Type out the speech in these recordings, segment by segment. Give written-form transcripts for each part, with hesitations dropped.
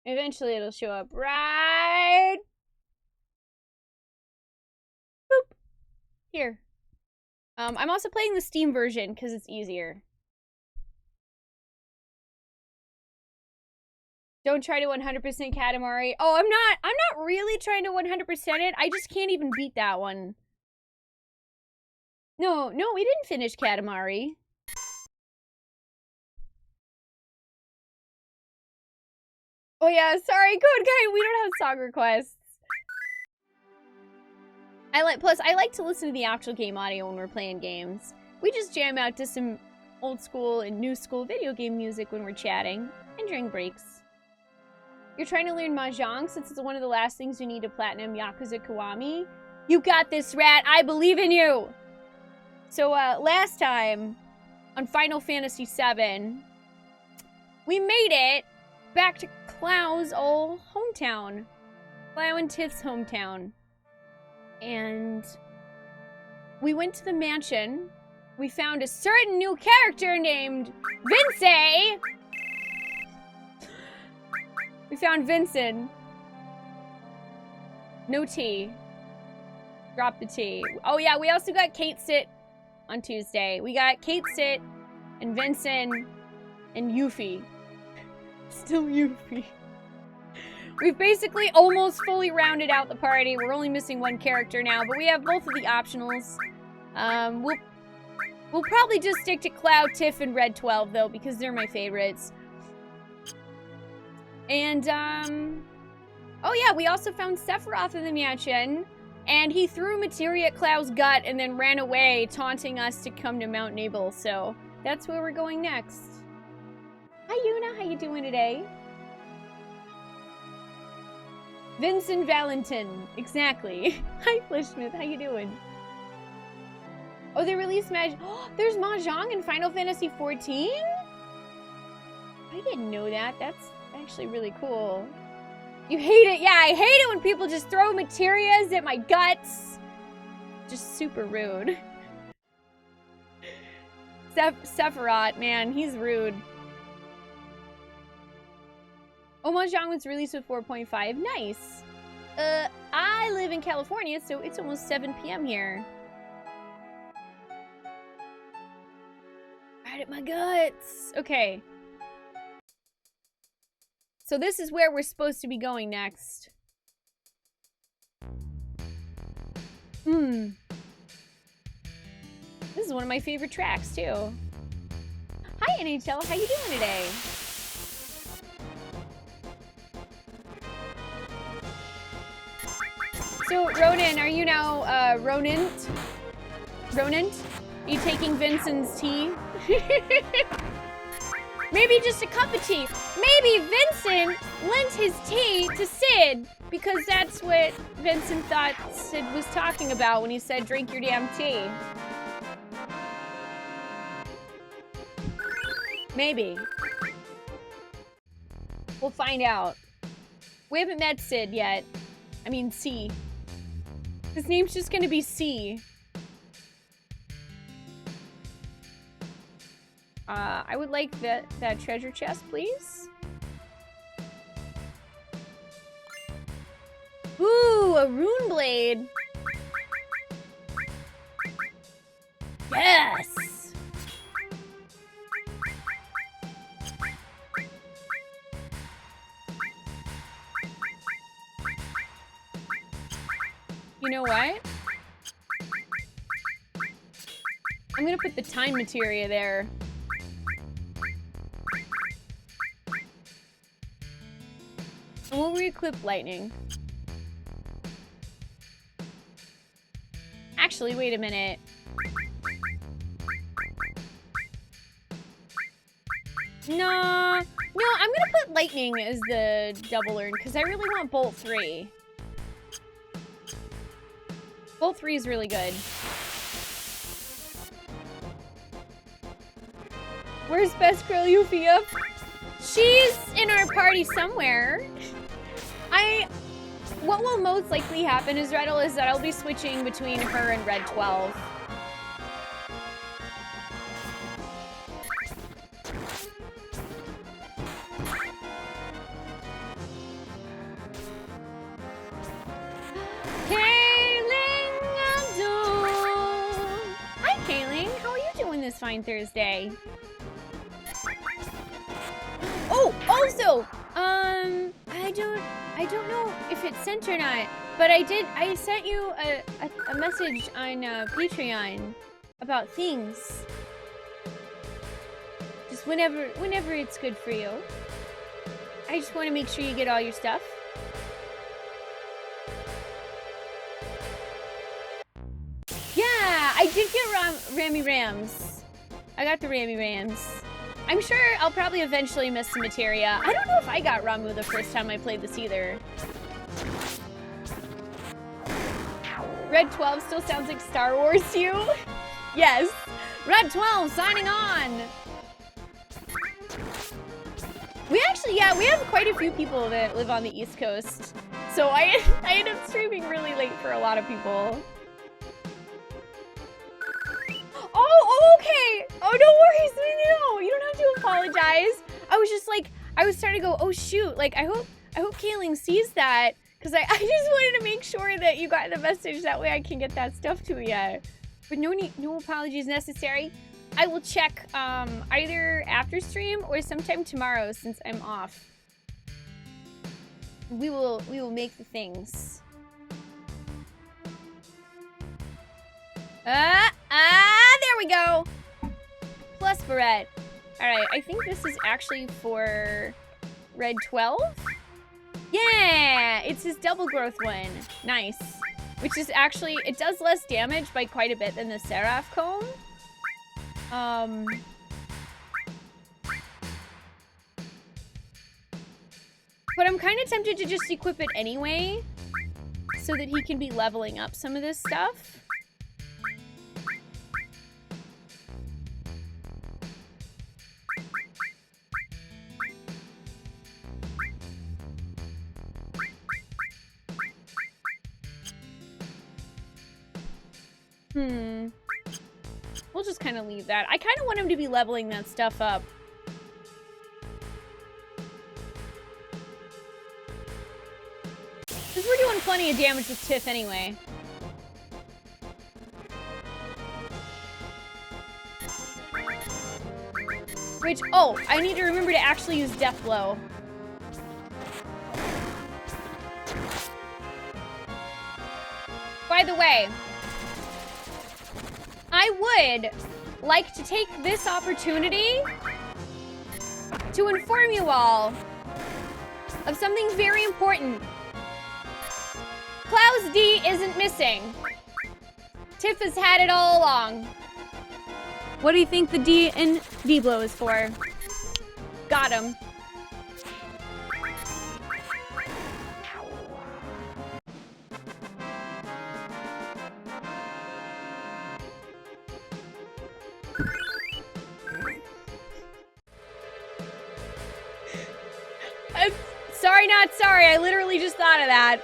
Eventually it'll show up right... Boop. Here. I'm also playing the Steam version because it's easier. Don't try to 100% Katamari. Oh, I'm not really trying to 100% it. I just can't even beat that one. No, we didn't finish Katamari. Oh yeah, sorry, good guy, we don't have song requests. Plus, I like to listen to the actual game audio when we're playing games. We just jam out to some old school and new school video game music when we're chatting and during breaks. You're trying to learn Mahjong since it's one of the last things you need to platinum Yakuza Kiwami? You got this, Rat! I believe in you! So, last time, on Final Fantasy VII, we made it back to Clow's old hometown. Clow and Tiff's hometown. And we went to the mansion. We found a certain new character named Vince! We found Vincent. No T. Drop the T. Oh yeah, we also got Kate Sit on Tuesday. We got Kate Sit and Vincent and Yuffie. Still Yuffie. We've basically almost fully rounded out the party. We're only missing one character now, but we have both of the optionals. We'll probably just stick to Cloud, Tiff, and Red 12 though, because they're my favorites. And, oh yeah, we also found Sephiroth in the mansion, and he threw materia at Cloud's gut and then ran away, taunting us to come to Mount Nabel, so that's where we're going next. Hi, Yuna, how you doing today? Vincent Valentin, exactly. Hi, Flishsmith, how you doing? Oh, they released Oh, there's Mahjong in Final Fantasy XIV? I didn't know that. That's actually really cool. You hate it? Yeah, I hate it when people just throw materias at my guts. Just super rude. Sephiroth, man, he's rude. Oh, Mahjong was released with 4.5. Nice. I live in California, so it's almost 7 p.m. here. Right at my guts. Okay. So this is where we're supposed to be going next. This is one of my favorite tracks, too. Hi, NHL. How you doing today? So, Ronan, are you now, Ronant? Ronant? Are you taking Vincent's tea? Maybe just a cup of tea. Maybe Vincent lent his tea to Sid because that's what Vincent thought Sid was talking about when he said, drink your damn tea. Maybe. We'll find out. We haven't met Sid yet. I mean, C. His name's just gonna be C. I would like that treasure chest, please. Ooh, a rune blade. Yes. You know what? I'm gonna put the time materia there. And we'll re-equip lightning. Actually, wait a minute. No, I'm gonna put lightning as the double earn because I really want Bolt 3. Bolt 3 is really good. Where's Best Girl Yuffie? She's in our party somewhere. What will most likely happen is that I'll be switching between her and Red 12. fine Thursday. Oh, also, I don't know if it's sent or not, but I sent you a message on Patreon about things. Just whenever it's good for you. I just want to make sure you get all your stuff. Yeah, I did get Rammy Rams. I got the Rammy Rams. I'm sure I'll probably eventually miss some materia. I don't know if I got Ramu the first time I played this either. Red 12 still sounds like Star Wars to you? Yes. Red 12 signing on. We actually, yeah, we have quite a few people that live on the East Coast. So I end up streaming really late for a lot of people. Oh, okay. Oh, no worries. No, you don't have to apologize. I was just like, I was starting to go, oh shoot. Like, I hope Kaling sees that. Because I just wanted to make sure that you got the message. That way I can get that stuff to you. But no apologies necessary. I will check either after stream or sometime tomorrow since I'm off. We will make the things. There we go. Plus Barrette. All right, I think this is actually for Red 12. Yeah, it's his double growth one. Nice. Which is actually, it does less damage by quite a bit than the Seraph Comb. But I'm kind of tempted to just equip it anyway, so that he can be leveling up some of this stuff. We'll just kind of leave that. I kind of want him to be leveling that stuff up. Because we're doing plenty of damage with Tiff anyway. Which, oh, I need to remember to actually use Death Blow. By the way, I would like to take this opportunity to inform you all of something very important. Klaus D isn't missing. Tiff has had it all along. What do you think the D in D-Blow is for? Got him. Sorry, not sorry. I literally just thought of that.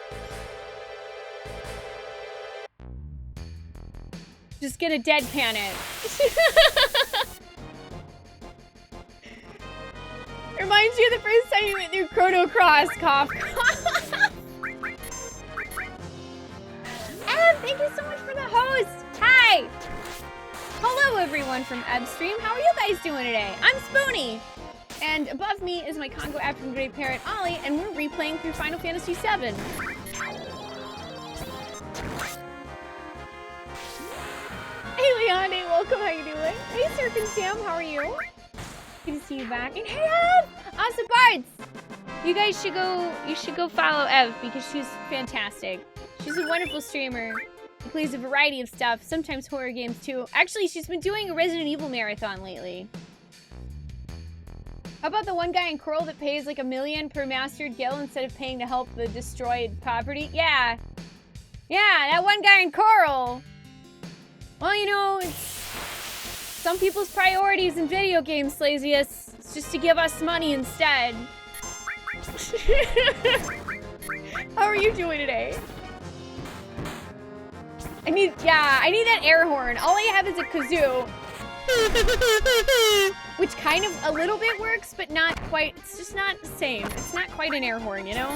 Just gonna deadpan it. Reminds you of the first time you went through Chrono Cross, cough. Ev, thank you so much for the host. Hi. Hello, everyone from Ebstream. How are you guys doing today? I'm Spoonee. And above me is my Congo African Grey Parrot, Ollie, and we're replaying through Final Fantasy VII. Hey, Leonde, welcome, how you doing? Hey, Serpent Sam, how are you? Good to see you back. And hey, Ev! Awesome Bards! You guys should go follow Ev, because she's fantastic. She's a wonderful streamer. She plays a variety of stuff, sometimes horror games, too. Actually, she's been doing a Resident Evil marathon lately. How about the one guy in Coral that pays like $1 million per mastered guild instead of paying to help the destroyed property? Yeah. Yeah, that one guy in Coral. Well, you know, it's some people's priorities in video games, Slazius. It's just to give us money instead. How are you doing today? I need that air horn. All I have is a kazoo. Which kind of a little bit works, but not quite. It's just not the same. It's not quite an air horn, you know?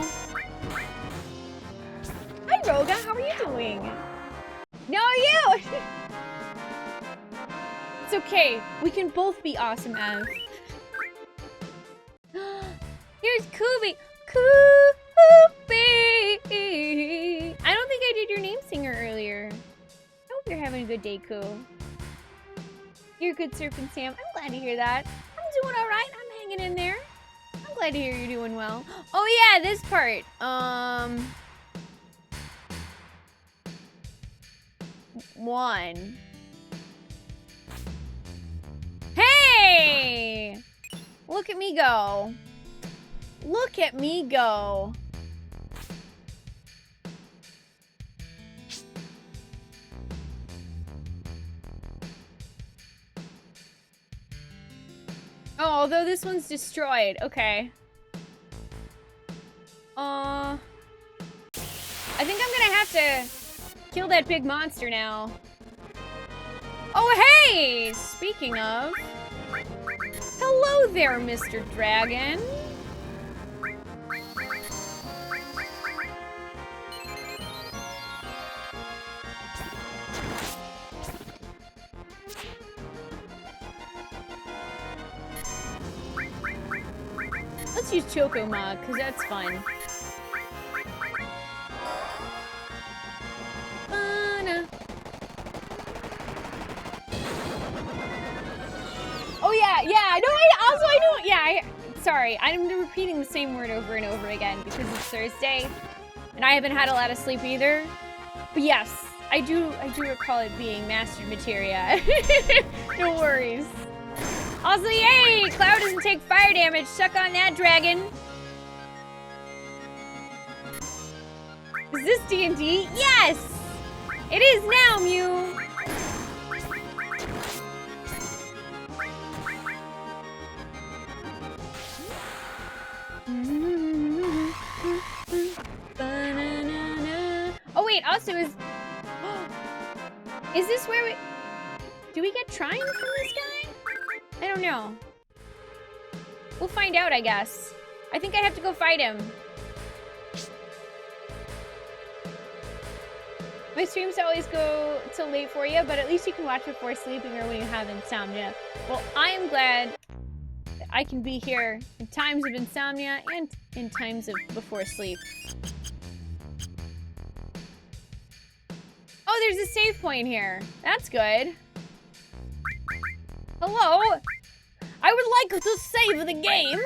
Hi, Roga. How are you doing? No, you! It's okay. We can both be awesome, Ev. Here's Kubi. Kubi. I don't think I did your name singer earlier. I hope you're having a good day, Koo. You're good, Surfing Sam. I'm glad to hear that. I'm doing all right. I'm hanging in there. I'm glad to hear you're doing well. Oh yeah, this part. One. Hey! Look at me go. Look at me go. Oh, although this one's destroyed. Okay. I think I'm gonna have to kill that big monster now. Oh, hey! Speaking of... Hello there, Mr. Dragon. Let's use Choco-Mog, because that's fun. Oh yeah, I don't, sorry, I'm repeating the same word over and over again because it's Thursday, and I haven't had a lot of sleep either. But yes, I do recall it being mastered materia. No worries. Also, yay! Cloud doesn't take fire damage. Suck on that, dragon. Is this D&D? Yes! It is now, Mew! Oh wait, also is this where do we get trying from this guy? I don't know. We'll find out, I guess. I think I have to go fight him. My streams always go till late for you, but at least you can watch before sleeping or when you have insomnia. Well, I am glad that I can be here in times of insomnia and in times of before sleep. Oh, there's a save point here. That's good. Hello? I would like to save the game.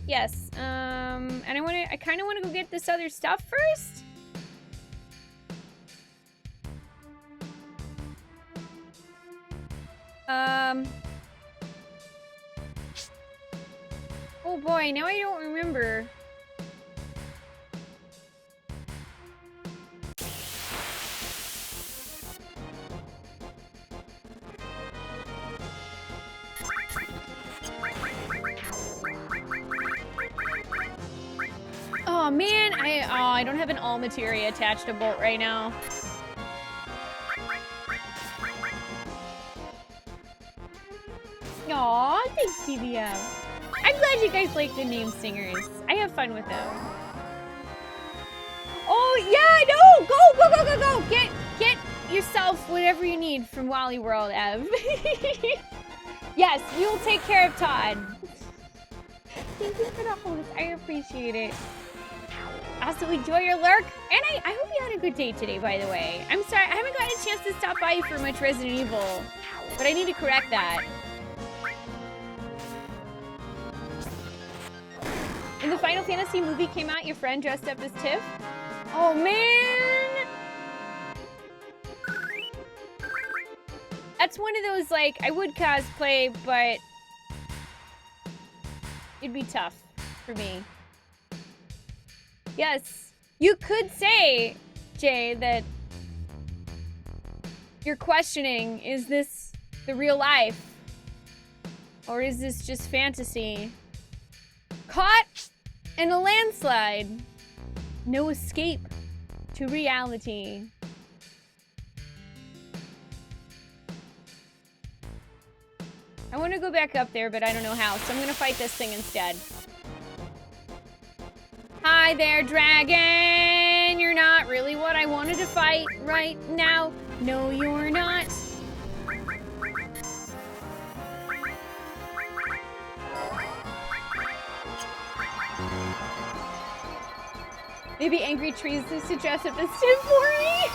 Yes, and I kind of want to go get this other stuff first. Oh boy, now I don't remember. Oh man, I don't have an all materia attached to Bolt right now. Aw, thanks, TVM. I'm glad you guys like the name singers. I have fun with them. Oh yeah, no! Go! Get yourself whatever you need from Wally World, Ev. Yes, you'll take care of Todd. Thank you for the host. I appreciate it. Also, enjoy your lurk. And I hope you had a good day today, by the way. I'm sorry, I haven't gotten a chance to stop by for much Resident Evil. But I need to correct that. When the Final Fantasy movie came out, your friend dressed up as Tiff? Oh, man! That's one of those, like, I would cosplay, but it'd be tough for me. Yes, you could say, Jay, that you're questioning, is this the real life? Or is this just fantasy? Caught in a landslide. No escape to reality. I want to go back up there, but I don't know how, so I'm going to fight this thing instead. Hi there, dragon! You're not really what I wanted to fight right now. No, you're not. Maybe Angry Trees is to dress up as Tim for me.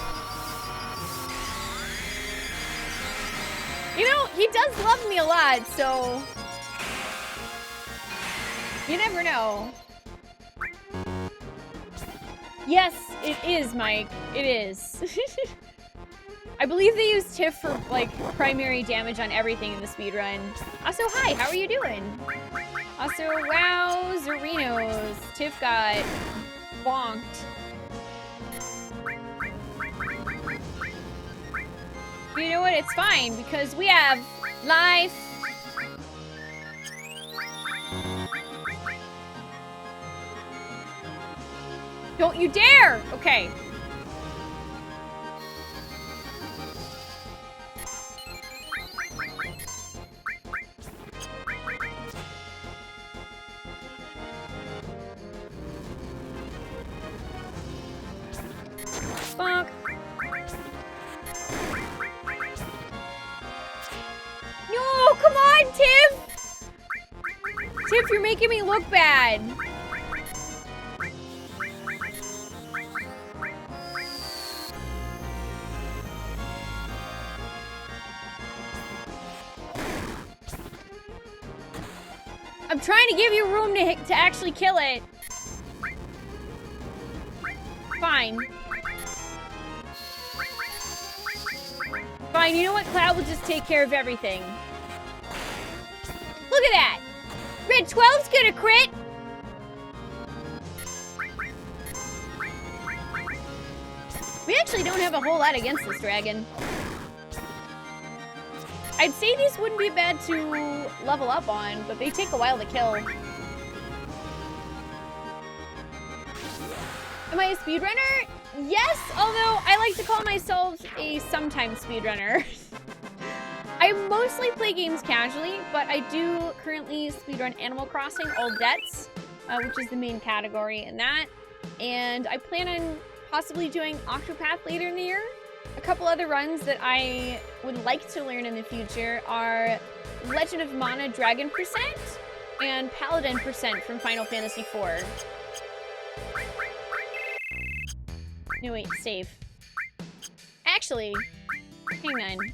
You know, he does love me a lot, so you never know. Yes, it is, Mike. It is. I believe they use Tiff for, like, primary damage on everything in the speedrun. Also, hi, how are you doing? Also, wow, Zerinos. Tiff got bonked. You know what? It's fine, because we have life. Don't you dare! Okay. Bonk. No, come on, Tiff! Tiff, you're making me look bad. I'm trying to give you room to actually kill it. Fine. Fine, you know what? Cloud will just take care of everything. Look at that! Red 12's gonna crit! We actually don't have a whole lot against this dragon. I'd say these wouldn't be bad to level up on, but they take a while to kill. Am I a speedrunner? Yes, although I like to call myself a sometimes speedrunner. I mostly play games casually, but I do currently speedrun Animal Crossing Old Debts, which is the main category in that. And I plan on possibly doing Octopath later in the year. A couple other runs that I would like to learn in the future are Legend of Mana Dragon Percent and Paladin Percent from Final Fantasy IV. No, wait, save. Actually, hang on.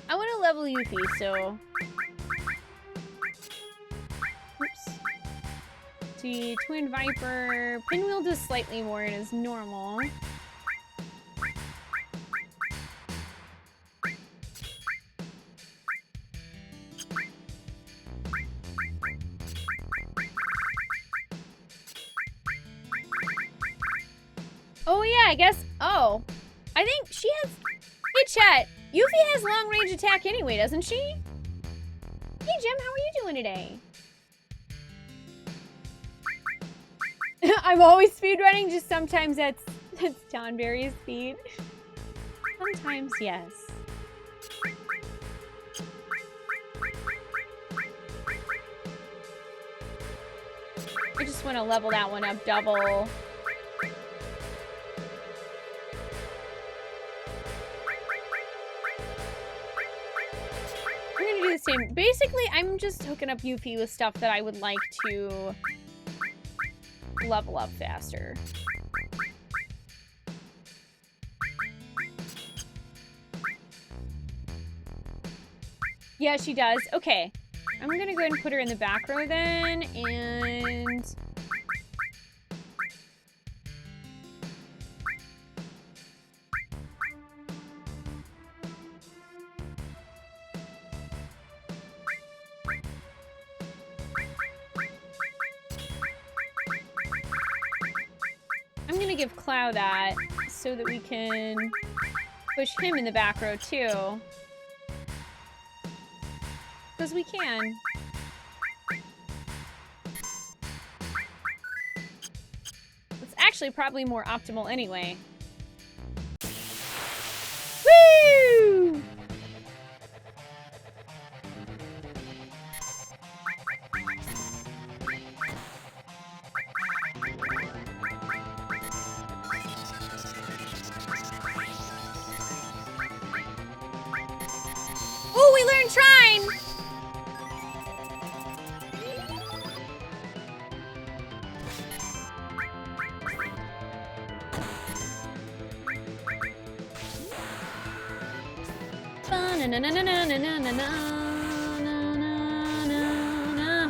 I want to level Yuffie, so... Oops. See, Twin Viper. Pinwheel does slightly more and is normal. Oh yeah, I guess... Oh. I think she has... Hey, chat. Yuffie has long-range attack anyway, doesn't she? Hey, Jim, how are you doing today? I'm always speedrunning, just sometimes that's Tonberry's speed. Sometimes, yes. I just want to level that one up double. Do the same. Basically, I'm just hooking up Yuffie with stuff that I would like to level up faster. Yeah, she does. Okay. I'm gonna go ahead and put her in the back row then, and... I'm gonna give Cloud that so that we can push him in the back row too. Because we can. Let's actually probably more optimal anyway. Woo! Oh, we learned Trine!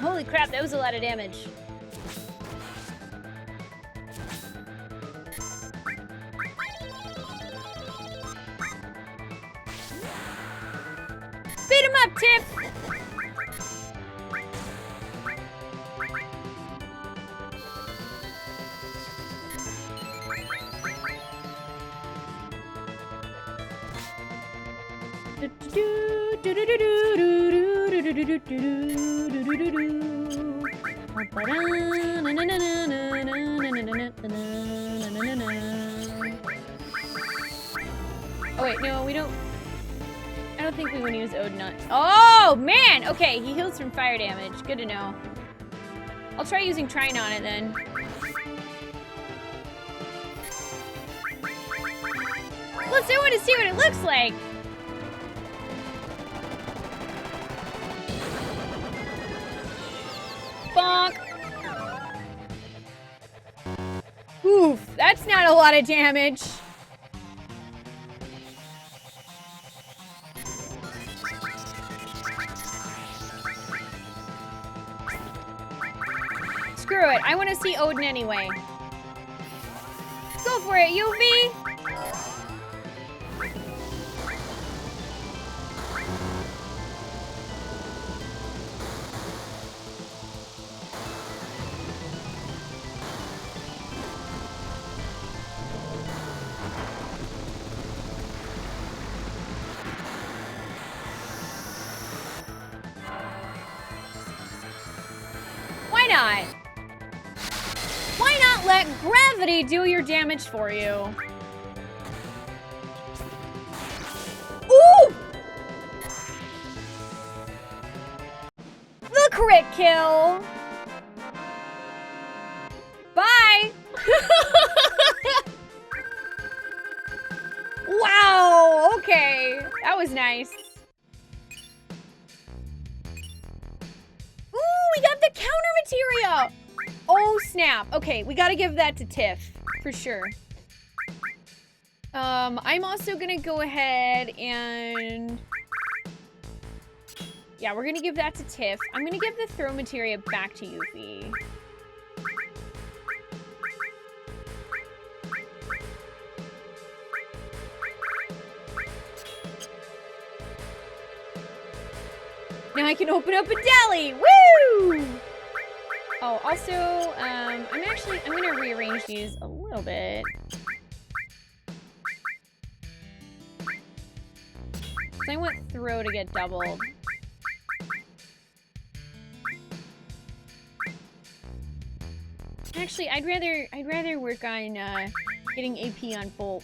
Holy crap, that was a lot of damage. Beat him up, Tiff! Oh wait, no, we don't. I don't think we want to use Odin. Oh man! Okay, he heals from fire damage. Good to know. I'll try using Trine on it then. Plus, I want to see what it looks like. Bonk. Oof, that's not a lot of damage. Screw it, I want to see Odin anyway. Go for it, Yuffie! Why not? Why not let gravity do your damage for you? Ooh! The crit kill! Bye! Wow, okay. That was nice. Ooh, we got the counter materia! Oh, snap. Okay, we gotta give that to Tiff, for sure. I'm also gonna go ahead and... Yeah, we're gonna give that to Tiff. I'm gonna give the throw materia back to Yuffie. Now I can open up a deli! Woo! Oh, also, I'm gonna rearrange these a little bit. So I want throw to get doubled. Actually, I'd rather work on getting AP on Bolt.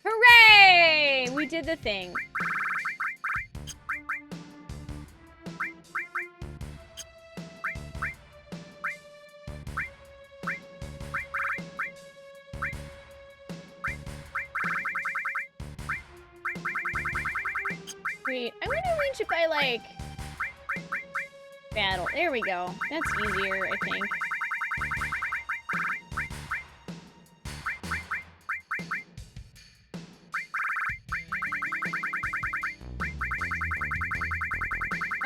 Hooray! We did the thing. Wait, I'm gonna arrange if I like battle. There we go. That's easier, I think.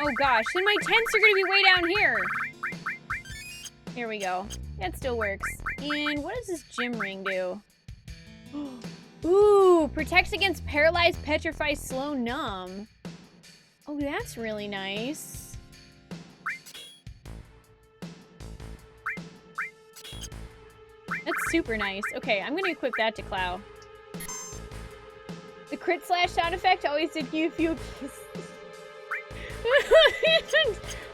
Oh gosh, then my tents are gonna be way down here. Here we go. That still works. And what does this gym ring do? Ooh, protects against paralyzed, petrify, slow, numb. Oh, that's really nice. That's super nice. Okay, I'm gonna equip that to Clow. The crit slash sound effect always did you feel kisses.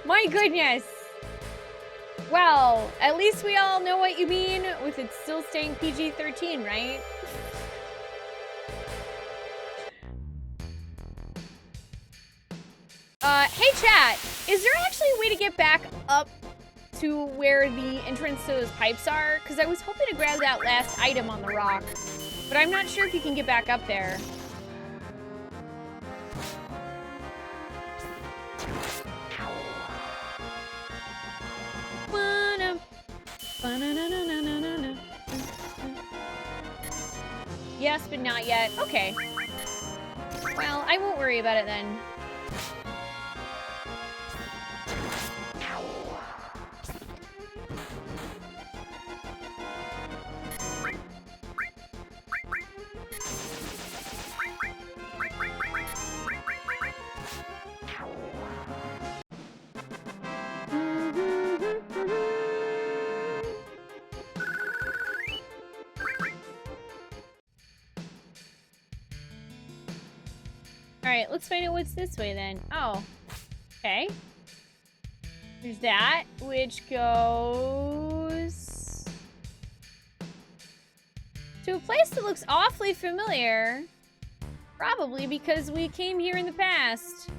My goodness. Well, at least we all know what you mean with it still staying PG-13, right? Hey chat, is there actually a way to get back up to where the entrance to those pipes are? Because I was hoping to grab that last item on the rock, but I'm not sure if you can get back up there. Yes, but not yet. Okay. Well, I won't worry about it then. Alright, let's find out what's this way then. Oh. Okay. There's that, which goes to a place that looks awfully familiar. Probably because we came here in the past.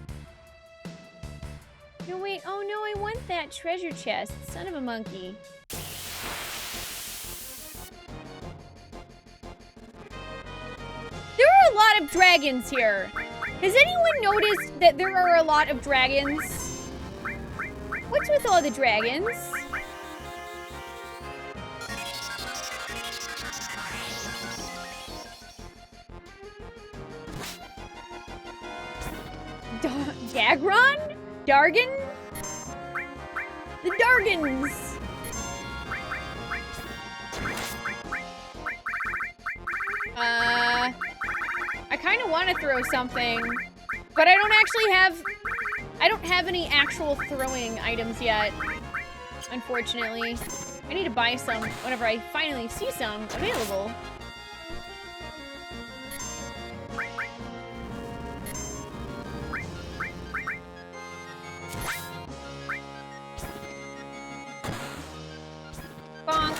No, wait. Oh, no, I want that treasure chest. Son of a monkey. There are a lot of dragons here. Has anyone noticed that there are a lot of dragons? What's with all the dragons? Dagron? Dargan? The Dargans! I kind of want to throw something, but I don't have any actual throwing items yet, unfortunately. I need to buy some whenever I finally see some available. Bonk.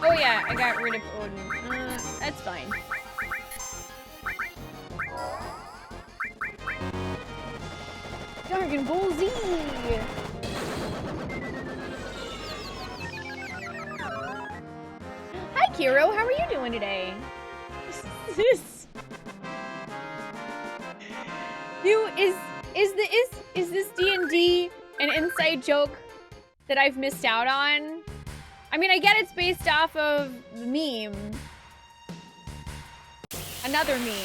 Oh yeah, I got rid of Odin. That's fine. Dragon Ball Z! Hi Kiro, how are you doing today? Is this D&D an inside joke that I've missed out on? I mean, I get it's based off of the meme. Another meme.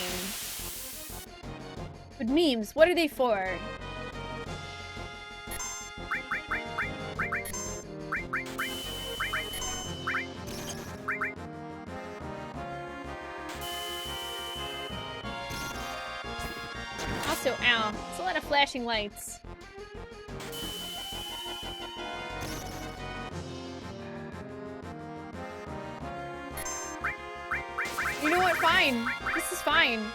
But memes, what are they for? Also, ow, it's a lot of flashing lights. You know what? Fine. This is fine.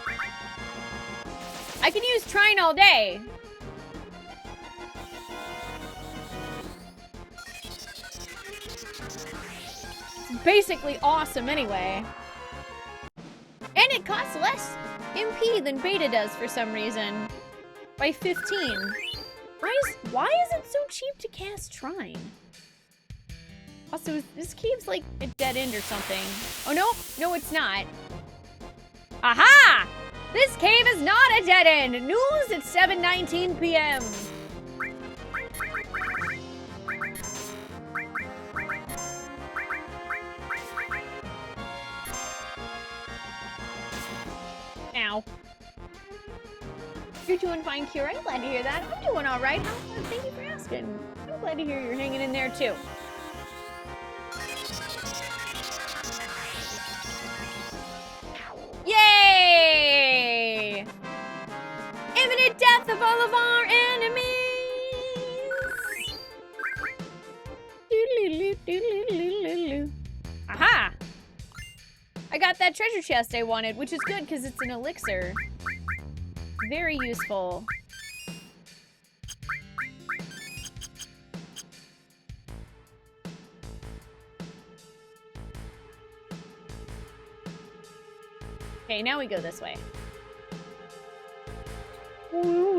I can use Trine all day. It's basically awesome anyway. And it costs less MP than Beta does for some reason. By 15. Why is it so cheap to cast Trine? Also, this cave's like a dead end or something. Oh, no. No, it's not. Aha! This cave is not a dead end. News at 7:19 p.m. Ow. You're doing fine, Kira. I'm glad to hear that. I'm doing all right. Thank you for asking. I'm glad to hear you're hanging in there, too. Yay! Imminent death of all of our enemies! Aha! I got that treasure chest I wanted, which is good because it's an elixir. Very useful. Okay, now we go this way. Ooh,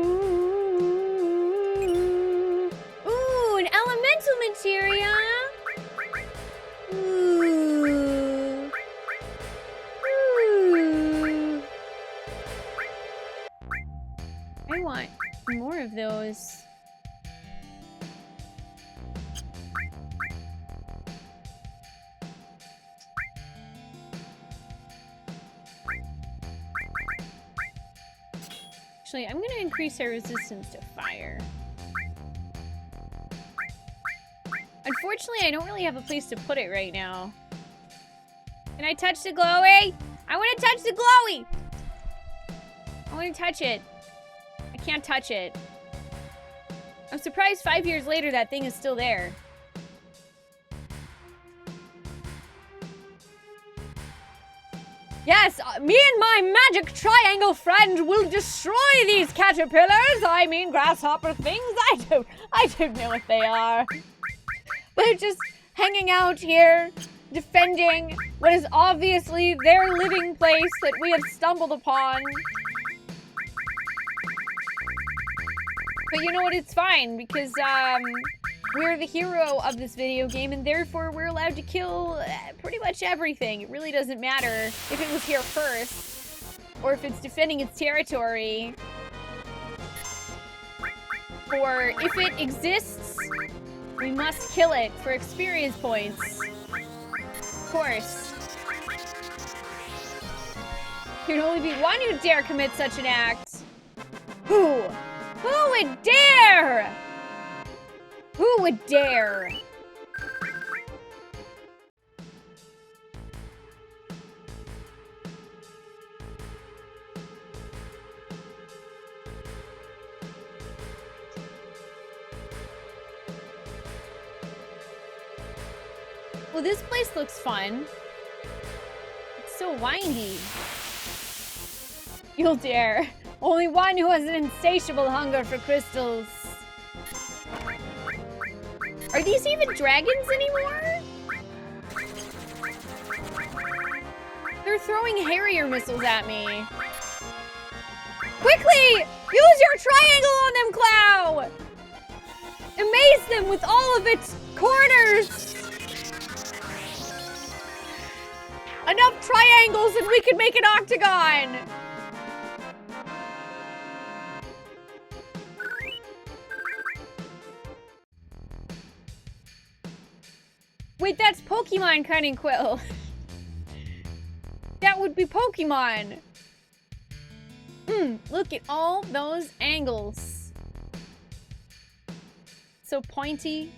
an elemental materia. Ooh. Ooh. I want more of those. Actually, I'm gonna increase our resistance to fire. Unfortunately, I don't really have a place to put it right now. Can I touch the glowy? I want to touch the glowy! I want to touch it. I can't touch it. I'm surprised 5 years later that thing is still there. Yes, me and my magic triangle friend will destroy these caterpillars. I mean, grasshopper things. I don't know what they are. They're just hanging out here, defending what is obviously their living place that we have stumbled upon. But you know what? It's fine because we're the hero of this video game, and therefore we're allowed to kill pretty much everything. It really doesn't matter if it was here first, or if it's defending its territory, or if it exists, we must kill it for experience points. Of course. There can only be one who dare commit such an act. Who? Who would dare? Who would dare? Well, this place looks fun. It's so windy. You'll dare. Only one who has an insatiable hunger for crystals. Are these even dragons anymore? They're throwing Harrier missiles at me. Quickly! Use your triangle on them, Clow! Amaze them with all of its corners! Enough triangles and we can make an octagon! Wait, that's Pokemon Cunning Quill. That would be Pokemon. Look at all those angles. So pointy.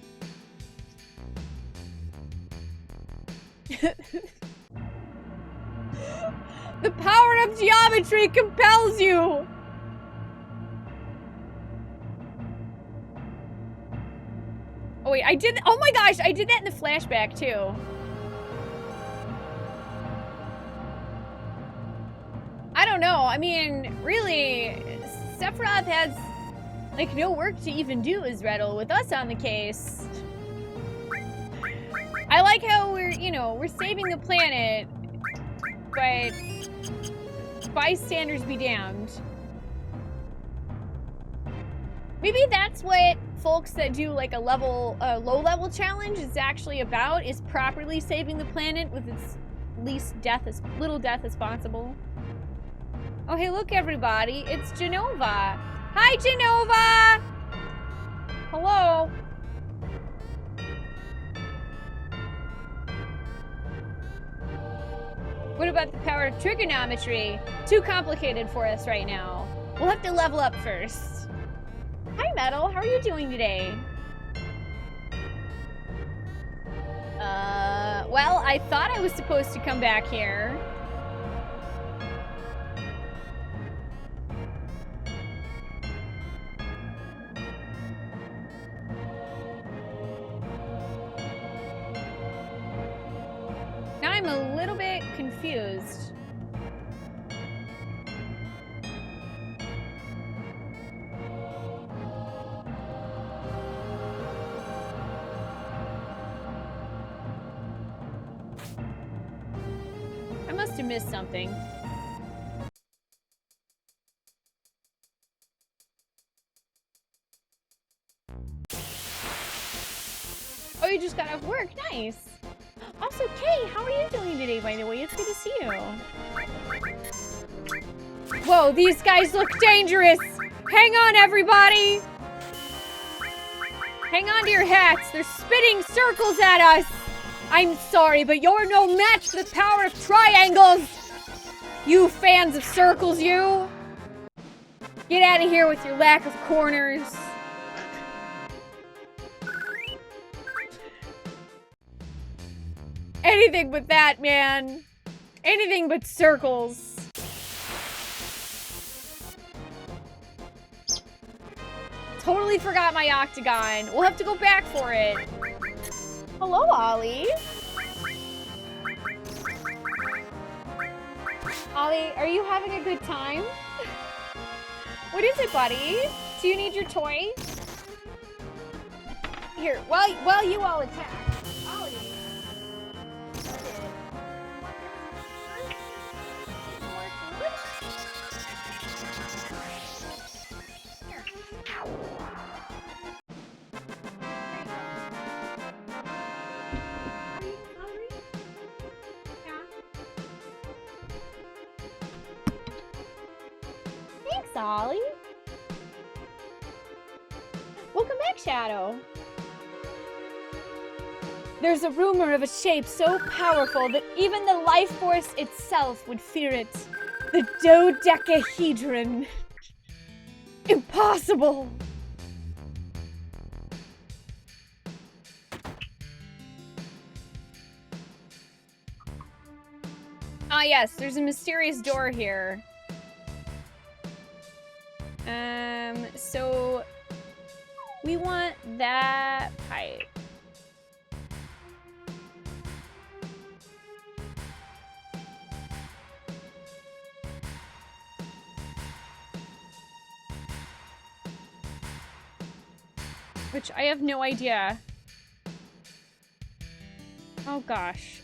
The power of geometry compels you. Oh wait, oh my gosh, I did that in the flashback too. I don't know, I mean, really, Sephiroth has, like, no work to even do as Rettle with us on the case. I like how we're, you know, we're saving the planet, but bystanders be damned. Maybe that's what folks that do like a low-level challenge is actually about, is properly saving the planet with its little death as possible. Oh, hey, look, everybody. It's Genova. Hi, Genova! Hello. What about the power of trigonometry? Too complicated for us right now. We'll have to level up first. Hi, Metal. How are you doing today? Well, I thought I was supposed to come back here. Now I'm a little bit confused. have missed something. Oh, you just got off work. Nice. Also, Kay, how are you doing today, by the way? It's good to see you. Whoa, these guys look dangerous. Hang on, everybody. Hang on to your hats. They're spitting circles at us. I'm sorry, but you're no match for the power of triangles. You fans of circles, you. Get out of here with your lack of corners. Anything but that, man. Anything but circles. Totally forgot my octagon. We'll have to go back for it. Hello, Ollie. Ollie, are you having a good time? What is it, buddy? Do you need your toy? Here, while you all attack. Ollie. Thanks, Ollie. Welcome back, Shadow. There's a rumor of a shape so powerful that even the life force itself would fear it. The dodecahedron. Impossible! Ah, yes, there's a mysterious door here. So we want that pipe. Which I have no idea. Oh gosh.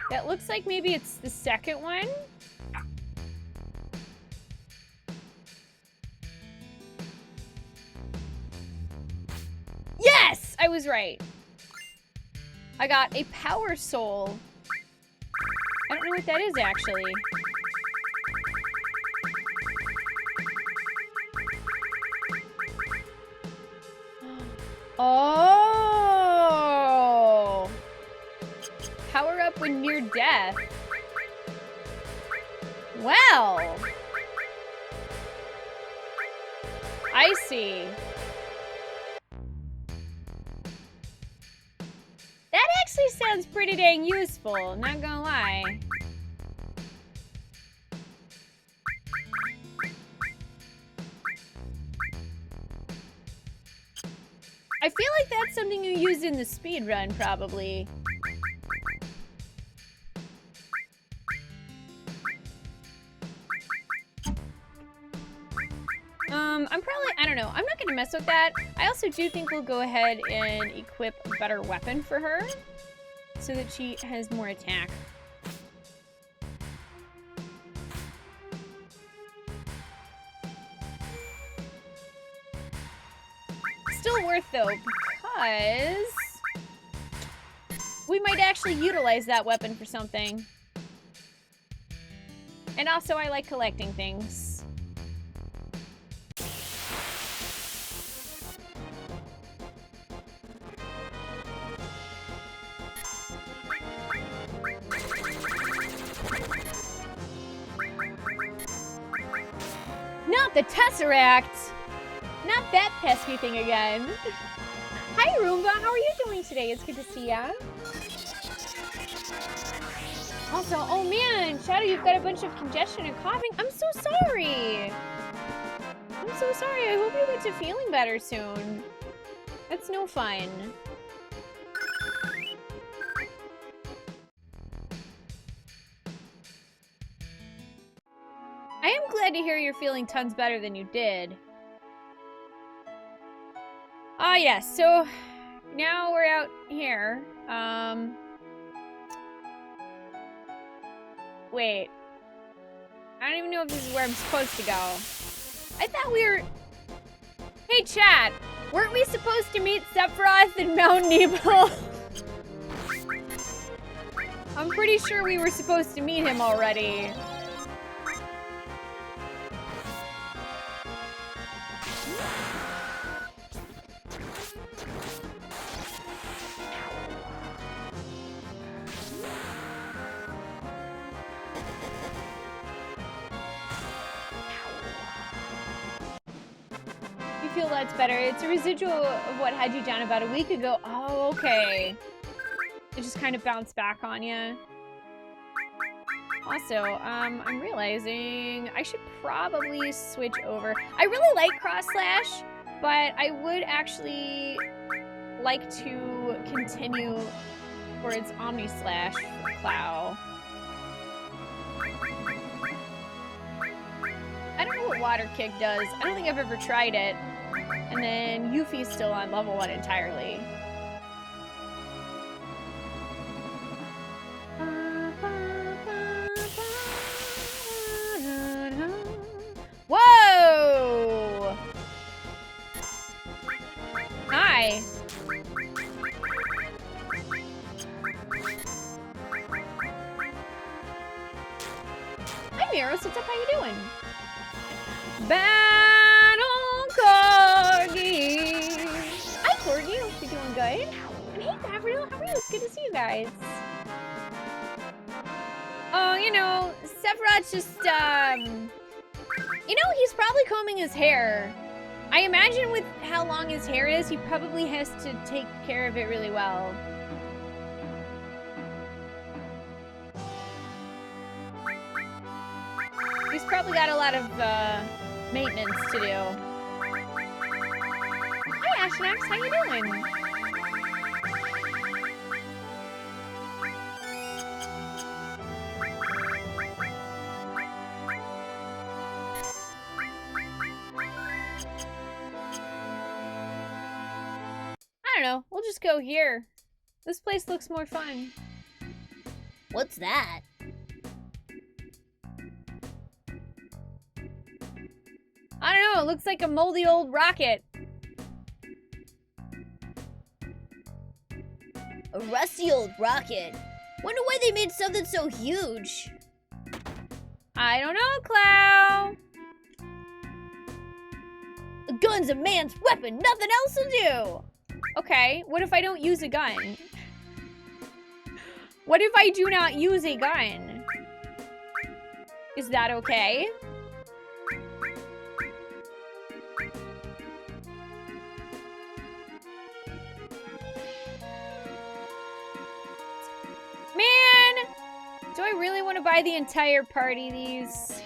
That looks like maybe it's the second one. Yes! I was right. I got a power soul. I don't know what that is actually. Oh! Power up when near death. Well. I see. That actually sounds pretty dang useful, not gonna lie. I feel like that's something you use in the speed run, probably. I'm probably, I don't know, I'm not gonna mess with that. I also do think we'll go ahead and equip a better weapon for her so that she has more attack. Still worth though, because we might actually utilize that weapon for something. And also I like collecting things. Not the Tesseract! Not that pesky thing again. Hi, Roomba. How are you doing today? It's good to see ya. Also, oh man, Shadow, you've got a bunch of congestion and coughing. I'm so sorry. I'm so sorry. I hope you get to feeling better soon. That's no fun. I am glad to hear you're feeling tons better than you did. Ah, yes. So, now we're out here. Wait. I don't even know if this is where I'm supposed to go. I thought we were... Hey, chat. Weren't we supposed to meet Sephiroth in Mount Nebo? I'm pretty sure we were supposed to meet him already. You feel that's better. It's a residual of what had you down about a week ago. Oh, okay. It just kind of bounced back on you. Also, I'm realizing I should probably switch over. I really like cross slash, but I would actually like to continue towards omni slash for Clow. I don't know what water kick does. I don't think I've ever tried it. And then Yuffie's still on level 1 entirely. Whoa! Hi. Hi, Miros. What's up? How you doing? Battle Corgi. Hi, Corgi. Hope you're doing good. And hey, Gabriel. How are you? It's good to see you guys. Oh, you know, Sephiroth's just, you know, he's probably combing his hair. I imagine with how long his hair is, he probably has to take care of it really well. He's probably got a lot of, maintenance to do. Hi, Ashnax, how you doing? I don't know, we'll just go here. This place looks more fun. What's that? I don't know, it looks like a moldy old rocket. A rusty old rocket? Wonder why they made something so huge. I don't know, Clow. A gun's a man's weapon, nothing else will do. Okay, what if I don't use a gun? What if I do not use a gun? Is that okay? Man! Do I really want to buy the entire party these?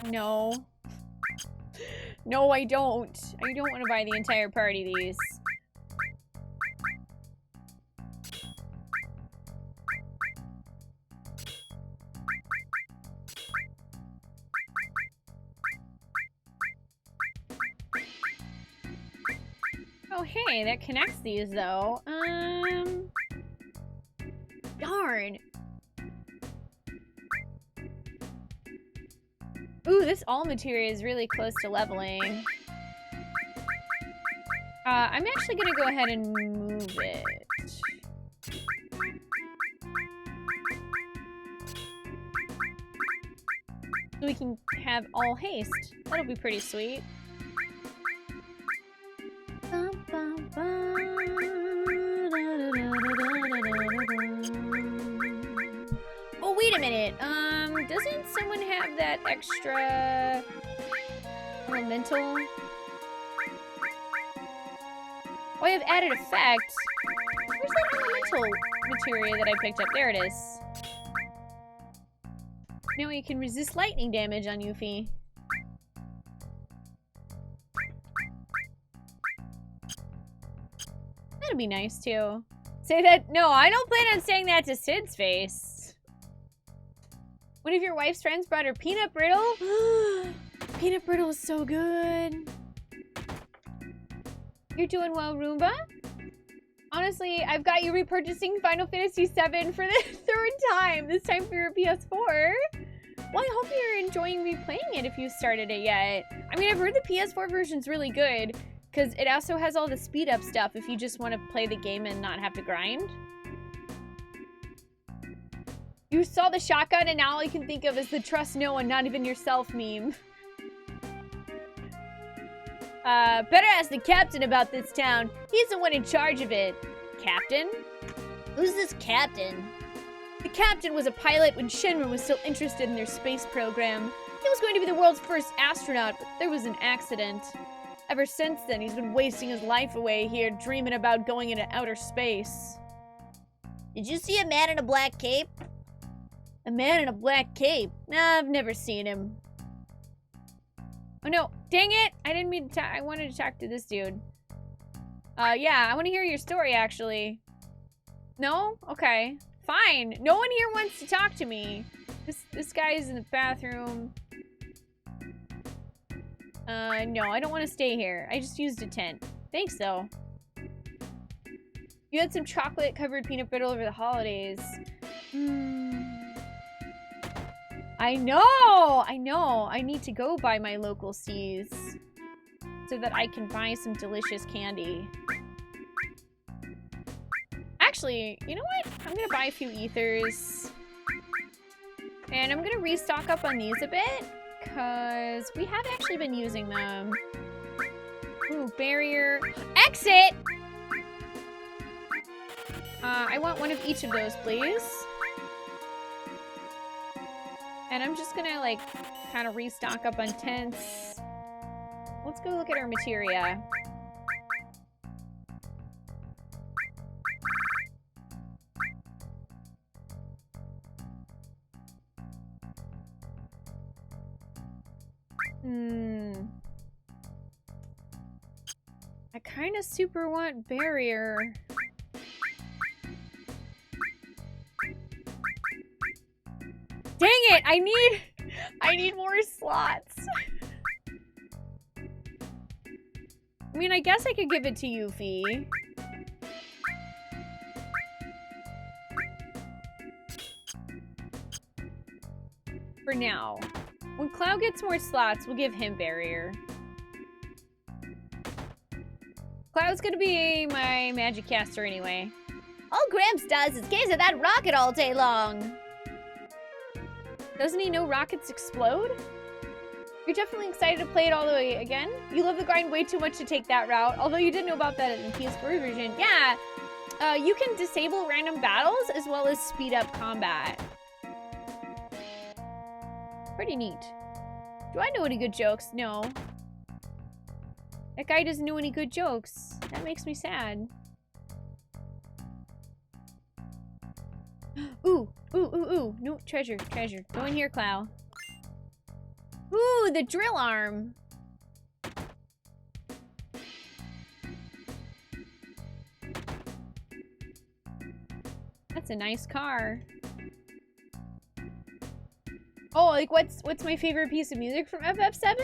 No. No, I don't. I don't want to buy the entire party these. Oh, hey, that connects these, though. Darn. Ooh, this all materia is really close to leveling. I'm actually gonna go ahead and move it. So we can have all haste. That'll be pretty sweet. Oh, wait a minute. Doesn't someone have that extra elemental? Oh, I have added effect. Where's that elemental materia that I picked up? There it is. Now you can resist lightning damage on Yuffie. That'd be nice, too. Say that- no, I don't plan on saying that to Sid's face. One of your wife's friends brought her peanut brittle. Peanut brittle is so good. You're doing well, Roomba. Honestly, I've got you repurchasing Final Fantasy VII for the 3rd time. This time for your PS4. Well, I hope you're enjoying replaying it if you started it yet. I mean, I've heard the PS4 version's really good because it also has all the speed up stuff if you just want to play the game and not have to grind. You saw the shotgun and now all you can think of is the trust no one, not even yourself meme. Better ask the captain about this town. He's the one in charge of it. Captain? Who's this captain? The captain was a pilot when Shenmue was still interested in their space program. He was going to be the world's first astronaut, but there was an accident. Ever since then, he's been wasting his life away here, dreaming about going into outer space. Did you see a man in a black cape? A man in a black cape? Nah, I've never seen him. Oh no, dang it! I didn't mean to talk. I wanted to talk to this dude. Yeah, I want to hear your story, actually. No? Okay. Fine. No one here wants to talk to me. This guy's in the bathroom. No, I don't want to stay here. I just used a tent. Thanks, though. You had some chocolate-covered peanut butter over the holidays. I know! I need to go buy my local C's so that I can buy some delicious candy. Actually, you know what? I'm gonna buy a few ethers. And I'm gonna restock up on these a bit, because we have actually been using them. Ooh, barrier. Exit! I want one of each of those, please. And I'm just gonna, like, kind of restock up on tents. Let's go look at our materia. I kind of super want barrier. Dang it! I need more slots. I mean, I guess I could give it to Yuffie. For now. When Cloud gets more slots, we'll give him barrier. Cloud's gonna be my magic caster anyway. All Gramps does is gaze at that rocket all day long. Doesn't he know rockets explode? You're definitely excited to play it all the way again? You love the grind way too much to take that route, although you did know about that in the PS4 version. Yeah, you can disable random battles as well as speed up combat. Pretty neat. Do I know any good jokes? No. That guy doesn't know any good jokes. That makes me sad. Ooh. No, treasure. Go in here, Clow. Ooh, the drill arm. That's a nice car. Oh, like what's my favorite piece of music from FF7?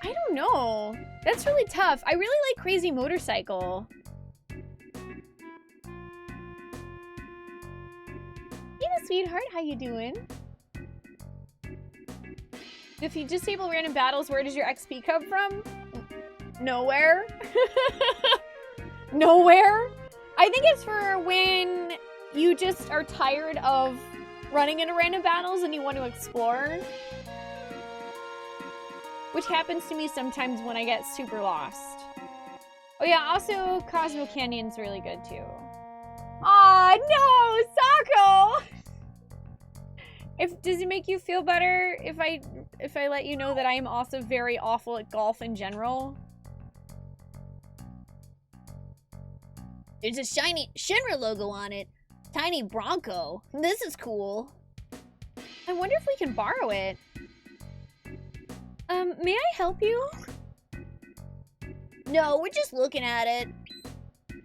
I don't know. That's really tough. I really like Crazy Motorcycle. Hey, sweetheart, how you doing? If you disable random battles, where does your XP come from? Nowhere. Nowhere? I think it's for when you just are tired of running into random battles and you want to explore. Which happens to me sometimes when I get super lost. Oh yeah, also Cosmo Canyon's really good too. Aw, no, Sako! Does it make you feel better if I let you know that I am also very awful at golf in general? There's a shiny Shinra logo on it. Tiny Bronco. This is cool. I wonder if we can borrow it. May I help you? No, we're just looking at it.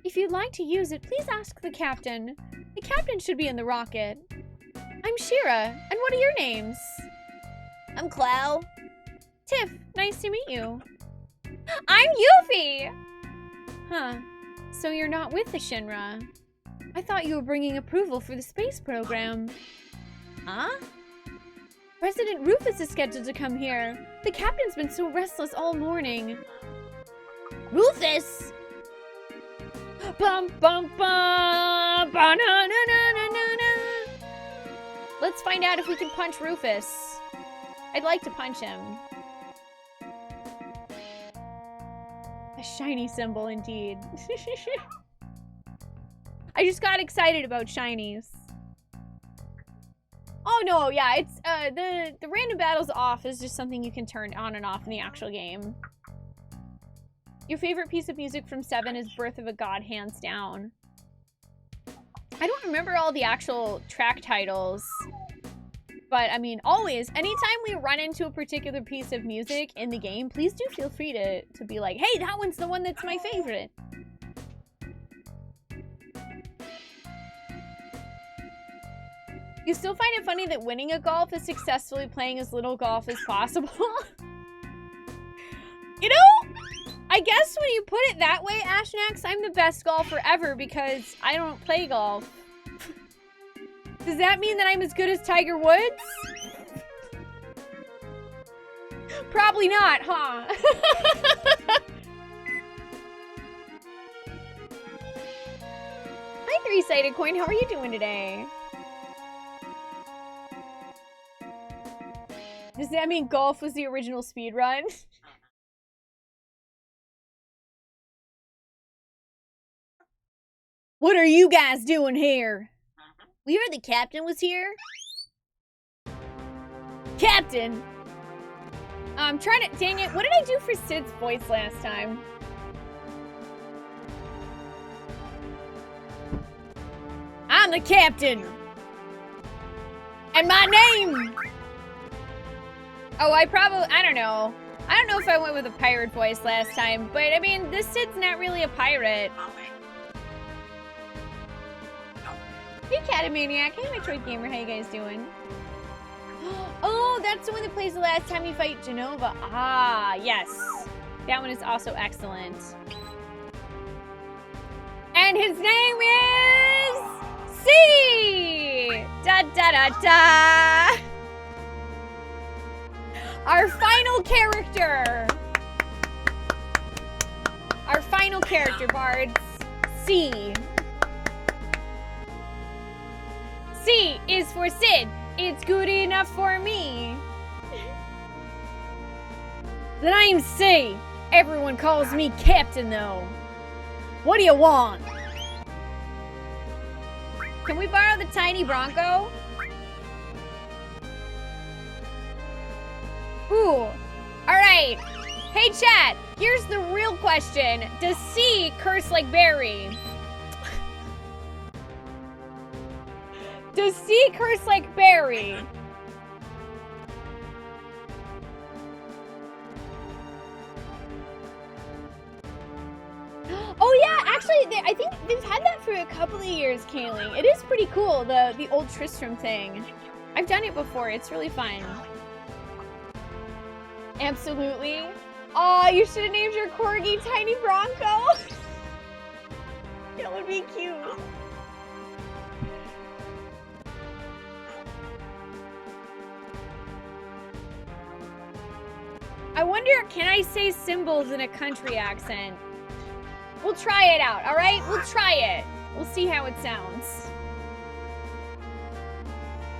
If you'd like to use it, please ask the captain. The captain should be in the rocket. I'm Shira, and what are your names? I'm Clow. Tiff, nice to meet you. I'm Yuffie! Huh. So you're not with the Shinra. I thought you were bringing approval for the space program. Huh? President Rufus is scheduled to come here. The captain's been so restless all morning. Rufus! Bum bum bum! Ba na na na na na na. Let's find out if we can punch Rufus. I'd like to punch him. A shiny symbol indeed. I just got excited about shinies. Oh no, yeah, it's the random battles off is just something you can turn on and off in the actual game. Your favorite piece of music from 7 is Birth of a God, hands down. I don't remember all the actual track titles. But, I mean, always, anytime we run into a particular piece of music in the game, please do feel free to be like, hey, that one's the one that's my favorite. You still find it funny that winning a golf is successfully playing as little golf as possible? You know, I guess when you put it that way, Ashnax, I'm the best golfer ever because I don't play golf. Does that mean that I'm as good as Tiger Woods? Probably not, huh? Hi, Three-Sided Coin. How are you doing today? Does that mean golf was the original speed run? What are you guys doing here? We heard the captain was here. Captain! I'm trying to... Dang it, what did I do for Sid's voice last time? I'm the captain! And my name... Oh, I don't know. I don't know if I went with a pirate voice last time, but I mean, this Sid's not really a pirate. Hey, Catamaniac. Hey, Metroid Gamer. How you guys doing? Oh, that's the one that plays the last time you fight Genova. Ah, yes. That one is also excellent. And his name is... C! Da da da da! Our final character! Our final character, Bards. C. C is for Sid. It's good enough for me. The name's C. Everyone calls me Captain, though. What do you want? Can we borrow the tiny Bronco? Ooh. Alright. Hey, chat. Here's the real question. Does C curse like Barry? Does C curse like Barry? Oh yeah, actually, I think they've had that for a couple of years, Kaylee. It is pretty cool, the old Tristram thing. I've done it before, it's really fun. Absolutely. Aw, you should have named your corgi Tiny Bronco. That would be cute. I wonder, can I say symbols in a country accent? We'll try it out, all right? We'll try it. We'll see how it sounds.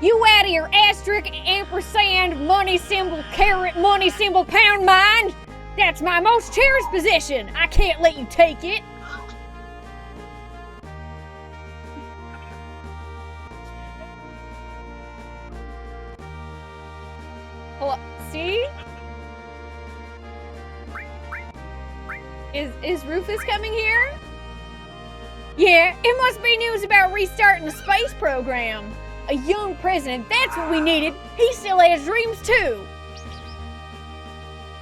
You out of your asterisk, ampersand, money symbol, caret, money symbol, pound mine? That's my most cherished possession. I can't let you take it. Hello, see? Is Rufus coming here? Yeah, it must be news about restarting the space program. A young president, that's what we needed. He still has dreams too.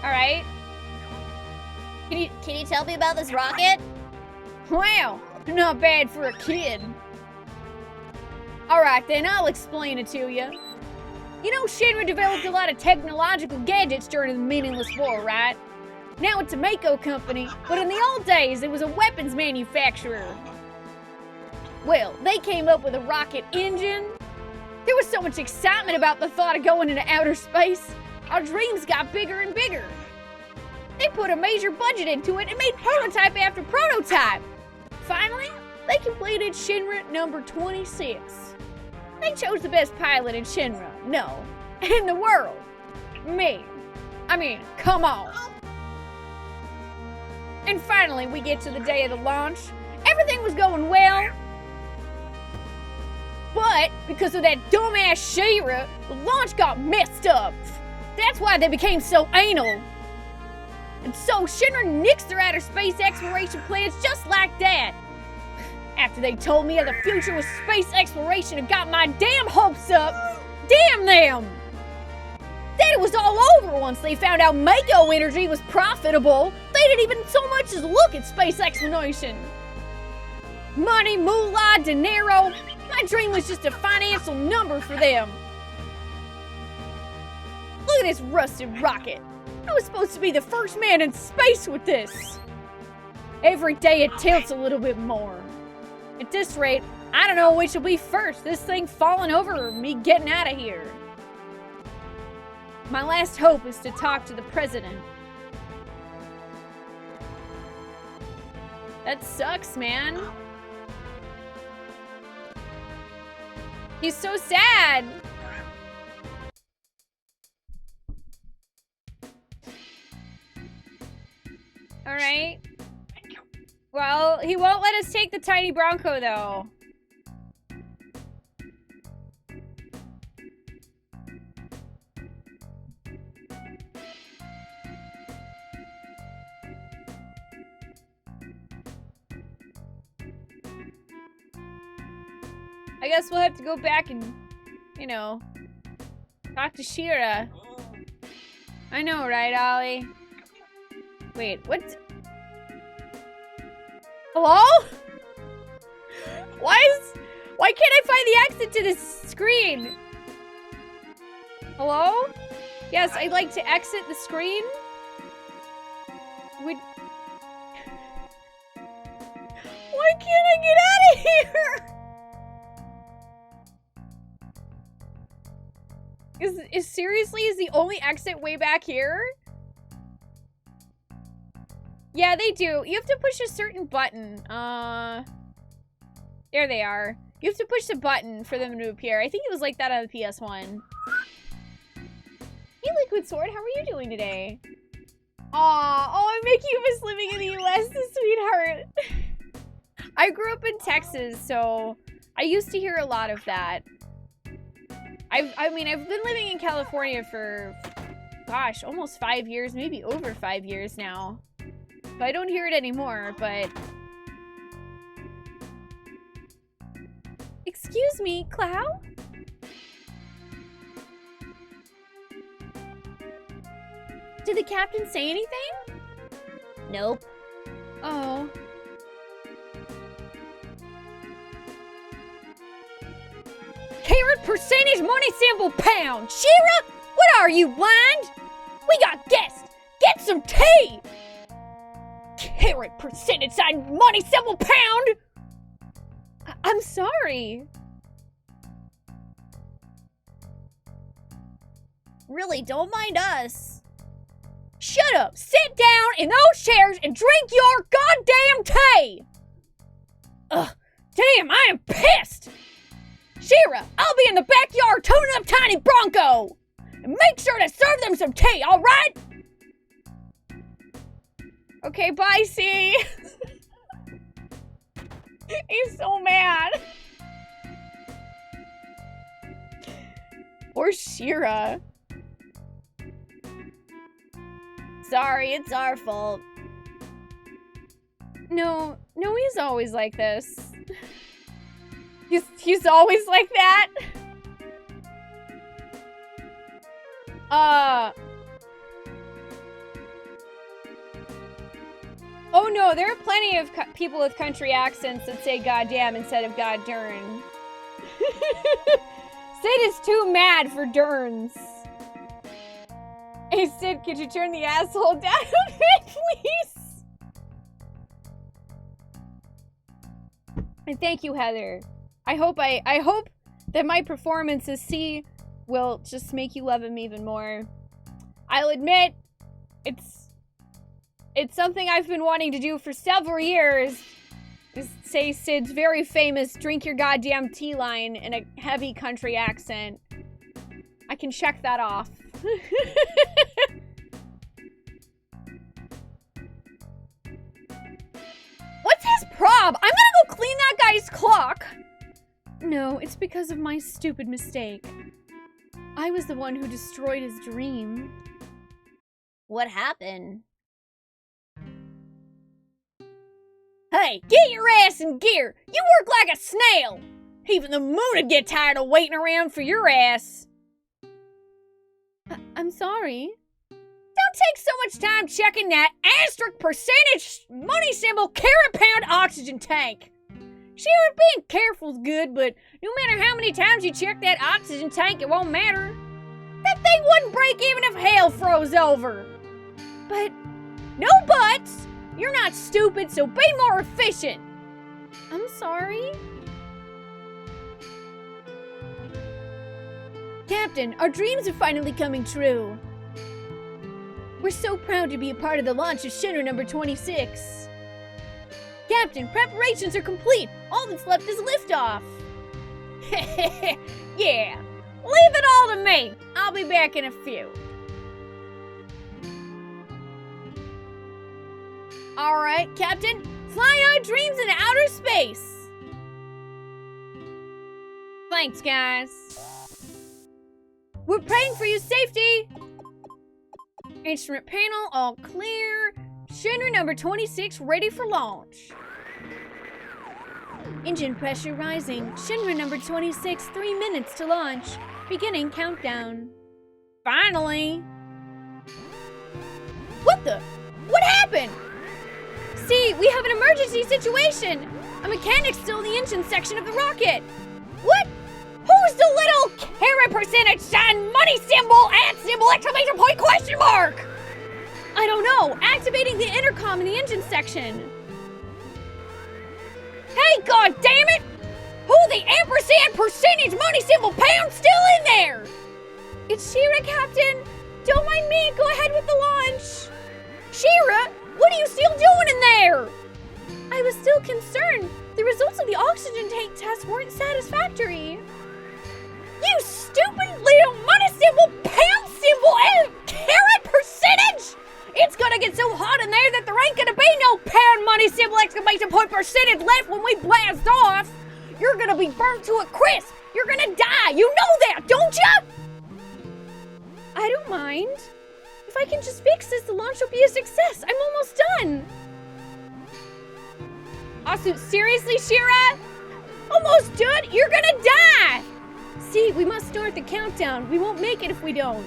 All right. Can you tell me about this rocket? Wow, not bad for a kid. All right then, I'll explain it to you. You know, Shinra developed a lot of technological gadgets during the meaningless war, right? Now it's a Mako company, but in the old days, it was a weapons manufacturer. Well, they came up with a rocket engine. There was so much excitement about the thought of going into outer space. Our dreams got bigger and bigger. They put a major budget into it and made prototype after prototype. Finally, they completed Shinra number 26. They chose the best pilot in Shinra. No, in the world. Me. I mean, come on. And finally, we get to the day of the launch. Everything was going well. But, because of that dumbass She-Ra, the launch got messed up. That's why they became so anal. And so Shinra nixed their outer space exploration plans just like that. After they told me of the future with space exploration and got my damn hopes up, damn them! Then it was all over once they found out Mako energy was profitable. They didn't even so much as look at space exploration. Money, moolah, dinero. My dream was just a financial number for them. Look at this rusted rocket. I was supposed to be the first man in space with this. Every day it tilts a little bit more. At this rate, I don't know which will be first, this thing falling over or me getting out of here. My last hope is to talk to the president. That sucks, man. He's so sad. All right. Well, he won't let us take the tiny Bronco, though. I guess we'll have to go back and, you know, talk to She-Ra. I know, right, Ollie? Wait, what? Hello? Why can't I find the exit to this screen? Hello? Yes, I'd like to exit the screen. Why can't I get out of here? Is seriously, is the only exit way back here? Yeah, they do. You have to push a certain button. There they are. You have to push the button for them to appear. I think it was like that on the PS1. Hey, Liquid Sword, how are you doing today? Aw, oh, I make you miss living in the US, sweetheart. I grew up in Texas, so I used to hear a lot of that. I mean, I've been living in California for, gosh, almost 5 years, maybe over 5 years now. So I don't hear it anymore, but... Excuse me, Clow? Did the captain say anything? Nope. Oh. Carrot percentage money symbol pound. She-Ra, what are you, blind? We got guests. Get some tea. Carrot percentage sign money symbol pound. I'm sorry. Really, don't mind us. Shut up. Sit down in those chairs and drink your goddamn tea. Ugh, damn, I am pissed. She-Ra, I'll be in the backyard tuning up Tiny Bronco. And make sure to serve them some tea, all right? Okay, bye, C. He's so mad. Or She-Ra. Sorry, it's our fault. No, he's always like this. He's always like that? Oh no, there are plenty of people with country accents that say goddamn instead of god darn. Sid is too mad for Derns. Hey, Sid, could you turn the asshole down a bit, please? And thank you, Heather. I hope that my performance as C will just make you love him even more. I'll admit, it's something I've been wanting to do for several years. Is say Sid's very famous "drink your goddamn tea" line in a heavy country accent. I can check that off. What's his prob? I'm gonna go clean that guy's clock. No, it's because of my stupid mistake. I was the one who destroyed his dream. What happened? Hey, get your ass in gear! You work like a snail! Even the moon would get tired of waiting around for your ass. I'm sorry. Don't take so much time checking that asterisk percentage money symbol carat pound oxygen tank. Sure, being careful's good, but no matter how many times you check that oxygen tank, it won't matter. That thing wouldn't break even if hell froze over. But, no buts! You're not stupid, so be more efficient. I'm sorry. Captain, our dreams are finally coming true. We're so proud to be a part of the launch of Shinra number 26. Captain, preparations are complete. All that's left is liftoff. Yeah, leave it all to me. I'll be back in a few. All right, Captain, fly our dreams into outer space. Thanks, guys. We're praying for your safety. Instrument panel all clear. Shinra number 26 ready for launch. Engine pressure rising. Shinra number 26, 3 minutes to launch. Beginning countdown. Finally. What happened? See, we have an emergency situation. A mechanic's still in the engine section of the rocket. What? Who's the little carat percentage sign money symbol exclamation point question mark? I don't know. Activating the intercom in the engine section. Hey, god damn it! Who the ampersand percentage money symbol pound still in there? It's Shira, Captain. Don't mind me. Go ahead with the launch. Shira, what are you still doing in there? I was still concerned. The results of the oxygen tank test weren't satisfactory. You stupid little money symbol, pound symbol, and carat percentage! It's gonna get so hot in there that there ain't gonna be no pound money symbol exclamation point percentage left when we blast off. You're gonna be burnt to a crisp. You're gonna die. You know that, don't ya? I don't mind. If I can just fix this, the launch will be a success. I'm almost done. Also, seriously, Shira? Almost done? You're gonna die! See, we must start the countdown. We won't make it if we don't.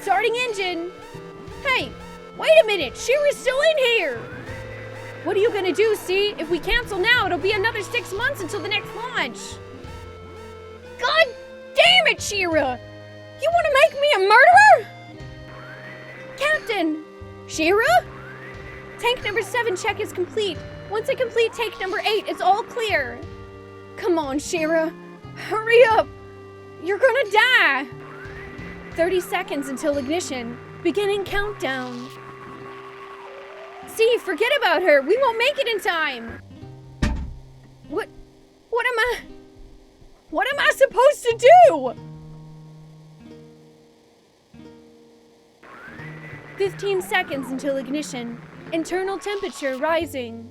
Starting engine. Hey, wait a minute. Shira's still in here. What are you gonna do, see? If we cancel now, it'll be another 6 months until the next launch. God damn it, Shira! You wanna make me a murderer? Captain! Shira? Tank number 7 check is complete. Once I complete tank number 8, it's all clear. Come on, Shira. Hurry up! You're gonna die! 30 seconds until ignition. Beginning countdown. See, forget about her. We won't make it in time. What am I supposed to do? 15 seconds until ignition. Internal temperature rising.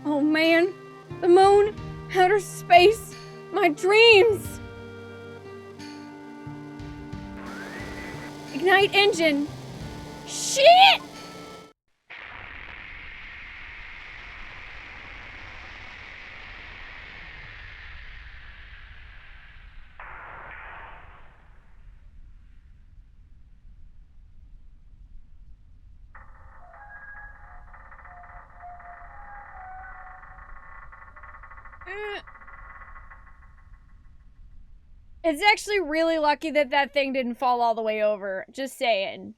Oh man. The moon, outer space, my dreams. Ignite engine. Shit! It's actually really lucky that that thing didn't fall all the way over. Just saying.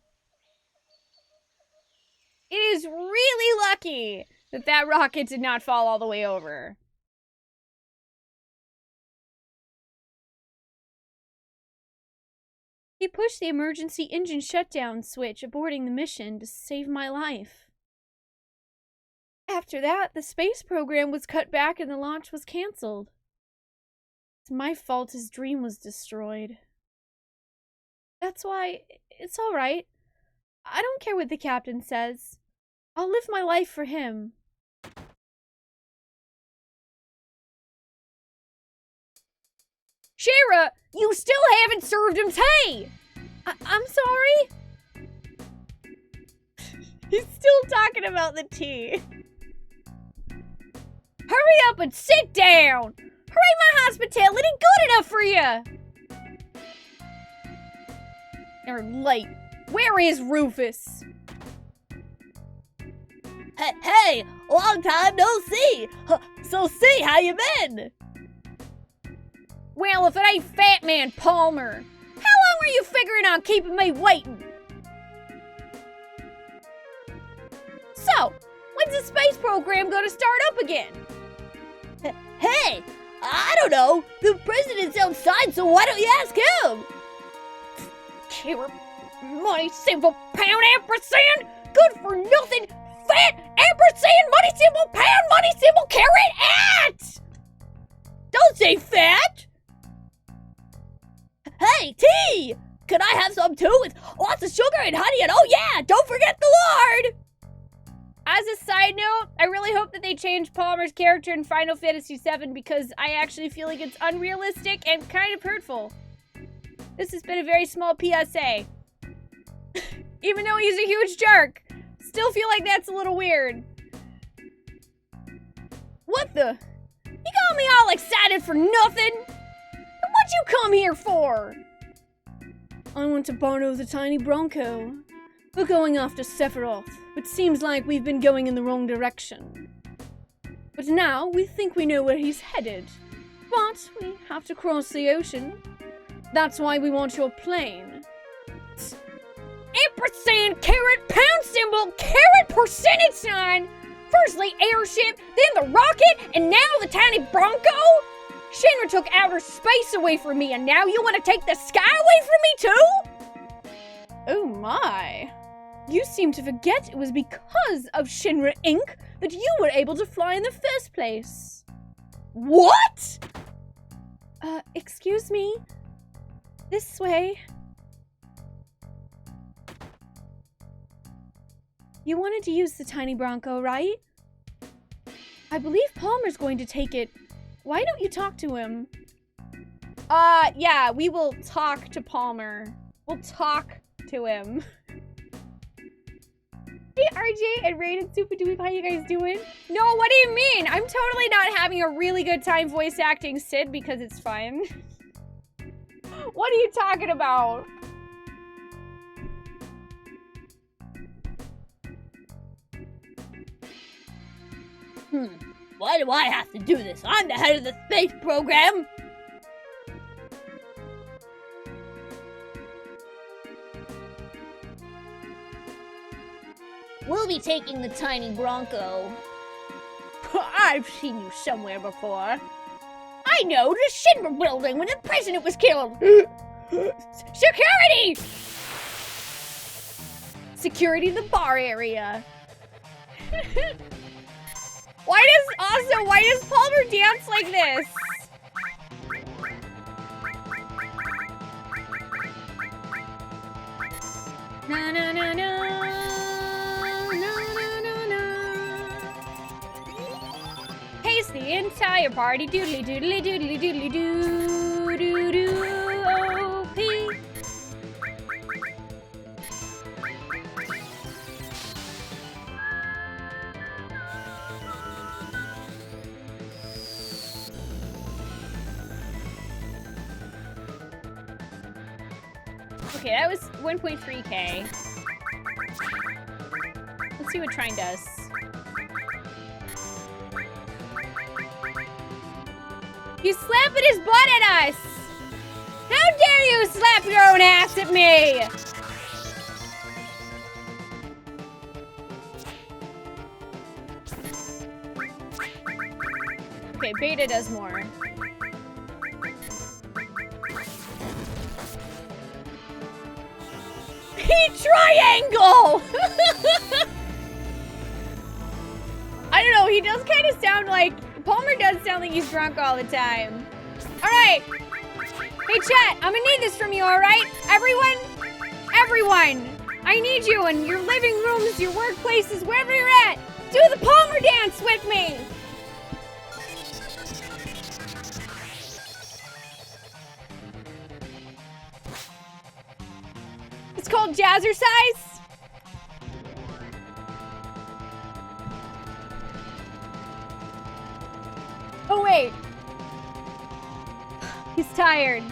It is really lucky that that rocket did not fall all the way over. He pushed the emergency engine shutdown switch aborting the mission to save my life. After that, the space program was cut back and the launch was canceled. It's my fault his dream was destroyed. That's why it's all right. I don't care what the captain says. I'll live my life for him. Shira, you still haven't served him tea! I'm sorry? He's still talking about the tea. Hurry up and sit down! Hooray, my hospitality good enough for you! You're late. Where is Rufus? Hey, long time no see. So see, how you been? Well, if it ain't Fat Man Palmer, how long were you figuring on keeping me waiting? So, when's the space program gonna start up again? Hey, I don't know. The president's outside, so why don't you ask him? Carrot, money, symbol, pound, ampersand, good for nothing, fat, ampersand, money, symbol, pound, money, symbol, carrot, at! Don't say fat! Hey, tea! Can I have some too with lots of sugar and honey and oh yeah, don't forget the lard! As a side note, I really hope that they change Palmer's character in Final Fantasy VII because I actually feel like it's unrealistic and kind of hurtful. This has been a very small PSA. Even though he's a huge jerk, still feel like that's a little weird. What the? You got me all excited for nothing? What'd you come here for? I want to borrow the tiny Bronco. We're going after Sephiroth, but seems like we've been going in the wrong direction. But now we think we know where he's headed. But we have to cross the ocean. That's why we want your plane. Ampersand, carrot, pound symbol, carrot, percentage sign. Firstly airship, then the rocket, and now the tiny Bronco? Shinra took outer space away from me, and now you want to take the sky away from me too? Oh my. You seem to forget it was because of Shinra Inc. that you were able to fly in the first place. What? Excuse me? This way. You wanted to use the tiny Bronco, right? I believe Palmer's going to take it. Why don't you talk to him? Yeah, we will talk to Palmer. We'll talk to him. Hey, RJ and Rain and Super Dooby, how you guys doing? No, what do you mean? I'm totally not having a really good time voice acting Sid because it's fun. What are you talking about? Why do I have to do this? I'm the head of the space program. We'll be taking the tiny Bronco. I've seen you somewhere before. I know, the Shinra building when the president was killed. Security! Security to the bar area. Why does Palmer dance like this? Na na na na. Pace the entire party doodly doodly doodly doodly doo doo doo O-P. Okay, that was 1.3k. Let's see what Trine does. He's slapping his butt at us! do you slap your own ass at me? Okay, Beta does more. He triangle! I don't know, he does kind of sound like... Palmer does sound like he's drunk all the time. Alright. Hey, chat, I'm gonna need this from you, alright? Everyone! I need you in your living rooms, your workplaces, wherever you're at. Do the Palmer dance with me! It's called Jazzercise. Oh, wait. He's tired.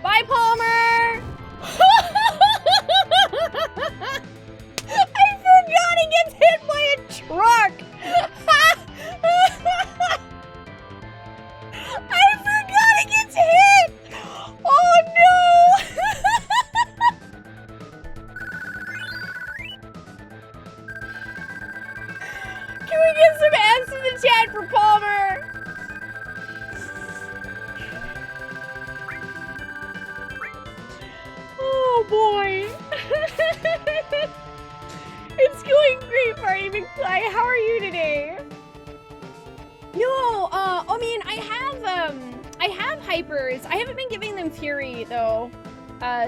Bye, Palmer! I forgot he gets hit by a truck! I forgot he gets hit! Oh, no! Can we get some F's in the chat for Palmer? Oh boy. It's going great, Party McFly. How are you today? No, I mean, I have hypers. I haven't been giving them Fury though,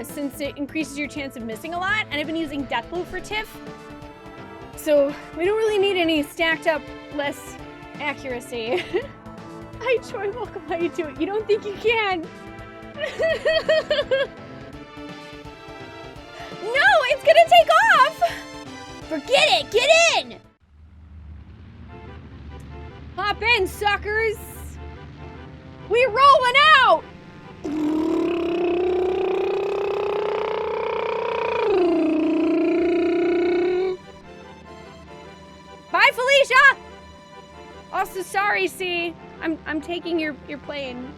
since it increases your chance of missing a lot, and I've been using Deathloop for Tiff. So we don't really need any stacked up less accuracy. Hi Troy, welcome. How you doing? You don't think you can? No, it's gonna take off! Forget it, get in! Hop in, suckers! We rolling out! Bye, Felicia! Also, sorry, C. I'm taking your plane.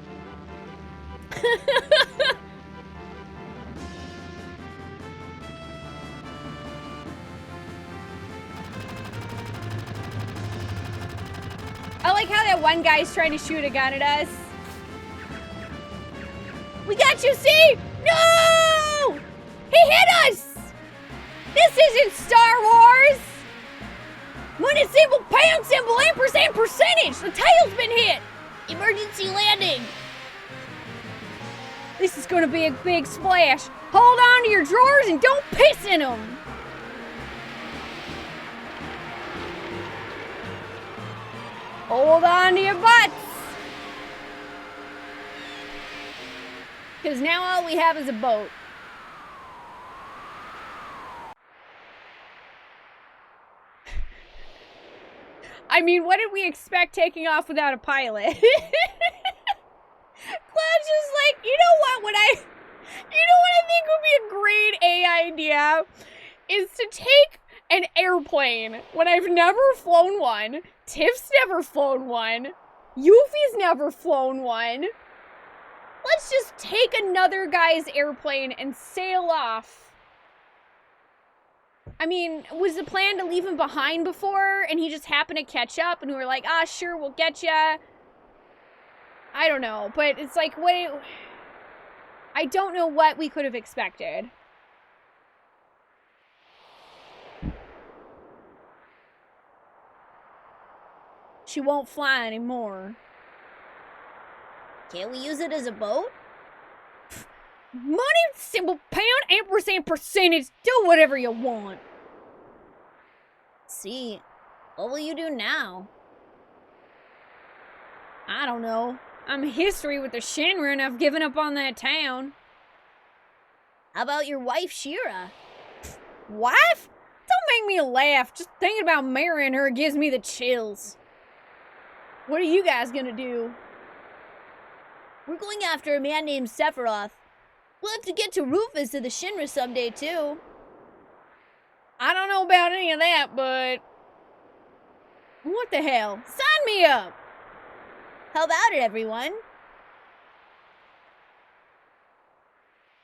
I like how that one guy's trying to shoot a gun at us. We got you, C! No! He hit us! This isn't Star Wars! Money symbol, pound symbol, ampersand percentage! The tail's been hit! Emergency landing! This is gonna be a big splash. Hold on to your drawers and don't piss in them! Hold on to your butts! Because now all we have is a boat. I mean, what did we expect taking off without a pilot? Cloud's just like, you know what I think would be a great A idea is to take an airplane when I've never flown one, Tiff's never flown one, Yuffie's never flown one. Let's just take another guy's airplane and sail off. I mean, was the plan to leave him behind before and he just happened to catch up and we were like, ah, sure, we'll get ya. I don't know, but it's like, I don't know what we could have expected. She won't fly anymore. Can't we use it as a boat? Money, symbol, pound, ampersand, percentage. Do whatever you want. See, what will you do now? I don't know. I'm history with the Shinra and I've given up on that town. How about your wife, Shira? Wife? Don't make me laugh. Just thinking about marrying her gives me the chills. What are you guys gonna do? We're going after a man named Sephiroth. We'll have to get to Rufus of the Shinra someday, too. I don't know about any of that, but... what the hell? Sign me up! How about it, everyone?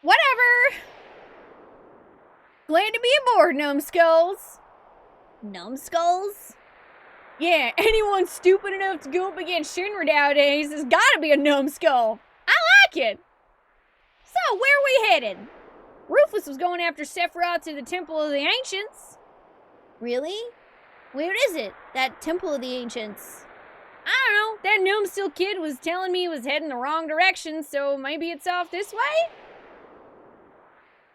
Whatever! Glad to be aboard, numbskulls. Numbskulls? Yeah, anyone stupid enough to go up against Shinra nowadays has gotta be a numbskull. I like it. So, where are we headed? Rufus was going after Sephiroth to the Temple of the Ancients. Really? Where is it? That Temple of the Ancients? I don't know. That Gnome kid was telling me he was heading the wrong direction, so maybe it's off this way?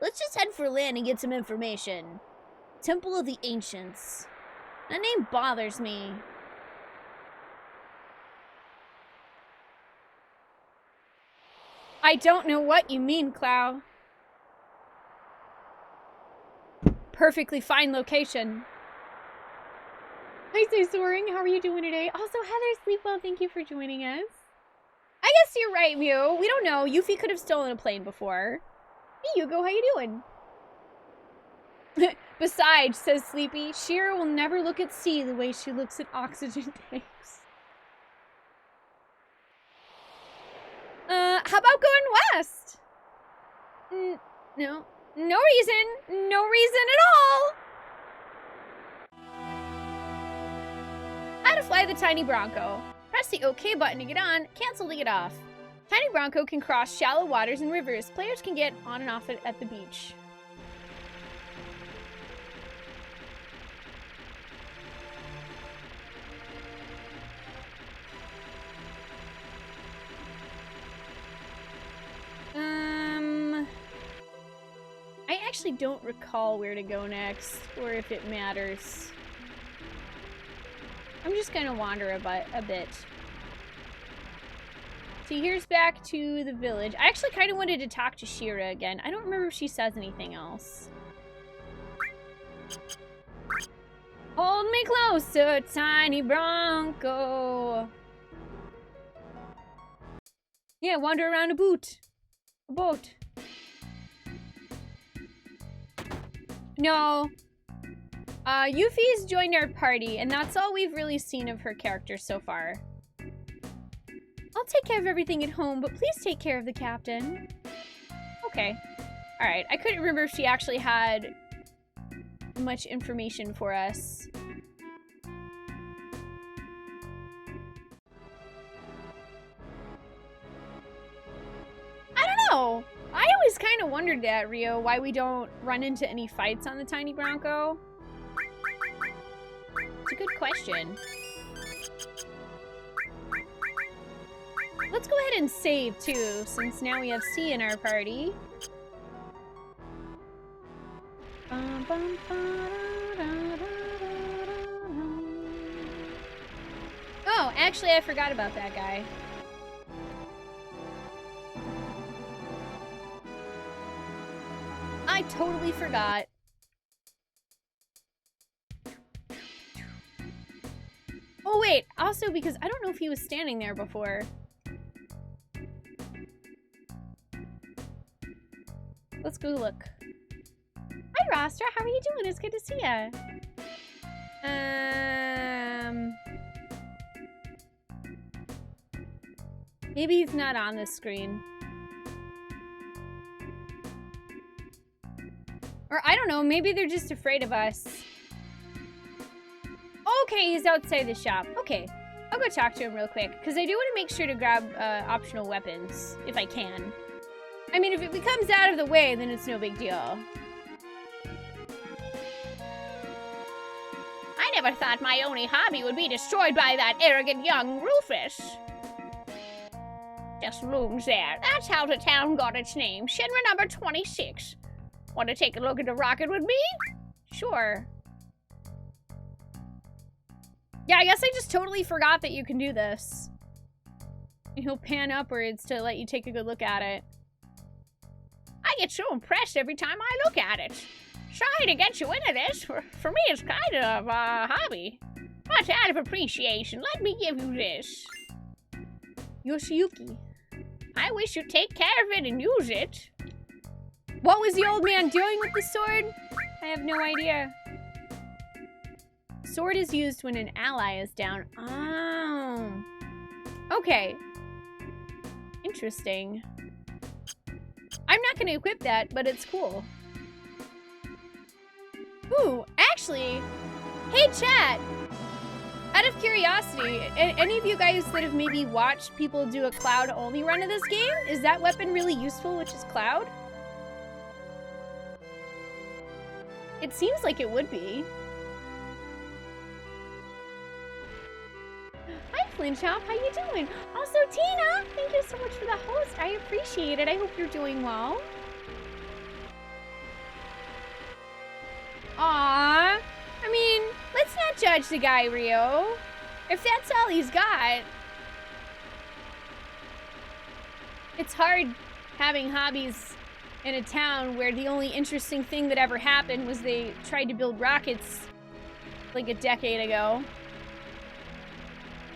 Let's just head for land and get some information. Temple of the Ancients. That name bothers me. I don't know what you mean, Clow. Perfectly fine location. Hi, Say Soaring. How are you doing today? Also, Heather Sleepwell, thank you for joining us. I guess you're right, Mew. We don't know. Yuffie could have stolen a plane before. Hey, Yugo, how you doing? Besides, says Sleepy, Shira will never look at sea the way she looks at oxygen tanks. How about going west? No. No reason. No reason at all. How to fly the Tiny Bronco. Press the OK button to get on, cancel to get off. Tiny Bronco can cross shallow waters and rivers. Players can get on and off it at the beach. I actually don't recall where to go next, or if it matters. I'm just gonna wander a bit. So here's back to the village. I actually kind of wanted to talk to Shira again. I don't remember if she says anything else. Hold me closer, Tiny Bronco. Yeah, wander around a boat. No. Yuffie's joined our party, and that's all we've really seen of her character so far. I'll take care of everything at home, but please take care of the captain. Okay. Alright, I couldn't remember if she actually had much information for us. I don't know. I always kind of wondered that, Rio, why we don't run into any fights on the Tiny Bronco. It's a good question. Let's go ahead and save, too, since now we have C in our party. Oh, actually, I forgot about that guy. I totally forgot. Oh, wait. Also, because I don't know if he was standing there before. Let's go look. Hi, Rostra. How are you doing? It's good to see ya. Maybe he's not on this screen. Or I don't know, maybe they're just afraid of us. Okay, he's outside the shop. Okay, I'll go talk to him real quick, because I do want to make sure to grab optional weapons, if I can. I mean, if it becomes out of the way, then it's no big deal. I never thought my only hobby would be destroyed by that arrogant young Rufus. Just looms there. That's how the town got its name. Shinra number 26. Want to take a look at the rocket with me? Sure. Yeah, I guess I just totally forgot that you can do this. And he'll pan upwards to let you take a good look at it. I get so impressed every time I look at it. Sorry to get you into this. For me, it's kind of a hobby. But out of appreciation, let me give you this. Yoshiyuki. I wish you'd take care of it and use it. What was the old man doing with the sword? I have no idea. Sword is used when an ally is down. Oh. Okay. Interesting. I'm not gonna equip that, but it's cool. Ooh, actually, hey chat! Out of curiosity, any of you guys that have maybe watched people do a cloud-only run of this game, is that weapon really useful, which is cloud? It seems like it would be. Hi, Flinchop, how you doing? Also, Tina, thank you so much for the host. I appreciate it. I hope you're doing well. Aww. I mean, let's not judge the guy, Rio. If that's all he's got. It's hard having hobbies in a town where the only interesting thing that ever happened was they tried to build rockets like a decade ago.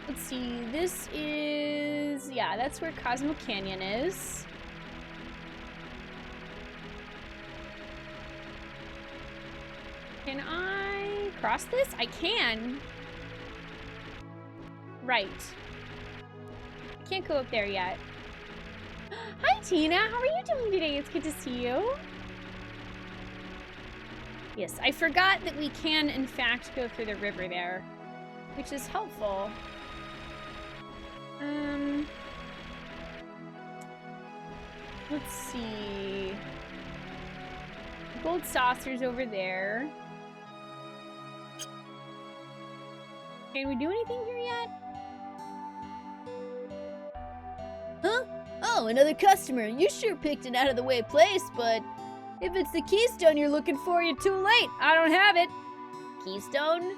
Let's see, this is... yeah, that's where Cosmo Canyon is. Can I cross this? I can. Right. I can't go up there yet. Hi, Tina. How are you doing today? It's good to see you. Yes, I forgot that we can, in fact, go through the river there, which is helpful. Let's see. Gold saucers over there. Can we do anything here yet? Huh? Oh, another customer. You sure picked an out-of-the-way place, but if it's the keystone you're looking for, you're too late. I don't have it. Keystone?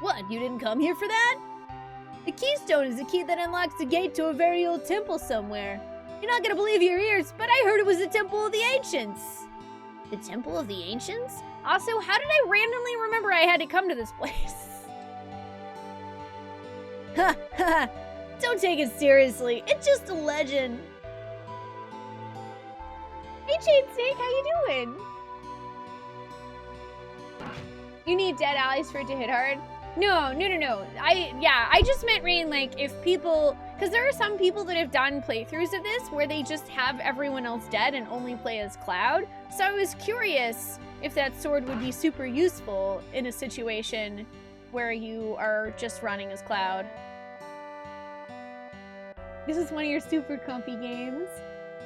What, you didn't come here for that? The keystone is the key that unlocks the gate to a very old temple somewhere. You're not gonna believe your ears, but I heard it was the Temple of the Ancients. The Temple of the Ancients? Also, how did I randomly remember I had to come to this place? Ha ha! Don't take it seriously. It's just a legend. Hey, Jade Snake, how you doing? You need dead allies for it to hit hard? No. I just meant, Rain, like, if people... because there are some people that have done playthroughs of this where they just have everyone else dead and only play as Cloud. So I was curious if that sword would be super useful in a situation where you are just running as Cloud. This is one of your super comfy games.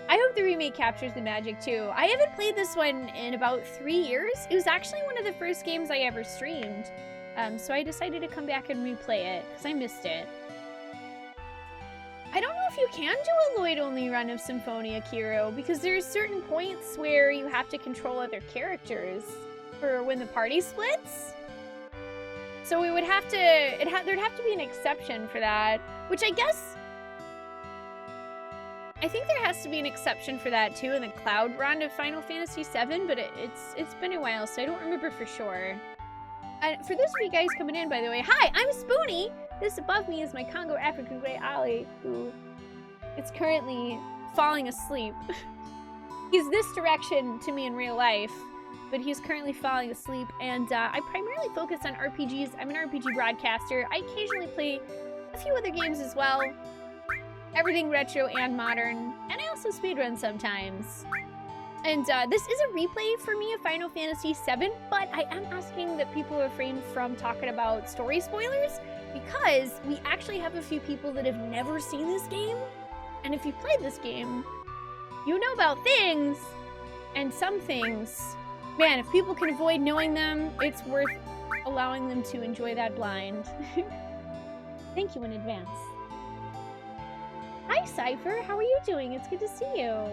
I hope the remake captures the magic too. I haven't played this one in about 3 years. It was actually one of the first games I ever streamed. So I decided to come back and replay it because I missed it. I don't know if you can do a Lloyd-only run of Symphonia, Kiro, because there's certain points where you have to control other characters for when the party splits. So we would have to, there'd have to be an exception for that, which I guess, I think there has to be an exception for that too in the Cloud run of Final Fantasy VII, but it's been a while, so I don't remember for sure. For those of you guys coming in, by the way, hi, I'm Spoonee. This above me is my Congo African Grey Ollie, who is currently falling asleep. He's this direction to me in real life, but he's currently falling asleep, and I primarily focus on RPGs. I'm an RPG broadcaster. I occasionally play a few other games as well, everything retro and modern, and I also speedrun sometimes. And this is a replay for me of Final Fantasy VII, but I am asking that people refrain from talking about story spoilers, because we actually have a few people that have never seen this game, and if you played this game, you know about things, and some things, man, if people can avoid knowing them, it's worth allowing them to enjoy that blind. Thank you in advance. Hi, Cypher, how are you doing? It's good to see you.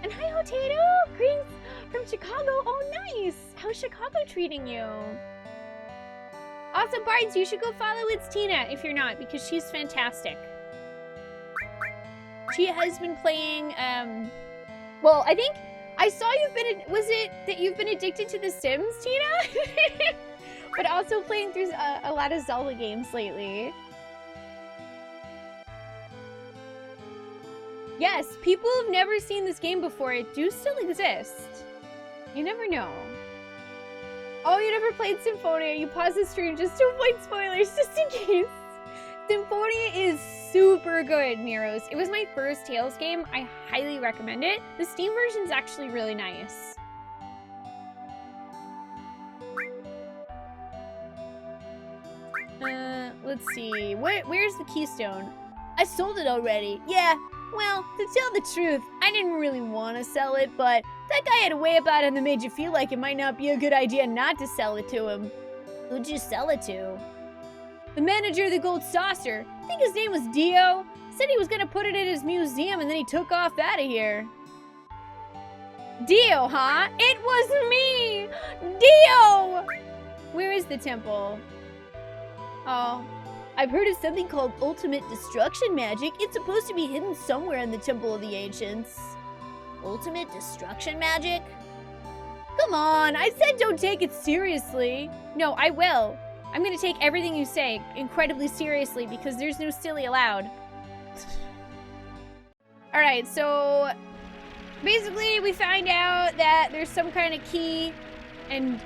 And hi, Hotato! Greetings from Chicago. Oh, nice! How's Chicago treating you? Also, Bards, you should go follow It's Tina if you're not, because she's fantastic. She has been playing, well, I think I saw you've been, was it that you've been addicted to The Sims, Tina? But also playing through a lot of Zelda games lately. Yes, people who've never seen this game before, it do still exist. You never know. Oh, you never played Symphonia. You paused the stream just to avoid spoilers, just in case. Symphonia is super good, Miros. It was my first Tales game. I highly recommend it. The Steam version is actually really nice. Let's see. Where's the keystone? I sold it already. Yeah, well, to tell the truth, I didn't really want to sell it, but that guy had a way about him that made you feel like it might not be a good idea not to sell it to him. Who'd you sell it to? The manager of the Gold Saucer. I think his name was Dio. Said he was gonna put it in his museum and then he took off out of here. Dio, huh? It was me! Dio! Where is the temple? Oh. I've heard of something called Ultimate Destruction Magic. It's supposed to be hidden somewhere in the Temple of the Ancients. Ultimate Destruction Magic? Come on, I said don't take it seriously. No, I will. I'm gonna take everything you say incredibly seriously because there's no silly allowed. Alright, so basically we find out that there's some kind of key and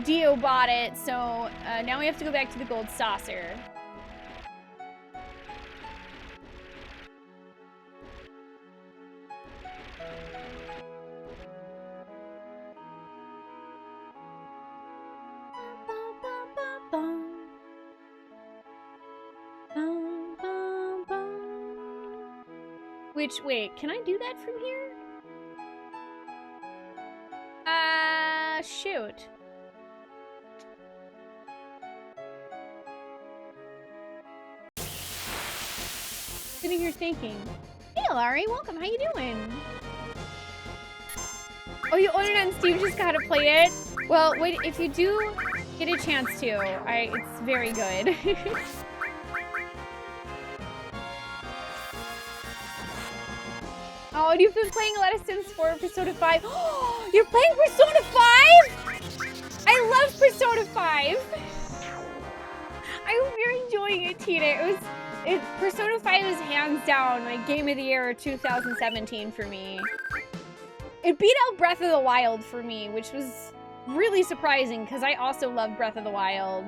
Dio bought it, so now we have to go back to the Gold Saucer. Which, wait, can I do that from here? Shoot. Sitting here thinking. Hey, Laurie, welcome. How you doing? Oh, you own it on Steam, just gotta play it? Well, wait, if you do get a chance to, it's very good. Oh, and you've been playing a lot of Sims 4 and Persona 5. Oh, you're playing Persona 5? I love Persona 5. I hope you're enjoying it, Tina. Persona 5 is hands down like Game of the Year 2017 for me. It beat out Breath of the Wild for me, which was really surprising because I also love Breath of the Wild.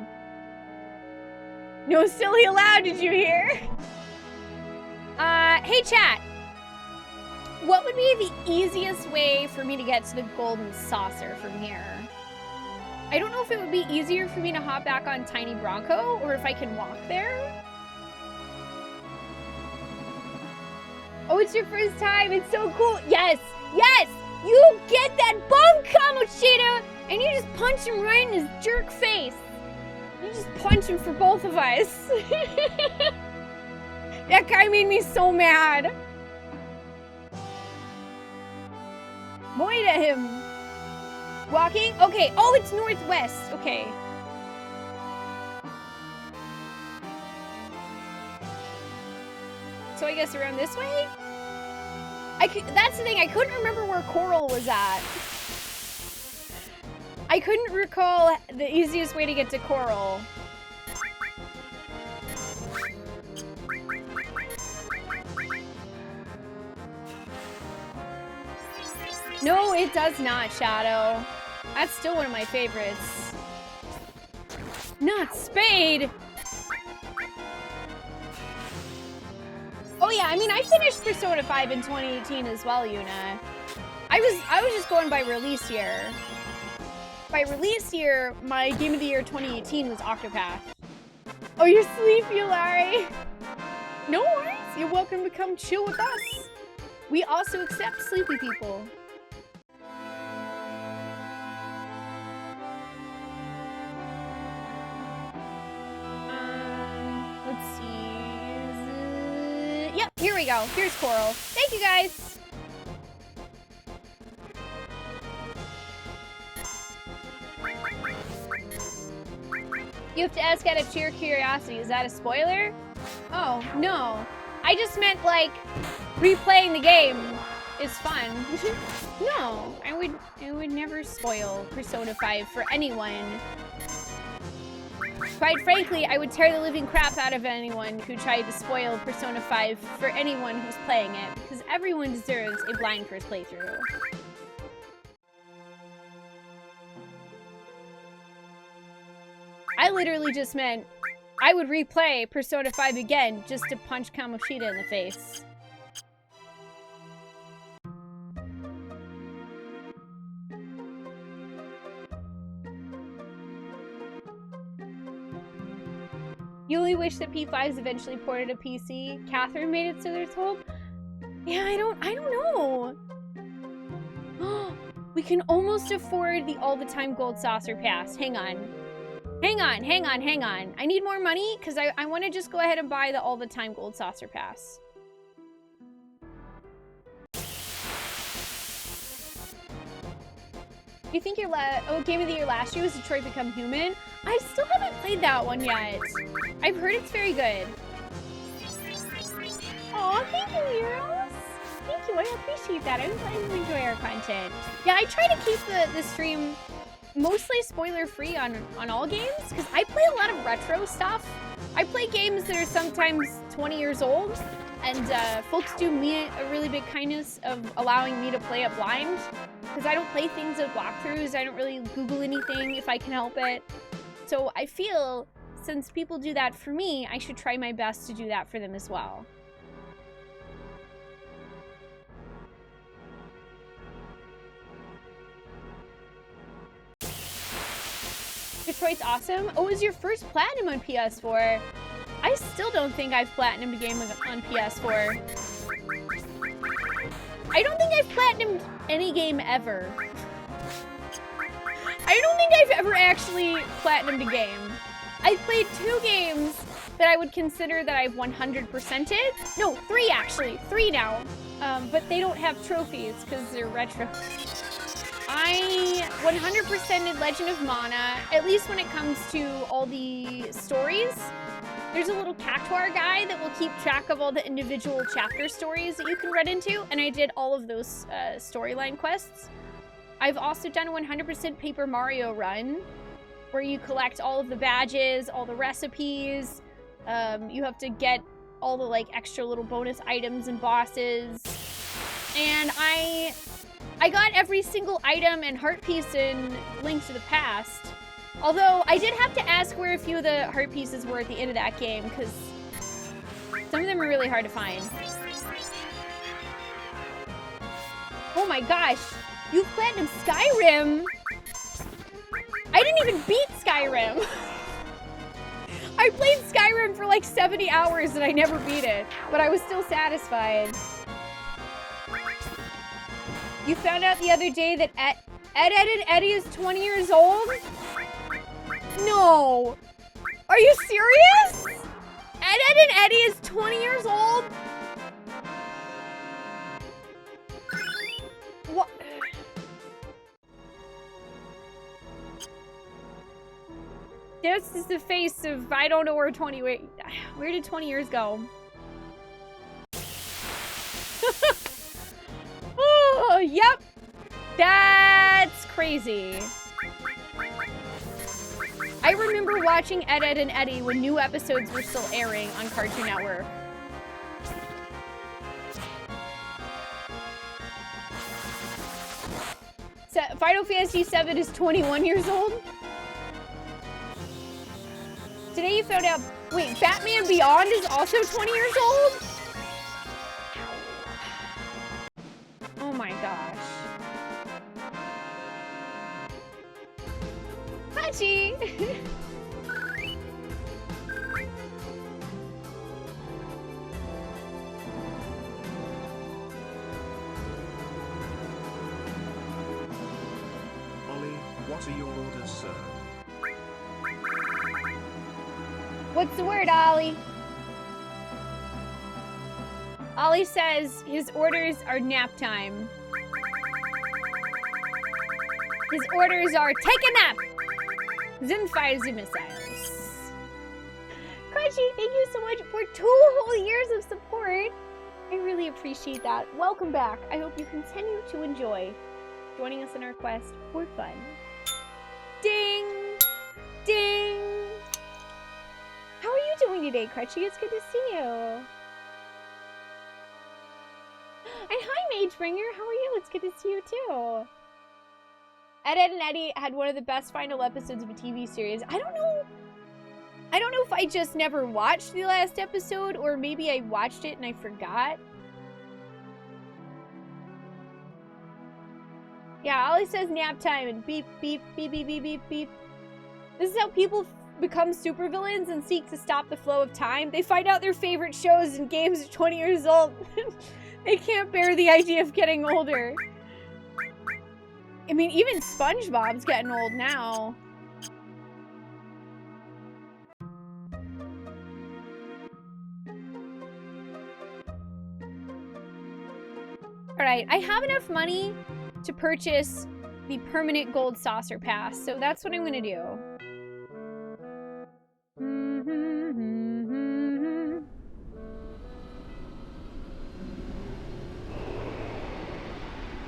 No silly allowed, did you hear? Hey chat. What would be the easiest way for me to get to the Golden Saucer from here? I don't know if it would be easier for me to hop back on Tiny Bronco or if I can walk there. Oh, it's your first time. It's so cool. Yes, yes. You get that bone Kamoshida and you just punch him right in his jerk face. You just punch him for both of us. That guy made me so mad. Point at him. Walking? Okay. Oh, it's northwest. Okay. So I guess around this way? That's the thing. I couldn't remember where Coral was at. I couldn't recall the easiest way to get to Coral. No, it does not, Shadow. That's still one of my favorites. Not Spade! Oh yeah, I mean, I finished Persona 5 in 2018 as well, Yuna. I was just going by release year. By release year, my Game of the Year 2018 was Octopath. Oh, you're sleepy, Larry. No worries. You're welcome to come chill with us. We also accept sleepy people. Let's see. Yep, here we go. Here's Coral. Thank you, guys. You have to ask out of sheer curiosity. Is that a spoiler? Oh, no. I just meant, like, replaying the game is fun. No, I would never spoil Persona 5 for anyone. Quite frankly, I would tear the living crap out of anyone who tried to spoil Persona 5 for anyone who's playing it, because everyone deserves a blind first playthrough. I literally just meant I would replay Persona 5 again just to punch Kamoshida in the face. You only wish that P5's eventually ported to PC. Catherine made it so there's hope. Yeah, I don't know. We can almost afford the all-the-time gold saucer pass. Hang on. I need more money because I want to just go ahead and buy the all-the-time gold saucer pass. You think your game of the year last year was Detroit Become Human? I still haven't played that one yet. I've heard it's very good. Aw, thank you, Euros. Thank you, I appreciate that. I'm glad you enjoy our content. Yeah, I try to keep the stream mostly spoiler-free on all games, because I play a lot of retro stuff. I play games that are sometimes 20 years old, and folks do me a really big kindness of allowing me to play it blind, because I don't play things with walkthroughs. I don't really Google anything if I can help it. So I feel, since people do that for me, I should try my best to do that for them as well. Detroit's awesome. Oh, it was your first platinum on PS4. I still don't think I've platinumed a game on PS4. I don't think I've platinumed any game ever. I don't think I've ever actually platinumed a game. I've played 2 games that I would consider that I've 100%ed. No, 3 actually. 3 now. But they don't have trophies because they're retro. I 100%ed Legend of Mana, at least when it comes to all the stories. There's a little Cactuar guy that will keep track of all the individual chapter stories that you can run into, and I did all of those storyline quests. I've also done a 100% Paper Mario run, where you collect all of the badges, all the recipes. You have to get all the like extra little bonus items and bosses. And I got every single item and heart piece in Link to the Past. Although, I did have to ask where a few of the heart pieces were at the end of that game, because some of them are really hard to find. Oh my gosh, you platinumed Skyrim! I didn't even beat Skyrim! I played Skyrim for like 70 hours and I never beat it, but I was still satisfied. You found out the other day that Ed, Ed, and Eddie is 20 years old? No! Are you serious? Ed, and Eddie is 20 years old? What? This is the face of, I don't know where 20, where did 20 years go? Oh, yep. That's crazy. I remember watching Ed, and Eddie when new episodes were still airing on Cartoon Network. So, Final Fantasy VII is 21 years old? Today you found out, wait, Batman Beyond is also 20 years old? Oh my gosh. Hachi! Ollie, what are your orders, sir? What's the word, Ollie? Ollie says his orders are nap time. His orders are take a nap! Then fire the missiles. Crunchy, thank you so much for 2 whole years of support. I really appreciate that. Welcome back. I hope you continue to enjoy joining us in our quest for fun. Ding! Ding! How are you doing today, Crutchy? It's good to see you. And hi, Magebringer. How are you? It's good to see you, too. Ed, and Eddie had one of the best final episodes of a TV series. I don't know. I don't know if I just never watched the last episode, or maybe I watched it and I forgot. Yeah, all he says nap time and beep, beep, beep, beep, beep, beep, beep. This is how people become supervillains and seek to stop the flow of time. They find out their favorite shows and games at 20 years old. They can't bear the idea of getting older. I mean, even SpongeBob's getting old now. Alright, I have enough money to purchase the permanent gold saucer pass, so that's what I'm gonna do.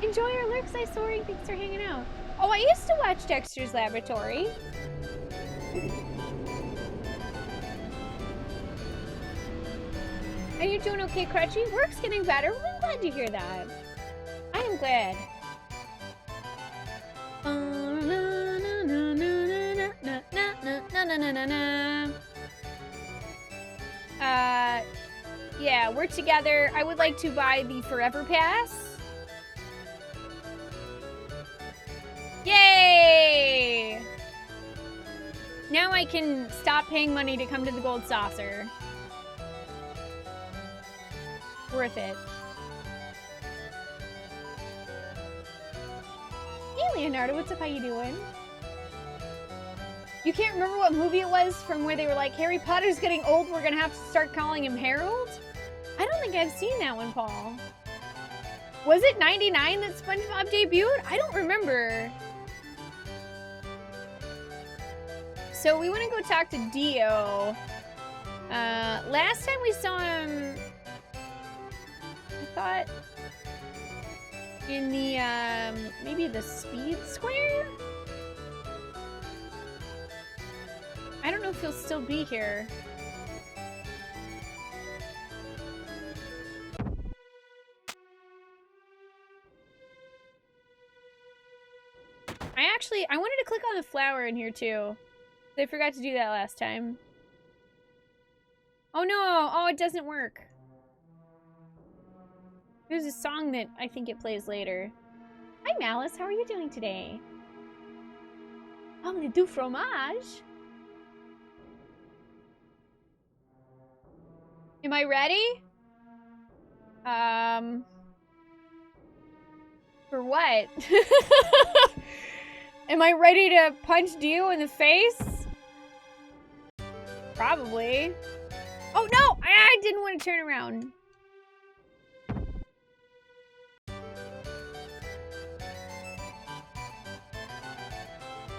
Enjoy your lurks, I soaring. Thanks for hanging out. Oh, I used to watch Dexter's Laboratory. Are you doing okay, Crutchy? Work's getting better. Well, I'm glad to hear that. I am glad. Yeah, we're together. I would like to buy the Forever Pass. Yay! Now I can stop paying money to come to the Gold Saucer. Worth it. Hey, Leonardo, what's up? How you doing? You can't remember what movie it was from where they were like, Harry Potter's getting old, we're gonna have to start calling him Harold? I don't think I've seen that one, Paul. Was it 99 that SpongeBob debuted? I don't remember. So we want to go talk to Dio. Last time we saw him, I thought, in the, maybe the Speed Square? I don't know if he'll still be here. I wanted to click on the flower in here too. I forgot to do that last time. Oh no! Oh, it doesn't work. There's a song that I think it plays later. Hi Malice, how are you doing today? Omelette du fromage. Am I ready? For what? Am I ready to punch Dio in the face? Probably. Oh no! I didn't want to turn around.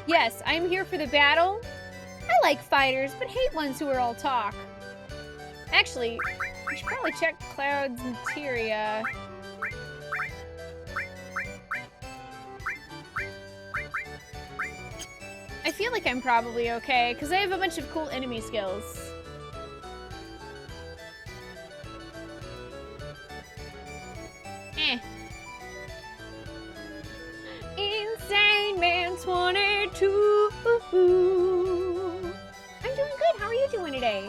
Yes, I'm here for the battle. I like fighters, but hate ones who are all talk. Actually, I should probably check Cloud's materia. I feel like I'm probably okay, because I have a bunch of cool enemy skills. Insane Man 22. I'm doing good. How are you doing today?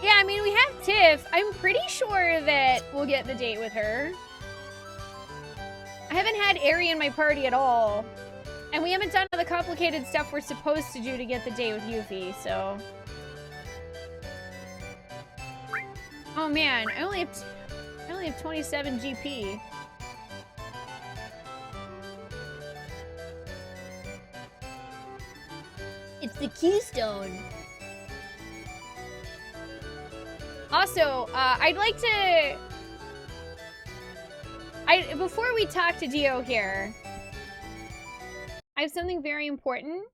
Yeah, I mean, we have Tiff. I'm pretty sure that we'll get the date with her. I haven't had Ari in my party at all. And we haven't done all the complicated stuff we're supposed to do to get the date with Yuffie, so... Oh man, I only have 27 GP. It's the Keystone. Also, I'd like to... before we talk to Dio here, I have something very important.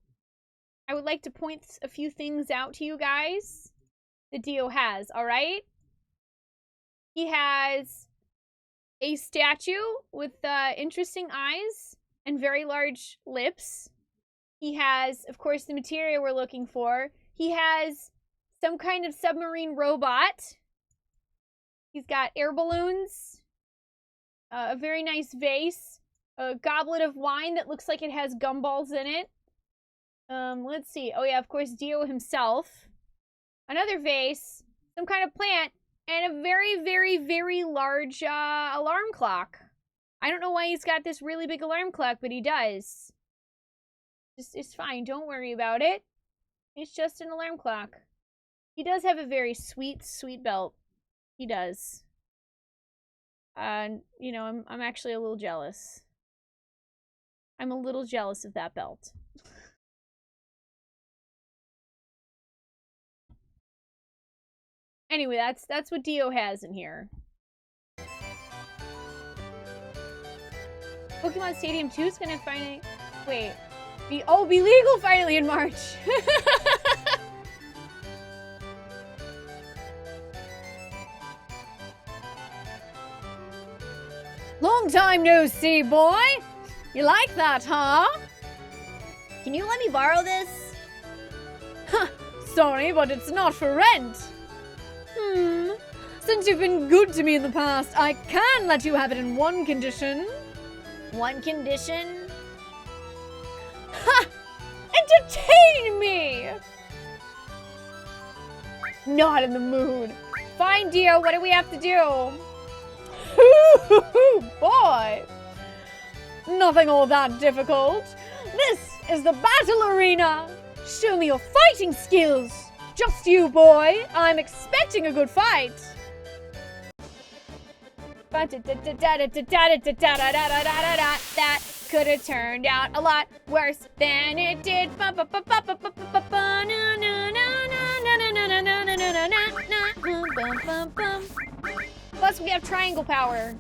I would like to point a few things out to you guys that Dio has, alright? He has a statue with interesting eyes and very large lips. He has, of course, the materia we're looking for. He has some kind of submarine robot. He's got air balloons, a very nice vase, a goblet of wine that looks like it has gumballs in it. Let's see. Oh yeah, of course, Dio himself. Another vase, some kind of plant, and a very, very, very large alarm clock. I don't know why he's got this really big alarm clock, but he does. It's fine. Don't worry about it. It's just an alarm clock. He does have a very sweet, sweet belt. He does. You know, I'm actually a little jealous. I'm a little jealous of that belt. Anyway, that's what Dio has in here. Pokemon Stadium 2 is gonna finally... Wait. Be legal finally in March! Long time no see, boy! You like that, huh? Can you let me borrow this? Huh, sorry, but it's not for rent. Since you've been good to me in the past, I can let you have it in one condition. One condition? Ha! Entertain me! Not in the mood. Fine, Dio, what do we have to do? Boy! Nothing all that difficult. This is the battle arena. Show me your fighting skills. Just you, boy. I'm expecting a good fight. That could have turned out a lot worse than it did. Plus, we have triangle power.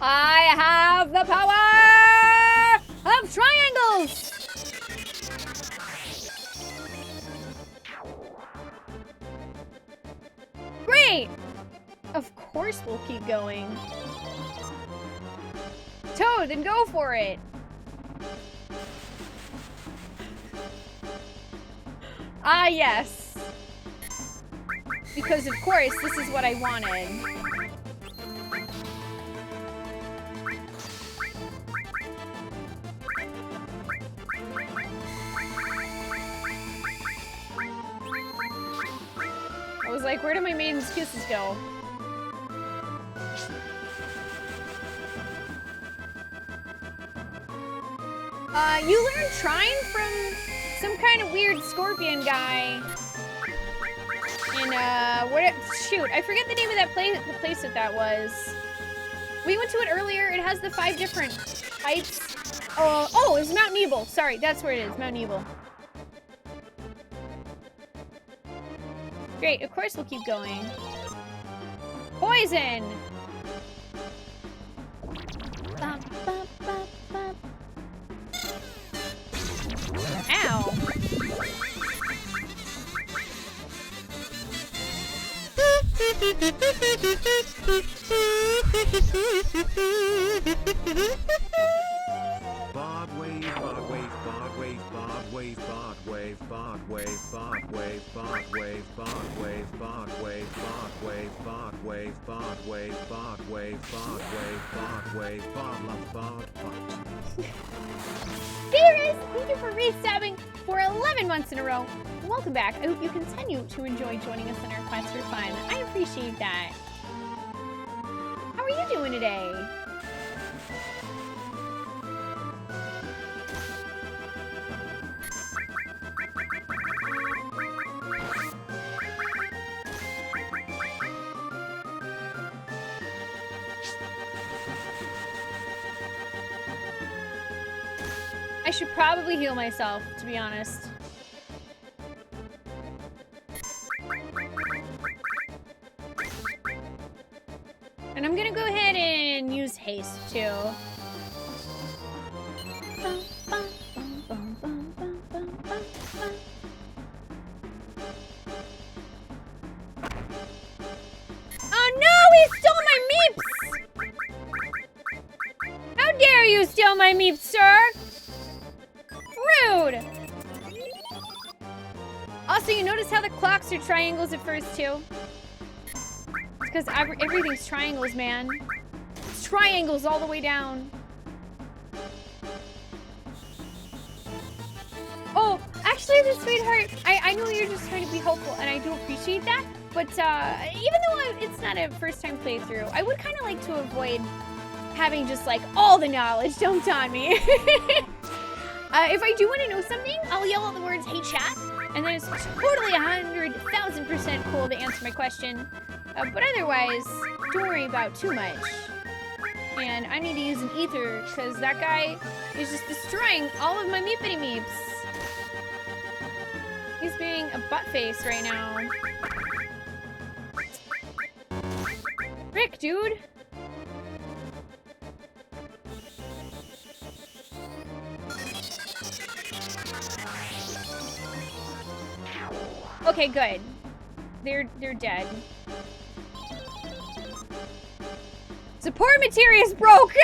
I have the power of triangles! Great! Of course we'll keep going. Toad, then go for it! Ah, yes. Because, of course, this is what I wanted. I was like, where do my maiden's kisses go? You learned Trine from some kind of weird scorpion guy. In, shoot, I forget the name of that place that was. We went to it earlier. It has the 5 different types. Oh, it's Mount Nebel. Sorry, that's where it is, Mount Nebel. Great, of course we'll keep going. Poison! Bum, bum, bum, bum. Ow! Bard wave, bard wave, bard wave, bard wave, bard wave, bard wave, bard wave, bard wave, bard wave, bard wave, bard wave, bard wave, bard wave, bard wave, bard wave, bard wave, bard love, bard butt. Dearest, thank you for resubbing for 11 months in a row. Welcome back. I hope you continue to enjoy joining us in our quest for fun. I appreciate that. How are you doing today? I should probably heal myself, to be honest. And I'm gonna go ahead and use haste, too. Oh no, he stole my meeps! How dare you steal my meeps, sir? Rude! Also, you notice how the clocks are triangles at first, too? It's because everything's triangles, man. It's triangles all the way down. it, sweetheart. I know you're just trying to be helpful, and I do appreciate that. But even though it's not a first-time playthrough, I would kind of like to avoid having just, like, all the knowledge dumped on me. If I do want to know something, I'll yell out the words, "Hey, chat," and then it's totally 100,000% cool to answer my question. But otherwise, don't worry about too much. And I need to use an ether, because that guy is just destroying all of my meepity meeps. He's being a butt face right now. Rick, dude. Okay, good. They're dead. Support material is broken.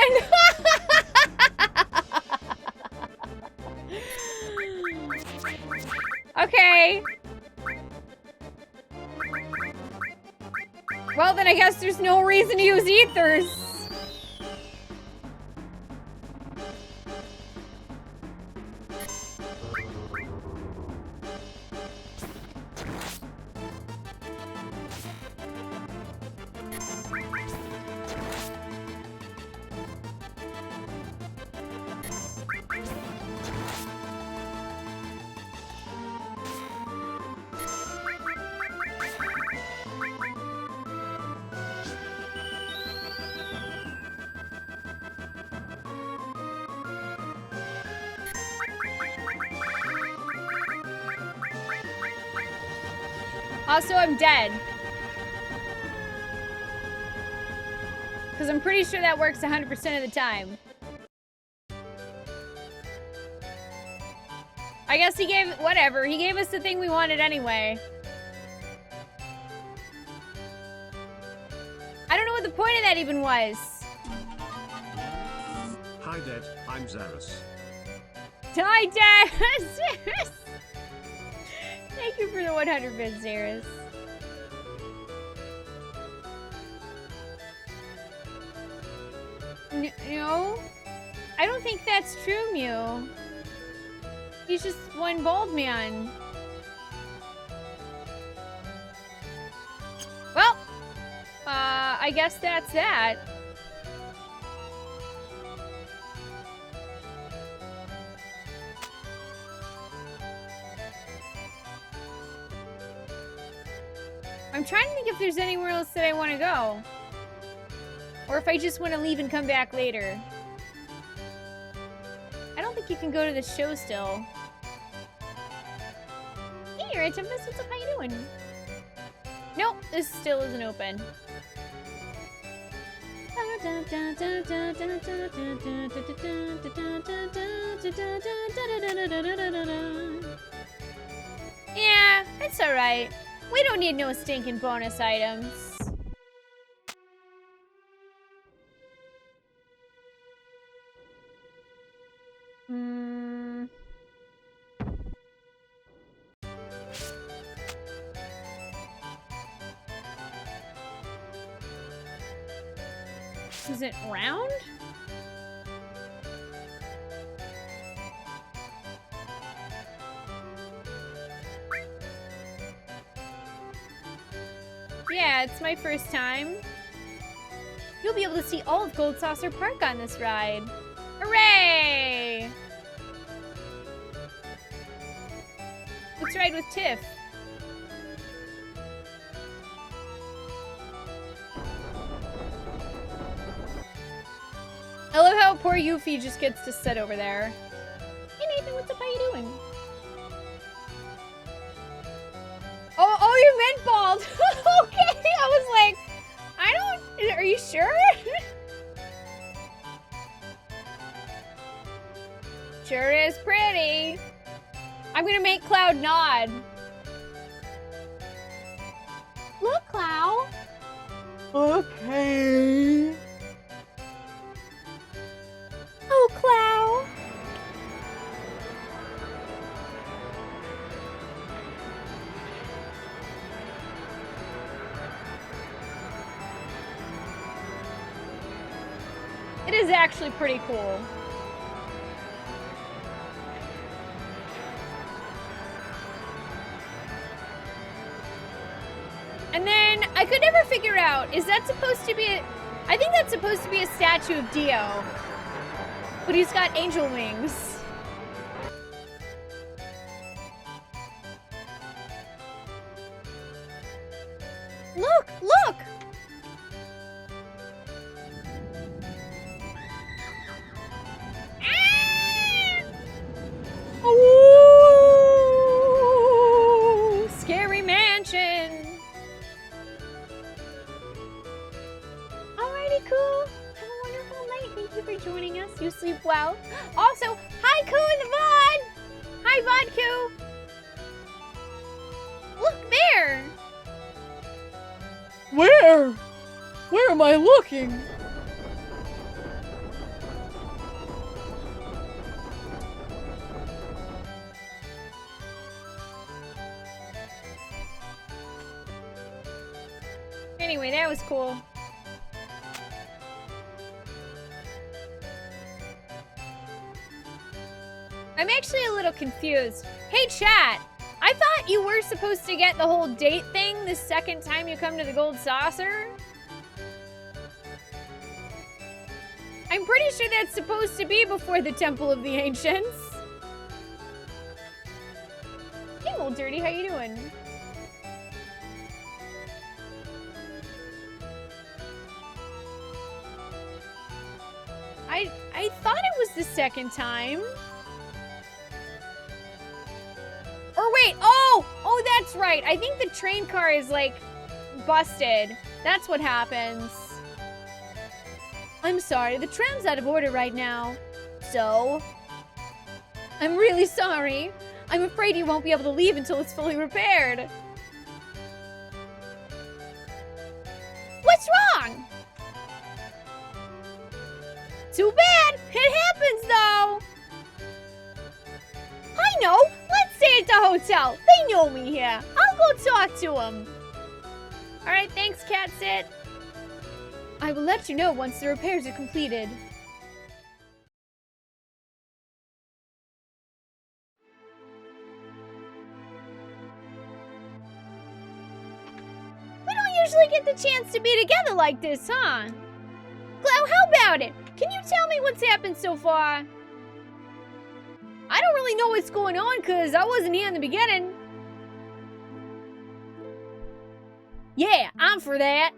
Okay. Well, then I guess there's no reason to use ethers. Also, I'm dead. Because I'm pretty sure that works 100% of the time. I guess he gave, whatever, he gave us the thing we wanted anyway. I don't know what the point of that even was. Hi, Dad. I'm Zaris. Hi, Dad. Zaris. Thank you for the 100 bits, Zaris. No, I don't think that's true, Mew. He's just one bald man. Well, I guess that's that. I'm trying to think if there's anywhere else that I want to go. Or if I just want to leave and come back later. I don't think you can go to the show still. Hey, Aerith, what's up? How you doing? Nope, this still isn't open. Yeah, it's alright. We don't need no stinking bonus items. Is it round? Yeah, it's my first time. You'll be able to see all of Gold Saucer Park on this ride. Hooray! Let's ride with Tiff. I love how poor Yuffie just gets to sit over there. Hey Nathan, what's up? How you doing? Oh, you meant bald. Okay, I was like, are you sure? Sure is pretty. I'm gonna make Cloud nod. Look, Cloud. Okay. Oh, Cloud. It is actually pretty cool. And then I could never figure out, is that supposed to be I think that's supposed to be a statue of Dio. But he's got angel wings. Look, look! Ah! Ooh, scary mansion. Alrighty, cool. Have a wonderful night. Thank you for joining us. You sleep well. Also, hi, Koo in the VOD. Hi, VOD Koo. Look there. Where? Where am I looking? Anyway, that was cool. I'm actually a little confused. Hey, chat. I thought you were supposed to get the whole date thing the second time you come to the Gold Saucer. I'm pretty sure that's supposed to be before the Temple of the Ancients. Hey, Old Dirty, how you doing? I thought it was the second time. Or wait, oh, that's right. I think the train car is like busted. That's what happens. I'm sorry, the tram's out of order right now. So? I'm really sorry. I'm afraid you won't be able to leave until it's fully repaired. What's wrong? Too bad. It happens, though. I know. Let's stay at the hotel. They know me here. I'll go talk to them. All right, thanks, Catsit. I will let you know once the repairs are completed. We don't usually get the chance to be together like this, huh? Clow, how about it? Can you tell me what's happened so far? I don't really know what's going on because I wasn't here in the beginning. Yeah, I'm for that.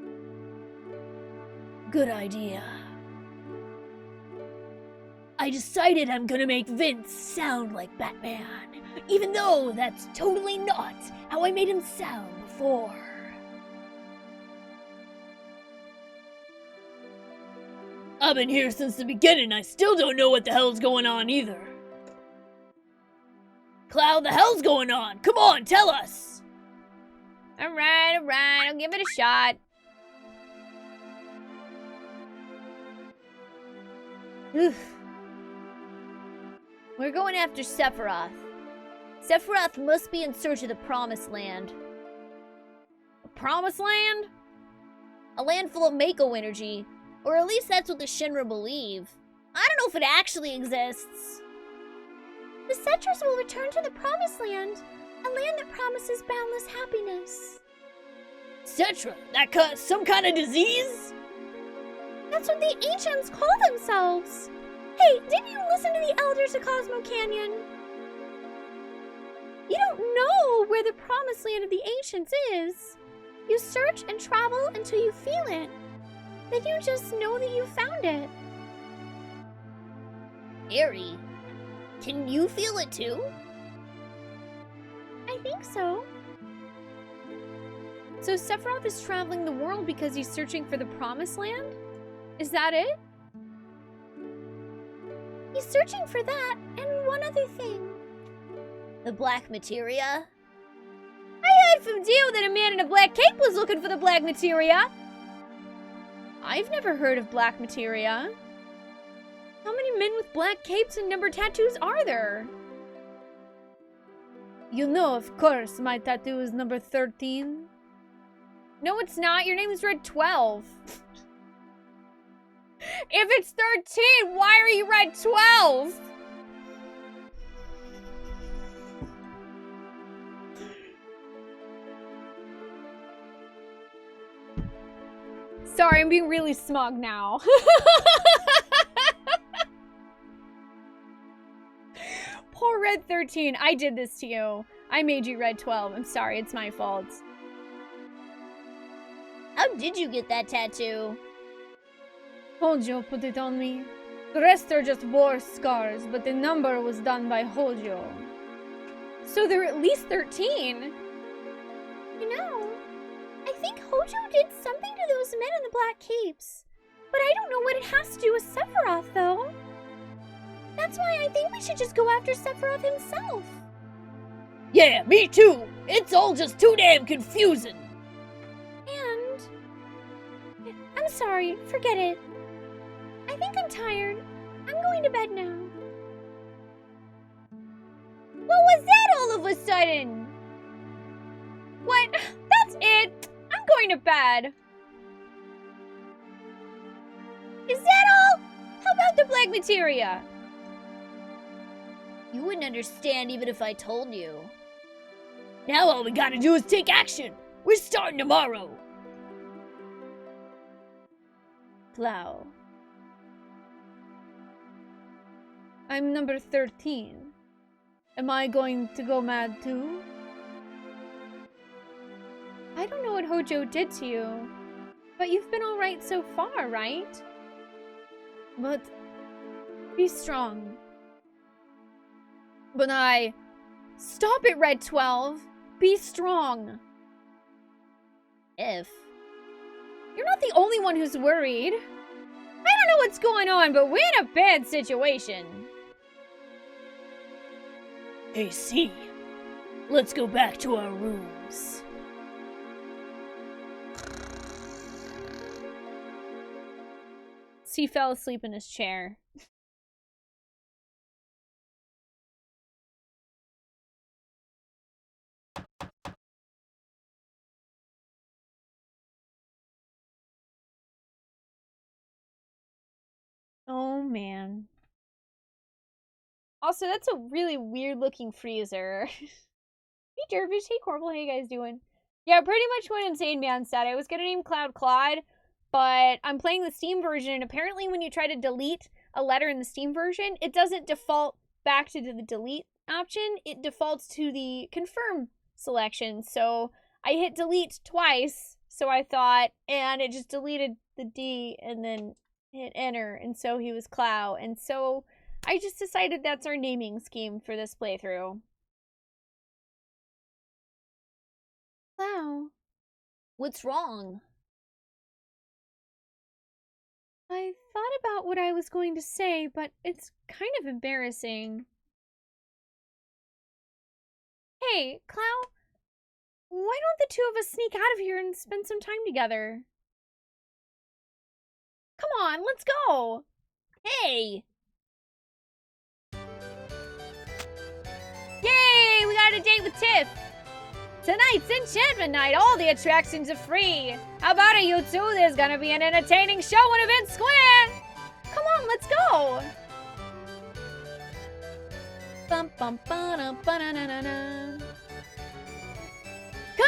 Good idea. I decided I'm gonna make Vince sound like Batman, even though that's totally not how I made him sound before. I've been here since the beginning. I still don't know what the hell's going on either. Cloud, the hell's going on? Come on, tell us. All right, I'll give it a shot. We're going after Sephiroth. Sephiroth must be in search of the Promised Land. The Promised Land? A land full of Mako energy. Or at least that's what the Shinra believe. I don't know if it actually exists. The settlers will return to the Promised Land, a land that promises boundless happiness. Cetra? That some kind of disease? That's what the ancients call themselves. Hey, didn't you listen to the elders of Cosmo Canyon? You don't know where the Promised Land of the ancients is. You search and travel until you feel it. Then you just know that you found it. Eri, can you feel it too? I think so. So Sephiroth is traveling the world because he's searching for the Promised Land? Is that it? He's searching for that and one other thing. The black materia? I heard from Dio that a man in a black cape was looking for the black materia. I've never heard of black materia. How many men with black capes and number tattoos are there? You know, of course, my tattoo is number 13. No, it's not. Your name is Red 12. If it's 13, why are you Red 12? Sorry, I'm being really smug now. Poor Red 13. I did this to you. I made you Red 12. I'm sorry, it's my fault. How did you get that tattoo? Hojo put it on me. The rest are just war scars, but the number was done by Hojo. So they're at least 13. You know, I think Hojo did something to those men in the black capes. But I don't know what it has to do with Sephiroth, though. That's why I think we should just go after Sephiroth himself. Yeah, me too. It's all just too damn confusing. And... I'm sorry, forget it. I think I'm tired. I'm going to bed now. What was that all of a sudden? What? That's it. I'm going to bed. Is that all? How about the black materia? You wouldn't understand even if I told you. Now all we gotta do is take action. We're starting tomorrow. Clow. I'm number 13. Am I going to go mad too? I don't know what Hojo did to you, but you've been alright so far, right? But be strong. But stop it, Red 12. Be strong. If. You're not the only one who's worried. I don't know what's going on, but we're in a bad situation. Hey, C. Let's go back to our rooms. C fell asleep in his chair. Oh, man. Also, that's a really weird-looking freezer. Hey, Dervish. Hey, Corporal. How you guys doing? Yeah, pretty much what Insane Man said. I was gonna name Cloud Claude, but I'm playing the Steam version, and apparently when you try to delete a letter in the Steam version, it doesn't default back to the delete option. It defaults to the confirm selection. So I hit delete twice, so I thought, and it just deleted the D and then hit enter, and so he was Clow, and so I just decided that's our naming scheme for this playthrough. Clow. What's wrong? I thought about what I was going to say, but it's kind of embarrassing. Hey, Clow, why don't the two of us sneak out of here and spend some time together? Come on, let's go! Hey! Yay! We got a date with Tiff! Tonight's Enchantment Night! All the attractions are free! How about it, you two? There's gonna be an entertaining show in Event Square! Come on, let's go! Bum, bum, ba-dum, ba-na-na-na-na.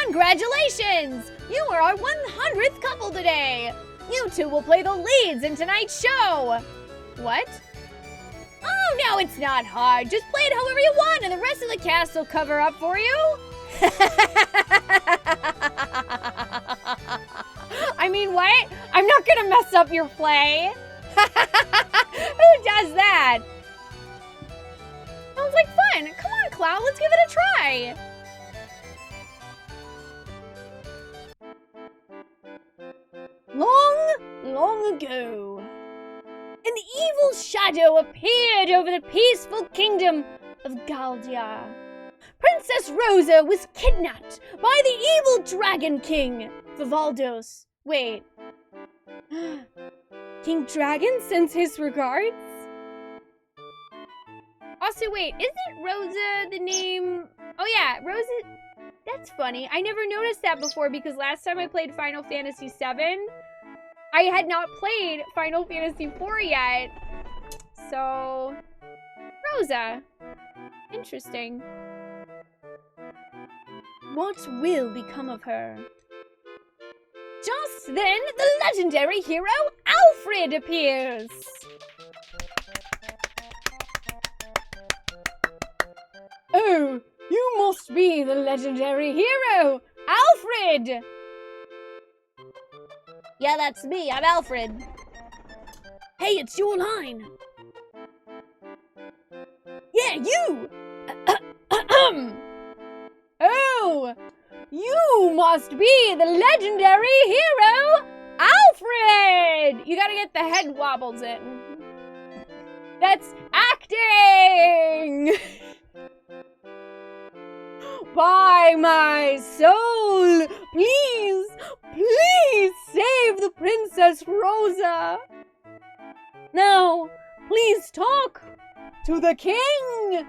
Congratulations! You are our 100th couple today! You two will play the leads in tonight's show! What? Oh, no, it's not hard. Just play it however you want, and the rest of the cast will cover up for you. I mean, what? I'm not gonna mess up your play. Who does that? Sounds like fun. Come on, Cloud, let's give it a try. Long ago, an evil shadow appeared over the peaceful kingdom of Galdia. Princess Rosa was kidnapped by the evil Dragon King, Vivaldos. Wait. King Dragon sends his regards? Also, wait, isn't Rosa the name... Oh yeah, Rosa... That's funny. I never noticed that before because last time I played Final Fantasy VII, I had not played Final Fantasy IV yet. So, Rosa. Interesting. What will become of her? Just Then the legendary hero Alfred appears. Oh, you must be the legendary hero, Alfred! Yeah, that's me. I'm Alfred. Hey, it's your line. Yeah, you! Oh, you must be the legendary hero, Alfred! You gotta get the head wobbles in. That's acting! By my soul, please, please save the Princess Rosa. Now, please talk to the king.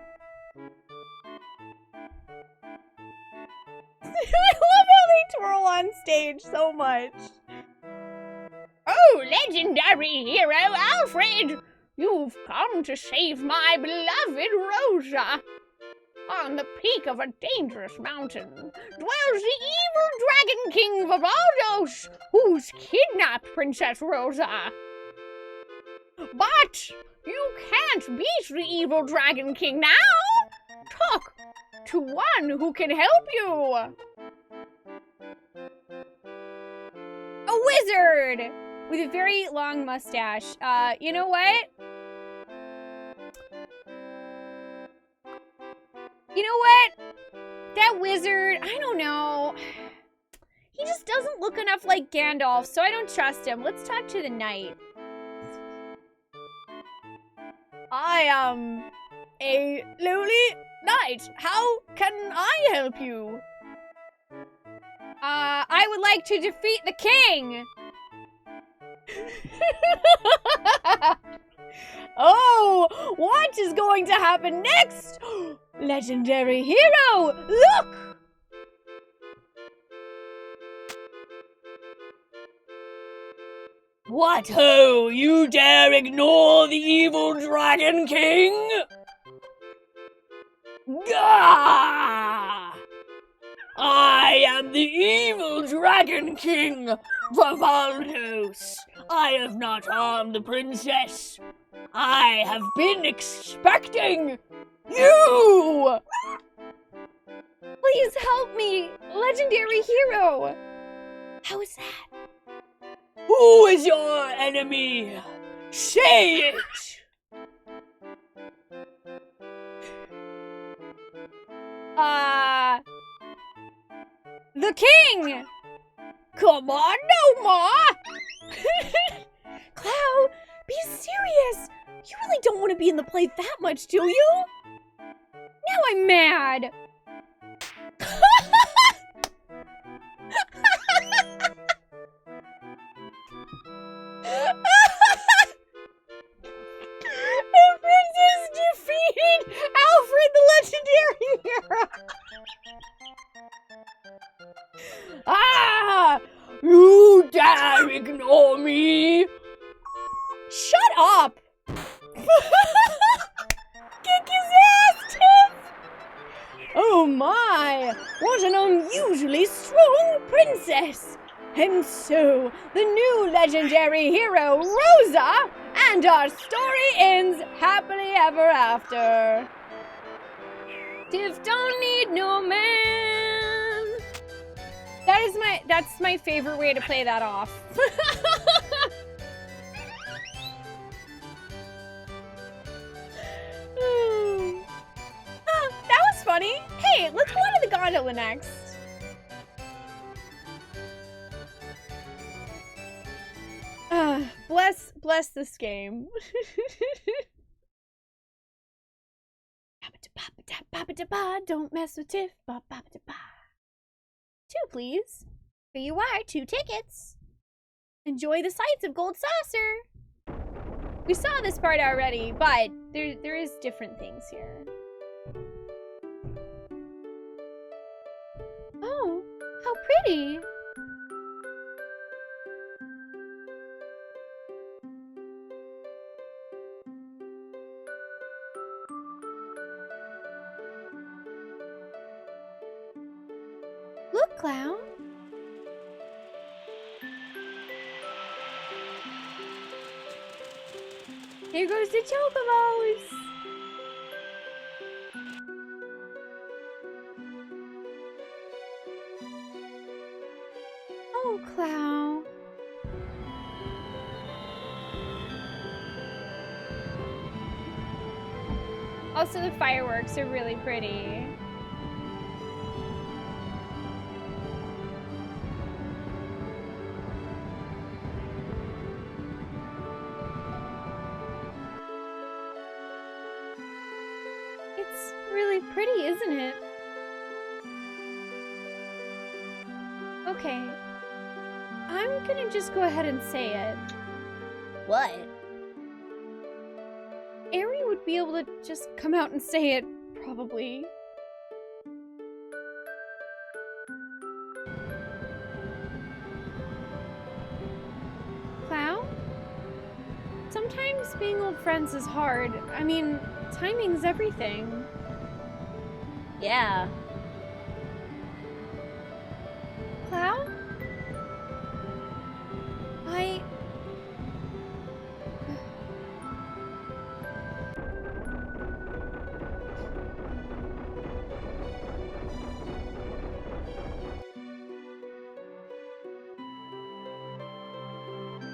I love how they twirl on stage so much. Oh, legendary hero Alfred, you've come to save my beloved Rosa. On the peak of a dangerous mountain dwells the evil Dragon King Vivaldos, who's kidnapped Princess Rosa. But you can't beat the evil Dragon King now. Talk to one who can help you. A wizard with a very long mustache. You know what? You know what? That wizard, I don't know. He just doesn't look enough like Gandalf, so I don't trust him. Let's talk to the knight. I am a lowly knight. How can I help you? I would like to defeat the king. Oh, what is going to happen next? Legendary hero, look! What ho! You dare ignore the evil Dragon King? Gah! I am the evil Dragon King, Vivaldos. I have not harmed the princess. I have been expecting you! Please help me, legendary hero. How is that? Who is your enemy? Say it! The king! Come on, no more! Clow, be serious! You really don't want to be in the play that much, do you? Now I'm mad! The princess defeated Alfred the legendary hero! Ah! You dare ignore me! Shut up! Kick his ass, Tiff! Oh my! What an unusually strong princess! And so, the new legendary hero, Rosa, and our story ends happily ever after. Tiff don't need no man. That's my favorite way to play that off. That was funny. Hey, let's go on to the gondola next. Bless this game. Don't mess with Tiff. 2, please. Here you are, 2 tickets. Enjoy the sights of Gold Saucer. We saw this part already, but there is different things here. Oh, how pretty. Look, Clown. Here goes the chocobos. Oh, Clow. Also, the fireworks are really pretty. It's really pretty, isn't it? Okay. I'm gonna just go ahead and say it. What? Aerie would be able to just come out and say it, probably. Clow? Sometimes being old friends is hard. I mean, timing's everything. Yeah. Clow?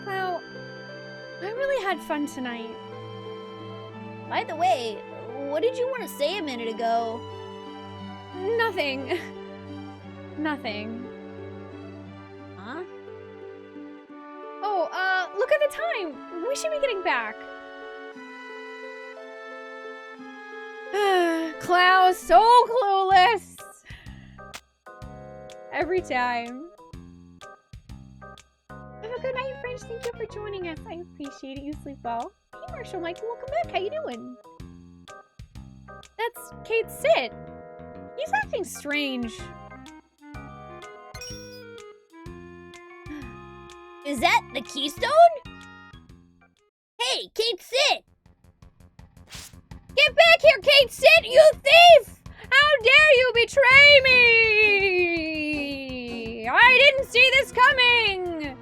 Clow, I really had fun tonight. By the way, what did you want to say a minute ago? Nothing. Nothing. Huh? Oh, look at the time. We should be getting back. Clow, so clueless. Every time. Have a good night, friends. Thank you for joining us. I appreciate it. You sleep well. Hey, Marshall, Michael, welcome back. How you doing? That's Kate Sit. He's acting strange. Is that the keystone? Hey, Kate Sit! Get back here, Kate Sit, you thief! How dare you betray me! I didn't see this coming!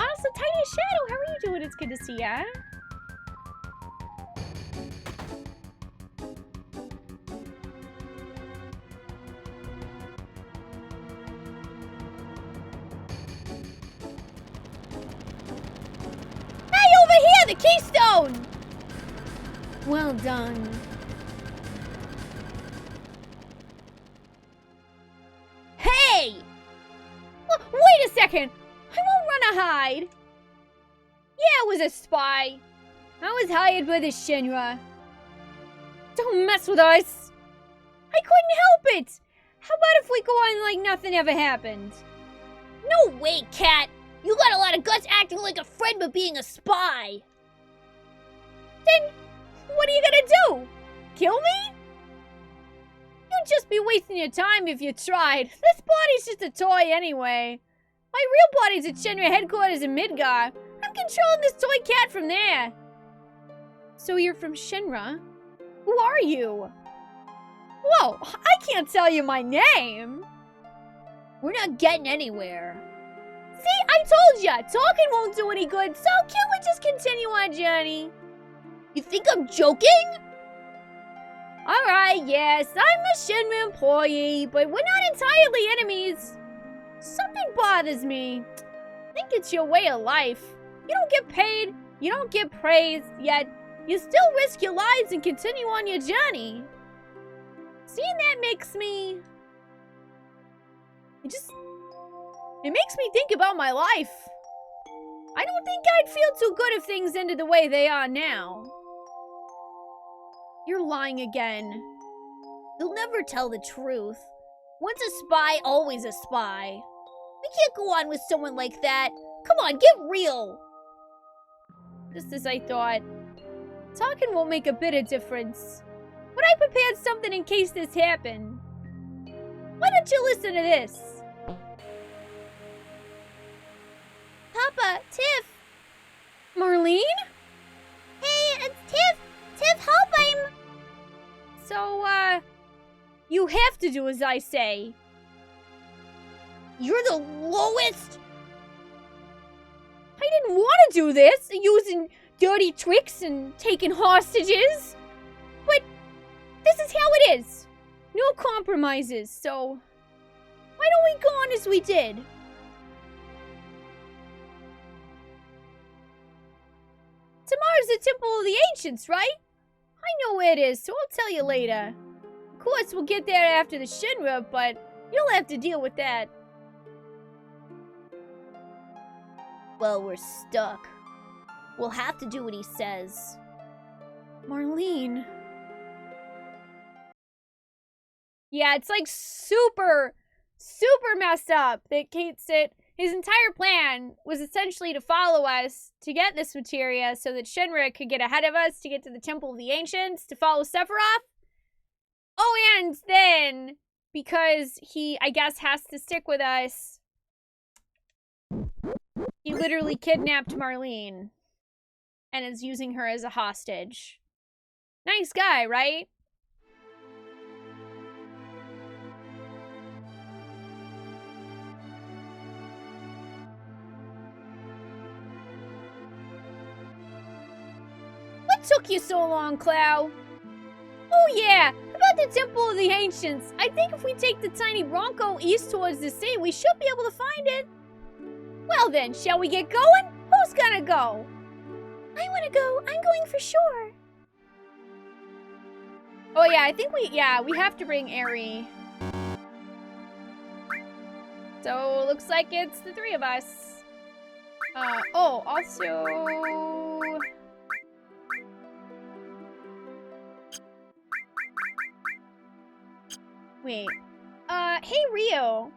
Also, Tiny Shadow, how are you doing? It's good to see ya. The keystone! Well done. Hey! Wait a second! I won't run or hide! Yeah, it was a spy. I was hired by the Shinra. Don't mess with us! I couldn't help it! How about if we go on like nothing ever happened? No way, Cat! You got a lot of guts acting like a friend but being a spy! Then, what are you gonna do? Kill me? You'd just be wasting your time if you tried. This body's just a toy anyway. My real body's at Shinra headquarters in Midgar. I'm controlling this toy cat from there. So you're from Shinra? Who are you? Whoa, I can't tell you my name. We're not getting anywhere. See, I told ya, talking won't do any good, so can't we just continue our journey? You think I'm joking? Alright, yes, I'm a Shinra employee, but we're not entirely enemies. Something bothers me. I think it's your way of life. You don't get paid, you don't get praised, yet you still risk your lives and continue on your journey. Seeing that makes me... It makes me think about my life. I don't think I'd feel too good if things ended the way they are now. You're lying again. You'll never tell the truth. Once a spy, always a spy. We can't go on with someone like that. Come on, get real. Just as I thought. Talking won't make a bit of difference. But I prepared something in case this happened. Why don't you listen to this? Papa, Tiff. Marlene? Hey, it's Tiff. Tiff, help, So, you have to do as I say. You're the lowest? I didn't want to do this, using dirty tricks and taking hostages. But this is how it is. No compromises, so why don't we go on as we did? Tomorrow's the Temple of the Ancients, right? I know where it is, so I'll tell you later. Of course, we'll get there after the Shinra, but you'll have to deal with that. Well, we're stuck. We'll have to do what he says. Marlene. Yeah, it's like super messed up that Kate said his entire plan was essentially to follow us to get this materia so that Shinra could get ahead of us to get to the Temple of the Ancients to follow Sephiroth. Oh, and then, because he, I guess, has to stick with us, he literally kidnapped Marlene and is using her as a hostage. Nice guy, right? What took you so long, Clow? Oh yeah, about the Temple of the Ancients. I think if we take the tiny Bronco east towards the sea, we should be able to find it. Well then, shall we get going? Who's gonna go? I wanna go. I'm going for sure. Oh yeah, I think we have to bring Aerith. So, looks like it's the three of us. Oh, also... Wait. Hey Rio.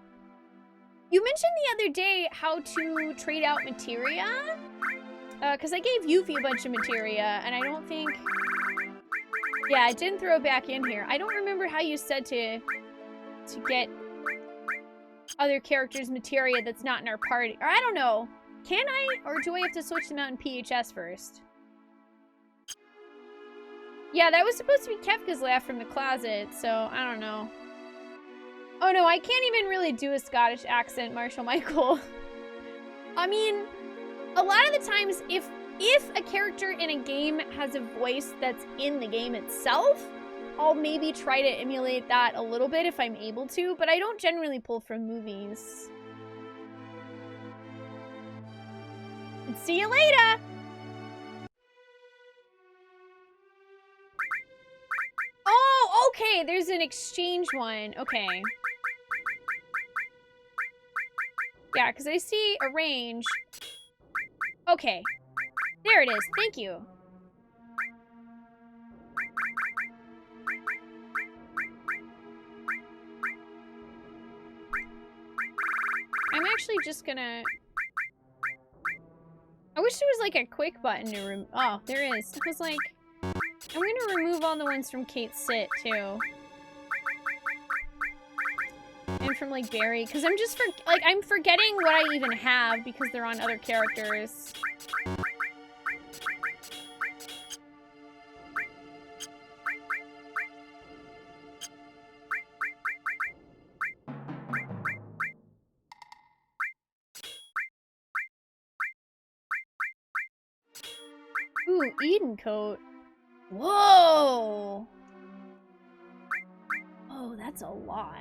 You mentioned the other day how to trade out materia? Because I gave Yuffie a bunch of materia, and I don't think... Yeah, I didn't throw it back in here. I don't remember how you said to get other characters' materia that's not in our party. Or I don't know. Can I? Or do I have to switch them out in PHS first? Yeah, that was supposed to be Kefka's laugh from the closet, so I don't know. Oh no, I can't even really do a Scottish accent, Marshall Michael. I mean, a lot of the times, if a character in a game has a voice that's in the game itself, I'll maybe try to emulate that a little bit if I'm able to, but I don't generally pull from movies. And see you later! Oh, okay, there's an exchange one. Okay. Yeah, because I see a range. Okay. There it is. Thank you. I'm actually just gonna... I wish there was like a quick button to remove... Oh, there is. I was like... I'm gonna remove all the ones from Kate's sit, too. And from, like, Barry. Because I'm just, I'm forgetting what I even have because they're on other characters. Ooh, Eden coat. Whoa! Oh, that's a lot.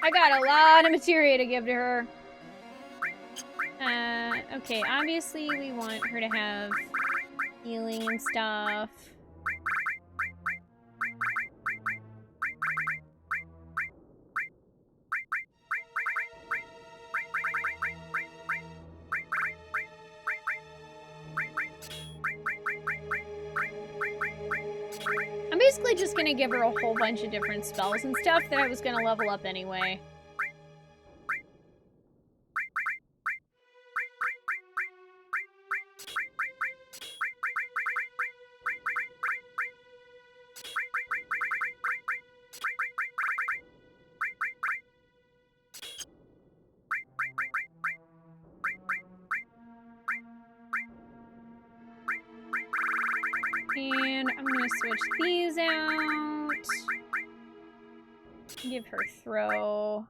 I got a lot of materia to give to her. Okay, obviously we want her to have healing and stuff. I'm basically just gonna give her a whole bunch of different spells and stuff that I was gonna level up anyway. And I'm gonna switch these out. Give her throw.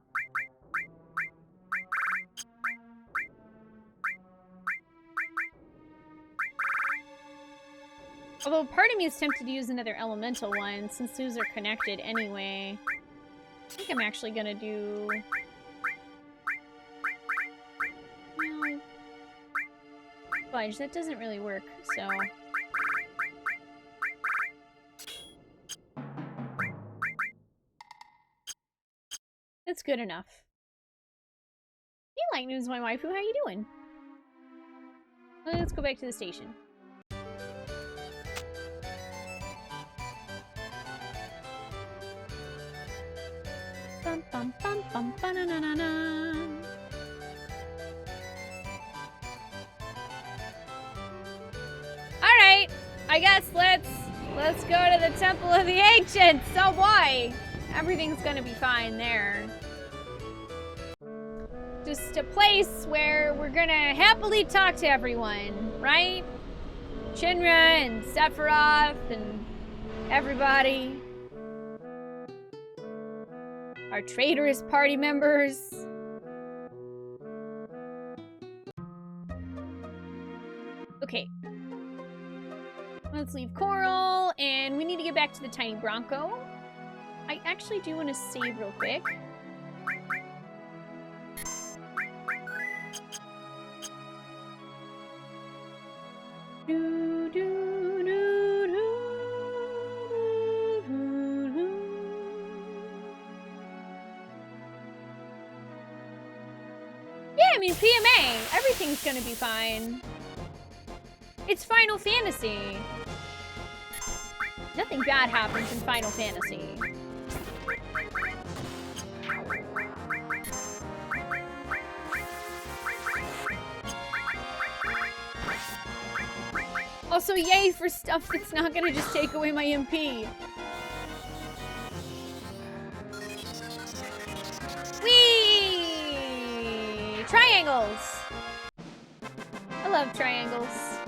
Although part of me is tempted to use another elemental one, since those are connected anyway. I think I'm actually gonna do... Well... Fudge, that doesn't really work, so... That's good enough. Hey, Light News, my waifu, how you doing? Let's go back to the station. Bum bum bum bum ba-na-na-na-na. Alright, I guess let's go to the Temple of the Ancients. Oh boy, everything's gonna be fine there. Just a place where we're gonna happily talk to everyone, right? Shinra and Sephiroth and everybody. Our traitorous party members. Okay. Let's leave Coral, and we need to get back to the Tiny Bronco. I actually do want to save real quick. Yeah, I mean, PMA. Everything's gonna be fine. It's Final Fantasy. Nothing bad happens in Final Fantasy. Also, yay for stuff that's not gonna just take away my MP. Whee! Triangles! I love triangles.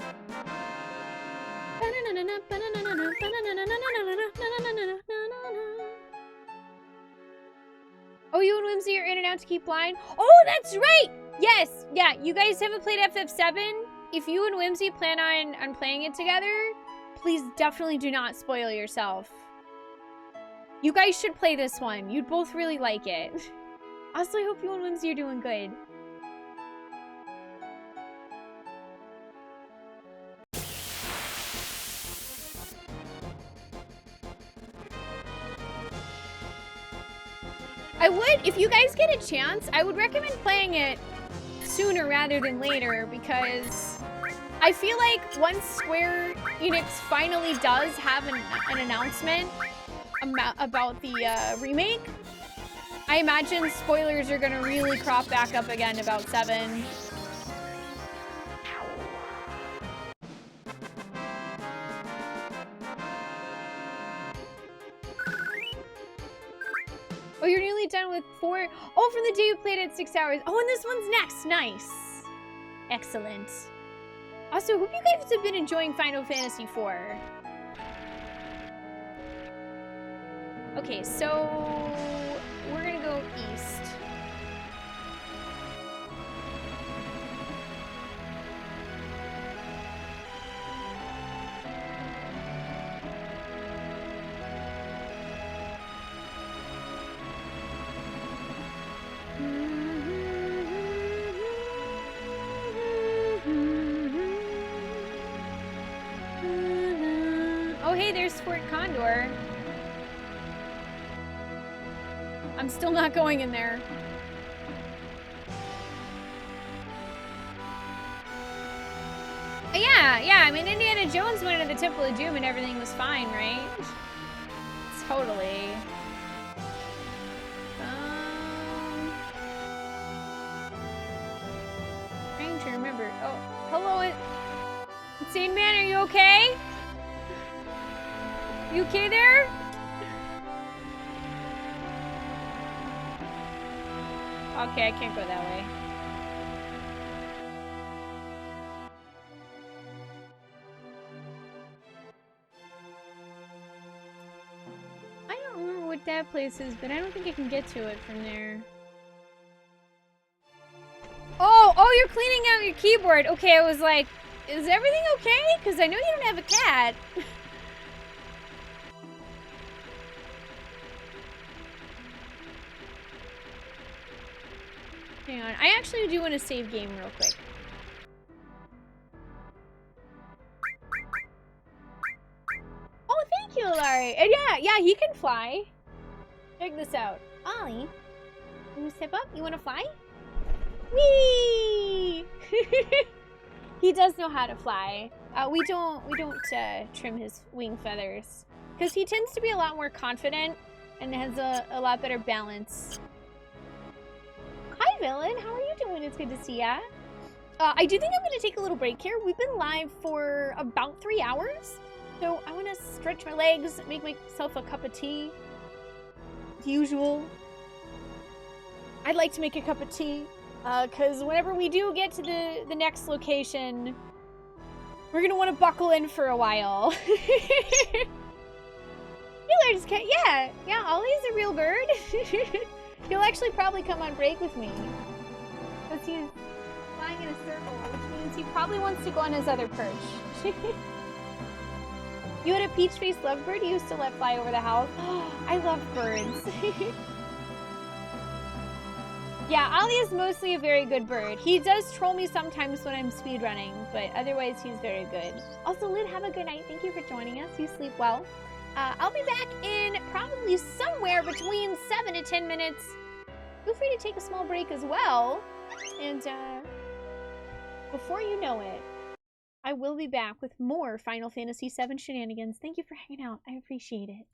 Oh, you and Whimsy are in and out to keep blind? Oh, that's right! Yes! Yeah, you guys haven't played FF7? If you and Whimsy plan on playing it together, please definitely do not spoil yourself. You guys should play this one. You'd both really like it. Also, I hope you and Whimsy are doing good. I would, if you guys get a chance, I would recommend playing it sooner rather than later, because I feel like once Square Enix finally does have an announcement about the remake, I imagine spoilers are gonna really crop back up again about 7. Oh, you're nearly done with 4? Oh, from the day you played it 6 hours. Oh, and this one's next. Nice. Excellent. Also, hope you guys have been enjoying Final Fantasy IV. Okay, so we're gonna go east. Oh, hey, there's Fort Condor. I'm still not going in there. Yeah, I mean, Indiana Jones went into the Temple of Doom and everything was fine, right? Totally. Trying to remember. Oh, hello, Insane Man, are you okay? You okay there? Okay, I can't go that way. have places, but I don't think I can get to it from there. Oh, you're cleaning out your keyboard. Okay, I was like, is everything okay? Because I know you don't have a cat. Hang on, I actually do want to save game real quick. Oh, thank you, Larry. And yeah, he can fly. Check this out. Ollie, you step up? You want to fly? Whee! He does know how to fly. We don't trim his wing feathers because he tends to be a lot more confident and has a lot better balance. Hi, Villain. How are you doing? It's good to see ya. I do think I'm going to take a little break here. We've been live for about 3 hours, so I want to stretch my legs, make myself a cup of tea. As usual, I'd like to make a cup of tea. Because whenever we do get to the next location, we're gonna want to buckle in for a while. Healer's cat, yeah, Ollie's a real bird. He'll actually probably come on break with me. Because he's flying in a circle, which means he probably wants to go on his other perch. You had a peach-faced lovebird you used to let fly over the house? I love birds. Yeah, Ollie is mostly a very good bird. He does troll me sometimes when I'm speedrunning, but otherwise he's very good. Also, Lid, have a good night. Thank you for joining us. You sleep well. I'll be back in probably somewhere between 7 to 10 minutes. Feel free to take a small break as well. And before you know it, I will be back with more Final Fantasy VII shenanigans. Thank you for hanging out. I appreciate it.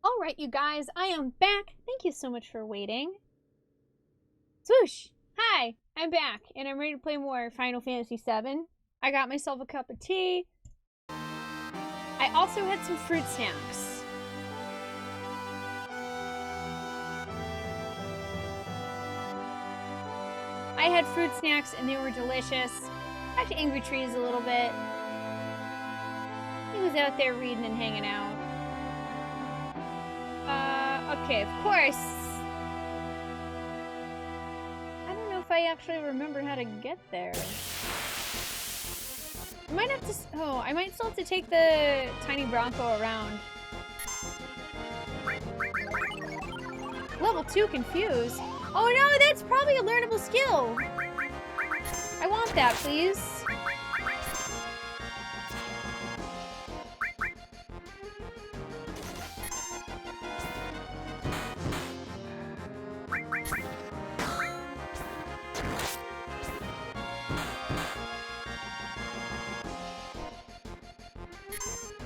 Alright, you guys, I am back. Thank you so much for waiting. Swoosh! Hi, I'm back, and I'm ready to play more Final Fantasy VII. I got myself a cup of tea. I also had some fruit snacks. I had fruit snacks, and they were delicious. Back to Angry Trees a little bit. He was out there reading and hanging out. Okay, of course. I don't know if I actually remember how to get there. I might have to... Oh, I might still have to take the tiny Bronco around. Level 2 confused. Oh no, that's probably a learnable skill. I want that, please.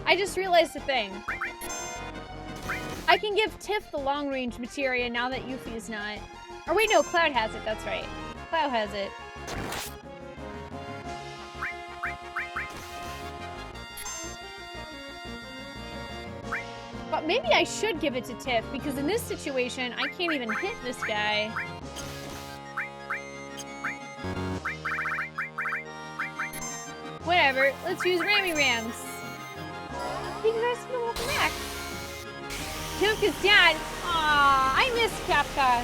I just realized a thing. I can give Tiff the long-range materia now that Yuffie's not. Or wait, no, Cloud has it, that's right. Cloud has it. But maybe I should give it to Tiff, because in this situation, I can't even hit this guy. Whatever, let's use Rammy Rams. Hey guys, welcome back. Kafka's dad. Aww, I miss Kafka.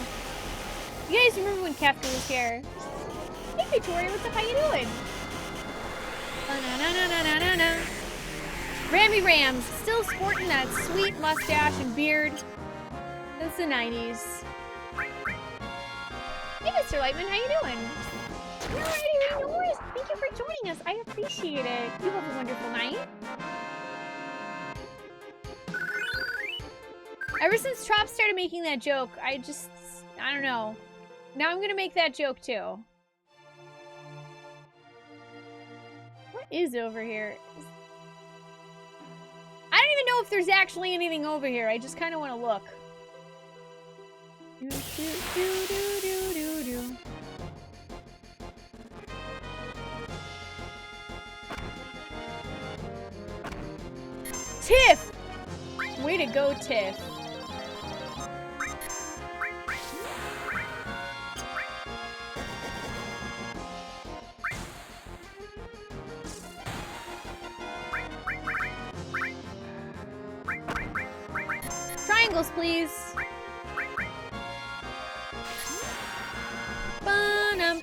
You guys remember when Kafka was here? Hey Victoria, what's up? How you doing? Na-na-na-na-na-na-na. Rammy Rams, still sporting that sweet mustache and beard. That's the 90s. Hey Mr. Lightman, how you doing? Alrighty, no worries. Thank you for joining us. I appreciate it. You have a wonderful night. Ever since Trop started making that joke, I don't know. Now I'm gonna make that joke too. What is over here? I don't even know if there's actually anything over here. I just kind of want to look. Tiff! Way to go, Tiff. Triangles, please. Ba-dum.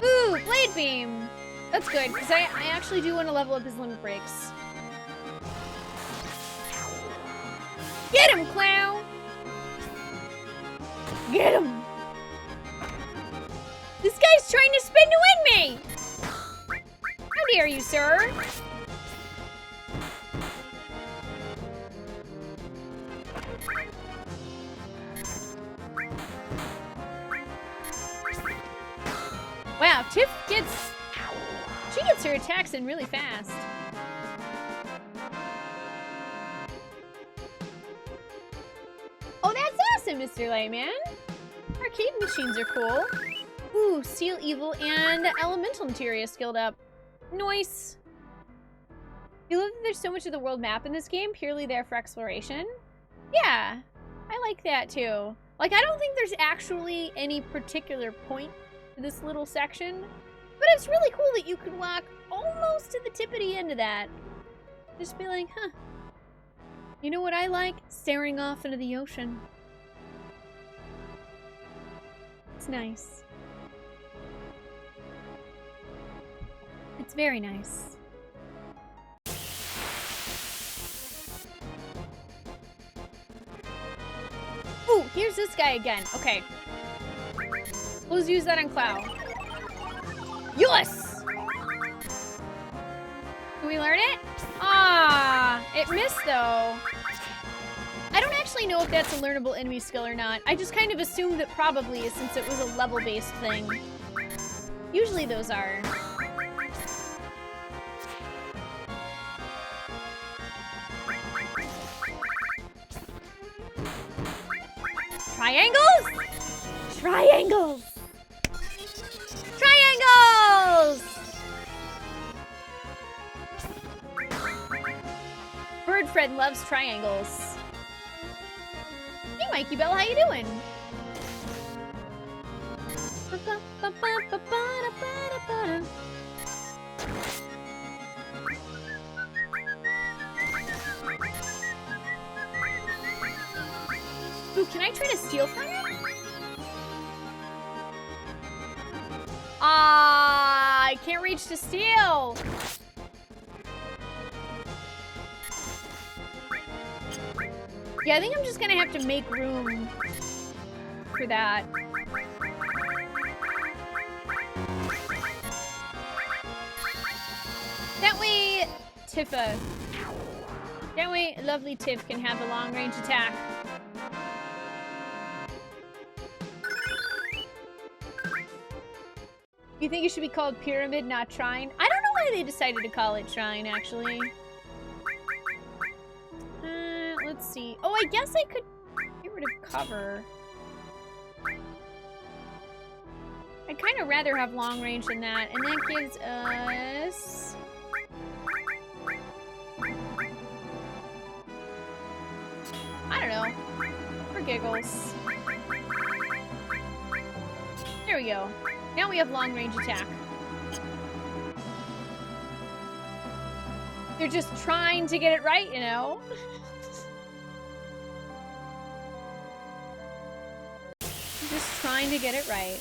Ooh, Blade Beam! That's good, because I actually do want to level up his limit breaks. Get him, clown! Get him! This guy's trying to spin to win me! How dare you, sir? Wow, Tiff gets... She gets her attacks in really fast. Oh, that's awesome, Mr. Layman. Arcade machines are cool. Ooh, Seal Evil and Elemental Materia skilled up. Nice. You love that there's so much of the world map in this game, purely there for exploration? Yeah, I like that too. Like, I don't think there's actually any particular point to this little section, but it's really cool that you can walk almost to the tippity end of that. Just be like, huh. You know what I like? Staring off into the ocean. It's nice. It's very nice. Ooh, here's this guy again. Okay. Let's use that on Cloud. Yes! Can we learn it? Ah, it missed though. I don't actually know if that's a learnable enemy skill or not. I just kind of assumed that probably is, since it was a level-based thing. Usually those are. Triangles? Triangles! Triangles! Bird Fred loves triangles. Hey, Mikey Bell, how you doing? Ooh, can I try to steal from him? Ah, I can't reach to steal. Yeah, I think I'm just gonna have to make room for that. That way, that way, lovely Tiff can have a long-range attack. You think it should be called Pyramid, not Shrine? I don't know why they decided to call it Shrine, actually. Let's see. Oh, I guess I could get rid of cover. I'd kind of rather have long range than that. And that gives us... I don't know. For giggles. There we go. Now we have long range attack. They're just trying to get it right, you know? Just trying to get it right.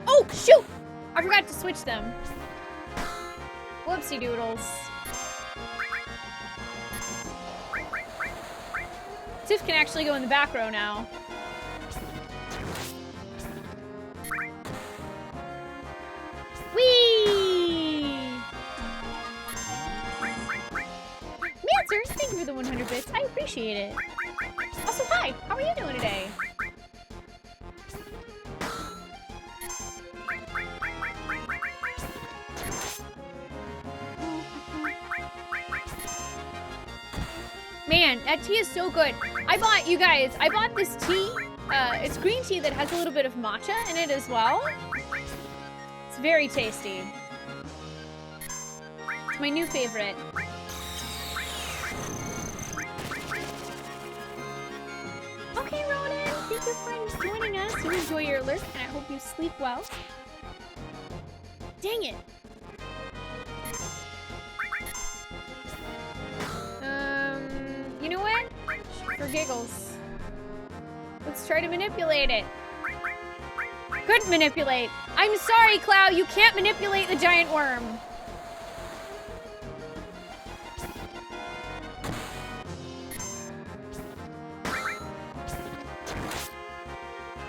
Oh, shoot! I forgot to switch them. Whoopsie doodles. Tiff can actually go in the back row now. Whee! Mancer, thank you for the 100 bits. I appreciate it. Also, hi. How are you doing today? Man, Man, that tea is so good. I bought this tea. It's green tea that has a little bit of matcha in it as well. It's very tasty. It's my new favorite. Okay, Ronan, thank you for joining us. You enjoy your alert, and I hope you sleep well. Dang it. You know what? For giggles. Let's try to manipulate it. Couldn't manipulate. I'm sorry, Clow, you can't manipulate the giant worm.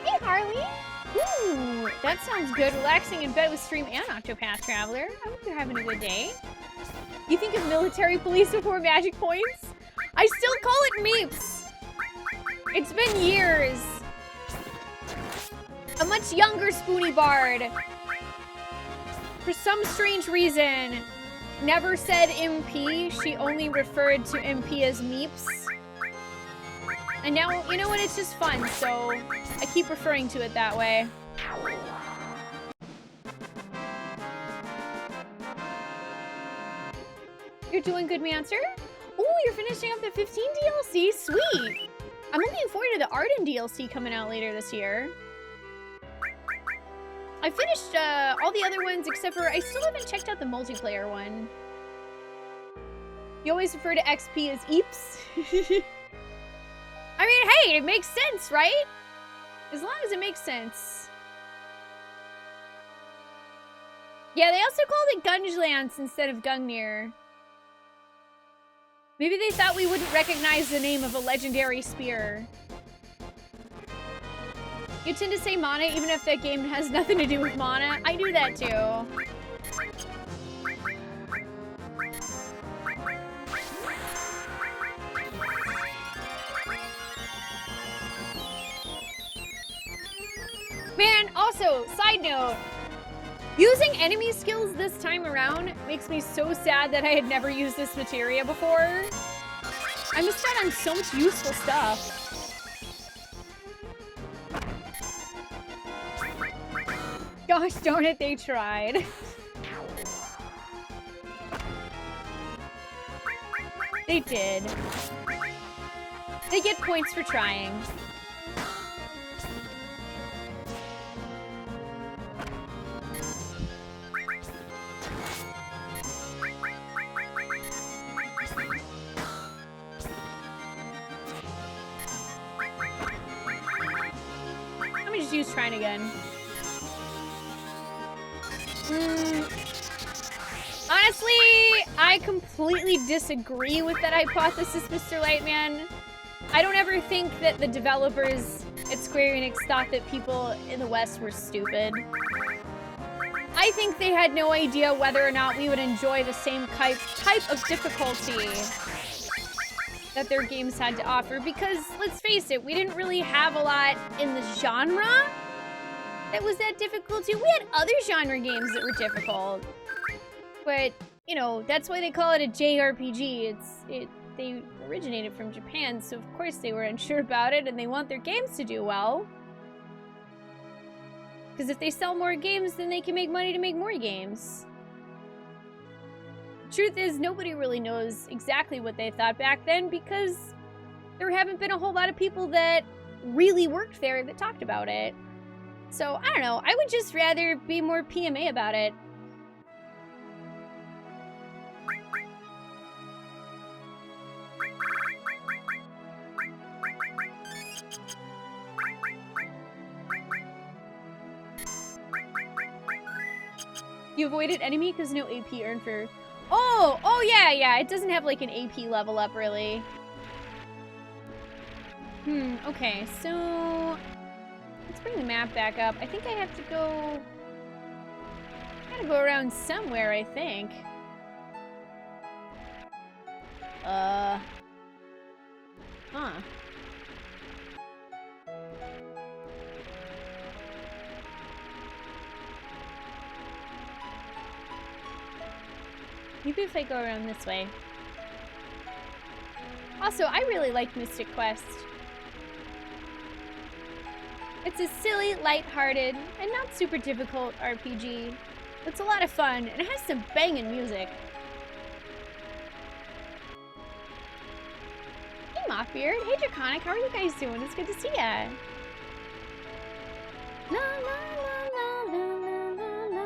Hey, Harley. Ooh, that sounds good. Relaxing in bed with Stream and Octopath Traveler. I hope you're having a good day. You think of military police before magic points? I still call it meeps. It's been years. A much younger Spoonee Bard, for some strange reason, never said MP. She only referred to MP as meeps. And now, you know what? It's just fun, so I keep referring to it that way. You're doing good, Mancer? Oh, you're finishing up the 15 DLC? Sweet! I'm looking forward to the Arden DLC coming out later this year. I finished all the other ones except for I still haven't checked out the multiplayer one. You always refer to XP as EEPS. I mean, hey, it makes sense, right? As long as it makes sense. Yeah, they also called it Gunglance instead of Gungnir. Maybe they thought we wouldn't recognize the name of a legendary spear. You tend to say mana even if that game has nothing to do with mana. I do that too. Man, also, side note, using enemy skills this time around makes me so sad that I had never used this materia before. I missed out on so much useful stuff. Gosh darn it, they tried. They did. They get points for trying. Let me just use trying again. Honestly, I completely disagree with that hypothesis, Mr. Lightman. I don't ever think that the developers at Square Enix thought that people in the West were stupid. I think they had no idea whether or not we would enjoy the same type of difficulty that their games had to offer, because, let's face it, we didn't really have a lot in the genre that was that difficult too. We had other genre games that were difficult. But, you know, that's why they call it a JRPG. They originated from Japan, so of course they were unsure about it and they want their games to do well. Because if they sell more games, then they can make money to make more games. Truth is, nobody really knows exactly what they thought back then because there haven't been a whole lot of people that really worked there that talked about it. So, I don't know. I would just rather be more PMA about it. You avoided enemy because no AP earned for... Oh, yeah. It doesn't have, like, an AP level up, really. Okay, so... Let's bring the map back up. I think I have to go... I gotta go around somewhere, I think. Huh. Maybe if I go around this way. Also, I really like Mystic Quest. It's a silly, lighthearted, and not super difficult RPG. It's a lot of fun, and it has some banging music. Hey, Mothbeard. Hey, Draconic. How are you guys doing? It's good to see ya. La, la, la, la, la, la, la.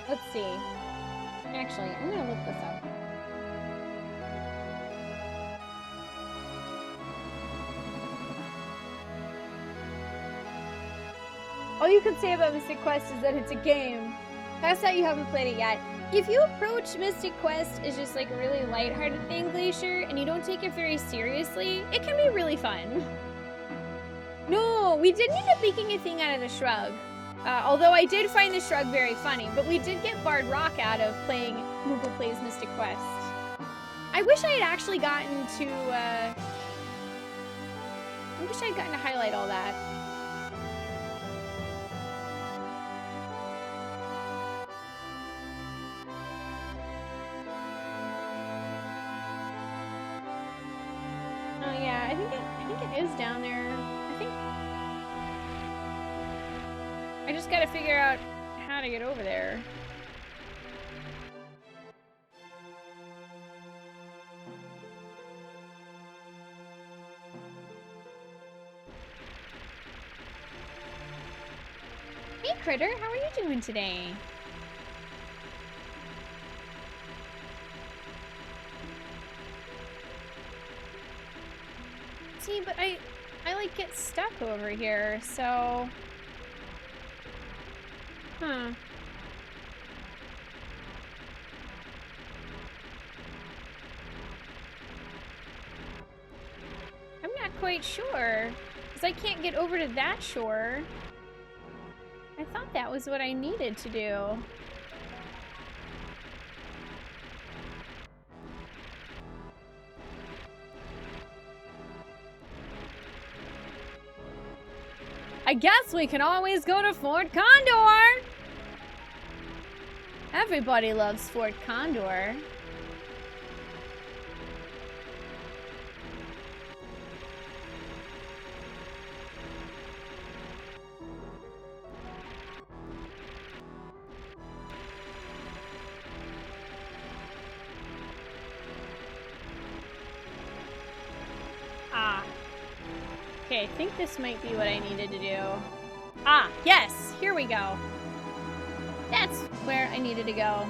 Let's see. Actually, I'm gonna look this up. All you can say about Mystic Quest is that it's a game. That's how you haven't played it yet. If you approach Mystic Quest as just like a really lighthearted thing, Glacier, and you don't take it very seriously, it can be really fun. No, we didn't end up making a thing out of the shrug. Although I did find the shrug very funny, but we did get Bard Rock out of playing Moogle Plays Mystic Quest. I wish I had actually gotten to, highlight all that. Oh yeah, I think it is down there. I just gotta figure out how to get over there. Hey Critter, how are you doing today? See, but I like get stuck over here, so... Huh. I'm not quite sure, because I can't get over to that shore. I thought that was what I needed to do. I guess we can always go to Fort Condor! Everybody loves Fort Condor. Okay, I think this might be what I needed to do. Ah, yes! Here we go. That's where I needed to go.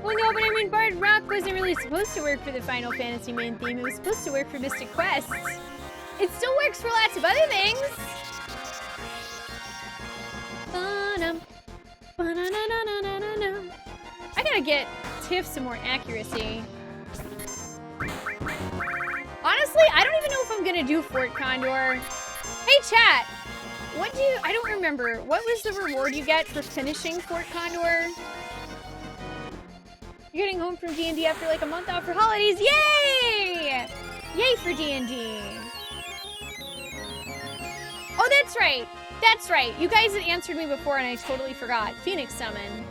Well, no, but I mean, Bard Rock wasn't really supposed to work for the Final Fantasy main theme. It was supposed to work for Mystic Quest. It still works for lots of other things. I gotta get Tiff some more accuracy. Honestly, I don't even know if I'm gonna do Fort Condor. Hey chat, I don't remember. What was the reward you get for finishing Fort Condor? You're getting home from D&D after like a month off for holidays. Yay! Yay for D&D. Oh, that's right. That's right. You guys had answered me before and I totally forgot. Phoenix Summon.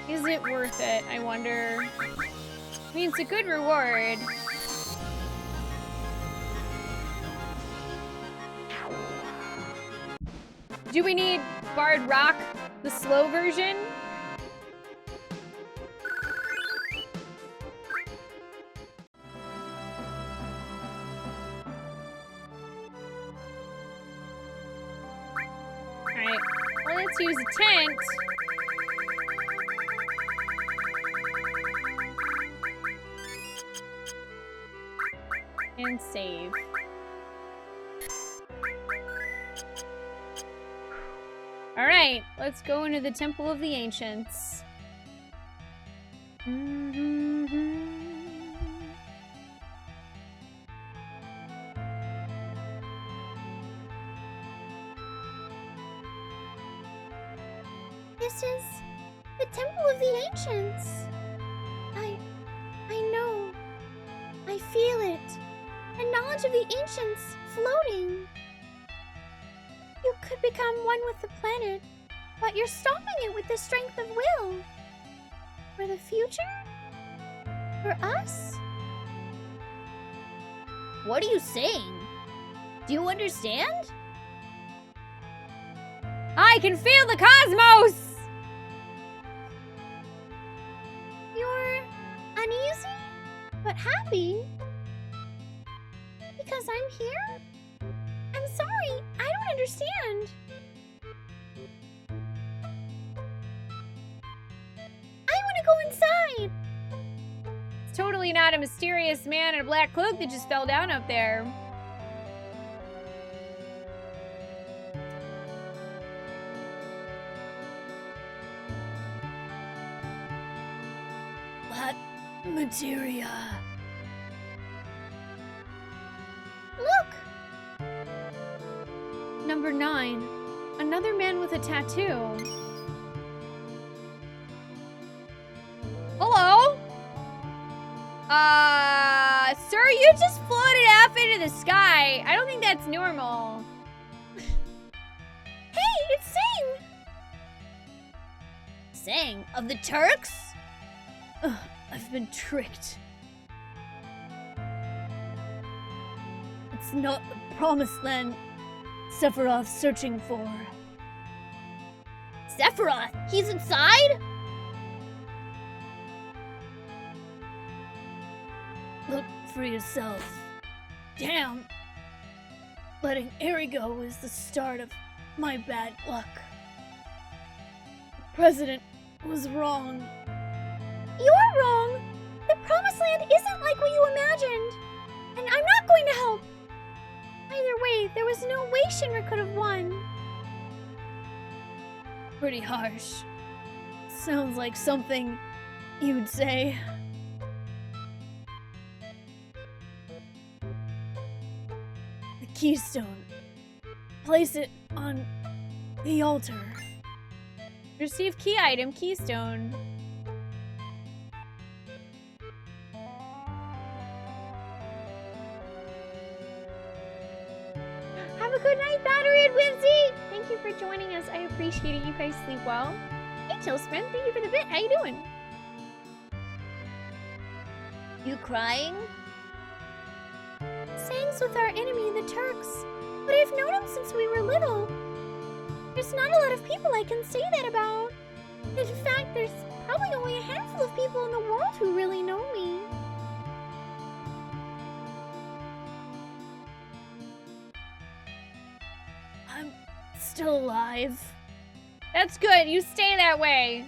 Is it worth it, I wonder? I mean, it's a good reward. Do we need Bard Rock, the slow version? Alright, well, let's use a tent. And save. All right, let's go into the Temple of the Ancients. This is the Temple of the Ancients. I know. I feel it. The knowledge of the Ancients floating. You could become one with the planet, but you're stopping it with the strength of will. For the future? For us? What are you saying? Do you understand? I can feel the cosmos! You're uneasy, but happy. Because I'm here? I'm sorry, I don't understand. I want to go inside. It's totally not a mysterious man in a black cloak that just fell down up there. What materia? Look! Number 9. Another man with a tattoo. Hello? Sir, you just floated off into the sky. I don't think that's normal. Hey, it's Sing! Sang of the Turks? Ugh, I've been tricked. It's not the promised land Sephiroth's searching for. Sephiroth, he's inside? Look for yourself. Damn! Letting Aerith go is the start of my bad luck. The president was wrong. You're wrong. The Promised Land isn't like what you imagined. And I'm not going to help. Either way, there was no way Shinra could have won. Pretty harsh. Sounds like something you'd say. The keystone. Place it on the altar. Receive key item, Keystone. Have a good night, Battery and Whimsy! Thank you for joining us. I appreciate it. You guys sleep well. Hey, Tailspin, thank you for the bit. How you doing? You crying? Sang's with our enemy, the Turks. But I've known him since we were little. There's not a lot of people I can say that about. In fact, there's probably only a handful of people in the world who really know me. I'm still alive. That's good. You stay that way.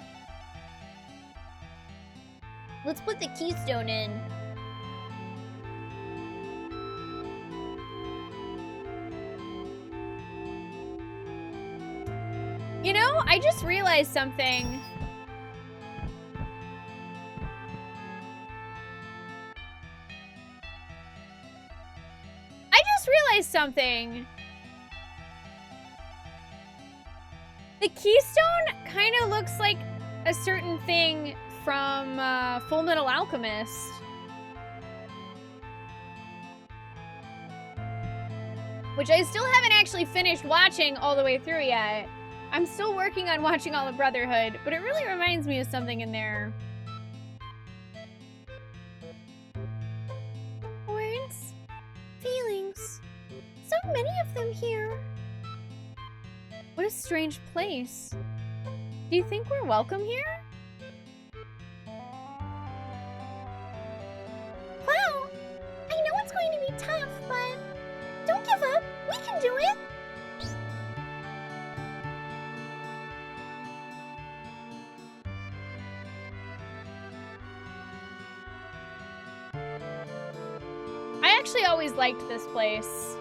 Let's put the keystone in. You know, I just realized something. The keystone kind of looks like a certain thing from Full Metal Alchemist. Which I still haven't actually finished watching all the way through yet. I'm still working on watching all of Brotherhood, but it really reminds me of something in there. Words, feelings, so many of them here. What a strange place. Do you think we're welcome here? Wow, I know it's going to be tough, but don't give up. We can do it. I actually always liked this place.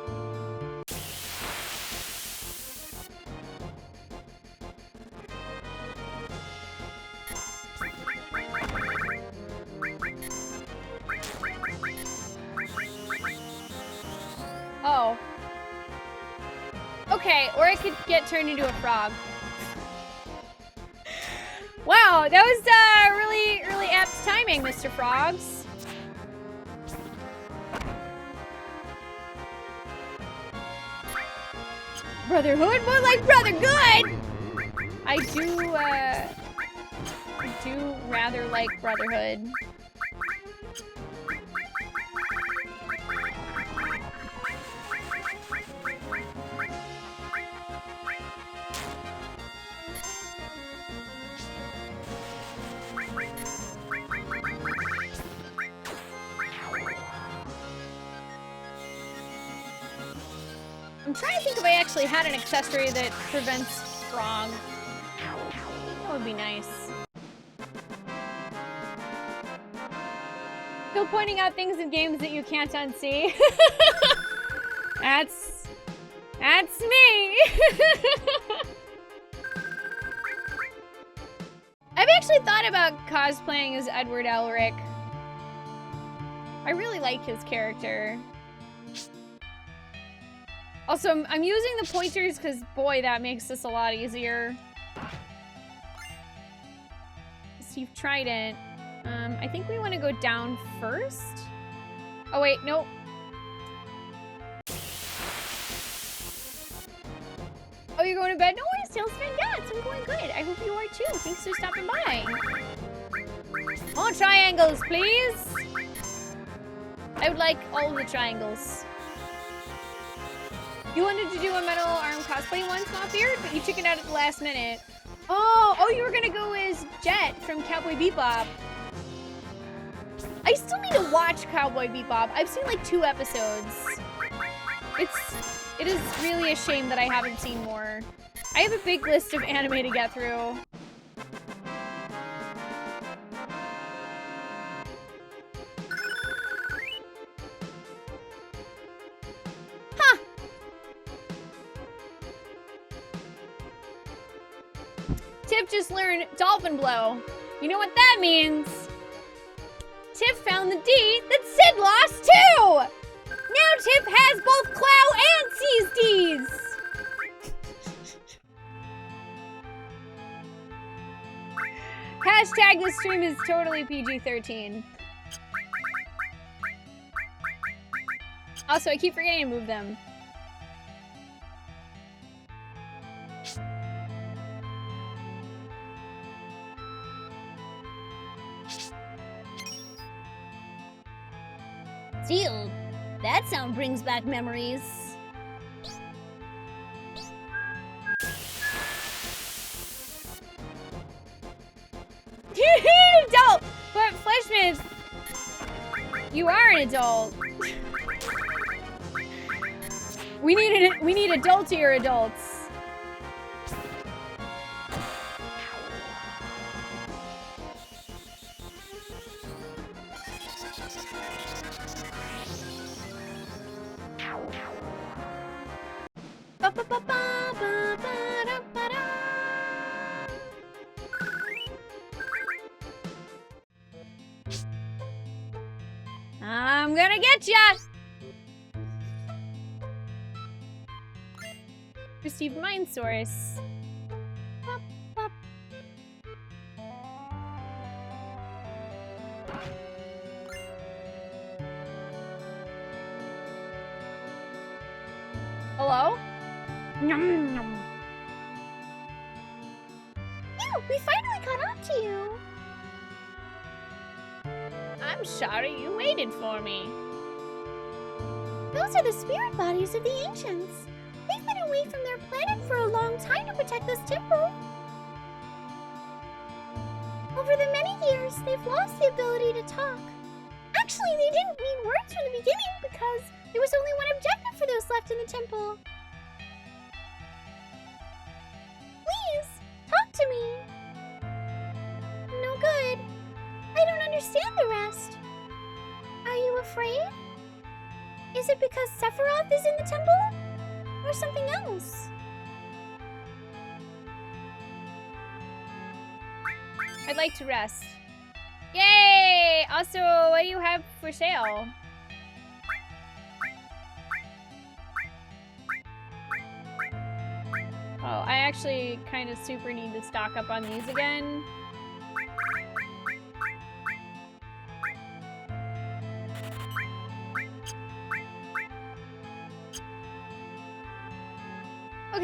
Oh. Okay, or I could get turned into a frog. Wow, that was really, really apt timing, Mr. Frogs. Brotherhood? More like brother good! I do rather like Brotherhood. I'm trying to think if I actually had an accessory that prevents frog. That would be nice. Still pointing out things in games that you can't unsee. That's me. I've actually thought about cosplaying as Edward Elric. I really like his character. Also, I'm using the pointers because, boy, that makes this a lot easier. Steve Trident. I think we want to go down first. Oh, wait, nope. Oh, you're going to bed? No worries, Tailspin. Yes, I'm going good. I hope you are too. Thanks for stopping by. More triangles, please. I would like all of the triangles. You wanted to do a metal arm cosplay once, Mothbeard, but you took it out at the last minute. Oh, you were gonna go as Jet from Cowboy Bebop. I still need to watch Cowboy Bebop. I've seen like 2 episodes. It is really a shame that I haven't seen more. I have a big list of anime to get through. Huh. Tiff just learned Dolphin Blow. You know what that means? Tiff found the D that Sid lost too! Now Tiff has both Clow and C's D's! Hashtag this stream is totally PG-13. Also, I keep forgetting to move them. Seal. That sound brings back memories. Adult! But Fleshman, you are an adult. We need adultier adults. I'm gonna get ya! Received Mind Source. Bop, bop. Hello? Nom, nom. Ew, we finally caught up to you. I'm sorry you waited for me. Those are the spirit bodies of the ancients. They've been away from their planet for a long time to protect this temple. Over the many years, they've lost the ability to talk. Actually, they didn't mean words from the beginning because there was only one objective for those left in the temple. Please, talk to me. No good. I don't understand the rest. Are you afraid? Is it because Sephiroth is in the temple? Or something else? I'd like to rest. Yay! Also, what do you have for sale? Oh, I actually kind of super need to stock up on these again.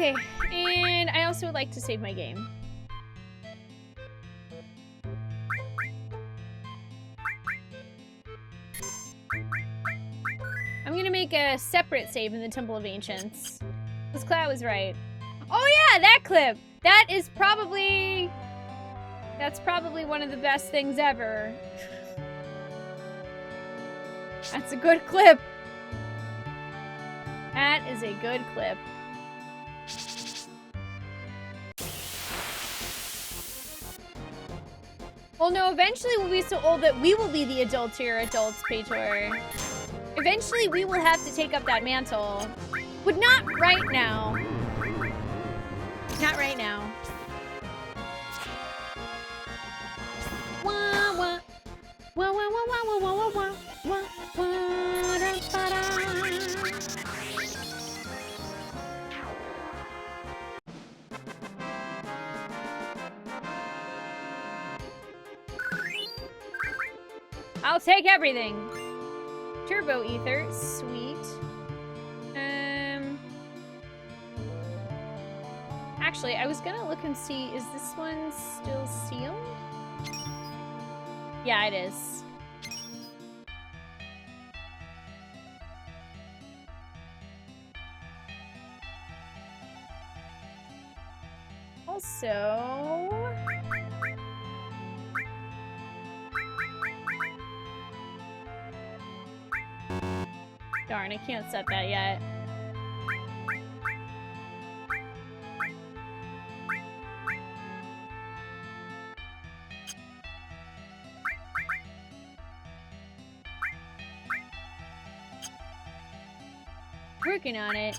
Okay, and I also would like to save my game. I'm gonna make a separate save in the Temple of Ancients. This Cloud was right. Oh yeah, that clip! That is probably... That's probably one of the best things ever. That's a good clip. That is a good clip. Well, no, eventually we'll be so old that we will be the adults here, adults, Paytor. Eventually we will have to take up that mantle. But not right now. Not right now. Wah, wah. Wah, wah, wah, wah, wah, wah, wah, wah, wah, da, ba, da. I'll take everything. Turbo ether, sweet. Actually, I was gonna look and see, is this one still sealed? Yeah, it is. Also... Darn, I can't set that yet. Working on it.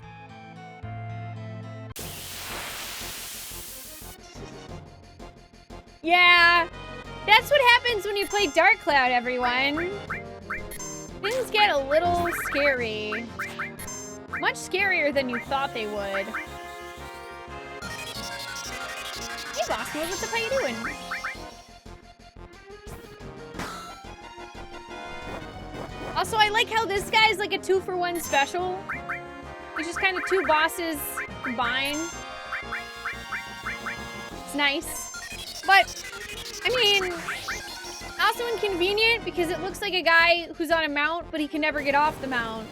Yeah, that's what happens when you play Dark Cloud, everyone. Things get a little scary. Much scarier than you thought they would. Hey, Boss Mode, what's up? How you doing? Also, I like how this guy's like a 2-for-1 special. It's just kind of 2 bosses combined. It's nice. But, I mean, also inconvenient because it looks like a guy who's on a mount, but he can never get off the mount.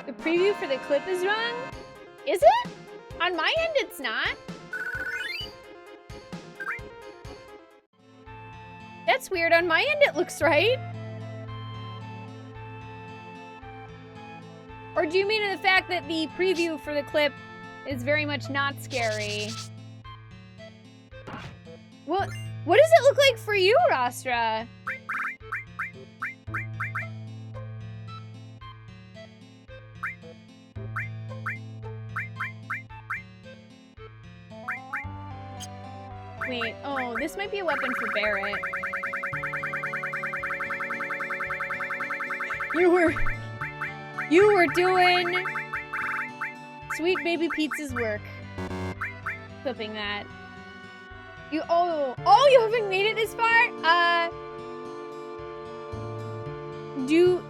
The preview for the clip is wrong? Is it? On my end, it's not. That's weird. On my end, it looks right. Or do you mean the fact that the preview for the clip is very much not scary? What does it look like for you, Rastra? Wait, oh, this might be a weapon for Barrett. You were doing Sweet Baby Pizza's work. Clipping that. You haven't made it this far? Do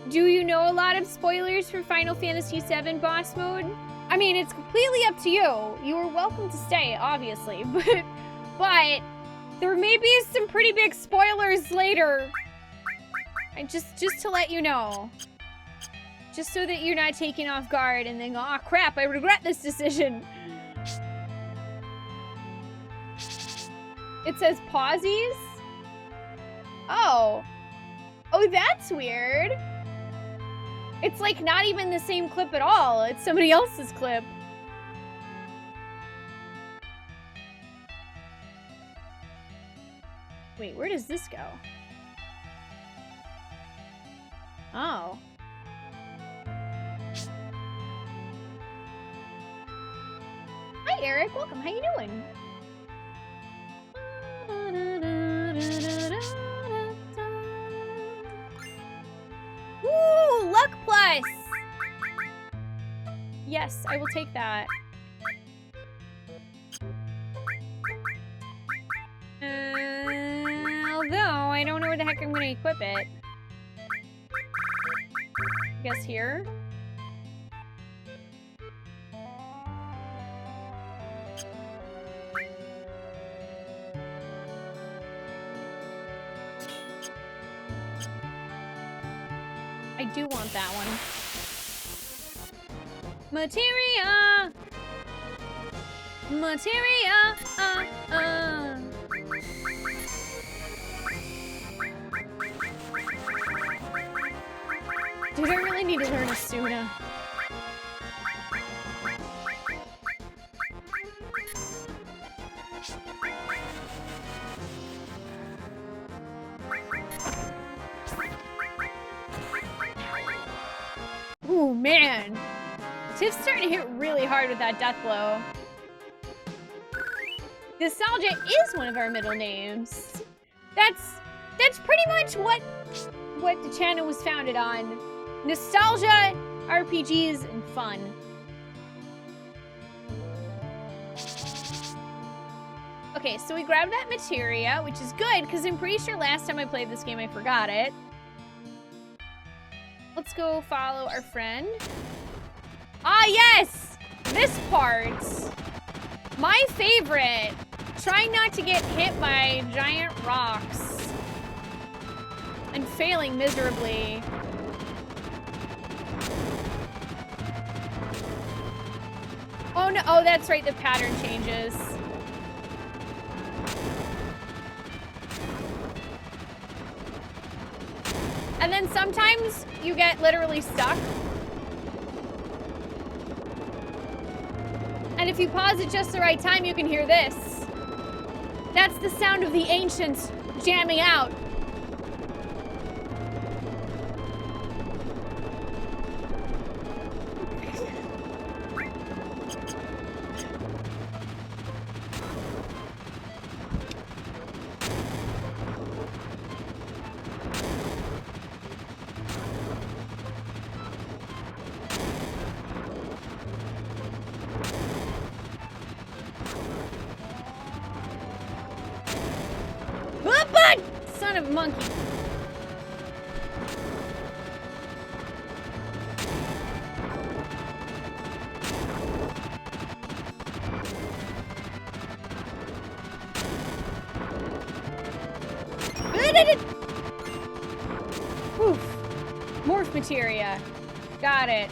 you know a lot of spoilers for Final Fantasy VII boss mode? I mean, it's completely up to you. You are welcome to stay, obviously, but there may be some pretty big spoilers later. And just to let you know. Just so that you're not taken off guard and then go, oh crap, I regret this decision. It says pausies? Oh, that's weird. It's like not even the same clip at all. It's somebody else's clip. Wait, where does this go? Oh. Hi, Eric. Welcome. How you doing? Ooh, luck plus! Yes, I will take that. Although the heck I'm gonna equip it. I guess here. I do want that one. Materia! Materia! Dude, I really need to learn Asuna. Ooh, man. Tiff's starting to hit really hard with that death blow. Nostalgia is one of our middle names. That's pretty much what the channel was founded on. Nostalgia, RPGs, and fun. Okay, so we grabbed that materia, which is good, because I'm pretty sure last time I played this game I forgot it. Let's go follow our friend. Ah, yes! This part. My favorite. Trying not to get hit by giant rocks. And failing miserably. Oh no, oh that's right, the pattern changes. And then sometimes you get literally stuck. And if you pause at just the right time, you can hear this. That's the sound of the ancients jamming out. Son of a monkey. Oof. Morph materia. Got it.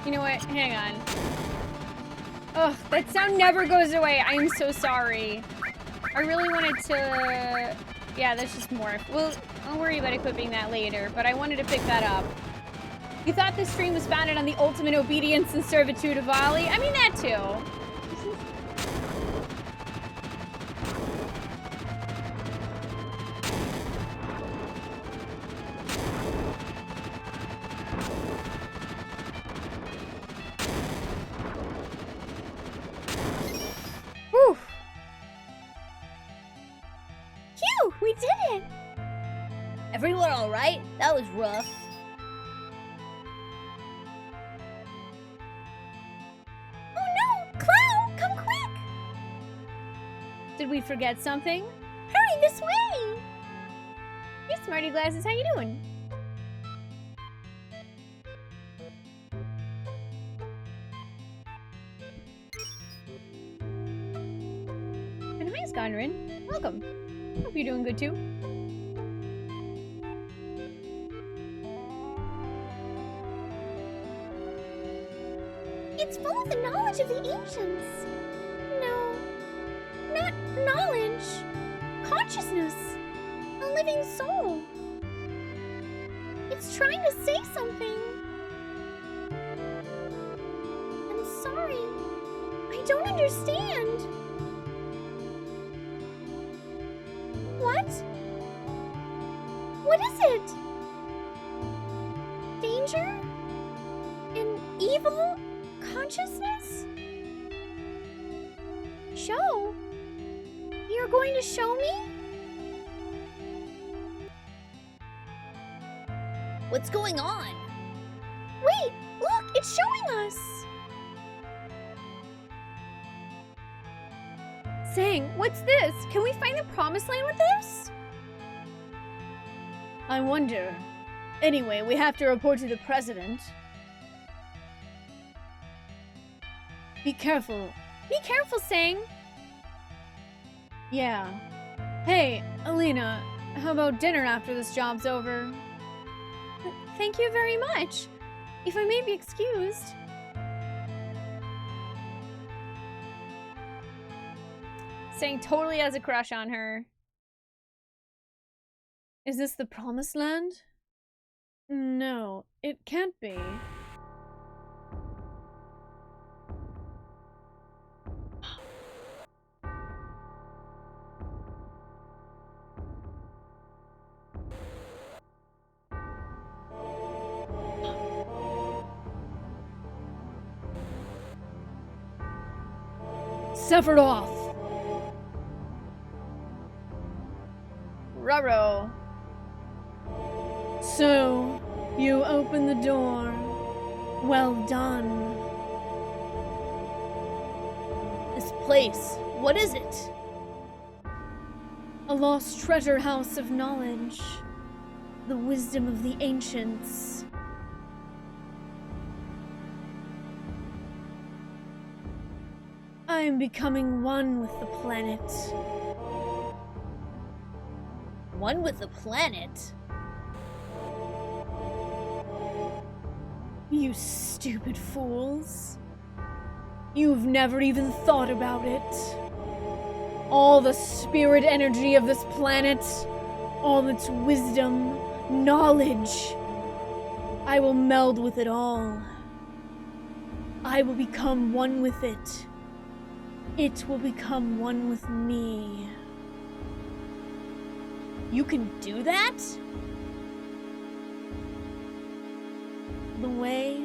You know what? Hang on. Ugh, that sound never goes away. I am so sorry. I really wanted to... Yeah, that's just morph. Well, I'll worry about equipping that later, but I wanted to pick that up. You thought this stream was founded on the ultimate obedience and servitude of Ollie? I mean, that too. Everyone all right? That was rough. Oh no! Clown, come quick! Did we forget something? Hurry this way! Hey, Smarty Glasses, how you doing? And hi, Skondrin. Welcome. Hope you're doing good too. It's full of the knowledge of the ancients. No, not knowledge. Consciousness. A living soul. It's trying to say something. I'm sorry. I don't understand. What? What is it? Danger? An evil? Consciousness? Show? You're going to show me? What's going on? Wait, look, it's showing us. Saying, what's this? Can we find the promised land with this? I wonder. Anyway, we have to report to the president. Be careful. Be careful, Sang. Yeah. Hey, Alina, how about dinner after this job's over? Thank you very much. If I may be excused. Sang totally has a crush on her. Is this the promised land? No, it can't be. Sephiroth! Ruro. So, you opened the door. Well done. This place, what is it? A lost treasure house of knowledge. The wisdom of the ancients. I am becoming one with the planet. One with the planet? You stupid fools. You've never even thought about it. All the spirit energy of this planet, all its wisdom, knowledge. I will meld with it all. I will become one with it. It will become one with me. You can do that? The way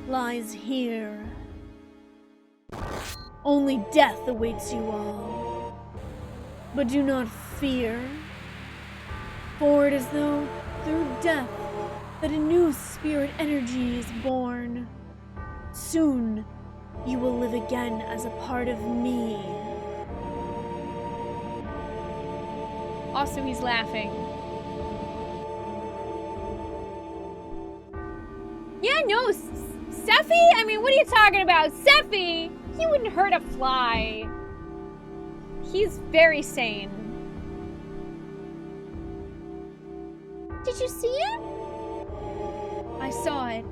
lies here. Only death awaits you all. But do not fear. For it is though through death that a new spirit energy is born. Soon you will live again as a part of me. Also, he's laughing. Yeah, no, Sephi? I mean, what are you talking about? Sephi! He wouldn't hurt a fly. He's very sane. Did you see it? I saw it.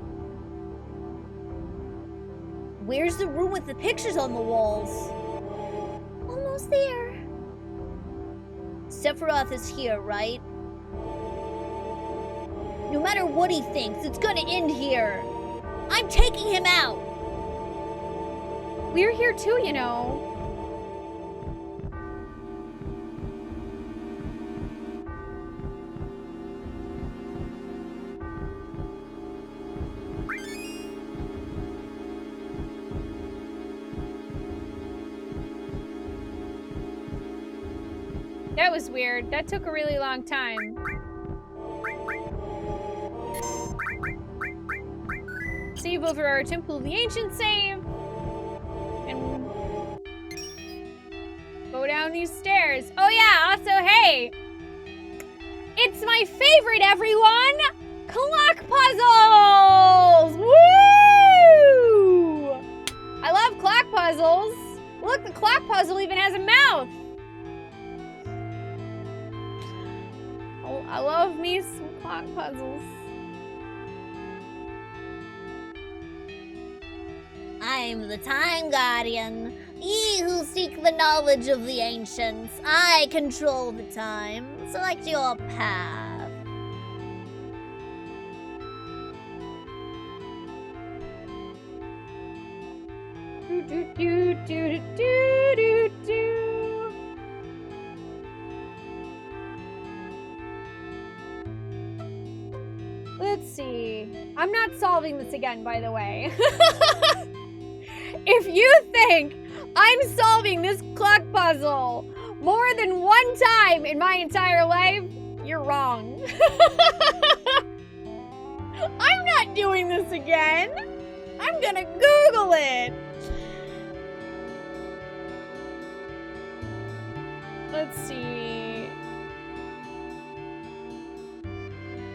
Where's the room with the pictures on the walls? Almost there. Sephiroth is here, right? No matter what he thinks, it's gonna end here. I'm taking him out. We're here too, you know. That was weird. That took a really long time. Save over our Temple of the Ancient save. And go down these stairs. Oh yeah, also, hey! It's my favorite, everyone! Clock puzzles! Woo! I love clock puzzles. Look, the clock puzzle even has a mouth. I love me some clock puzzles. I'm the Time Guardian. Ye who seek the knowledge of the ancients. I control the time. Select your path. Do do do do do do do. Let's see. I'm not solving this again, by the way. If you think I'm solving this clock puzzle more than one time in my entire life, you're wrong. I'm not doing this again. I'm gonna Google it. Let's see.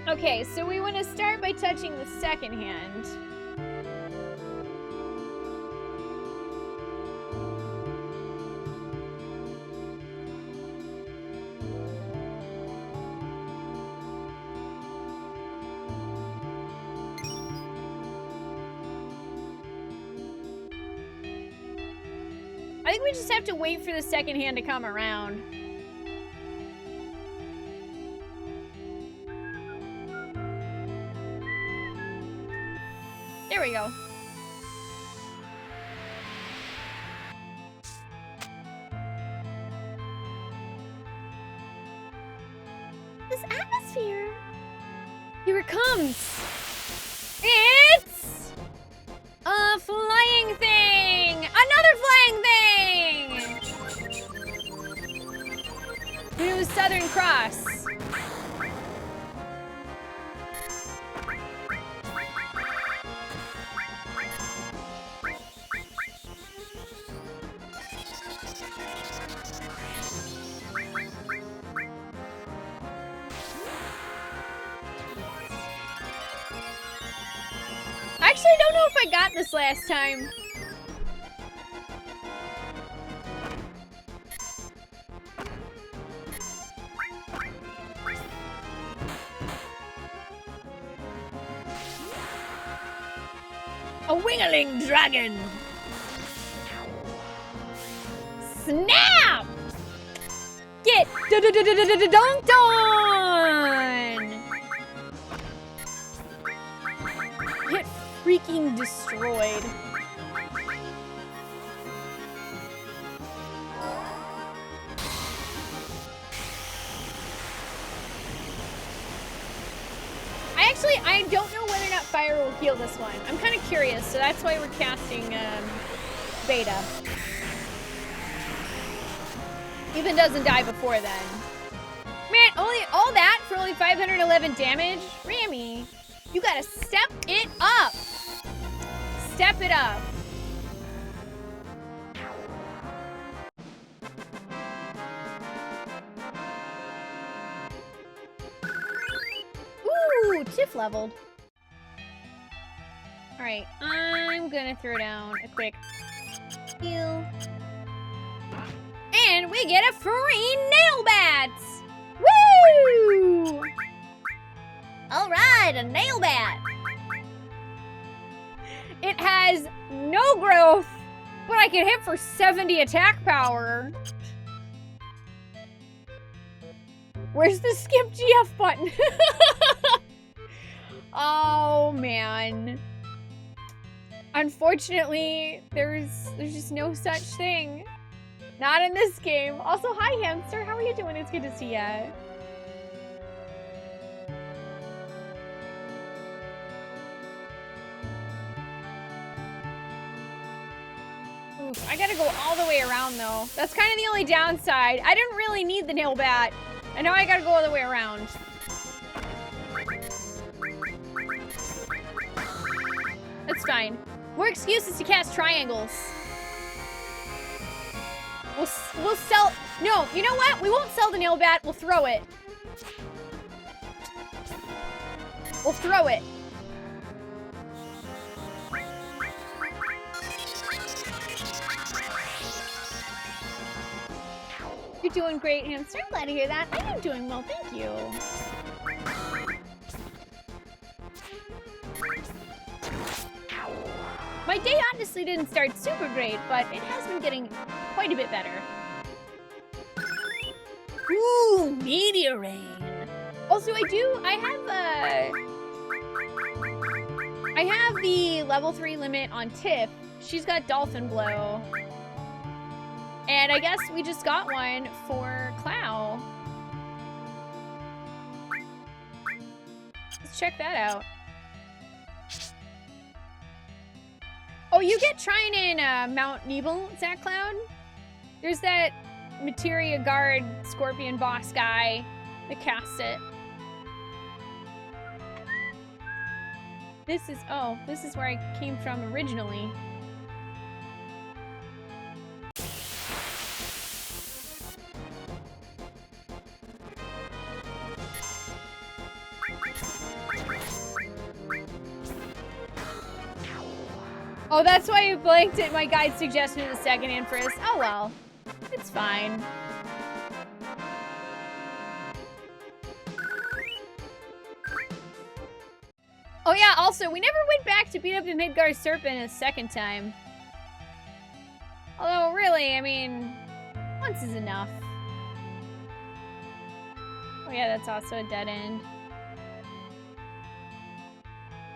Okay, so we want to start by touching the second hand. I think we just have to wait for the second hand to come around. There we go. This atmosphere. Here it comes. It's a flying thing. Another flying thing. New Southern Cross. I actually don't know if I got this last time. A wingling dragon. Snap! Get dunked on! Get freaking destroyed. I don't know whether or not fire will heal this one. I'm kind of curious, so that's why we're casting beta. Even doesn't die before then. Man, only all that for only 511 damage? Rammy, you gotta step it up. Step it up. Ooh, Tiff leveled. Alright, I'm gonna throw down a quick heal. And we get a free nail bats! Woo! Alright, a nail bat. It has no growth, but I can hit for 70 attack power. Where's the skip GF button? Oh, man. Unfortunately, there's just no such thing. Not in this game. Also, hi, hamster. How are you doing? It's good to see ya. Oof, I gotta go all the way around, though. That's kind of the only downside. I didn't really need the nail bat, and now I gotta go all the way around. That's fine. More excuses to cast triangles. We'll sell... No, you know what? We won't sell the nail bat. We'll throw it. We'll throw it. You're doing great, hamster. I'm glad to hear that. I am doing well, thank you. My day honestly didn't start super great, but it has been getting quite a bit better. Ooh, meteor rain. Also, I have the level 3 limit on Tiff. She's got Dolphin Blow. And I guess we just got one for Clow. Let's check that out. Oh, you get Trine in Mount Nebel, Zach Cloud? There's that Materia Guard Scorpion boss guy that casts it. This is where I came from originally. Oh, that's why you blanked at my guide suggestion in the second and first. Oh well, it's fine. Oh yeah, also, we never went back to beat up the Midgar Serpent a second time. Although, really, I mean, once is enough. Oh yeah, that's also a dead end.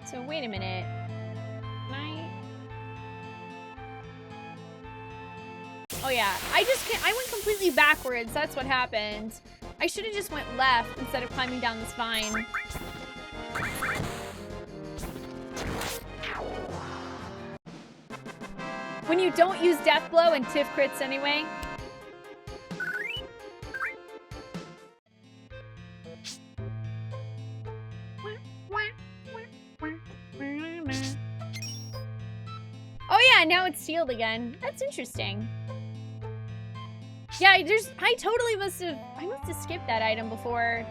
So, wait a minute. Can I... Oh yeah, I went completely backwards, that's what happened. I should have just went left instead of climbing down this vine. When you don't use Death Blow and Tiff crits anyway. Oh yeah, now it's sealed again. That's interesting. Yeah, I totally must have skipped that item before.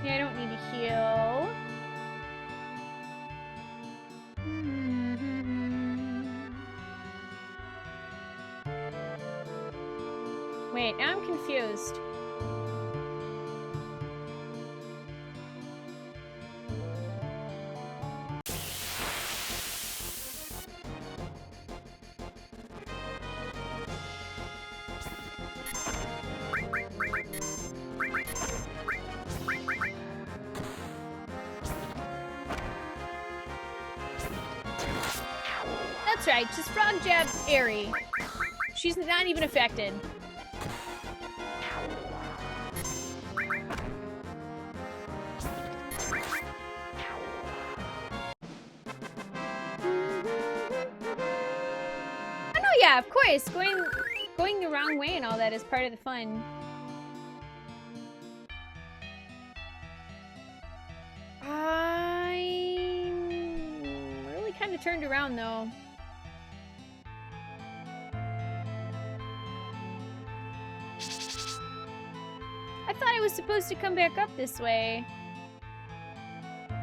Yeah, I don't need to heal. Wait, now I'm confused. That's right, just frog jab Aerie. She's not even affected. Oh no, yeah, of course. Going the wrong way and all that is part of the fun. I'm really kind of turned around though. I thought I was supposed to come back up this way.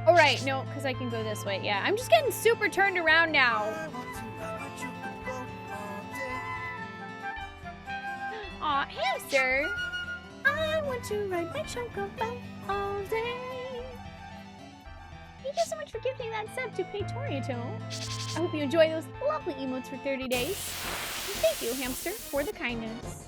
Oh, right. No, because I can go this way. Yeah, I'm just getting super turned around now. Aw, hamster. I want to ride my chocobo all day. Thank you so much for gifting that sub to Paytorito. I hope you enjoy those lovely emotes for 30 days. And thank you, hamster, for the kindness.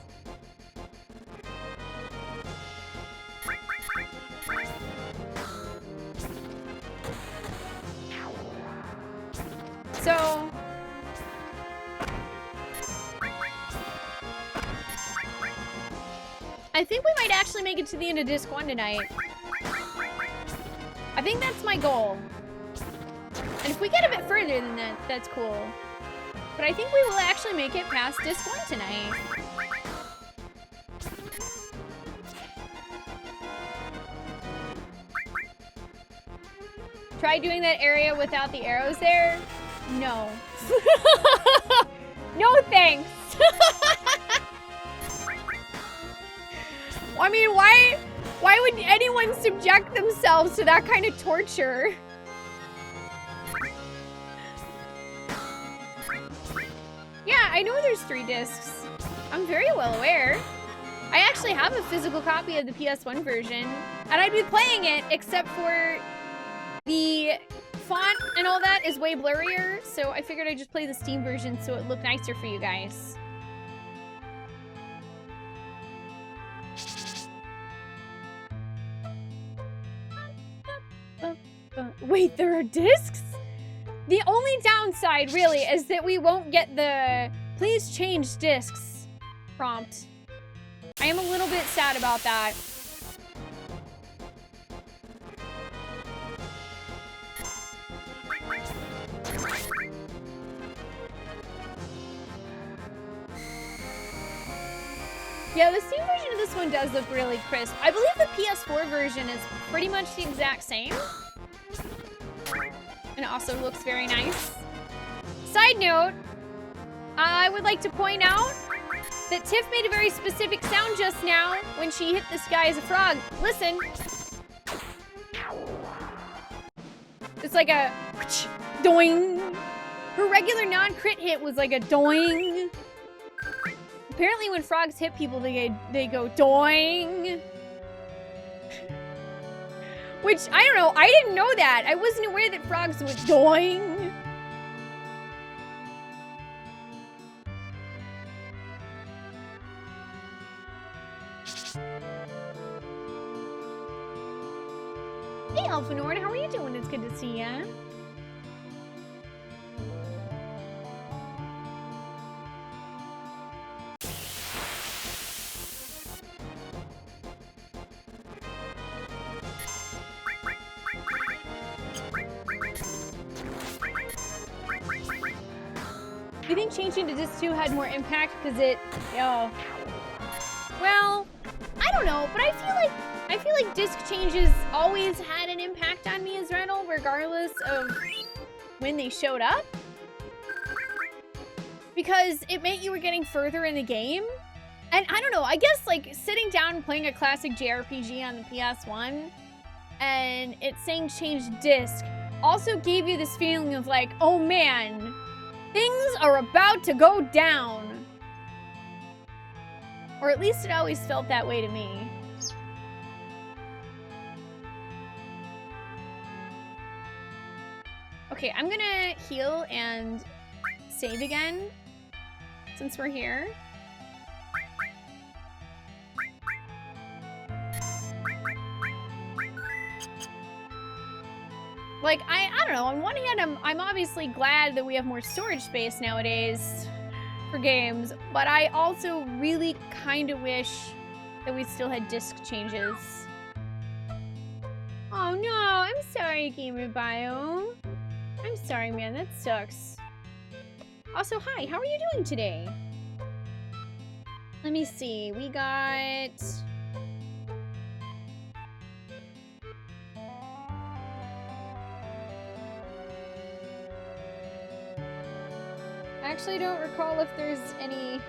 So, I think we might actually make it to the end of Disc 1 tonight. I think that's my goal. And if we get a bit further than that, that's cool. But I think we will actually make it past Disc 1 tonight. Try doing that area without the arrows there? No. No thanks. I mean, why would anyone subject themselves to that kind of torture? Yeah, I know there's 3 discs. I'm very well aware. I actually have a physical copy of the PS1 version, and I'd be playing it except for the font and all that is way blurrier, so I figured I'd just play the Steam version so it looked nicer for you guys. Wait, there are discs? The only downside, really, is that we won't get the please change discs prompt. I am a little bit sad about that. Yeah, the Steam version of this one does look really crisp. I believe the PS4 version is pretty much the exact same. And it also looks very nice. Side note, I would like to point out that Tiff made a very specific sound just now when she hit this guy as a frog. Listen. It's like a doing. Her regular non-crit hit was like a doing. Apparently when frogs hit people, they go doing. Which, I don't know, I didn't know that. I wasn't aware that frogs went doing. Hey, Alphanord, how are you doing? It's good to see ya. You think changing to Disc 2 had more impact because it, well, I don't know, but I feel like disc changes always had an impact on me as Rental, regardless of when they showed up. Because it meant you were getting further in the game. And I don't know, I guess like sitting down and playing a classic JRPG on the PS1 and it saying change disc also gave you this feeling of like, oh man, things are about to go down. Or at least it always felt that way to me. Okay, I'm gonna heal and save again, since we're here. Like, I don't know, on one hand, I'm obviously glad that we have more storage space nowadays for games, but I also really kind of wish that we still had disc changes. Oh no, I'm sorry, Gamer Bio. I'm sorry, man, that sucks. Also, hi, how are you doing today? Let me see, we got... I actually don't recall if there's any...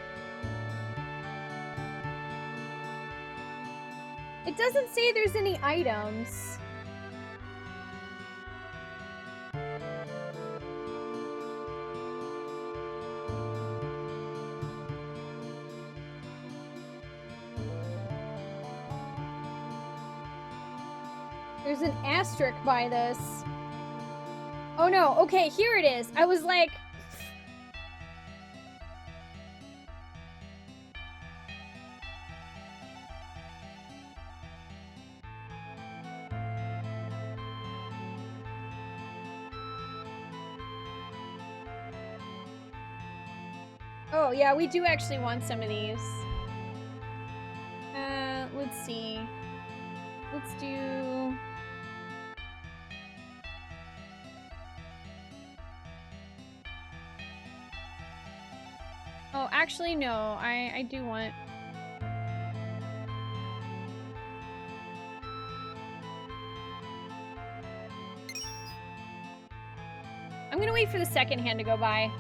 It doesn't say there's any items. There's an asterisk by this. Oh no, okay, here it is. I was like... Oh, yeah, we do actually want some of these. Let's see. Let's do... Oh, actually, no. I do want... I'm gonna wait for the second hand to go by.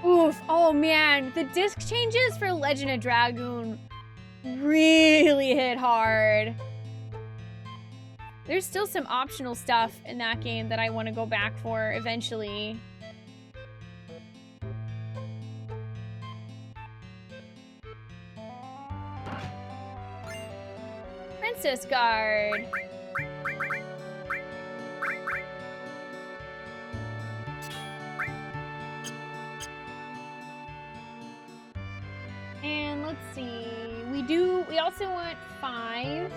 Oof, oh man, the disc changes for Legend of Dragoon really hit hard. There's still some optional stuff in that game that I want to go back for eventually. Princess Guard. And let's see, we also want 5.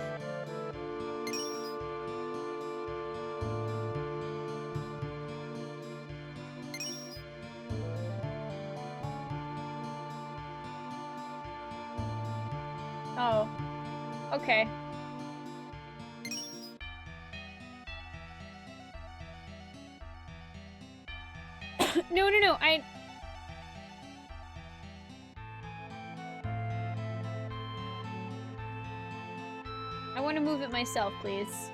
Oh, okay. No, I want to move it myself, please.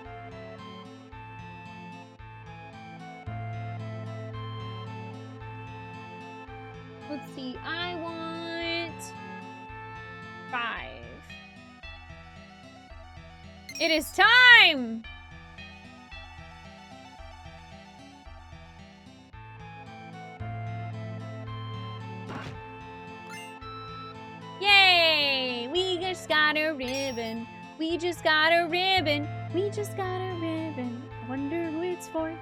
Let's see, I want 5. It is time! Yay! We just got a ribbon. We just got a ribbon. We just got a ribbon. I wonder who it's for.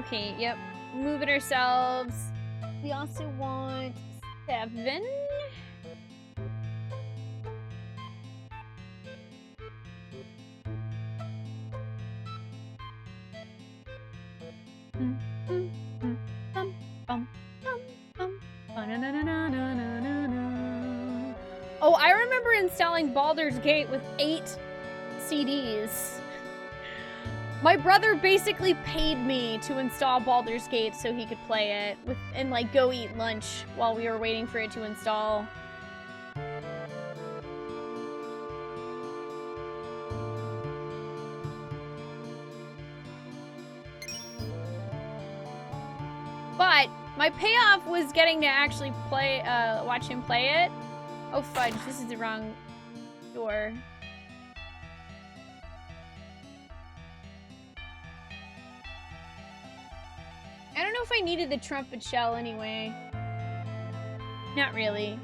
Okay, yep. Move it ourselves. We also want 7. Oh, I remember installing Baldur's Gate with 8 CDs. My brother basically paid me to install Baldur's Gate so he could play it with, and like go eat lunch while we were waiting for it to install. But my payoff was getting to actually play, watch him play it. Oh fudge, this is the wrong door. I don't know if I needed the trumpet shell anyway. Not really.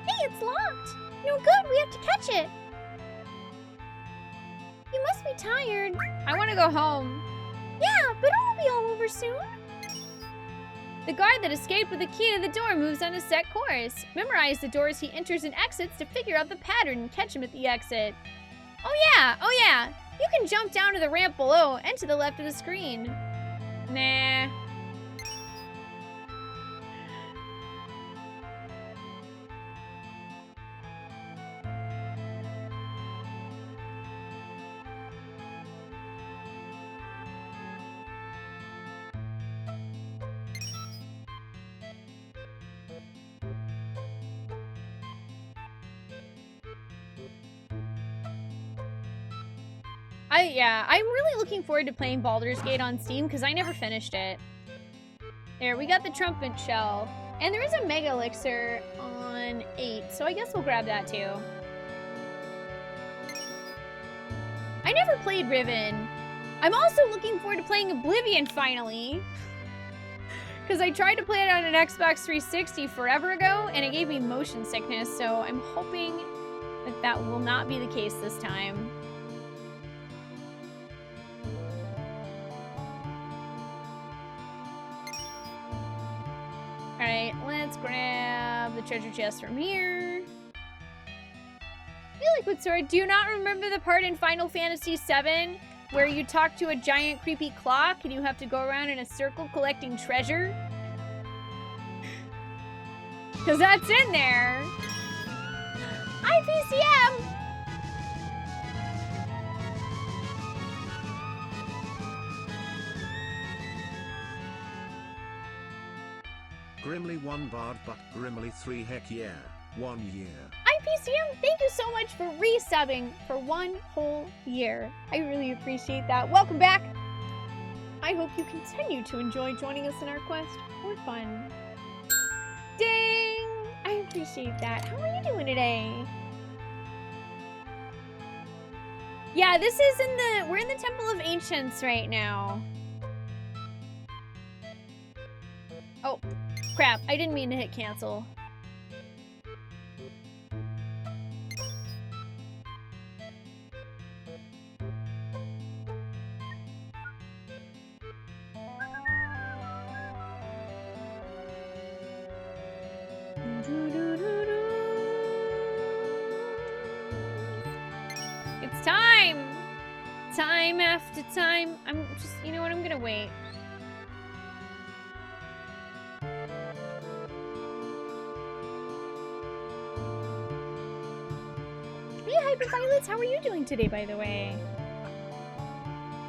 Hey, it's locked. No good, we have to catch it. You must be tired. I want to go home. Yeah, but it'll be all over soon. The guard that escaped with the key to the door moves on a set course. Memorize the doors he enters and exits to figure out the pattern and catch him at the exit. Oh yeah! You can jump down to the ramp below and to the left of the screen. Nah. I'm really looking forward to playing Baldur's Gate on Steam because I never finished it. There, we got the trumpet shell. And there is a mega elixir on 8, so I guess we'll grab that too. I never played Riven. I'm also looking forward to playing Oblivion finally. Because I tried to play it on an Xbox 360 forever ago, and it gave me motion sickness, so I'm hoping that that will not be the case this time. Alright, let's grab the treasure chest from here. Hey, Liquid Sword, do you not remember the part in Final Fantasy VII where you talk to a giant creepy clock and you have to go around in a circle collecting treasure? Because that's in there. IPCM! Grimly 1 bard but Grimly 3 heck yeah, 1 year. IPCM, thank you so much for resubbing for 1 whole year. I really appreciate that. Welcome back. I hope you continue to enjoy joining us in our quest for fun. Ding! I appreciate that. How are you doing today? Yeah, this is we're in the Temple of Ancients right now. Oh, crap. I didn't mean to hit cancel. It's time! Time after time. I'm just, you know what, I'm gonna wait. Hey, Hyper Violets, how are you doing today, by the way?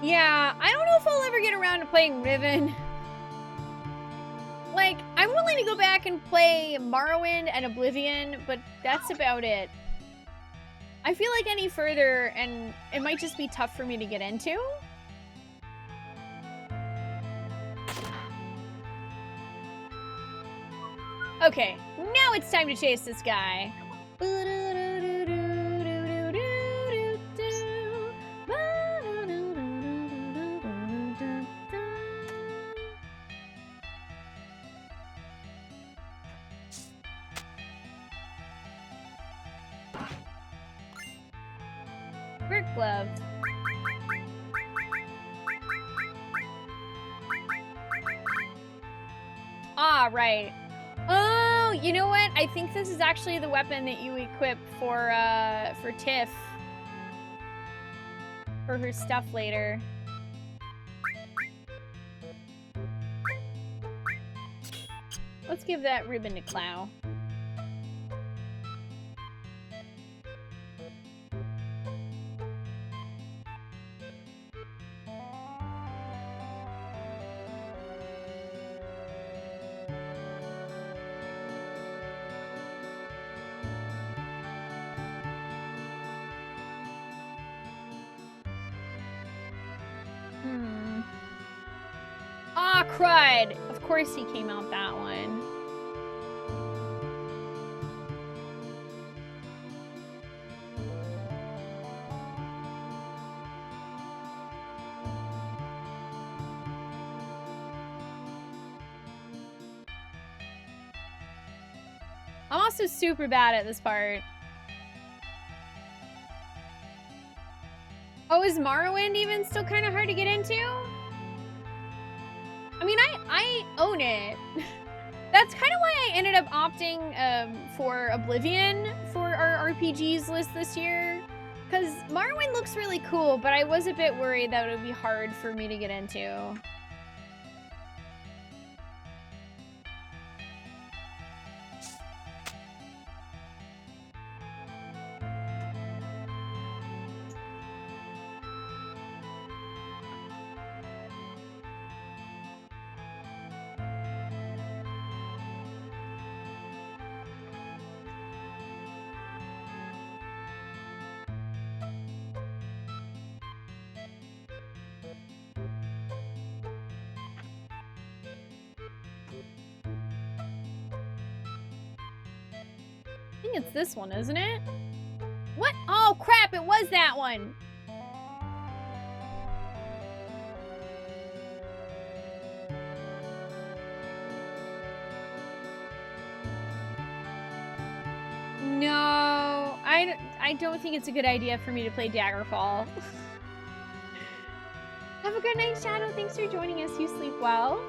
Yeah, I don't know if I'll ever get around to playing Riven. Like, I'm willing to go back and play Morrowind and Oblivion, but that's about it. I feel like any further, and it might just be tough for me to get into. Okay, now it's time to chase this guy. Work glove. Ah, right. Oh, you know what? I think this is actually the weapon that you equip for Tiff. For her stuff later. Let's give that ribbon to Clow. Ah, crud! Of course he came out that one. I'm also super bad at this part. Oh, is Morrowind even still kind of hard to get into? I mean, I own it. That's kind of why I ended up opting for Oblivion for our RPGs list this year. Because Morrowind looks really cool, but I was a bit worried that it would be hard for me to get into. I think it's this one, isn't it? What? Oh, crap, it was that one. No, I don't think it's a good idea for me to play Daggerfall. Have a good night, Shadow. Thanks for joining us. You sleep well.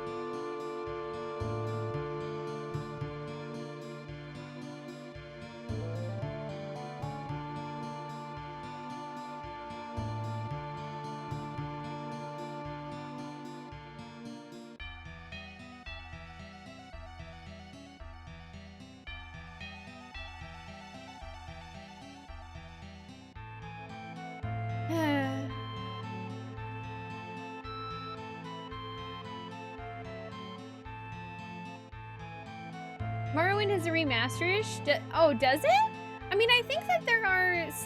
Morrowind has a remaster-ish? Oh, does it? I mean, I think that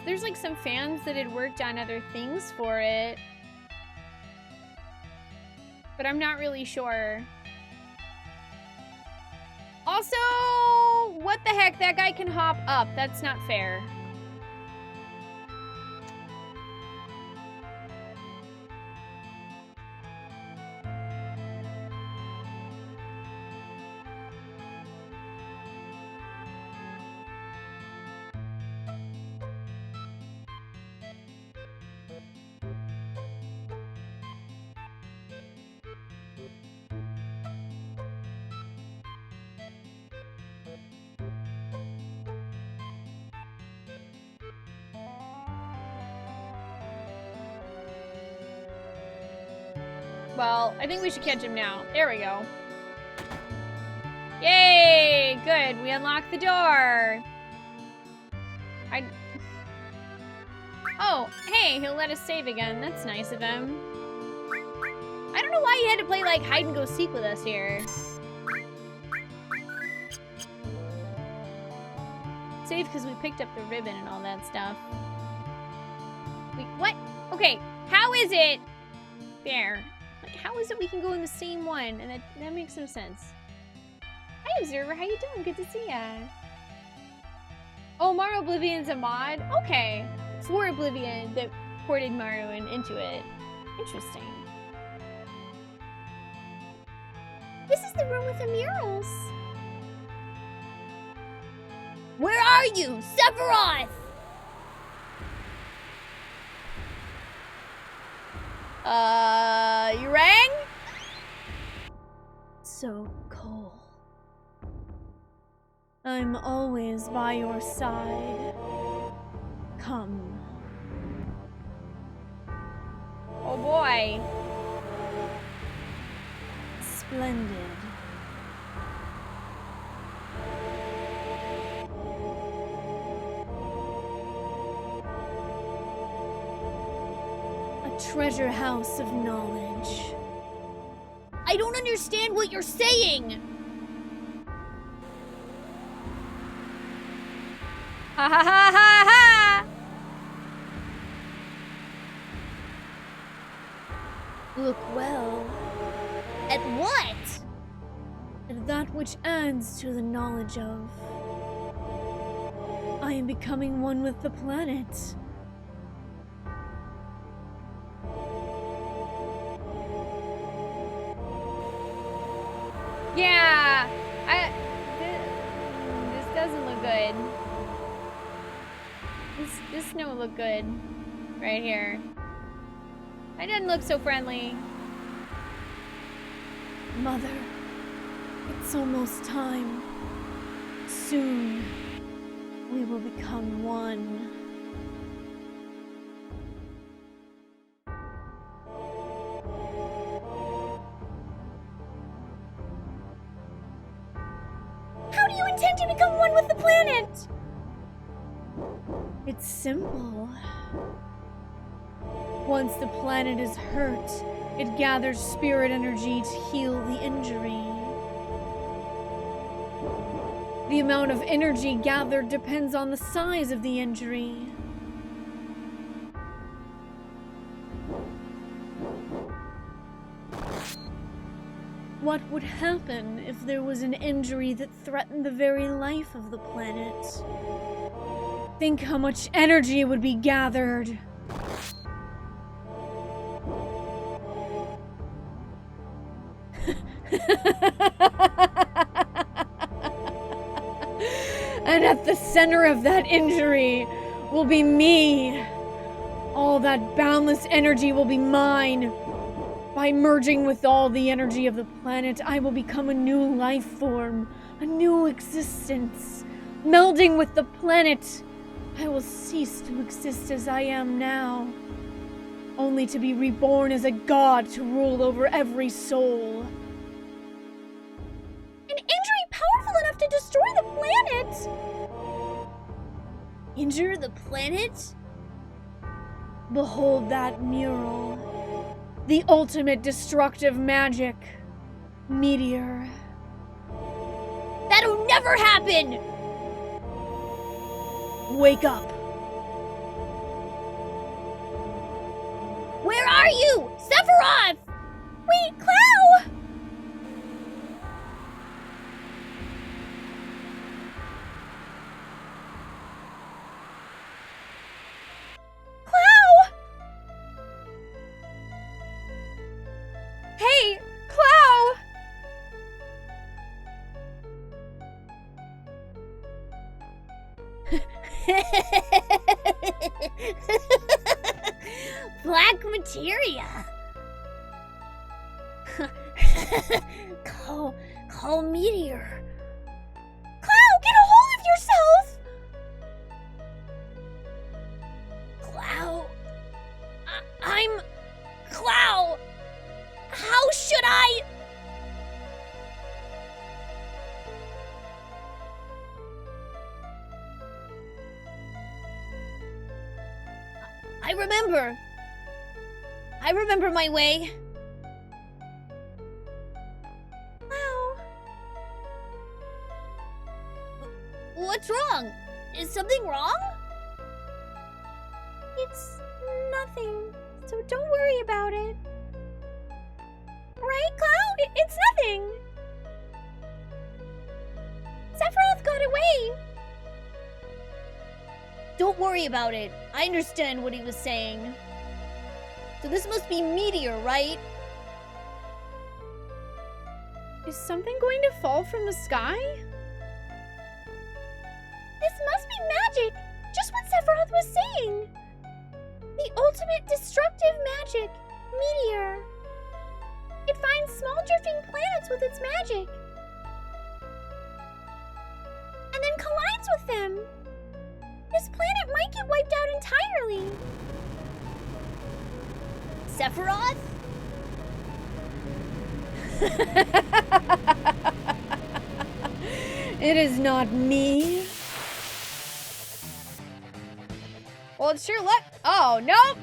there's like some fans that had worked on other things for it. But I'm not really sure. Also, what the heck? That guy can hop up. That's not fair. Well, I think we should catch him now. There we go. Yay! Good, we unlocked the door. Oh, hey, he'll let us save again. That's nice of him. I don't know why he had to play, like, hide-and-go-seek with us here. Save because we picked up the ribbon and all that stuff. Wait, what? Okay, how is it? There. Like, how is it we can go in the same one? And that makes no sense. Hi, Observer. How you doing? Good to see ya. Oh, Mario Oblivion's a mod? Okay. For Oblivion that ported Morrowind into it. Interesting. This is the room with the murals. Where are you, Sephiroth? You rang? So cold. I'm always by your side. Come. Oh boy. Splendid. A treasure house of knowledge. I don't understand what you're saying! Ha ha ha ha ha! Look well At what? at that which adds to the knowledge of. I am becoming one with the planet. Yeah, this doesn't look good. This snow look good, right here. It doesn't look so friendly. Mother, it's almost time. Soon, we will become one. How do you intend to become one with the planet? It's simple. Once the planet is hurt, it gathers spirit energy to heal the injury. The amount of energy gathered depends on the size of the injury. What would happen if there was an injury that threatened the very life of the planet? Think how much energy would be gathered. And at the center of that injury will be me. All that boundless energy will be mine. By merging with all the energy of the planet, I will become a new life form, a new existence. Melding with the planet, I will cease to exist as I am now, only to be reborn as a god to rule over every soul. An injury powerful enough to destroy the planet? Injure the planet? Behold that mural. The ultimate destructive magic. Meteor. That'll never happen! Wake up. Where are you? Sephiroth! Wait, Clow! Clow! Hey, Clow! Black materia. Call meteor. Clow, get a hold of yourself! Clow. I'm Clow. How should I? I remember my way. Wow. What's wrong? Is something wrong? It's nothing, so don't worry about it. Right, Cloud? It's nothing. Sephiroth got away. Don't worry about it. I understand what he was saying. So this must be meteor, right? Is something going to fall from the sky? This must be magic. Just what Sephiroth was saying. The ultimate destructive magic. all drifting planets with its magic. And then collides with them. This planet might get wiped out entirely. Sephiroth? It is not me. Well, it's sure luck. Oh, nope.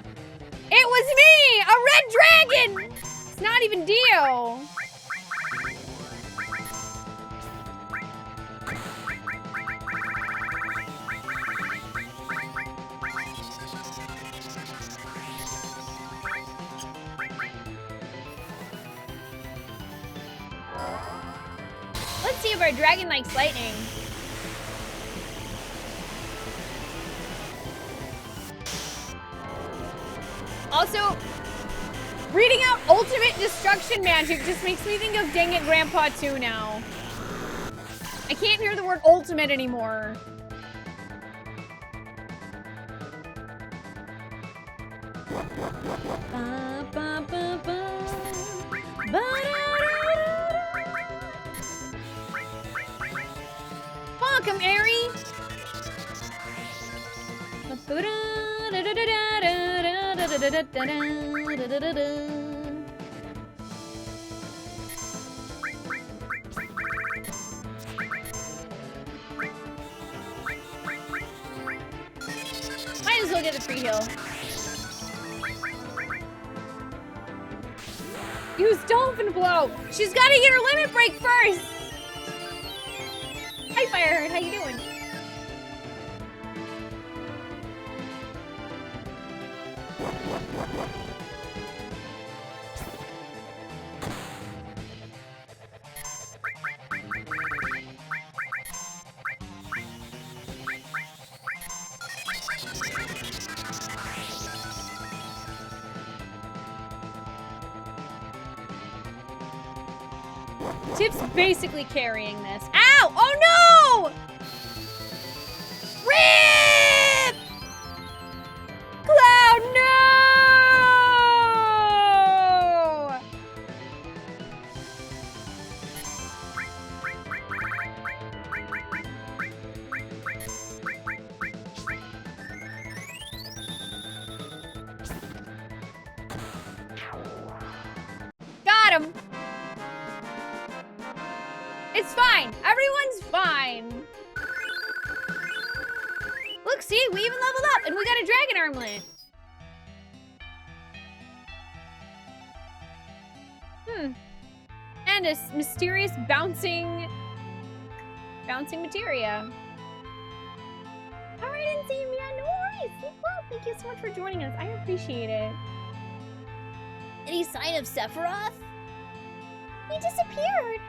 It was me! A red dragon! It's not even Dio. Let's see if our dragon likes lightning. Also, reading out ultimate destruction magic just makes me think of Dang It Grandpa 2 now. I can't hear the word ultimate anymore. Ba, ba, ba, ba. Ba-da-da-da-da. Welcome, Aerie. Might as well get the free heal. Use Dolphin Blow. She's got to get her limit break first. Hi, Fireheart. How you doing? Tip's basically carrying this. Ow! Oh no! Rip! Cloud, no! Got him! It's fine. Everyone's fine. Look, see, we even leveled up and we got a dragon armlet. And a mysterious bouncing materia. All right, Insane Man, no worries. Well, thank you so much for joining us. I appreciate it. Any sign of Sephiroth? He disappeared.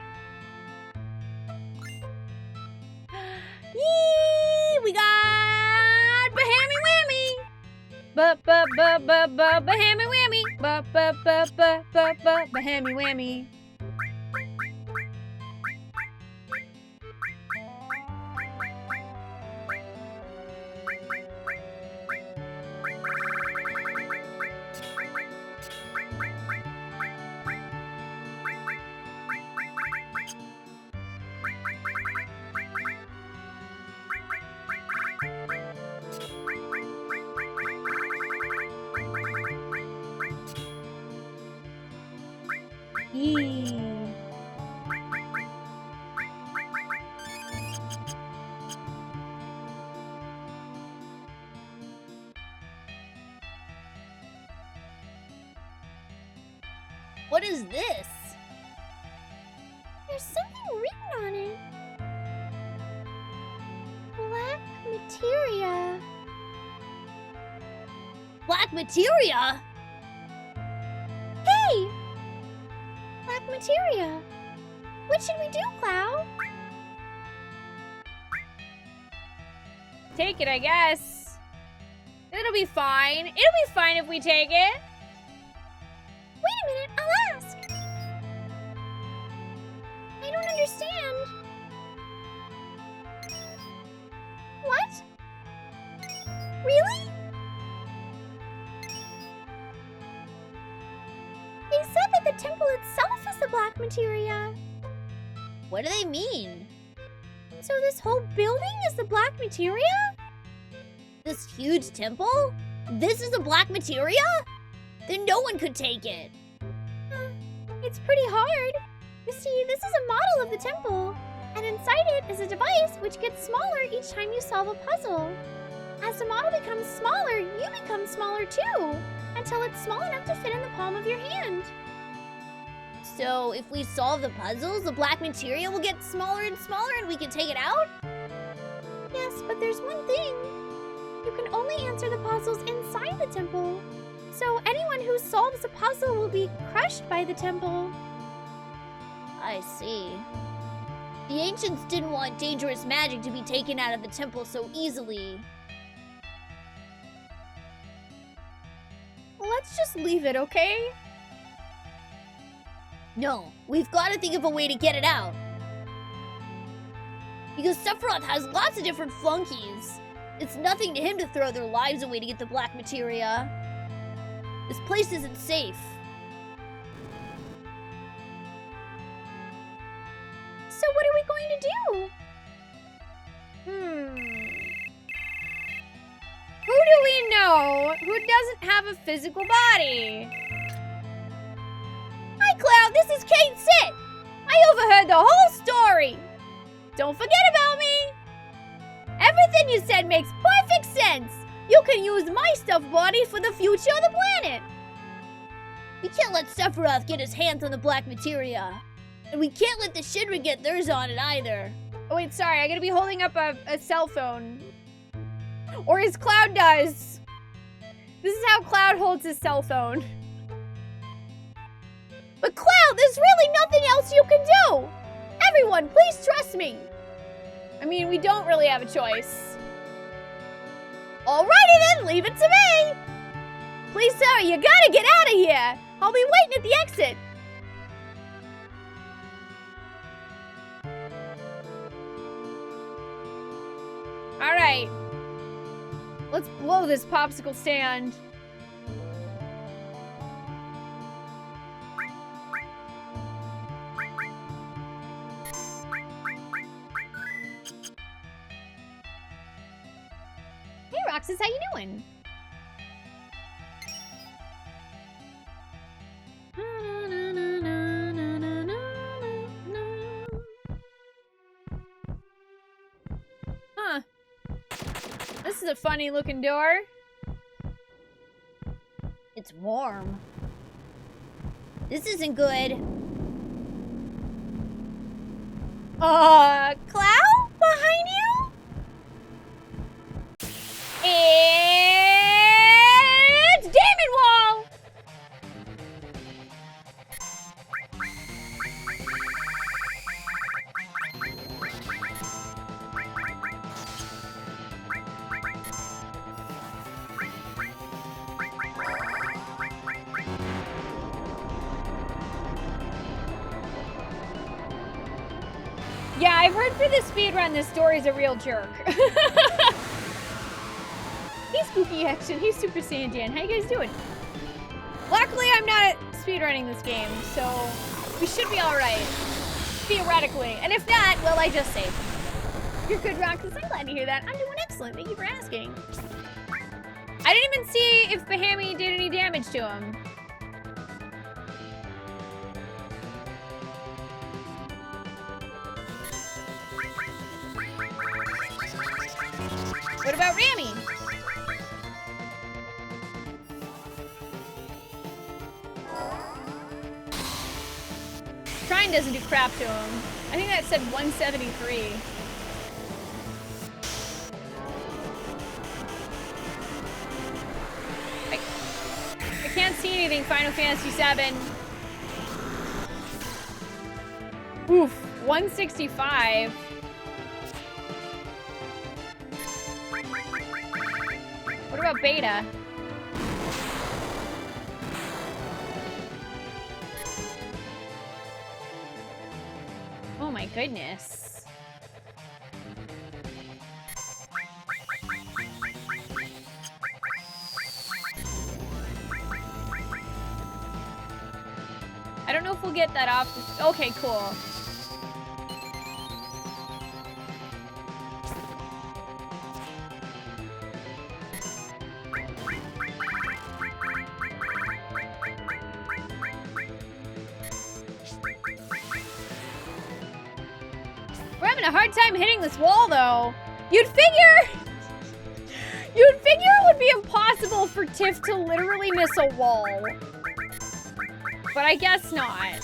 Yee! We got Bahammy Whammy! Bahammy Whammy! Bahammy Whammy! Yee. What is this? There's something written on it. Black materia. Black materia? Hey! Black materia. What should we do, Cloud? Take it, I guess. It'll be fine. It'll be fine if we take it. Wait a minute, I'll ask. I don't understand. What? Really? They said that the temple itself is the black materia. What do they mean? So this whole building is the black materia? This huge temple? This is the black materia? Then no one could take it. It's pretty hard. You see, this is a model of the temple, and inside it is a device which gets smaller each time you solve a puzzle. As the model becomes smaller, you become smaller too, until it's small enough to fit in the palm of your hand. So if we solve the puzzles, the black materia will get smaller and smaller and we can take it out? Yes, but there's one thing. You can only answer the puzzles inside the temple. So anyone who solves a puzzle will be crushed by the temple. I see. The ancients didn't want dangerous magic to be taken out of the temple so easily. Let's just leave it, okay? No, we've got to think of a way to get it out. Because Sephiroth has lots of different flunkies. It's nothing to him to throw their lives away to get the black materia. This place isn't safe. So what are we going to do? Who do we know who doesn't have a physical body? Hi, Cloud, this is Kate Sit. I overheard the whole story. Don't forget about me. Everything you said makes perfect sense. You can use my stuffed body for the future of the planet. We can't let Sephiroth get his hands on the black materia. And we can't let the Shinra get theirs on it either. Oh wait, sorry, I gotta be holding up a cell phone. Or as Cloud does. This is how Cloud holds his cell phone. But Cloud, there's really nothing else you can do! Everyone, please trust me! I mean, we don't really have a choice. Alrighty then, leave it to me! Please, sir, you gotta get out of here! I'll be waiting at the exit! Alright. Let's blow this popsicle stand. Hey Roxas, how you doing? Huh. This is a funny looking door. It's warm. This isn't good. Cloud? Behind you? It's Demon Wall! Yeah, I've heard through the speedrun this story's a real jerk. Hey Spooky Action, hey Super Saiyan, how you guys doing? Luckily, I'm not speedrunning this game, so we should be alright. Theoretically. And if not, well, I just saved. You're good, Roxas. I'm glad to hear that. I'm doing excellent. Thank you for asking. I didn't even see if Bahami did any damage to him. What about Rami? Trine doesn't do crap to him. I think that said 173. I can't see anything Final Fantasy VII. Oof, 165. What about Beta? Oh my goodness. I don't know if we'll get that off. Okay, cool. We're having a hard time hitting this wall, though. You'd figure it would be impossible for Tiff to literally miss a wall. But I guess not.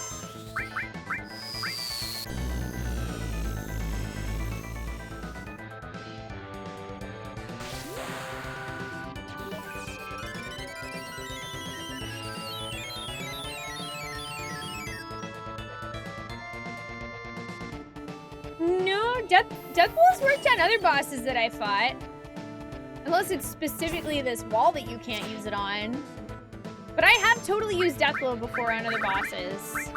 No, Death Blows worked on other bosses that I fought. Unless it's specifically this wall that you can't use it on. But I have totally used Deathblow before on other bosses.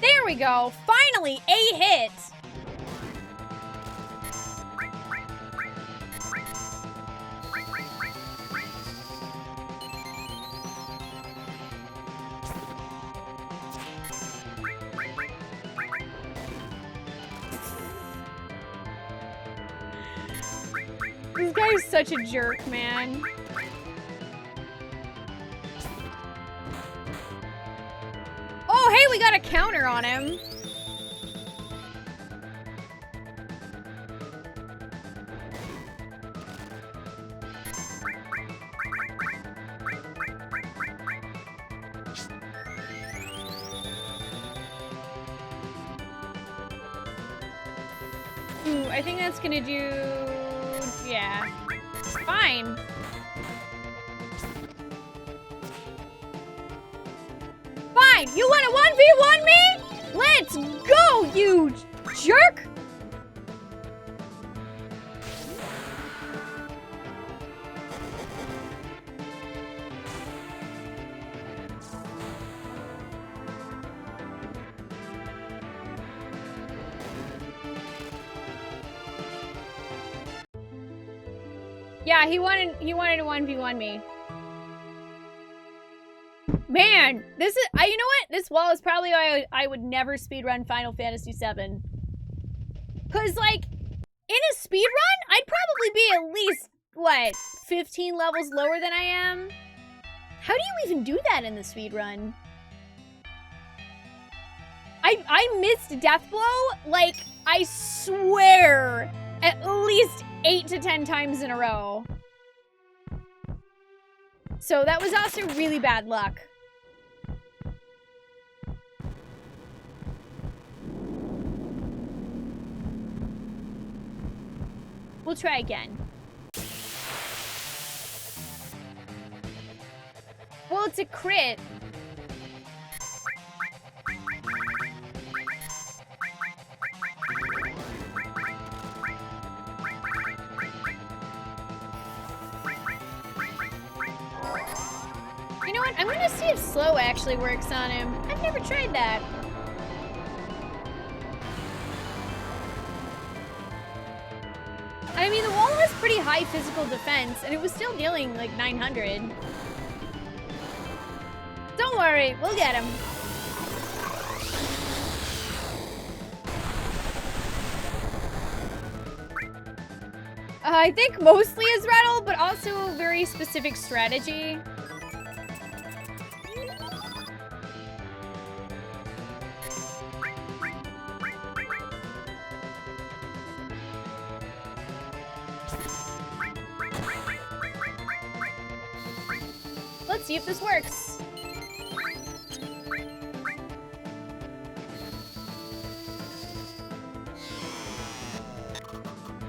There we go. Finally, a hit. This guy is such a jerk, man. Oh, hey, we got a counter on him. Ooh, I think that's gonna do... yeah. Fine. Fine! You wanna 1v1 me? Let's go, you jerk! Yeah, he wanted to 1v1 me. Man, this is, you know what? This wall is probably why I would never speedrun Final Fantasy VII. Cause like, in a speedrun, I'd probably be at least, what, 15 levels lower than I am? How do you even do that in the speedrun? I missed Deathblow, like, I swear, at least 8 to 10 times in a row. So that was also really bad luck. We'll try again. Well, it's a crit. You know what? I'm gonna see if slow actually works on him. I've never tried that. I mean, the wall has pretty high physical defense, and it was still dealing like 900. Don't worry, we'll get him. I think mostly is rattle, but also a very specific strategy. Let's see if this works.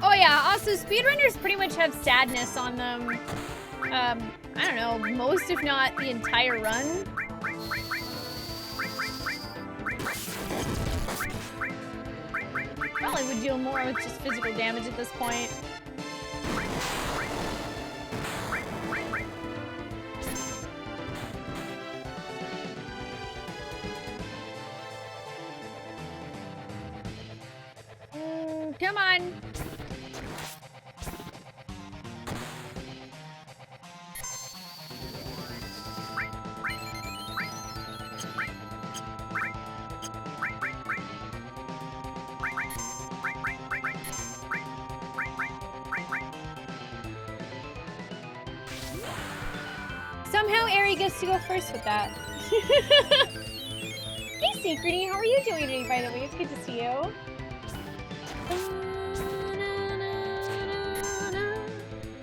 Oh yeah, also speedrunners pretty much have sadness on them. I don't know, most if not the entire run. would deal more with just physical damage at this point. Come on. Somehow Aerie gets to go first with that. Hey Synchrony, how are you doing today, by the way? It's good to see you.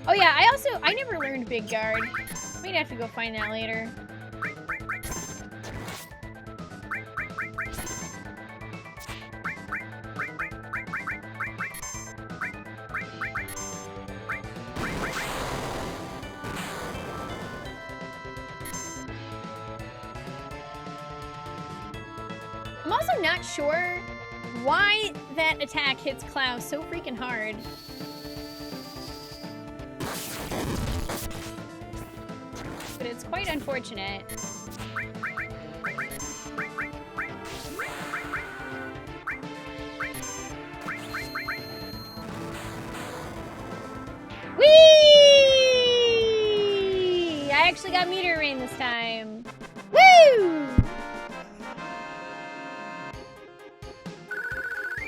Oh yeah, I never learned Big Guard. Might have to go find that later. I'm also not sure why that attack hits Cloud so freaking hard. But it's quite unfortunate. Whee! I actually got meteor rain this time. Woo!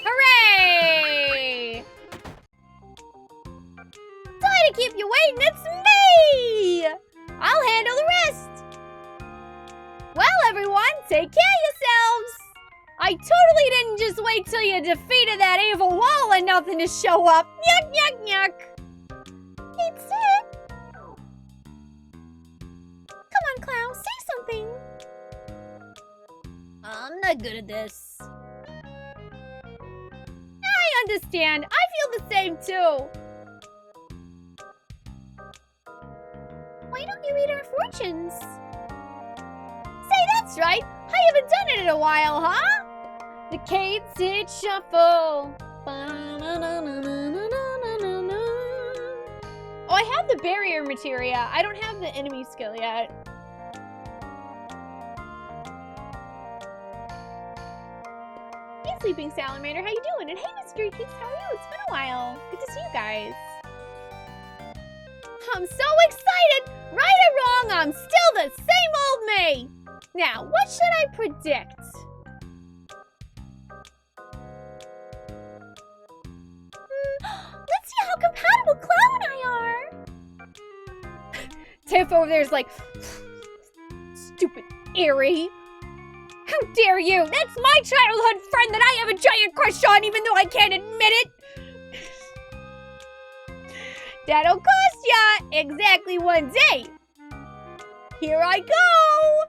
Hooray! Sorry to keep you waiting, it's me! I'll handle the rest! Well, everyone, take care of yourselves! I totally didn't just wait till you defeated that evil wall and nothing to show up. Yuck, yuck, yuck! It's it! Come on, Clown, say something! I'm not good at this. I understand. I feel the same, too. Why don't you read our fortunes? Say, that's right. I haven't done it in a while, huh? The Kate Sid Shuffle. Oh, I have the barrier materia. I don't have the enemy skill yet. Hey, Sleeping Salamander, how you doing? And hey, Mystery Kids, how are you? It's been a while. Good to see you guys. I'm so excited! Right or wrong, I'm still the same old me! Now, what should I predict? Let's see how compatible Cloud and I are! Tiff over there's like, stupid Aerie. How dare you! That's my childhood friend that I have a giant crush on even though I can't admit it! That'll cost ya exactly 1 day. Here I go!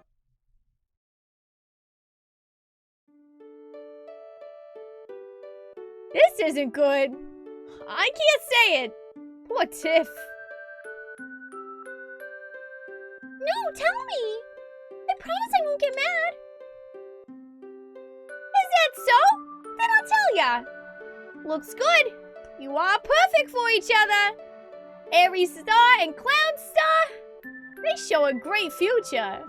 This isn't good. I can't say it. Poor Tiff. No, tell me. I promise I won't get mad. Is that so? Then I'll tell ya. Looks good. You are perfect for each other. Aerie Star and Cloud Star, they show a great future.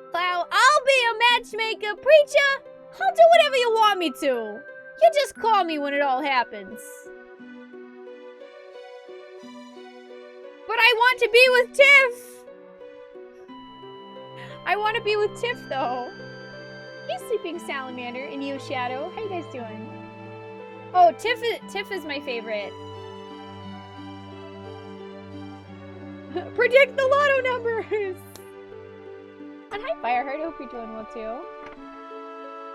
Cloud, I'll be a matchmaker preacher. I'll do whatever you want me to. You just call me when it all happens. But I want to be with Tiff. I want to be with Tiff, though. Hey, Sleeping Salamander and you, Shadow. How you guys doing? Oh, Tiff is my favorite. Predict the lotto numbers! And hi, Fireheart. I hope you're doing well, too.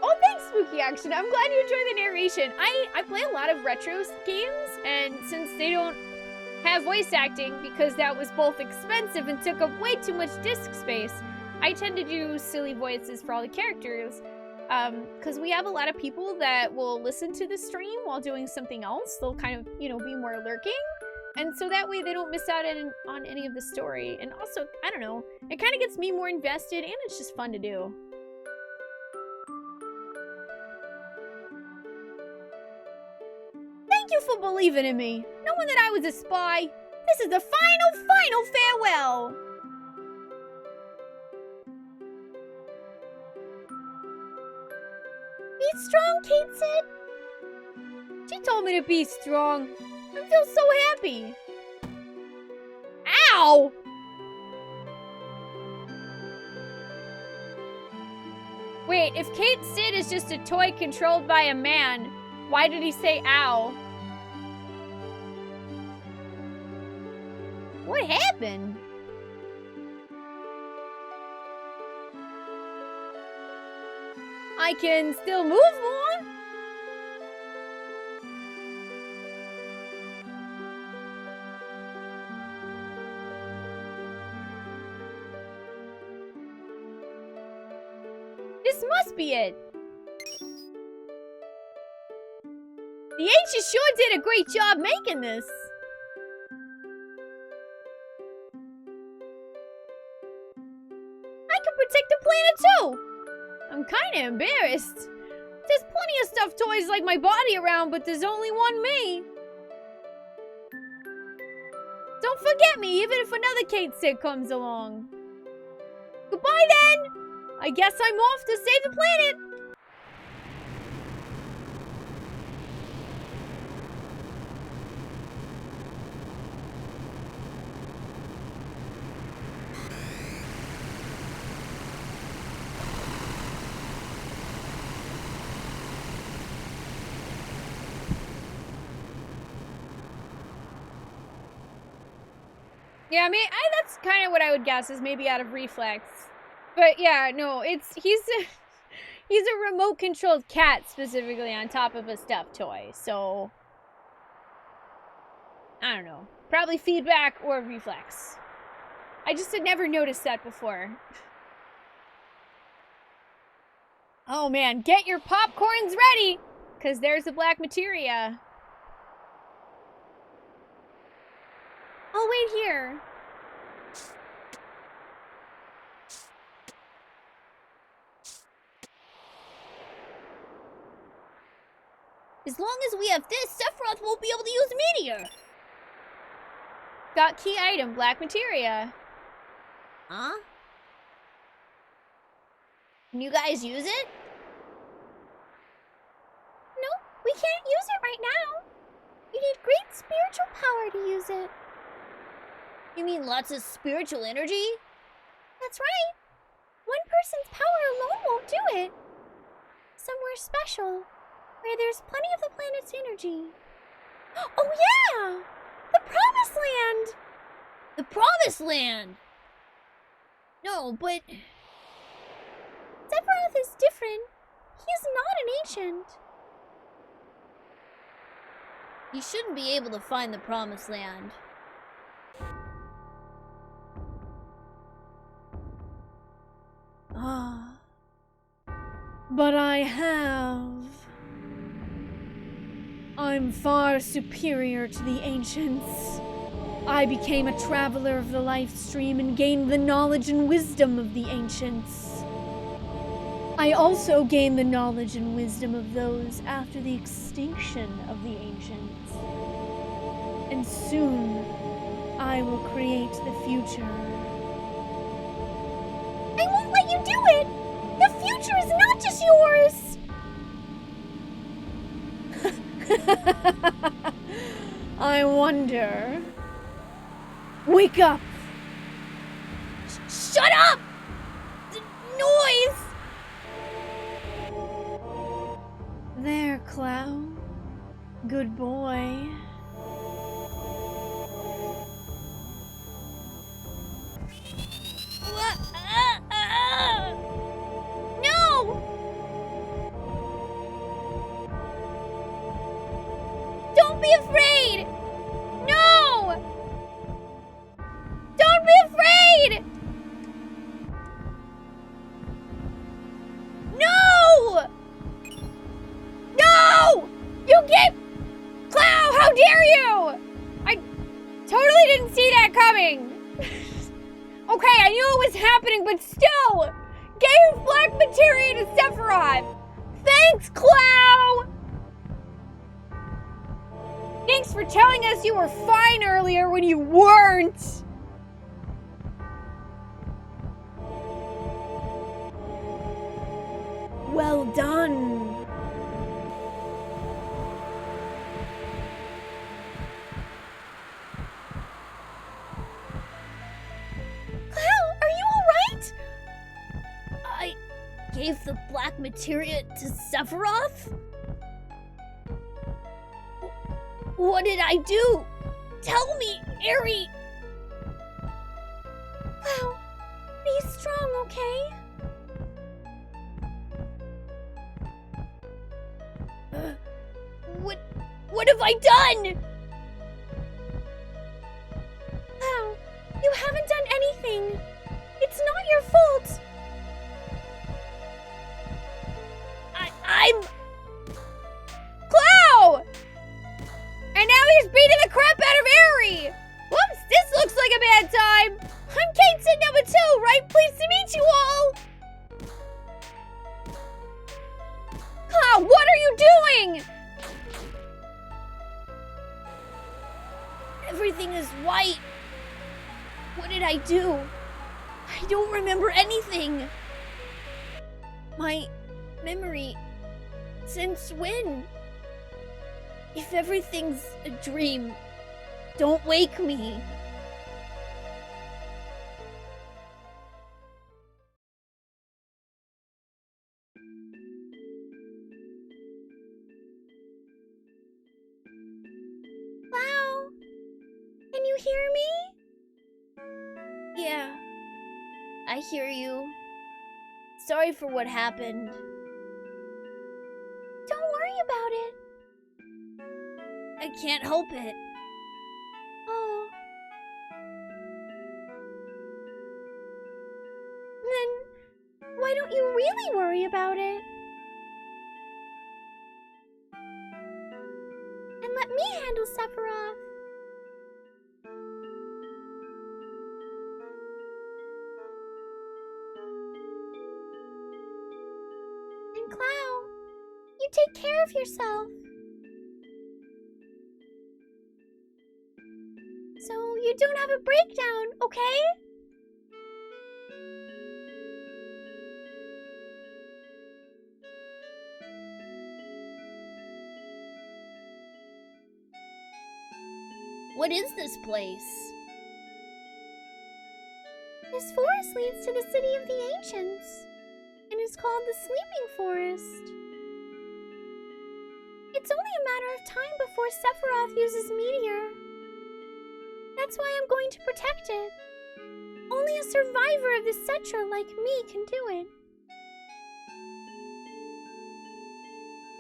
Oh, thanks, Spooky Action. I'm glad you enjoy the narration. I play a lot of retro games, and since they don't have voice acting, because that was both expensive and took up way too much disk space, I tend to do silly voices for all the characters. Because we have a lot of people that will listen to the stream while doing something else. They'll kind of, you know, be more lurking. And so that way they don't miss out on any of the story. And also, I don't know, it kind of gets me more invested and it's just fun to do. Thank you for believing in me, knowing that I was a spy. This is the final farewell. Be strong, Kate said. She told me to be strong. I feel so happy. Ow! Wait, if Kate Sid is just a toy controlled by a man, why did he say ow? What happened? I can still move more? This must be it. The Ancients sure did a great job making this. I can protect the planet too. I'm kind of embarrassed. There's plenty of stuffed toys like my body around, but there's only one me. Don't forget me, even if another Kate Sid comes along. Goodbye then. I guess I'm off to save the planet. Yeah, I mean, that's kind of what I would guess is maybe out of reflex. But yeah, no, he's a remote-controlled cat specifically on top of a stuffed toy, so I don't know. Probably feedback or reflex. I just had never noticed that before. Oh man, get your popcorns ready, because there's the black materia. I'll wait here. As long as we have this, Sephiroth won't be able to use Meteor. Got key item, black materia. Huh? Can you guys use it? No, we can't use it right now. You need great spiritual power to use it. You mean lots of spiritual energy? That's right. One person's power alone won't do it. Somewhere special, where there's plenty of the planet's energy. Oh yeah! The Promised Land! The Promised Land! No, but... Sephiroth is different. He's not an ancient. You shouldn't be able to find the Promised Land. Ah. But I have. I'm far superior to the ancients. I became a traveler of the life stream and gained the knowledge and wisdom of the ancients. I also gained the knowledge and wisdom of those after the extinction of the ancients. And soon, I will create the future. I won't let you do it! The future is not just yours! I wonder. Wake up! Shut up! Noise! There, Clown. Good boy. No! Don't be afraid! No! Don't be afraid! No! No! You get... Clow, how dare you! I totally didn't see that coming. Okay, I knew it was happening, but still! Gave black materia to Sephiroth! Thanks, Clow! telling us you were fine earlier when you weren't! Well done. Clow, are you alright? I gave the black materia to Sephiroth? What did I do? Tell me, Aerie! Clow, be strong, okay? What have I done? Clow, you haven't done anything. It's not your fault. I'm... Clow! And now he's beating the crap out of Aerie! Whoops, this looks like a bad time! I'm Kate Sid number 2, right? Pleased to meet you all! Clow, what are you doing? Everything is white. What did I do? I don't remember anything. My memory... Since when? If everything's a dream, don't wake me. Clow, can you hear me? Yeah, I hear you. Sorry for what happened. Don't worry about it. I can't help it. Oh. Then, why don't you really worry about it? And let me handle Sephiroth. And Clow, you take care of yourself. So you don't have a breakdown, okay? What is this place? This forest leads to the city of the ancients, and is called the Sleeping Forest. It's only a matter of time before Sephiroth uses Meteor. That's why I'm going to protect it. Only a survivor of the Cetra like me can do it.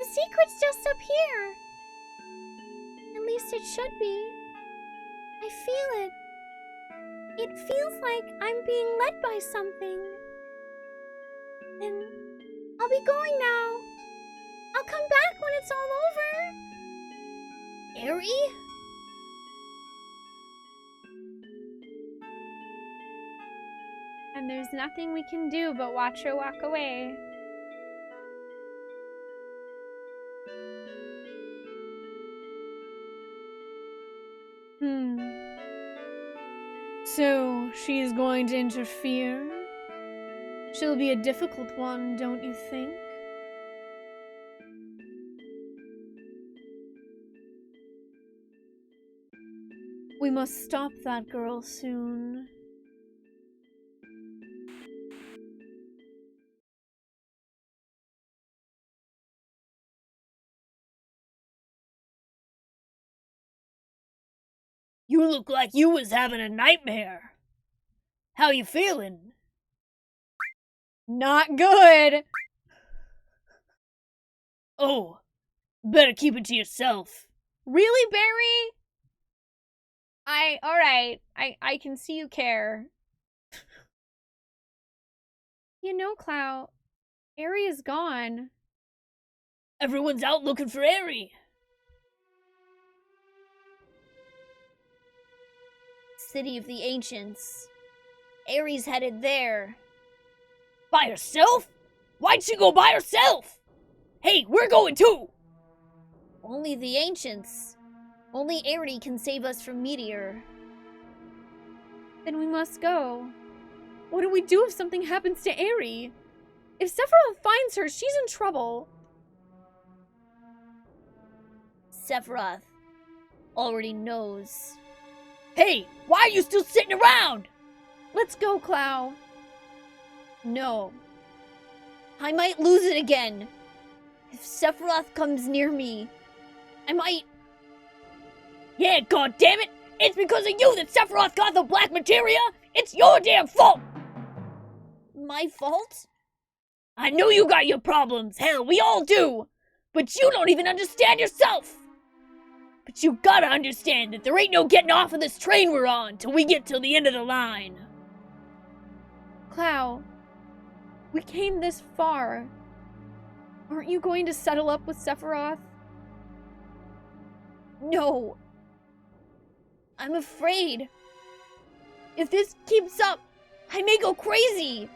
The secret's just up here. At least it should be. I feel it. It feels like I'm being led by something. And I'll be going now. I'll come back when it's all over. Aerie? And there's nothing we can do but watch her walk away. So, she's going to interfere? She'll be a difficult one, don't you think? We must stop that girl soon. You look like you was having a nightmare. How you feeling? Not good! Oh, better keep it to yourself. Really, Barry? Alright. I can see you care. You know, Clow, Aerie is gone. Everyone's out looking for Aerie. City of the Ancients. Aerie's headed there. By herself? Why'd she go by herself? Hey, we're going too! Only the Ancients. Only Aerith can save us from Meteor. Then we must go. What do we do if something happens to Aerith? If Sephiroth finds her, she's in trouble. Sephiroth already knows. Hey, why are you still sitting around? Let's go, Clow. No. I might lose it again. If Sephiroth comes near me, I might... Yeah, goddammit! It's because of you that Sephiroth got the black materia! It's your damn fault! My fault? I know you got your problems, hell, we all do! But you don't even understand yourself! But you gotta understand that there ain't no getting off of this train we're on till we get till the end of the line. Clow, we came this far. Aren't you going to settle up with Sephiroth? No. I'm afraid. If this keeps up, I may go crazy.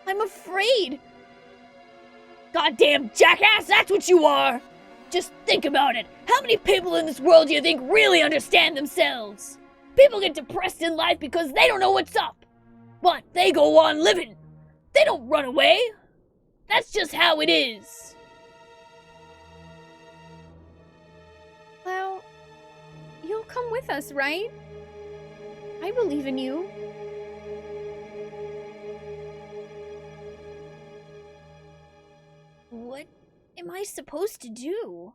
I'm afraid. Goddamn jackass, that's what you are! Just think about it. How many people in this world do you think really understand themselves? People get depressed in life because they don't know what's up. But they go on living. They don't run away. That's just how it is. Clow, you'll come with us, right? I believe in you. What am I supposed to do?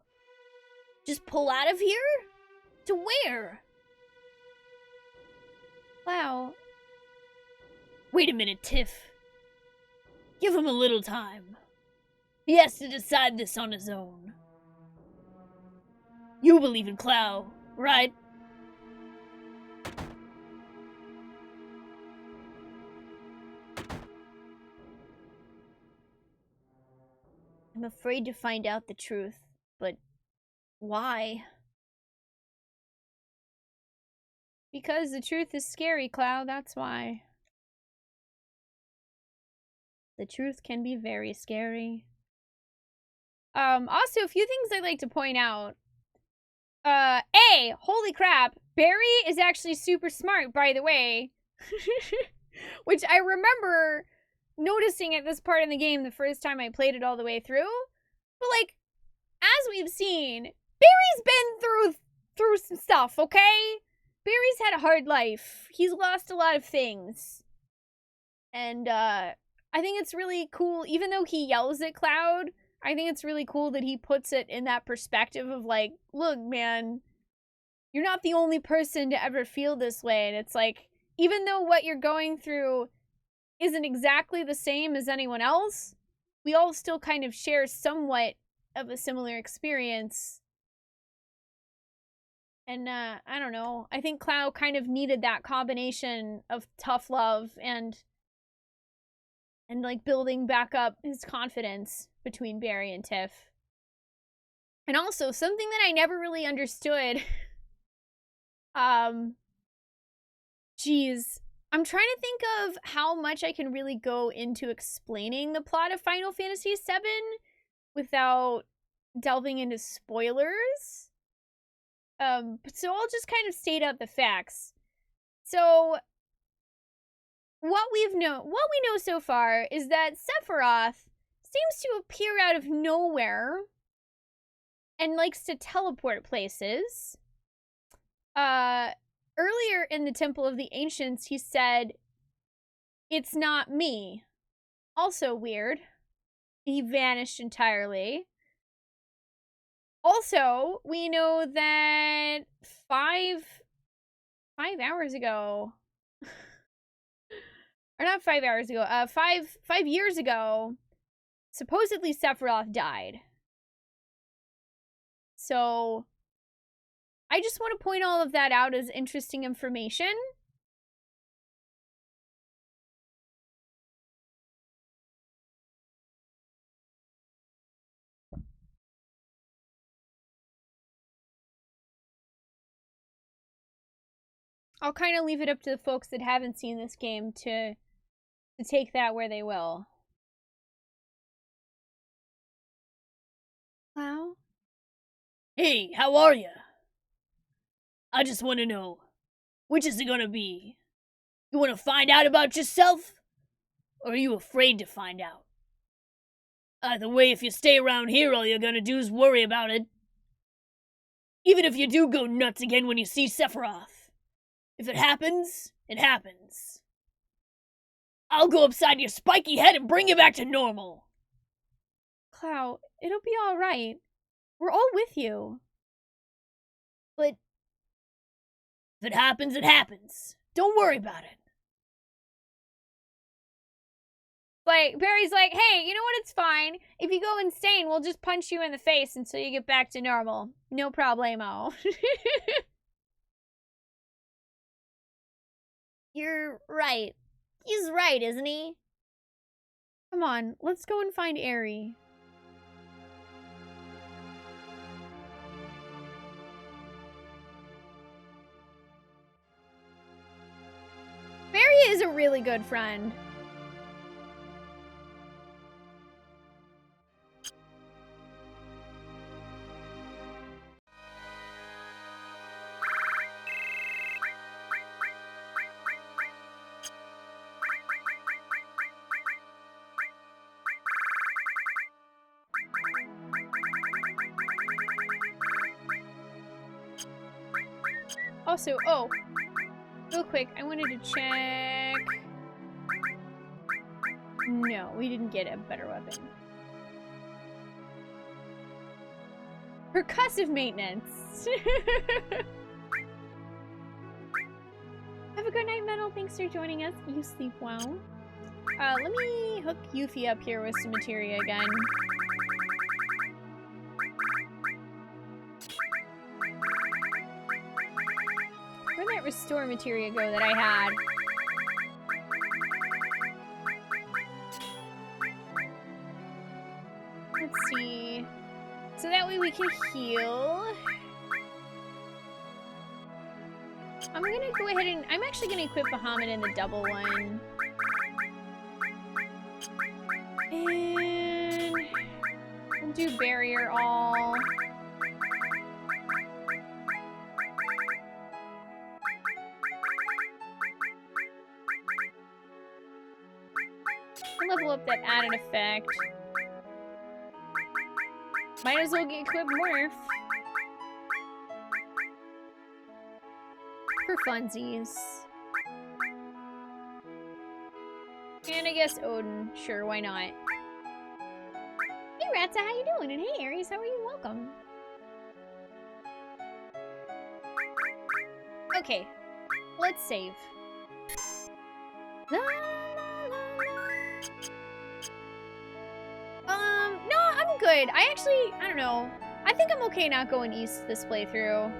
Just pull out of here? To where? Clow, Wait a minute, Tiff. Give him a little time. He has to decide this on his own. You believe in Clow, right? I'm afraid to find out the truth, but why? because the truth is scary, Clow, that's why. The truth can be very scary. Also, a few things I'd like to point out. Holy crap, Barry is actually super smart, by the way. Which I remember noticing at this part in the game the first time I played it all the way through. But, like, as we've seen, Barry's been through some stuff, okay? Barry's had a hard life. He's lost a lot of things. And, I think it's really cool, even though he yells at Cloud, I think it's really cool that he puts it in that perspective of like, look, man, you're not the only person to ever feel this way. And it's like, even though what you're going through isn't exactly the same as anyone else, we all still kind of share somewhat of a similar experience. And, I don't know, I think Cloud kind of needed that combination of tough love and like building back up his confidence between Barry and Tiff. And also, something that I never really understood. Geez. I'm trying to think of how much I can really go into explaining the plot of Final Fantasy VII without delving into spoilers. So I'll just kind of state out the facts. So what we know so far is that Sephiroth seems to appear out of nowhere and likes to teleport places. Earlier in the Temple of the Ancients, he said, "It's not me." Also weird. He vanished entirely. Also, we know that 5 hours ago, or not 5 hours ago, 5 years ago, supposedly Sephiroth died. So, I just want to point all of that out as interesting information. I'll kind of leave it up to the folks that haven't seen this game to take that where they will. Wow. Hey, how are ya? I just want to know, which is it gonna be? You want to find out about yourself? Or are you afraid to find out? Either way, if you stay around here, all you're gonna do is worry about it. Even if you do go nuts again when you see Sephiroth. If it happens, it happens. I'll go upside your spiky head and bring you back to normal. Clow, it'll be alright. We're all with you. But if it happens, it happens. Don't worry about it. Like, Barry's like, hey, you know what? It's fine. If you go insane, we'll just punch you in the face until you get back to normal. No problemo. You're right. He's right, isn't he? Come on, let's go and find Aerith. Barry is a really good friend. Also, oh, real quick, I wanted to check. No, we didn't get a better weapon. Percussive maintenance. Have a good night, Metal. Thanks for joining us. You sleep well. Let me hook Yuffie up here with some materia again. Where'd that restore materia go that I had? Let's see. So that way we can heal. I'm gonna go ahead and... I'm actually gonna equip Bahamut in the double one. And... we'll do barrier all. Level up that added effect. Might as well get equipped Morph. For funsies. And I guess Odin. Sure, why not? Hey Ratsa, how you doing? And hey Aries, how are you? Welcome. Okay. Let's save. La, la, la, la. No, I'm good. I don't know. I think I'm okay not going east this playthrough.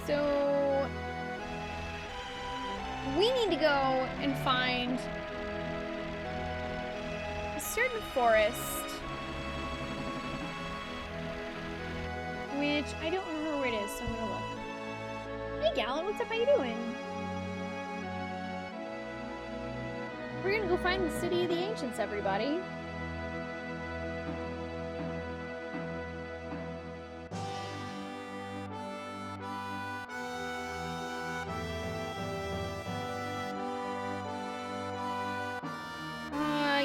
So, we need to go and find a certain forest, which I don't remember where it is, so I'm gonna look. Hey Gallon, what's up? How you doing? We're gonna go find the City of the Ancients, everybody.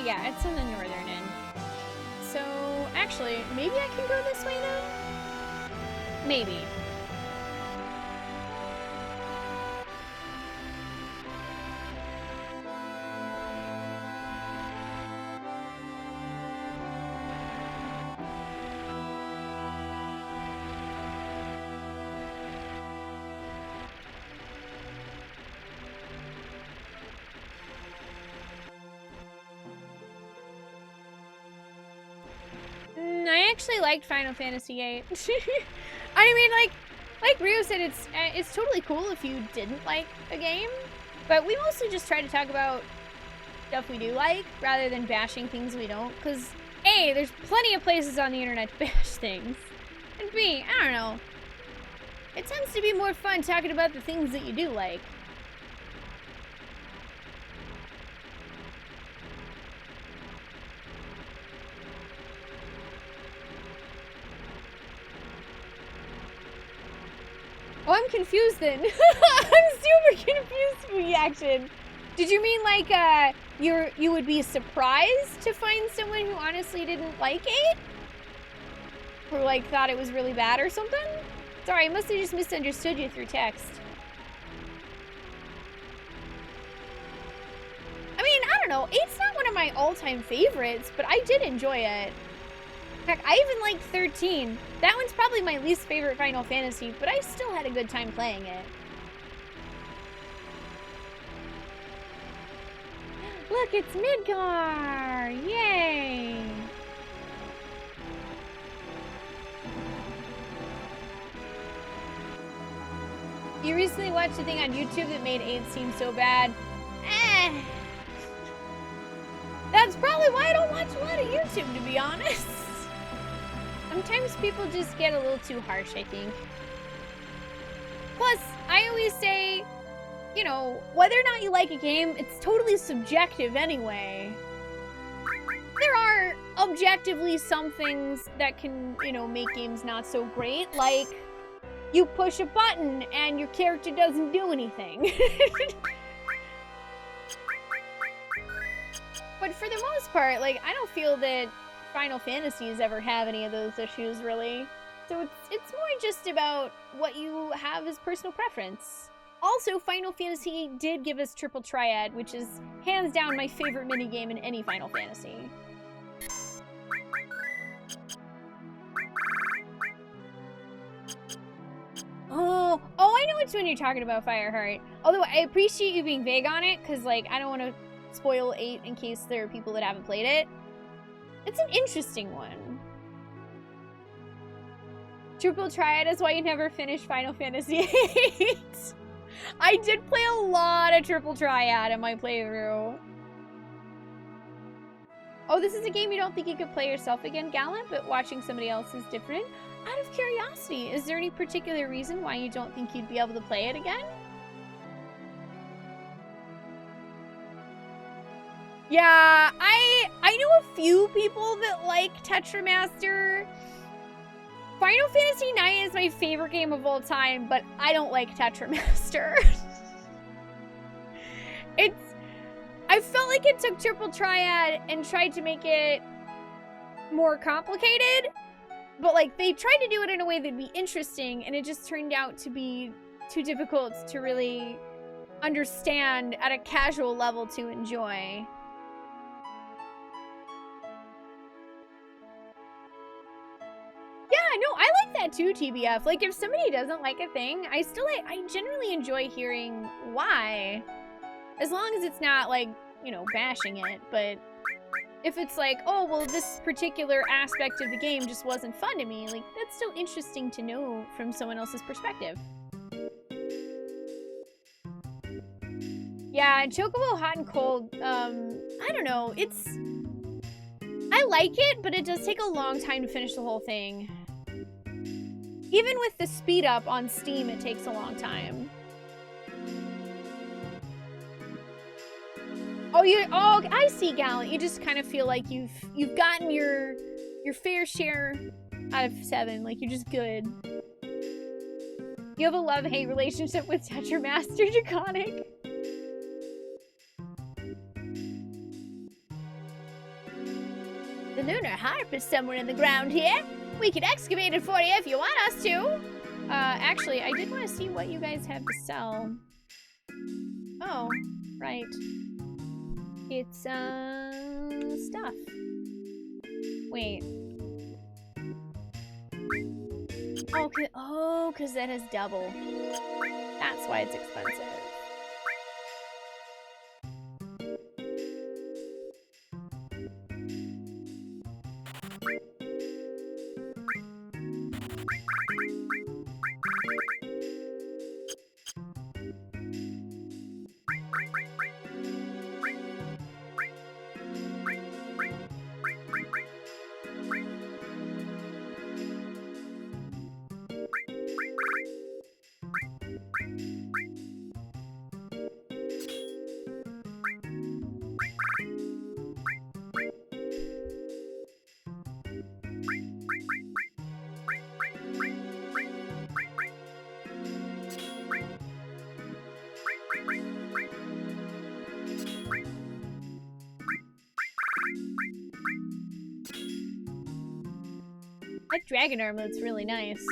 Yeah, it's on the northern end. So, actually, maybe I can go this way now? Maybe. I actually liked Final Fantasy VIII. I mean, like Rio said, it's totally cool if you didn't like a game, but we mostly just try to talk about stuff we do like, rather than bashing things we don't, because A, there's plenty of places on the internet to bash things, and B, I don't know, it tends to be more fun talking about the things that you do like. Oh, I'm confused then. I'm super confused, reaction. Did you mean like you would be surprised to find someone who honestly didn't like it? Or like thought it was really bad or something? Sorry, I must have just misunderstood you through text. I mean, I don't know. 8's not one of my all-time favorites, but I did enjoy it. Heck, I even like 13. That one's probably my least favorite Final Fantasy, but I still had a good time playing it. Look, it's Midgar! Yay! You recently watched a thing on YouTube that made 8 seem so bad. That's probably why I don't watch a lot of YouTube, to be honest. Sometimes people just get a little too harsh, I think. Plus, I always say, you know, whether or not you like a game, it's totally subjective anyway. There are objectively some things that can, you know, make games not so great, like you push a button and your character doesn't do anything. But for the most part, like, I don't feel that Final Fantasies ever have any of those issues, really. So it's more just about what you have as personal preference. Also, Final Fantasy did give us Triple Triad, which is hands down my favorite minigame in any Final Fantasy. Oh, I know which one you're talking about, Fireheart. Although I appreciate you being vague on it, because, like, I don't want to spoil 8 in case there are people that haven't played it. It's an interesting one. Triple Triad is why you never finished Final Fantasy VIII. I did play a lot of Triple Triad in my playthrough. Oh, this is a game you don't think you could play yourself again, Gallant, but watching somebody else is different. Out of curiosity, is there any particular reason why you don't think you'd be able to play it again? Yeah, I know a few people that like Tetramaster. Final Fantasy IX is my favorite game of all time, but I don't like Tetramaster. I felt like it took Triple Triad and tried to make it more complicated, but like they tried to do it in a way that'd be interesting, and it just turned out to be too difficult to really understand at a casual level to enjoy. Yeah, no, I like that too, TBF. Like, if somebody doesn't like a thing, I generally enjoy hearing why. As long as it's not, like, you know, bashing it. But if it's like, oh, well, this particular aspect of the game just wasn't fun to me, like, that's still interesting to know from someone else's perspective. Yeah, Chocobo Hot and Cold, I don't know, I like it, but it does take a long time to finish the whole thing. Even with the speed up on Steam, it takes a long time. Oh, I see, Gallant. You just kind of feel like you've gotten your fair share out of 7. Like, you're just good. You have a love-hate relationship with Tetramaster Draconic. The lunar harp is somewhere in the ground here. We could excavate it for you if you want us to. Actually, I did want to see what you guys have to sell. Oh, right. It's, stuff. Wait. Oh, 'cause that has double. That's why it's expensive. That dragon armlet's really nice.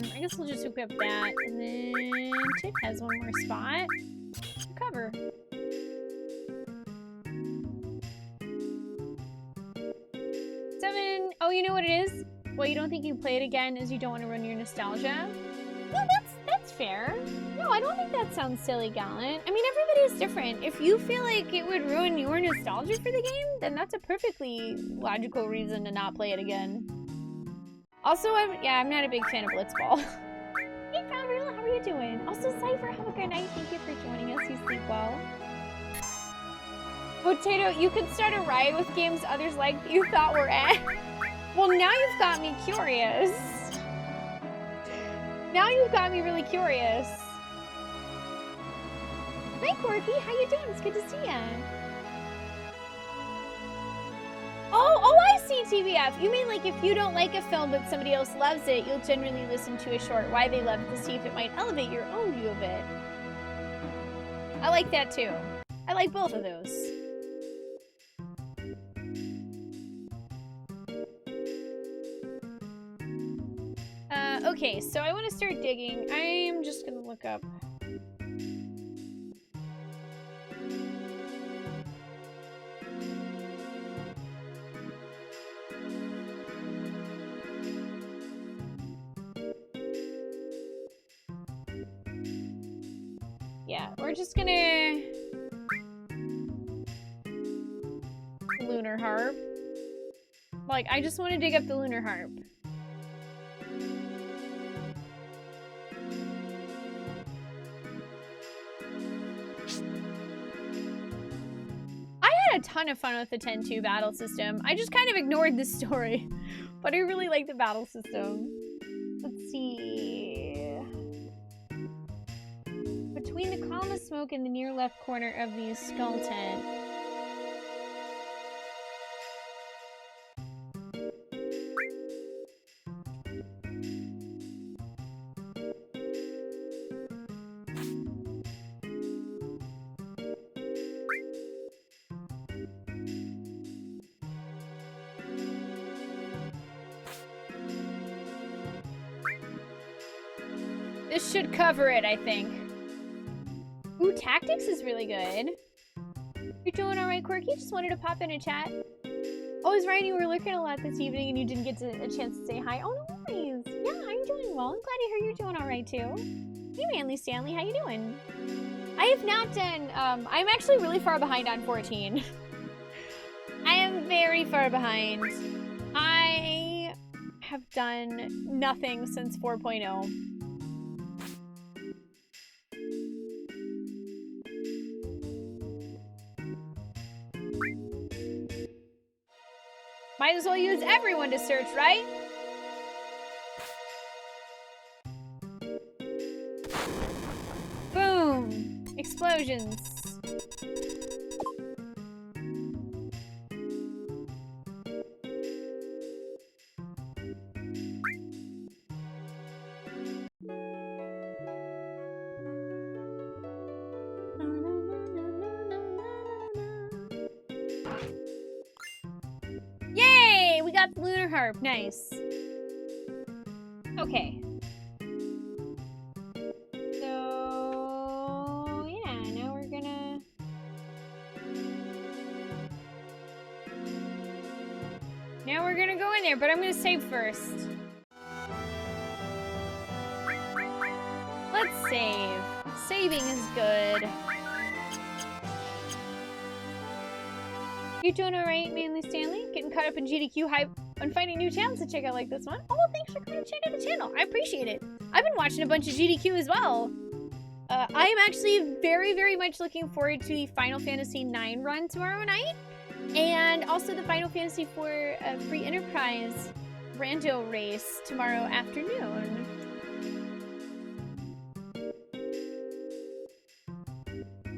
I guess we'll just equip that, and then Tiff has one more spot. Cover. Seven. Oh, you know what it is? Well, you don't think you play it again is you don't want to ruin your nostalgia? No, that's fair. No, I don't think that sounds silly, Gallant. I mean, everybody's different. If you feel like it would ruin your nostalgia for the game, then that's a perfectly logical reason to not play it again. Also, I'm not a big fan of Blitzball. Hey, Founder, how are you doing? Also, Cypher, have a good night. Thank you for joining us. You sleep well. Potato, you could start a riot with games others like that you thought were eh. Well, now you've got me curious. Now you've got me really curious. Hi, Corky. How you doing? It's good to see ya. Oh, I see, TBF. You mean like if you don't like a film but somebody else loves it, you'll generally listen to a short why they love it to see if it might elevate your own view of it. I like that too. I like both of those. Okay, so I want to start digging. I'm just gonna look up. Yeah, we're just gonna lunar harp. Like, I just want to dig up the lunar harp. A ton of fun with the 10-2 battle system. I just kind of ignored the story, but I really like the battle system. Let's see. Between the column of smoke in the near left corner of the skull tent. This should cover it, I think. Ooh, tactics is really good. You're doing all right, Quirky? Just wanted to pop in a chat. Oh, I was right. You were lurking a lot this evening and you didn't get a chance to say hi. Oh, no worries. Yeah, I'm doing well. I'm glad to hear you're doing all right, too. Hey, Manly Stanley, how you doing? I have not done, I'm actually really far behind on 14. I am very far behind. I have done nothing since 4.0. Might as well use everyone to search, right? Boom! Explosions. Yay! We got the lunar harp. Nice. Okay. So, yeah, now we're gonna... Now we're gonna go in there, but I'm gonna save first. Let's save. Saving is good. You doing alright, Manly Stanley? Getting caught up in GDQ hype and finding new channels to check out like this one? Oh, thanks for coming to check out the channel. I appreciate it. I've been watching a bunch of GDQ as well. I am actually very, very much looking forward to the Final Fantasy IX run tomorrow night. And also the Final Fantasy IV free enterprise rando race tomorrow afternoon.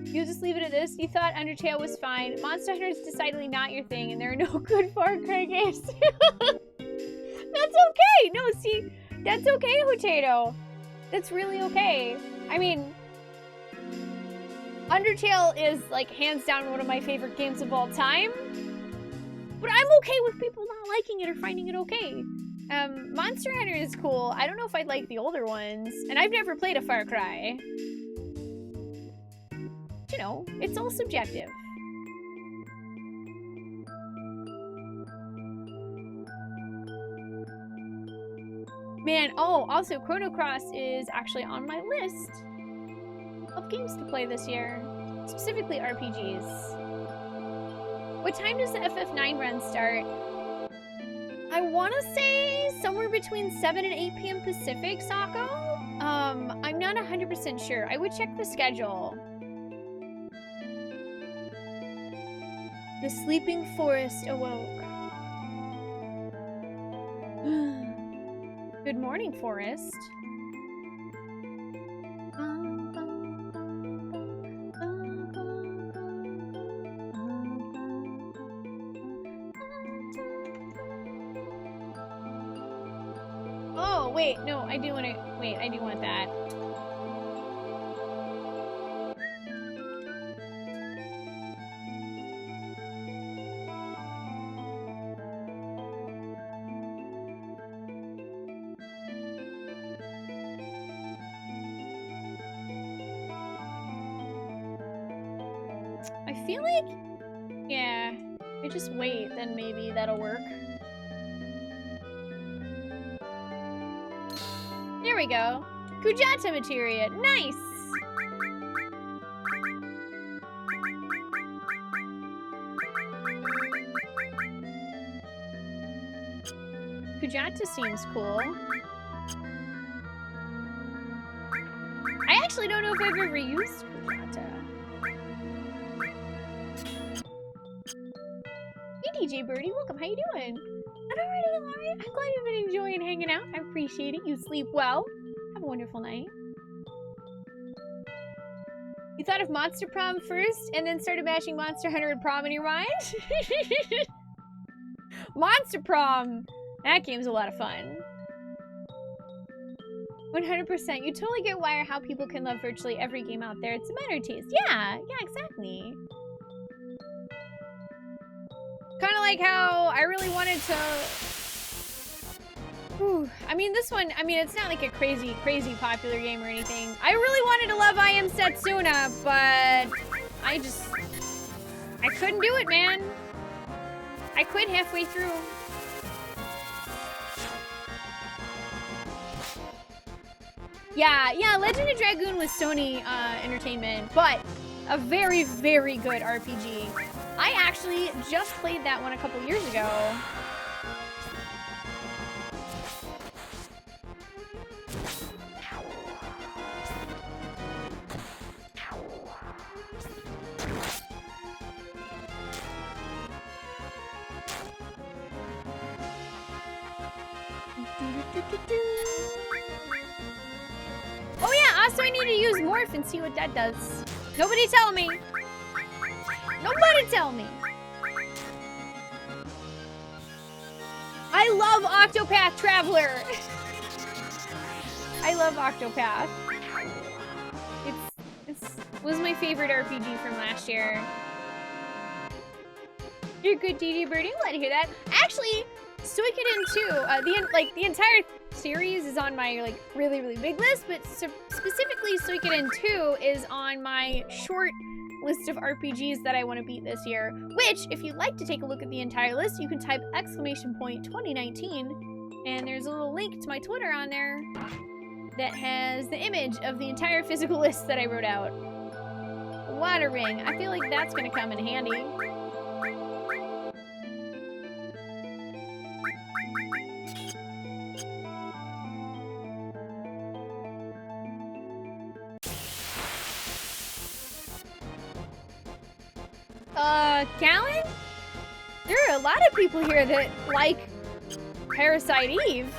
You just leave it at this? You thought Undertale was fine. Monster Hunter is decidedly not your thing, and there are no good Far Cry games. That's okay! No, see, that's okay, Hotato. That's really okay. I mean, Undertale is, like, hands down one of my favorite games of all time. But I'm okay with people not liking it or finding it okay. Monster Hunter is cool. I don't know if I'd like the older ones. And I've never played a Far Cry. You know, it's all subjective. Man, oh, also Chrono Cross is actually on my list of games to play this year. Specifically RPGs. What time does the FF9 run start? I want to say somewhere between 7 and 8 p.m. Pacific, Sako. I'm not 100% sure. I would check the schedule. The sleeping forest awoke. Good morning, forest. Oh, wait, no, I do want to, wait, I do want that. I feel like, yeah, if I just wait, then maybe that'll work. There we go. Kujata materia. Nice! Kujata seems cool. I actually don't know if I've ever used Kujata. Hey DJ Birdie, welcome. How you doing? I'm alright, Laurie. I'm glad you've been enjoying hanging out. I appreciate it. You sleep well. Have a wonderful night. You thought of Monster Prom first and then started mashing Monster Hunter and Prom in your mind? Monster Prom! That game's a lot of fun. 100%. You totally get why or how people can love virtually every game out there. It's a matter of taste. Yeah, exactly. Kind of like how I really wanted to... Whew. I mean, this one, I mean, it's not like a crazy popular game or anything. I really wanted to love I Am Setsuna, but I couldn't do it, man. I quit halfway through. Yeah, Legend of Dragoon was Sony Entertainment, but a very, very good RPG. I actually just played that one a couple years ago. Oh yeah, also I need to use Morph and see what that does. Nobody tell me. Nobody tell me. I love Octopath Traveler. I love Octopath. It was my favorite RPG from last year. You're good, DD Birdie. I'm glad to hear that. Actually, Suikoden 2, the entire series is on my really, really big list, but specifically Suikoden 2 is on my short list of RPGs that I want to beat this year. Which, if you'd like to take a look at the entire list, you can type !2019, and there's a little link to my Twitter on there that has the image of the entire physical list that I wrote out. Water Ring. I feel like that's gonna come in handy. Callan? There are a lot of people here that like Parasite Eve.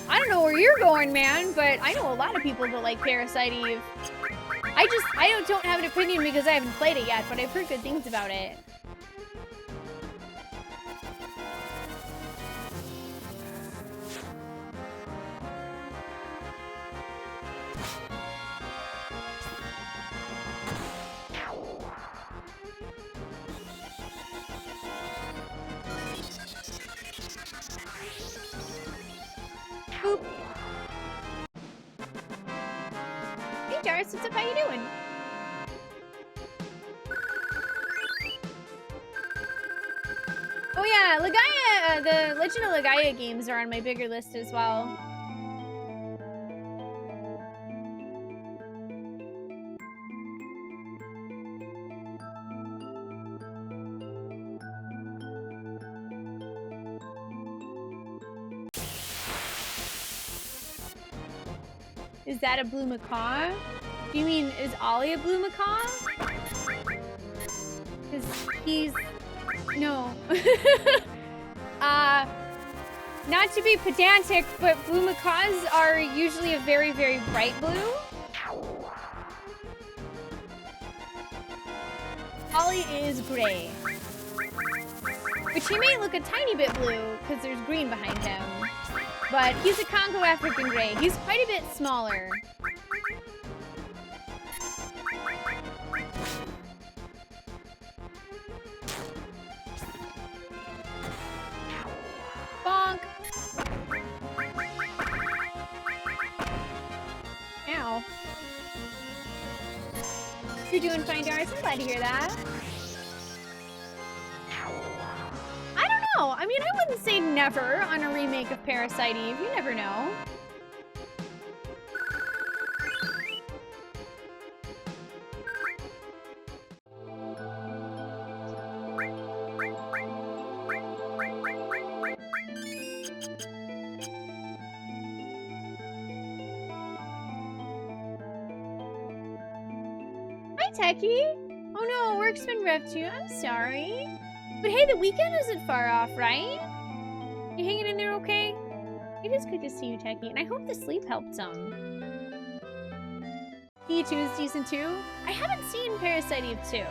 I don't know where you're going, man, but I know a lot of people that like Parasite Eve. I don't have an opinion because I haven't played it yet, but I've heard good things about it. Boop. Hey, Jarvis, what's up? How you doing? Oh yeah, Legaia, the Legend of Legaia games are on my bigger list as well. Is that a blue macaw? Do you mean, is Ollie a blue macaw? Because he's... No. Not to be pedantic, but blue macaws are usually a very, very bright blue. Ollie is gray. Which he may look a tiny bit blue, because there's green behind him. But he's a Congo African gray. He's quite a bit smaller. Bonk. Ow. You're doing fine, Doris. I'm glad to hear that. I mean, I wouldn't say never on a remake of Parasite Eve. You never know. Hi, Techie. Oh no, work's been rough too. I'm sorry. But hey, the weekend isn't far off, right? You hanging in there okay? It is good to see you, Techie, and I hope the sleep helped some. E2 is decent too. I haven't seen Parasite Eve 2.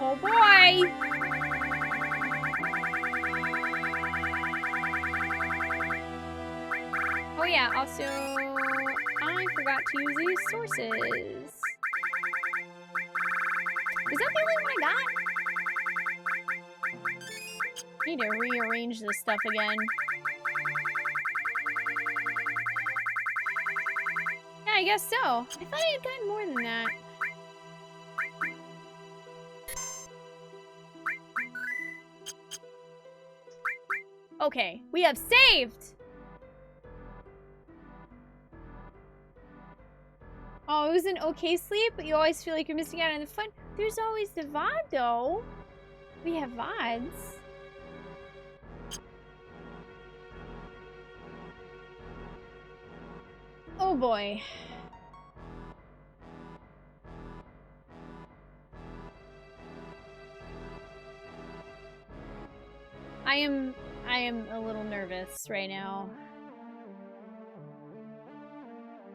Oh boy! Oh yeah, also, I forgot to use these sources. Is that the only one I got? I need to rearrange this stuff again. Yeah, I guess so. I thought I had gotten more than that. Okay, we have saved! Oh, it was an okay sleep, but you always feel like you're missing out on the fun. There's always the VOD, though. We have VODs. Oh, boy. I am a little nervous right now.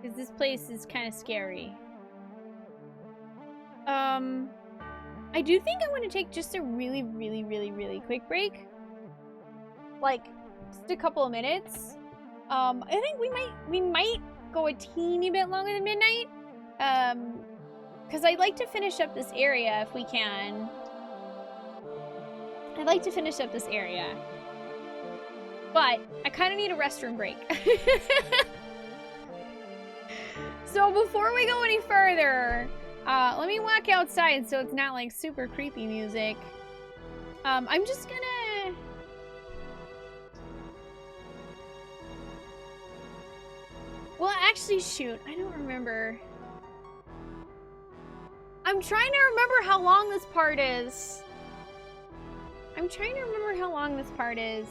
Because this place is kind of scary. I do think I want to take just a really, really, really, really quick break. Like, just a couple of minutes. I think we might go a teeny bit longer than midnight. Because I'd like to finish up this area if we can. I'd like to finish up this area. But I kind of need a restroom break. So before we go any further, let me walk outside so it's not like super creepy music. I'm just gonna... Well, actually, shoot, I don't remember. I'm trying to remember how long this part is. I'm trying to remember how long this part is.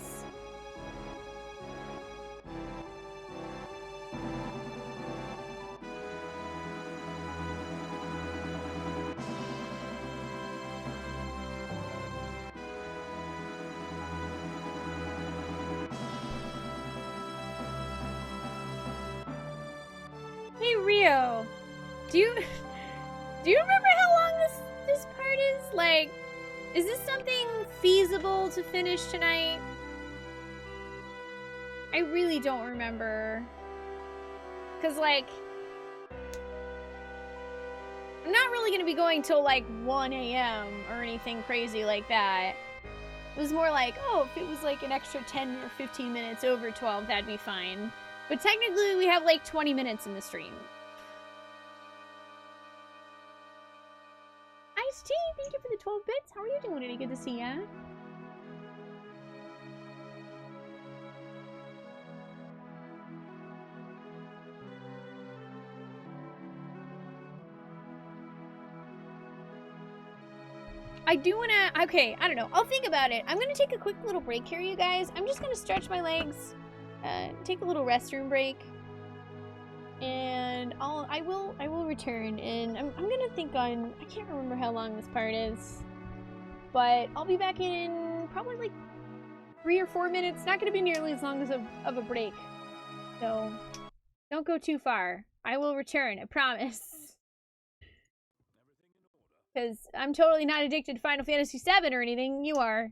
Do you remember how long this part is? Like, is this something feasible to finish tonight? I really don't remember. Cause like, I'm not really gonna be going till like 1 a.m. or anything crazy like that. It was more like, oh, if it was like an extra 10 or 15 minutes over 12, that'd be fine. But technically, we have like 20 minutes in the stream. Ice Tea, thank you for the 12 bits. How are you doing today? Good to see ya. I do wanna, okay, I don't know. I'll think about it. I'm gonna take a quick little break here, you guys. I'm just gonna stretch my legs, take a little restroom break, and I will return. And I'm gonna think on, I can't remember how long this part is, but I'll be back in probably like 3 or 4 minutes. Not gonna be nearly as long as of a break, so don't go too far. I will return, I promise. Because I'm totally not addicted to Final Fantasy VII or anything. You are.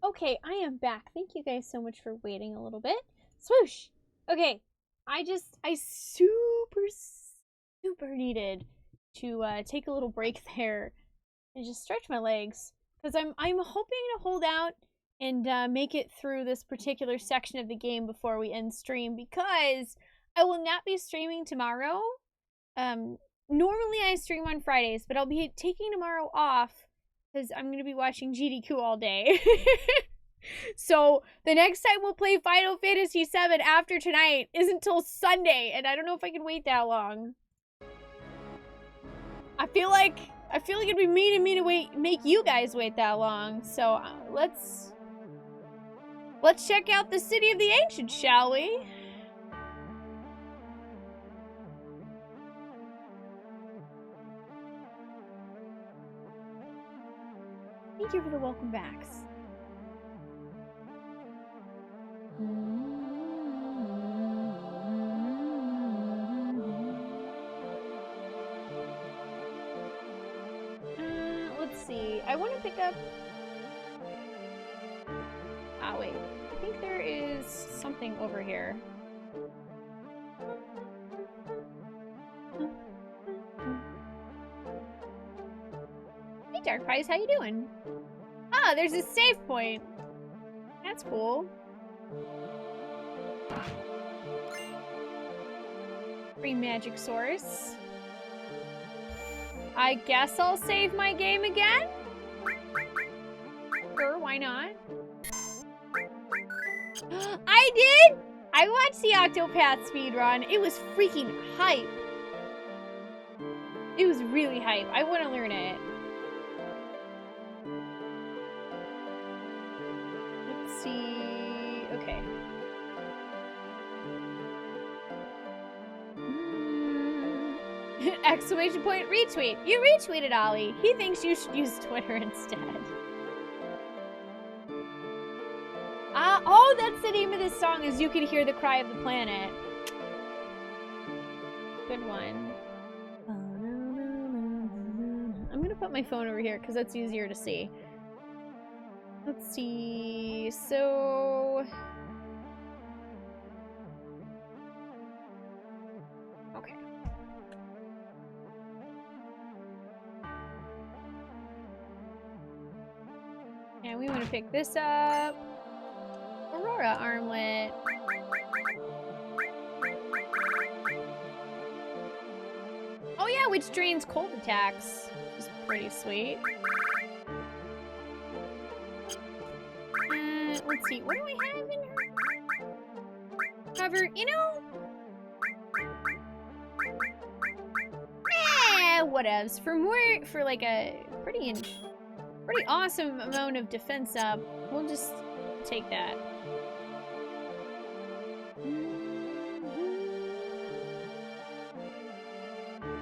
Okay, I am back. Thank you guys so much for waiting a little bit. Swoosh! Okay, I super needed to take a little break there and just stretch my legs. Because I'm hoping to hold out and make it through this particular section of the game before we end stream, because I will not be streaming tomorrow. Normally I stream on Fridays, but I'll be taking tomorrow off because I'm going to be watching GDQ all day. So the next time we'll play Final Fantasy VII after tonight isn't until Sunday, and I don't know if I can wait that long. I feel like it'd be mean of me to make you guys wait that long. So let's check out the City of the Ancients, shall we? Thank you for the welcome backs. Let's see. I want to pick up... Ah, wait. I think there is something over here. Hey, Dark Pies, how you doing? Ah, there's a save point. That's cool. Free magic source. I guess I'll save my game again? Sure, why not? I did! I watched the Octopath speedrun. It was freaking hype. It was really hype. I want to learn it. Let's see. Okay. Exclamation point retweet. You retweeted Ollie. He thinks you should use Twitter instead. Oh, that's the name of this song, is You Can Hear the Cry of the Planet. Good one. I'm gonna put my phone over here because that's easier to see. Let's see. So... okay. And we want to pick this up. Aurora armlet. Oh yeah, which drains cold attacks, which is pretty sweet. Let's see, what do I have in her? Cover, you know? Whatevs. For like a pretty awesome amount of defense up, we'll just take that.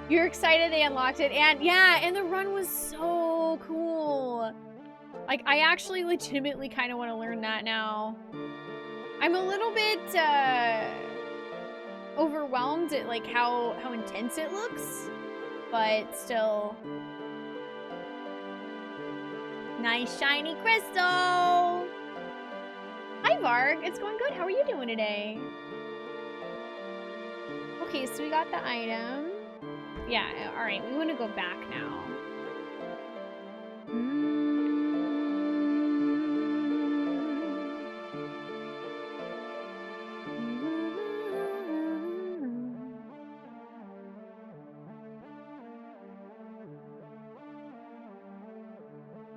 You're excited they unlocked it, and yeah, and the run was so cool. Like, I actually legitimately kind of want to learn that now. I'm a little bit overwhelmed mind like how intense it looks, but still. Nice shiny crystal. Hi Varg, it's going good. How are you doing today? Okay, so we got the item. Yeah, all right, we want to go back now.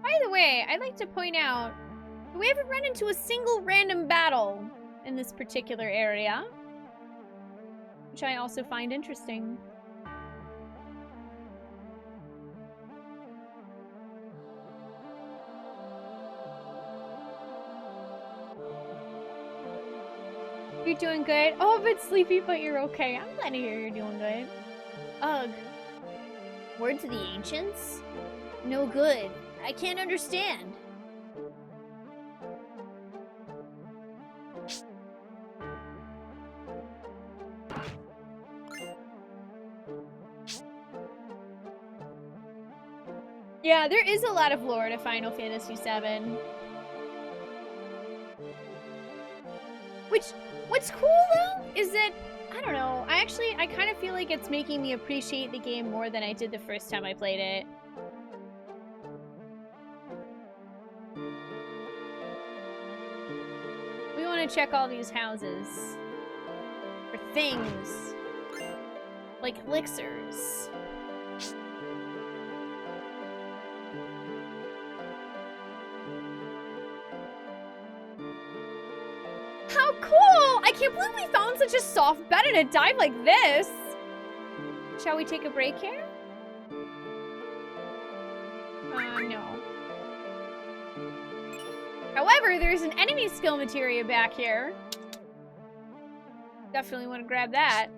By the way, I'd like to point out that we haven't run into a single random battle in this particular area, which I also find interesting. You're doing good? Oh, a bit sleepy, but you're okay. I'm glad to hear you're doing good. Ugh. Word to the ancients? No good. I can't understand. Yeah, there is a lot of lore to Final Fantasy VII. What's cool though is that, I don't know, I kind of feel like it's making me appreciate the game more than I did the first time I played it. We want to check all these houses for things like elixirs. How cool! I can't believe we found such a soft bed in a dive like this. Shall we take a break here? No. However, there's an enemy skill materia back here. Definitely want to grab that.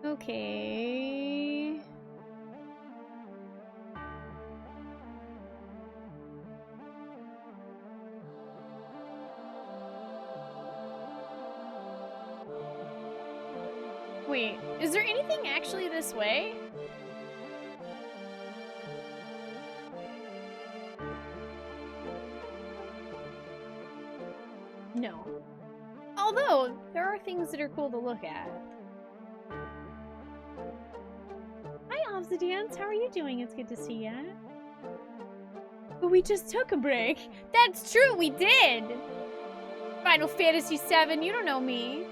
Okay. Wait, is there anything actually this way? No. Although, there are things that are cool to look at. Hi, Obsidians. How are you doing? It's good to see ya. But we just took a break. That's true, we did! Final Fantasy VII, you don't know me.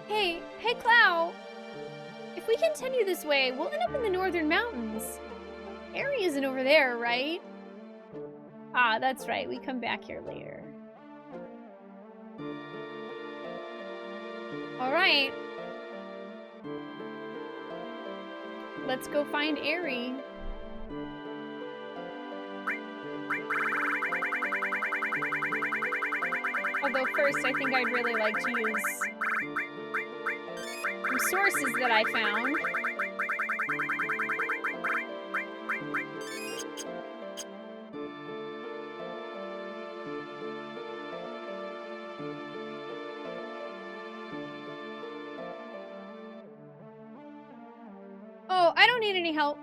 Hey, Clow. If we continue this way, we'll end up in the Northern Mountains. Aerie isn't over there, right? Ah, that's right. We come back here later. Alright. Let's go find Aerie. Although first, I think I'd really like to use some sources that I found. Oh, I don't need any help.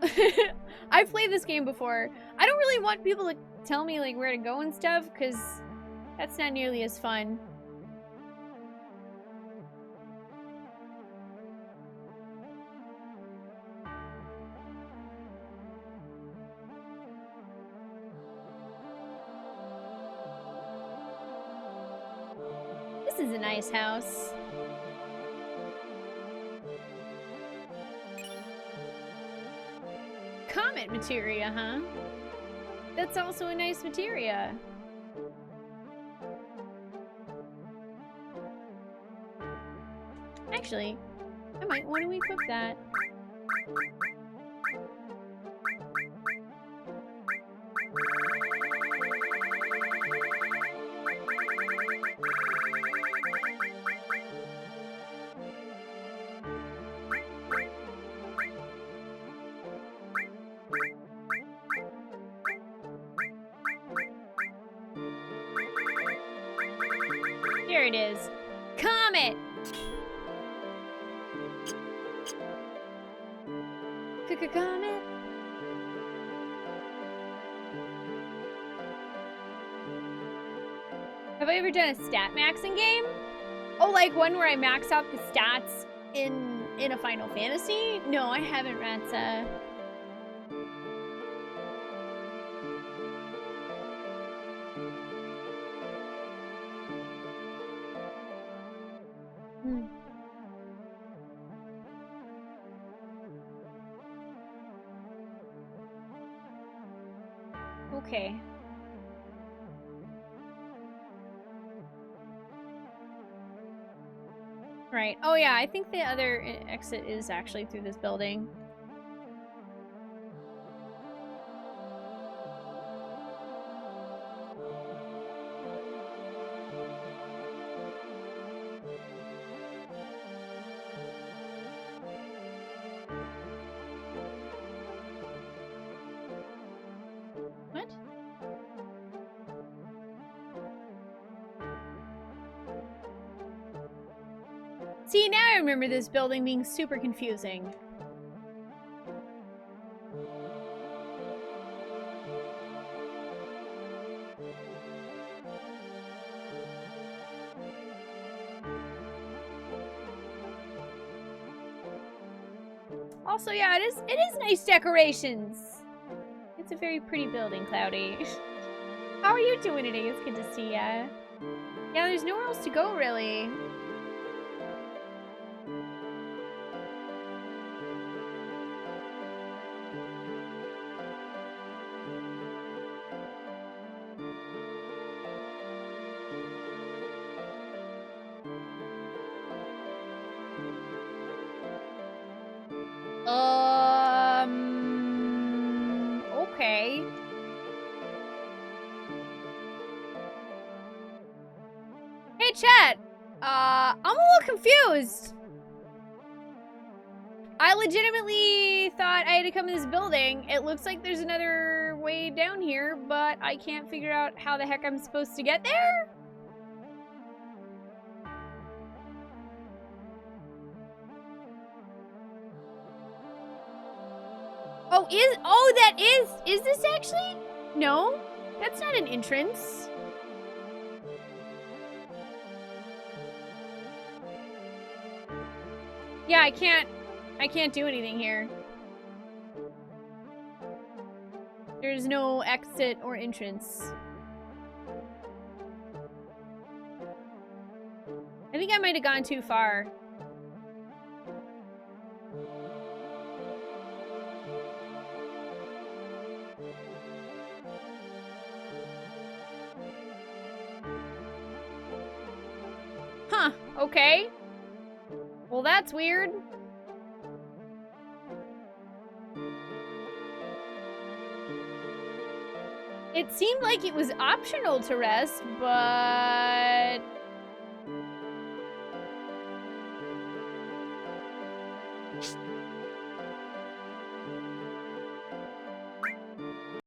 I've played this game before. I don't really want people to tell me like where to go and stuff, because that's not nearly as fun. This is a nice house. Comet materia, huh? That's also a nice materia. Actually, I might want to equip that. Here it is. Comet! Comet? Have I ever done a stat maxing game? Oh, like one where I max out the stats in a Final Fantasy? No, I haven't, Ratsa. Okay. Right. Oh yeah, I think the other exit is actually through this building. What? See, now I remember this building being super confusing. Also, yeah, it is nice decorations. It's a very pretty building, Cloudy. How are you doing today? It's good to see ya. Yeah, there's nowhere else to go, really. Okay. Hey, chat. I'm a little confused. I legitimately thought I had to come to this building. It looks like there's another way down here, but I can't figure out how the heck I'm supposed to get there. Is this actually? No, that's not an entrance. Yeah, I can't do anything here. There's no exit or entrance. I think I might have gone too far. Huh, okay. Well, that's weird. It seemed like it was optional to rest, but...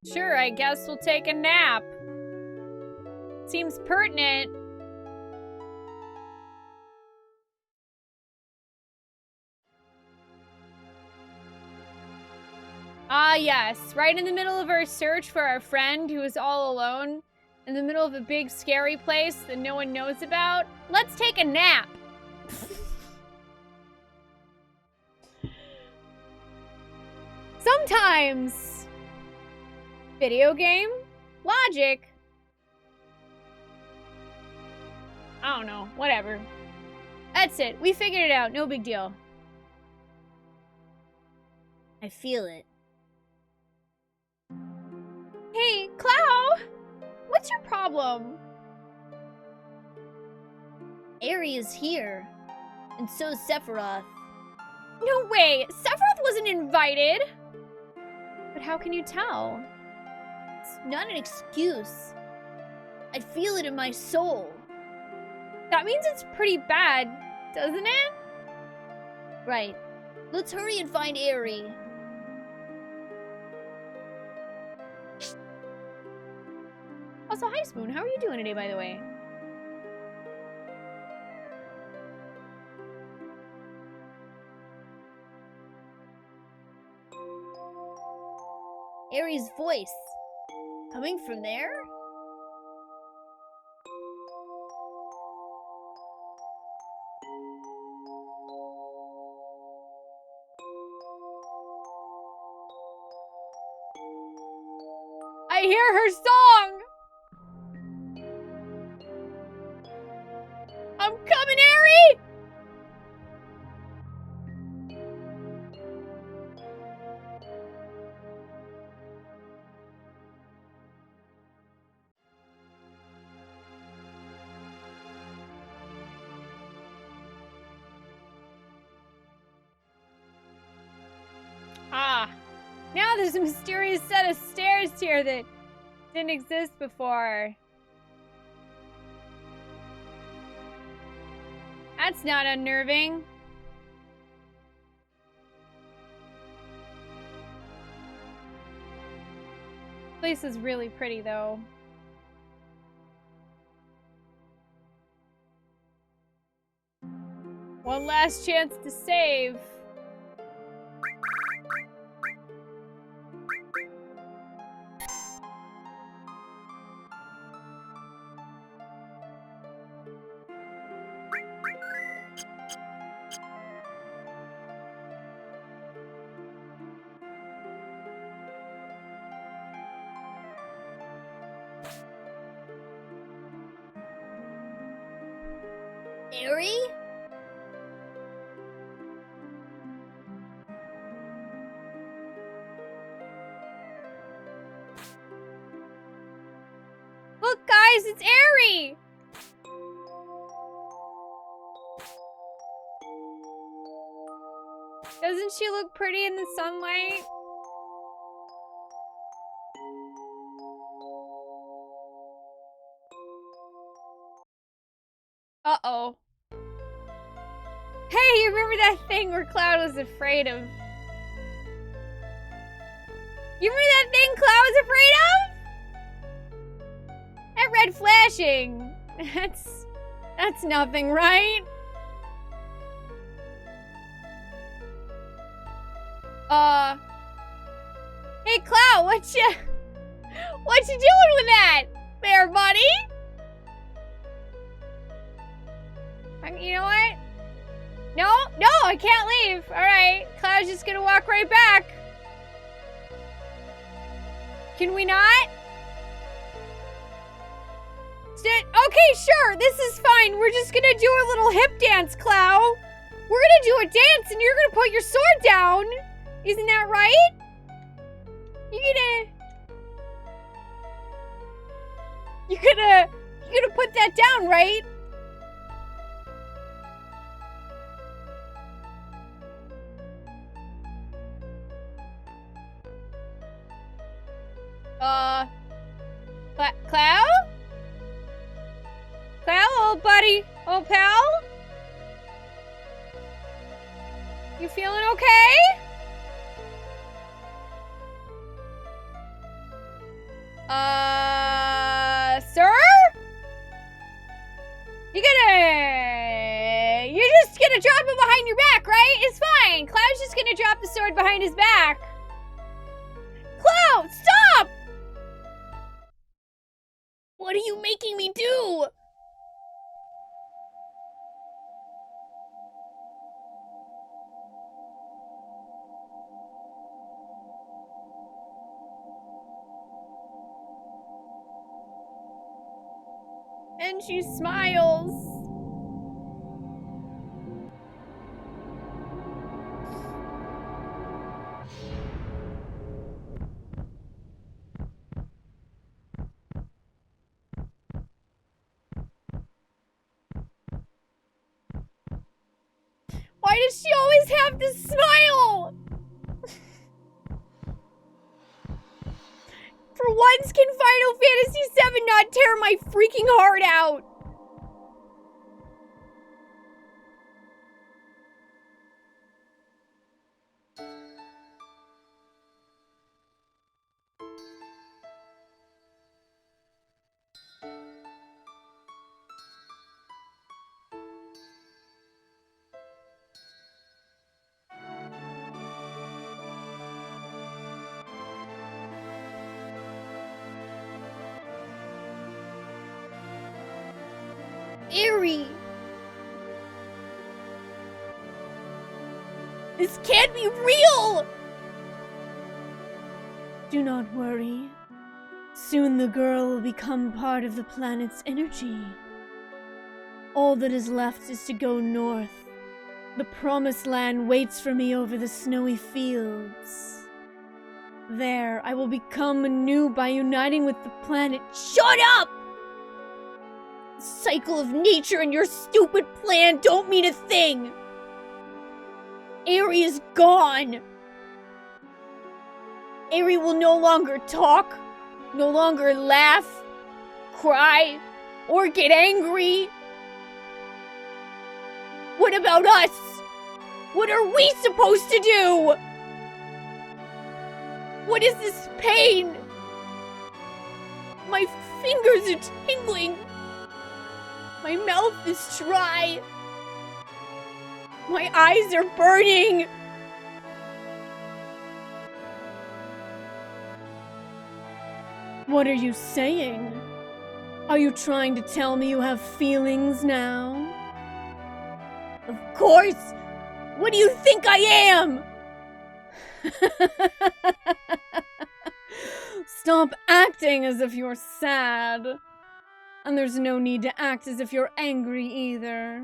Sure, I guess we'll take a nap. Seems pertinent. Ah, yes. Right in the middle of our search for our friend who is all alone, in the middle of a big scary place that no one knows about, let's take a nap. Sometimes. Video game? Logic. I don't know. Whatever. That's it. We figured it out. No big deal. I feel it. Hey, Clow! What's your problem? Aerie is here. And so is Sephiroth. No way! Sephiroth wasn't invited! But how can you tell? It's not an excuse. I feel it in my soul. That means it's pretty bad, doesn't it? Right. Let's hurry and find Aerie. Also, hi Spoon, how are you doing today, by the way? Aerith's voice. Coming from there? I hear her song! I'm coming, Aerie! Ah, now there's a mysterious set of stairs here that didn't exist before. That's not unnerving. This place is really pretty, though. One last chance to save. Aerie? Look, guys, it's Aerie! Doesn't she look pretty in the sunlight? Uh-oh. Hey, you remember that thing where Cloud was afraid of? You remember that thing Cloud was afraid of? That red flashing. That's nothing, right? Hey Cloud, what you doing with that there, buddy? You know what? No, I can't leave. All right, Cloud's just gonna walk right back. Can we not? Okay, sure, this is fine. We're just gonna do a little hip dance, Cloud. We're gonna do a dance and you're gonna put your sword down. Isn't that right? You're gonna put that down, right? Cloud? Cloud, old buddy, old pal? You feeling okay? Sir? You're just gonna drop it behind your back, right? It's fine. Cloud's just gonna drop the sword behind his back. Cloud, stop! What are you making me do? And she smiles. Why does she always have to smile? For once, can Final Fantasy VII not tear my freaking heart out? Aerie! This can't be real! Do not worry. Soon the girl will become part of the planet's energy. All that is left is to go north. The promised land waits for me over the snowy fields. There, I will become anew by uniting with the planet. Shut up! The cycle of nature and your stupid plan don't mean a thing. Aerie is gone. Aerie will no longer talk, no longer laugh, cry, or get angry. What about us? What are we supposed to do? What is this pain? My fingers are tingling. My mouth is dry. My eyes are burning. What are you saying? Are you trying to tell me you have feelings now? Of course! What do you think I am? Stop acting as if you're sad. And there's no need to act as if you're angry either.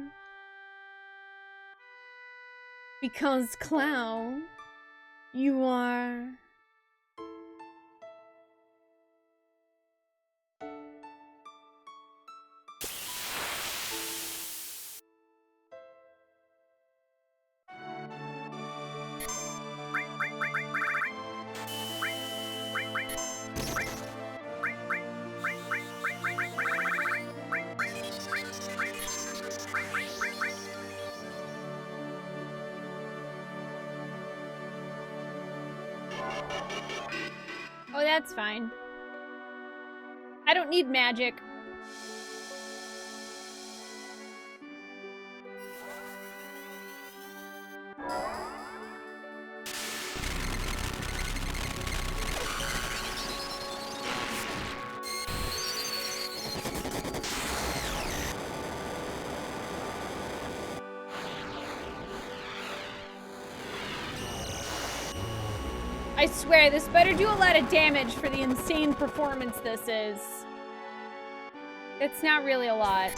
Because, Clow, you are... Oh, that's fine. I don't need magic. I swear, this better do a lot of damage for the insane performance this is. It's not really a lot.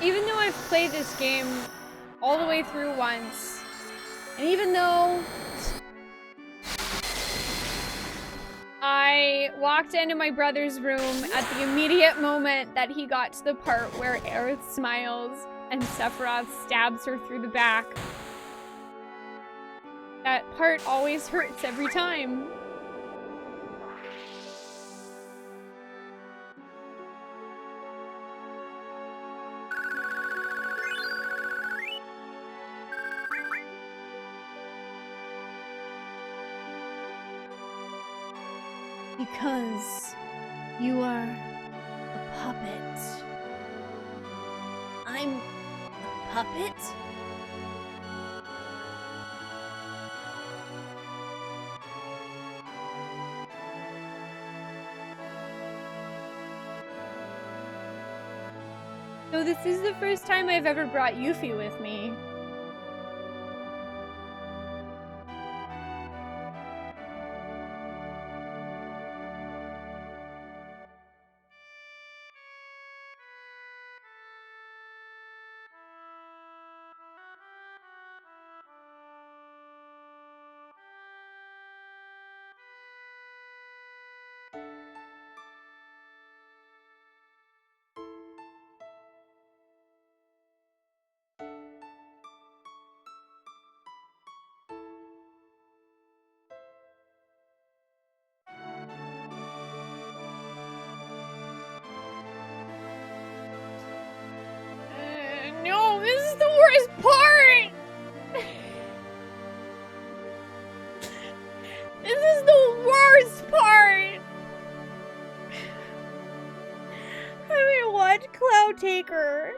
Even though I've played this game all the way through once, and even though I walked into my brother's room at the immediate moment that he got to the part where Aerith smiles and Sephiroth stabs her through the back, that part always hurts every time. Because you are a puppet. I'm a puppet? this is the first time I've ever brought Yuffie with me. No, this is the worst part! This is the worst part! I mean, what? Cloud Taker.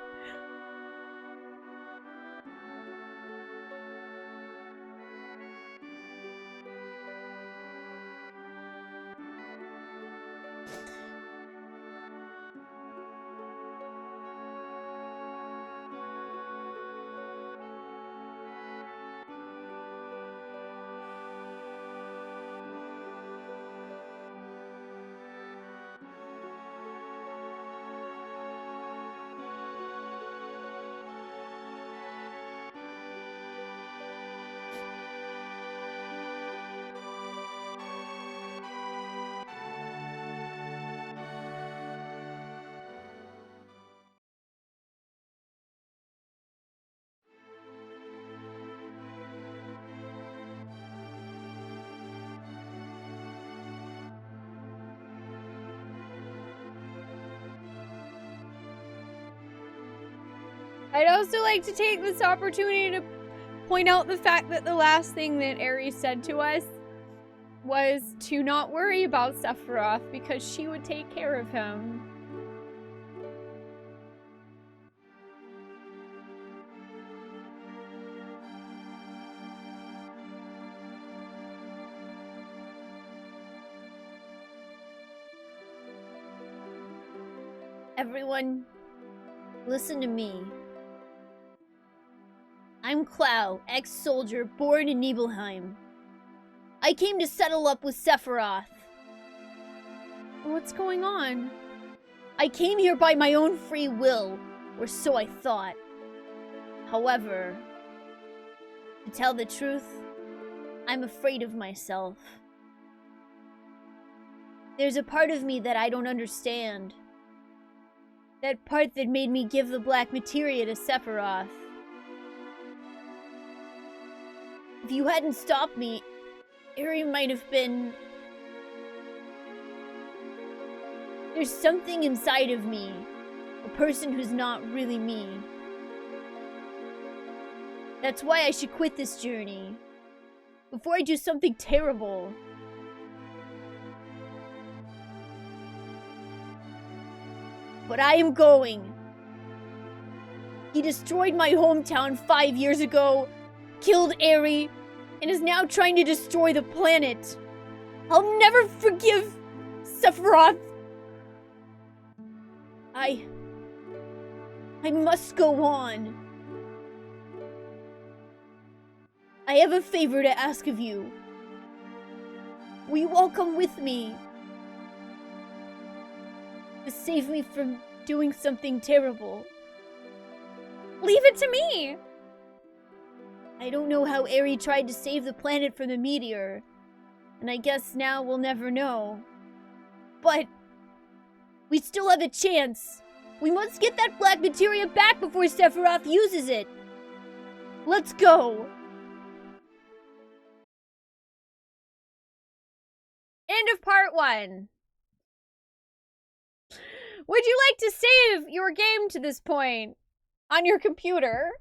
I'd also like to take this opportunity to point out the fact that the last thing that Aerith said to us was to not worry about Sephiroth because she would take care of him. Everyone, listen to me. I'm Clow, ex-soldier born in Nibelheim. I came to settle up with Sephiroth. What's going on? I came here by my own free will, or so I thought. However, to tell the truth, I'm afraid of myself. There's a part of me that I don't understand. That part that made me give the black materia to Sephiroth. If you hadn't stopped me, Aerith might have been... There's something inside of me. A person who's not really me. That's why I should quit this journey. Before I do something terrible. But I am going. He destroyed my hometown 5 years ago, killed Aerith, and is now trying to destroy the planet. I'll never forgive Sephiroth. I must go on. I have a favor to ask of you. Will you all come with me? To save me from doing something terrible. Leave it to me! I don't know how Aerith tried to save the planet from the meteor, and I guess now we'll never know. But we still have a chance. We must get that black materia back before Sephiroth uses it. Let's go. End of part 1. Would you like to save your game to this point on your computer?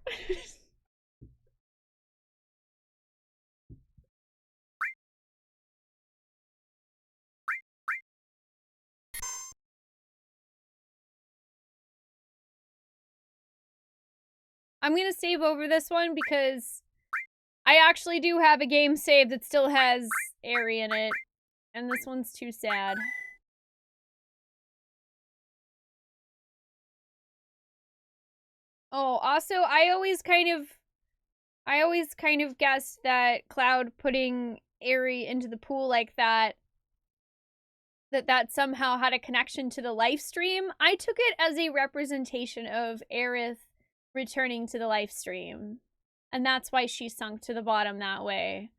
I'm gonna save over this one because I actually do have a game saved that still has Aerie in it, and this one's too sad. Oh, also, I always kind of guessed that Cloud putting Aerie into the pool like that somehow had a connection to the life stream. I took it as a representation of Aerith returning to the life stream. And that's why she sunk to the bottom that way.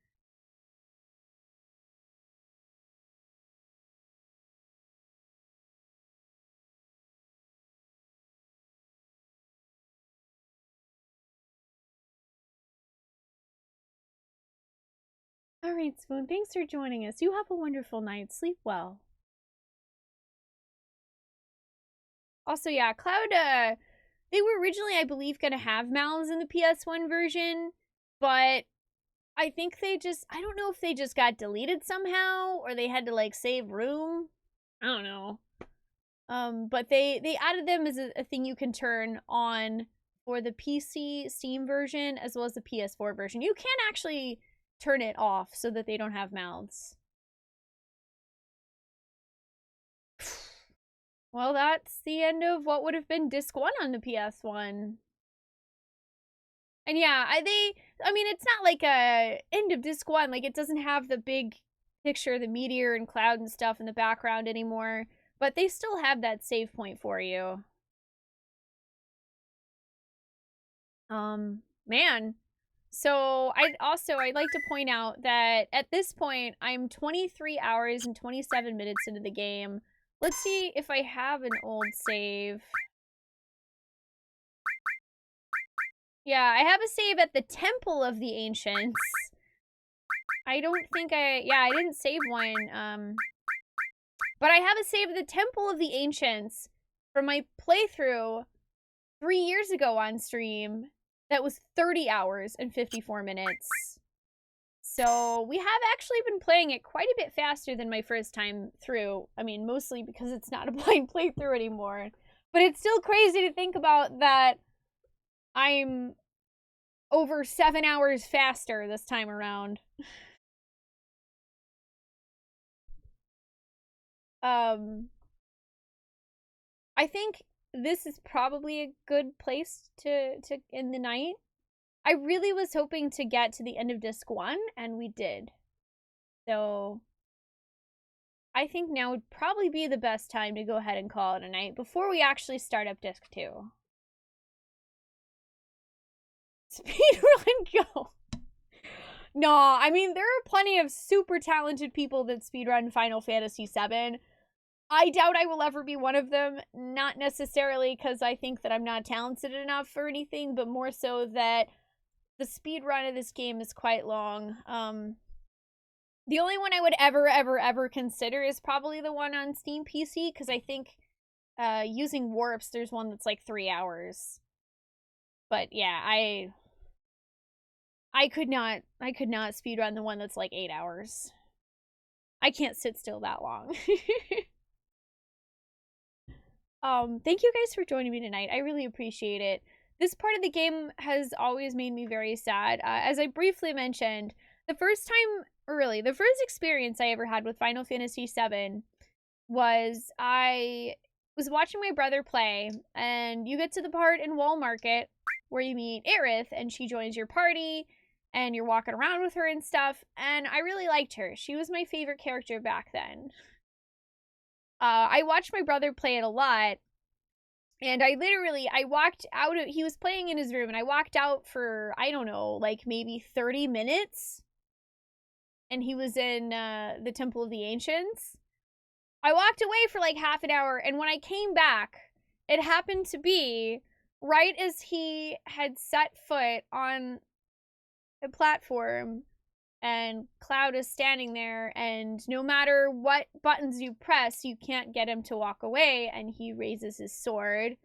All right, Spoon, thanks for joining us. You have a wonderful night. Sleep well. Also, yeah, Cloud, they were originally, I believe, going to have mouths in the PS1 version, but I think I don't know if they just got deleted somehow, or they had to, like, save room. I don't know. But they added them as a thing you can turn on for the PC Steam version, as well as the PS4 version. You can actually turn it off so that they don't have mouths. Well, that's the end of what would have been Disc 1 on the PS1. And yeah, I mean, it's not like a end of Disc 1. Like, it doesn't have the big picture of the meteor and Cloud and stuff in the background anymore. But they still have that save point for you. Man. So, I'd like to point out that at this point, I'm 23 hours and 27 minutes into the game. Let's see if I have an old save. Yeah, I have a save at the Temple of the Ancients. I don't think I didn't save one. But I have a save at the Temple of the Ancients from my playthrough 3 years ago on stream. That was 30 hours and 54 minutes. So we have actually been playing it quite a bit faster than my first time through. I mean, mostly because it's not a blind playthrough anymore. But it's still crazy to think about that I'm over 7 hours faster this time around. I think this is probably a good place to end the night. I really was hoping to get to the end of Disc 1, and we did. So, I think now would probably be the best time to go ahead and call it a night before we actually start up Disc 2. Speedrun go! No, I mean, there are plenty of super talented people that speedrun Final Fantasy VII. I doubt I will ever be one of them, not necessarily because I think that I'm not talented enough or anything, but more so that the speed run of this game is quite long. The only one I would ever consider is probably the one on Steam PC, because I think using warps, there's one that's like 3 hours. But yeah, I could not speedrun the one that's like 8 hours. I can't sit still that long. Thank you guys for joining me tonight. I really appreciate it. This part of the game has always made me very sad. As I briefly mentioned, the first experience I ever had with Final Fantasy VII was I was watching my brother play, and you get to the part in Wall Market where you meet Aerith, and she joins your party, and you're walking around with her and stuff, and I really liked her. She was my favorite character back then. I watched my brother play it a lot, and I walked out, he was playing in his room, and I walked out for, I don't know, like maybe 30 minutes, and he was in the Temple of the Ancients. I walked away for like half an hour, and when I came back, it happened to be right as he had set foot on a platform, and Cloud is standing there, and no matter what buttons you press, you can't get him to walk away, and he raises his sword,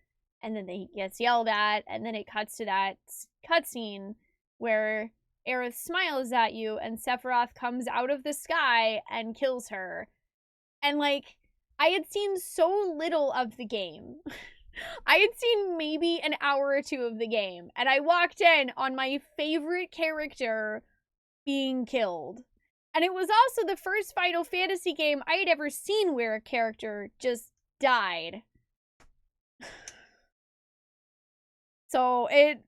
and then he gets yelled at, and then it cuts to that cutscene where Aerith smiles at you, and Sephiroth comes out of the sky and kills her. And, like, I had seen so little of the game. I had seen maybe an hour or two of the game, and I walked in on my favorite character being killed. And it was also the first Final Fantasy game I had ever seen where a character just died. So it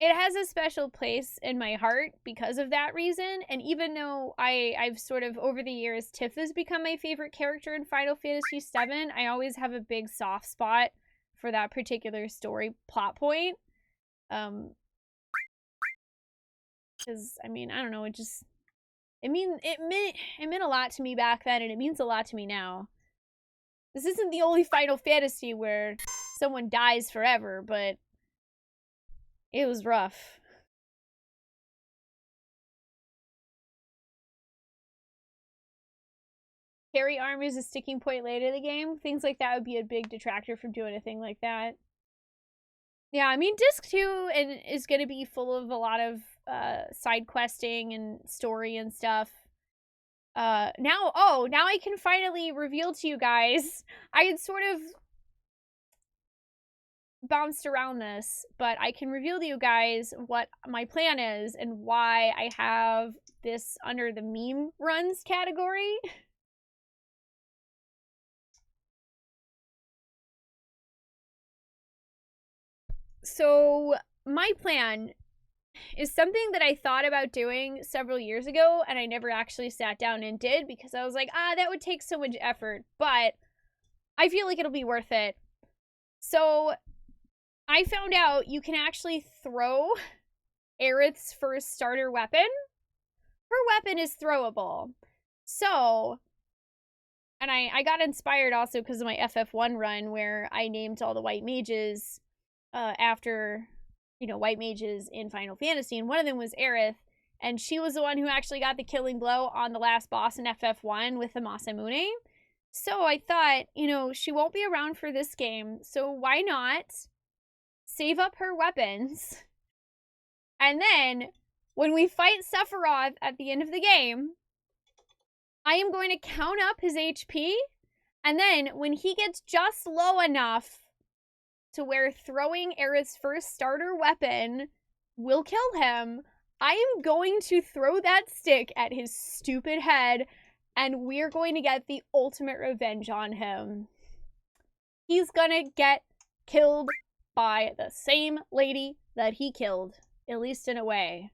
has a special place in my heart because of that reason. And even though I've sort of, over the years, Tiff has become my favorite character in Final Fantasy VII, I always have a big soft spot for that particular story plot point. Because, I mean, I don't know, it meant a lot to me back then, and it means a lot to me now. This isn't the only Final Fantasy where someone dies forever, but it was rough. Carry armor is a sticking point later in the game. Things like that would be a big detractor from doing a thing like that. Yeah, I mean, Disc 2 is going to be full of a lot of side questing and story and stuff. Now I can finally reveal to you guys. I had sort of bounced around this, but I can reveal to you guys what my plan is and why I have this under the meme runs category. So my plan is something that I thought about doing several years ago, and I never actually sat down and did because I was like, that would take so much effort, but I feel like it'll be worth it. So I found out you can actually throw Aerith's first starter weapon. Her weapon is throwable. So, and I got inspired also because of my FF1 run where I named all the white mages after, you know, white mages in Final Fantasy, and one of them was Aerith, and she was the one who actually got the killing blow on the last boss in FF1 with the Masamune. So I thought, you know, she won't be around for this game, so why not save up her weapons, and then when we fight Sephiroth at the end of the game, I am going to count up his HP, and then when he gets just low enough to where throwing Aerith's first starter weapon will kill him, I am going to throw that stick at his stupid head, and we're going to get the ultimate revenge on him. He's gonna get killed by the same lady that he killed, at least in a way.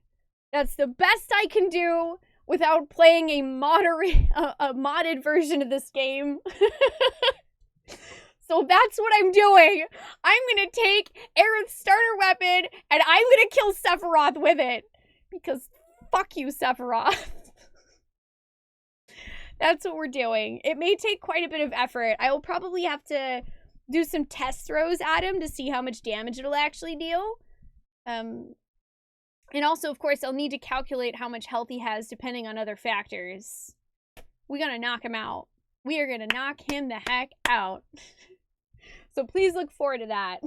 That's the best I can do without playing a modded version of this game. So that's what I'm doing. I'm gonna take Aerith's starter weapon and I'm gonna kill Sephiroth with it. Because fuck you, Sephiroth. That's what we're doing. It may take quite a bit of effort. I will probably have to do some test throws at him to see how much damage it'll actually deal. And also, of course, I'll need to calculate how much health he has depending on other factors. We're gonna knock him out. We are gonna knock him the heck out. So please look forward to that.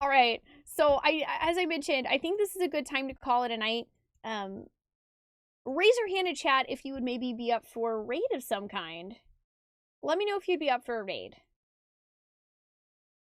All right. So as I mentioned, I think this is a good time to call it a night. Raise your hand in chat if you would maybe be up for a raid of some kind. Let me know if you'd be up for a raid.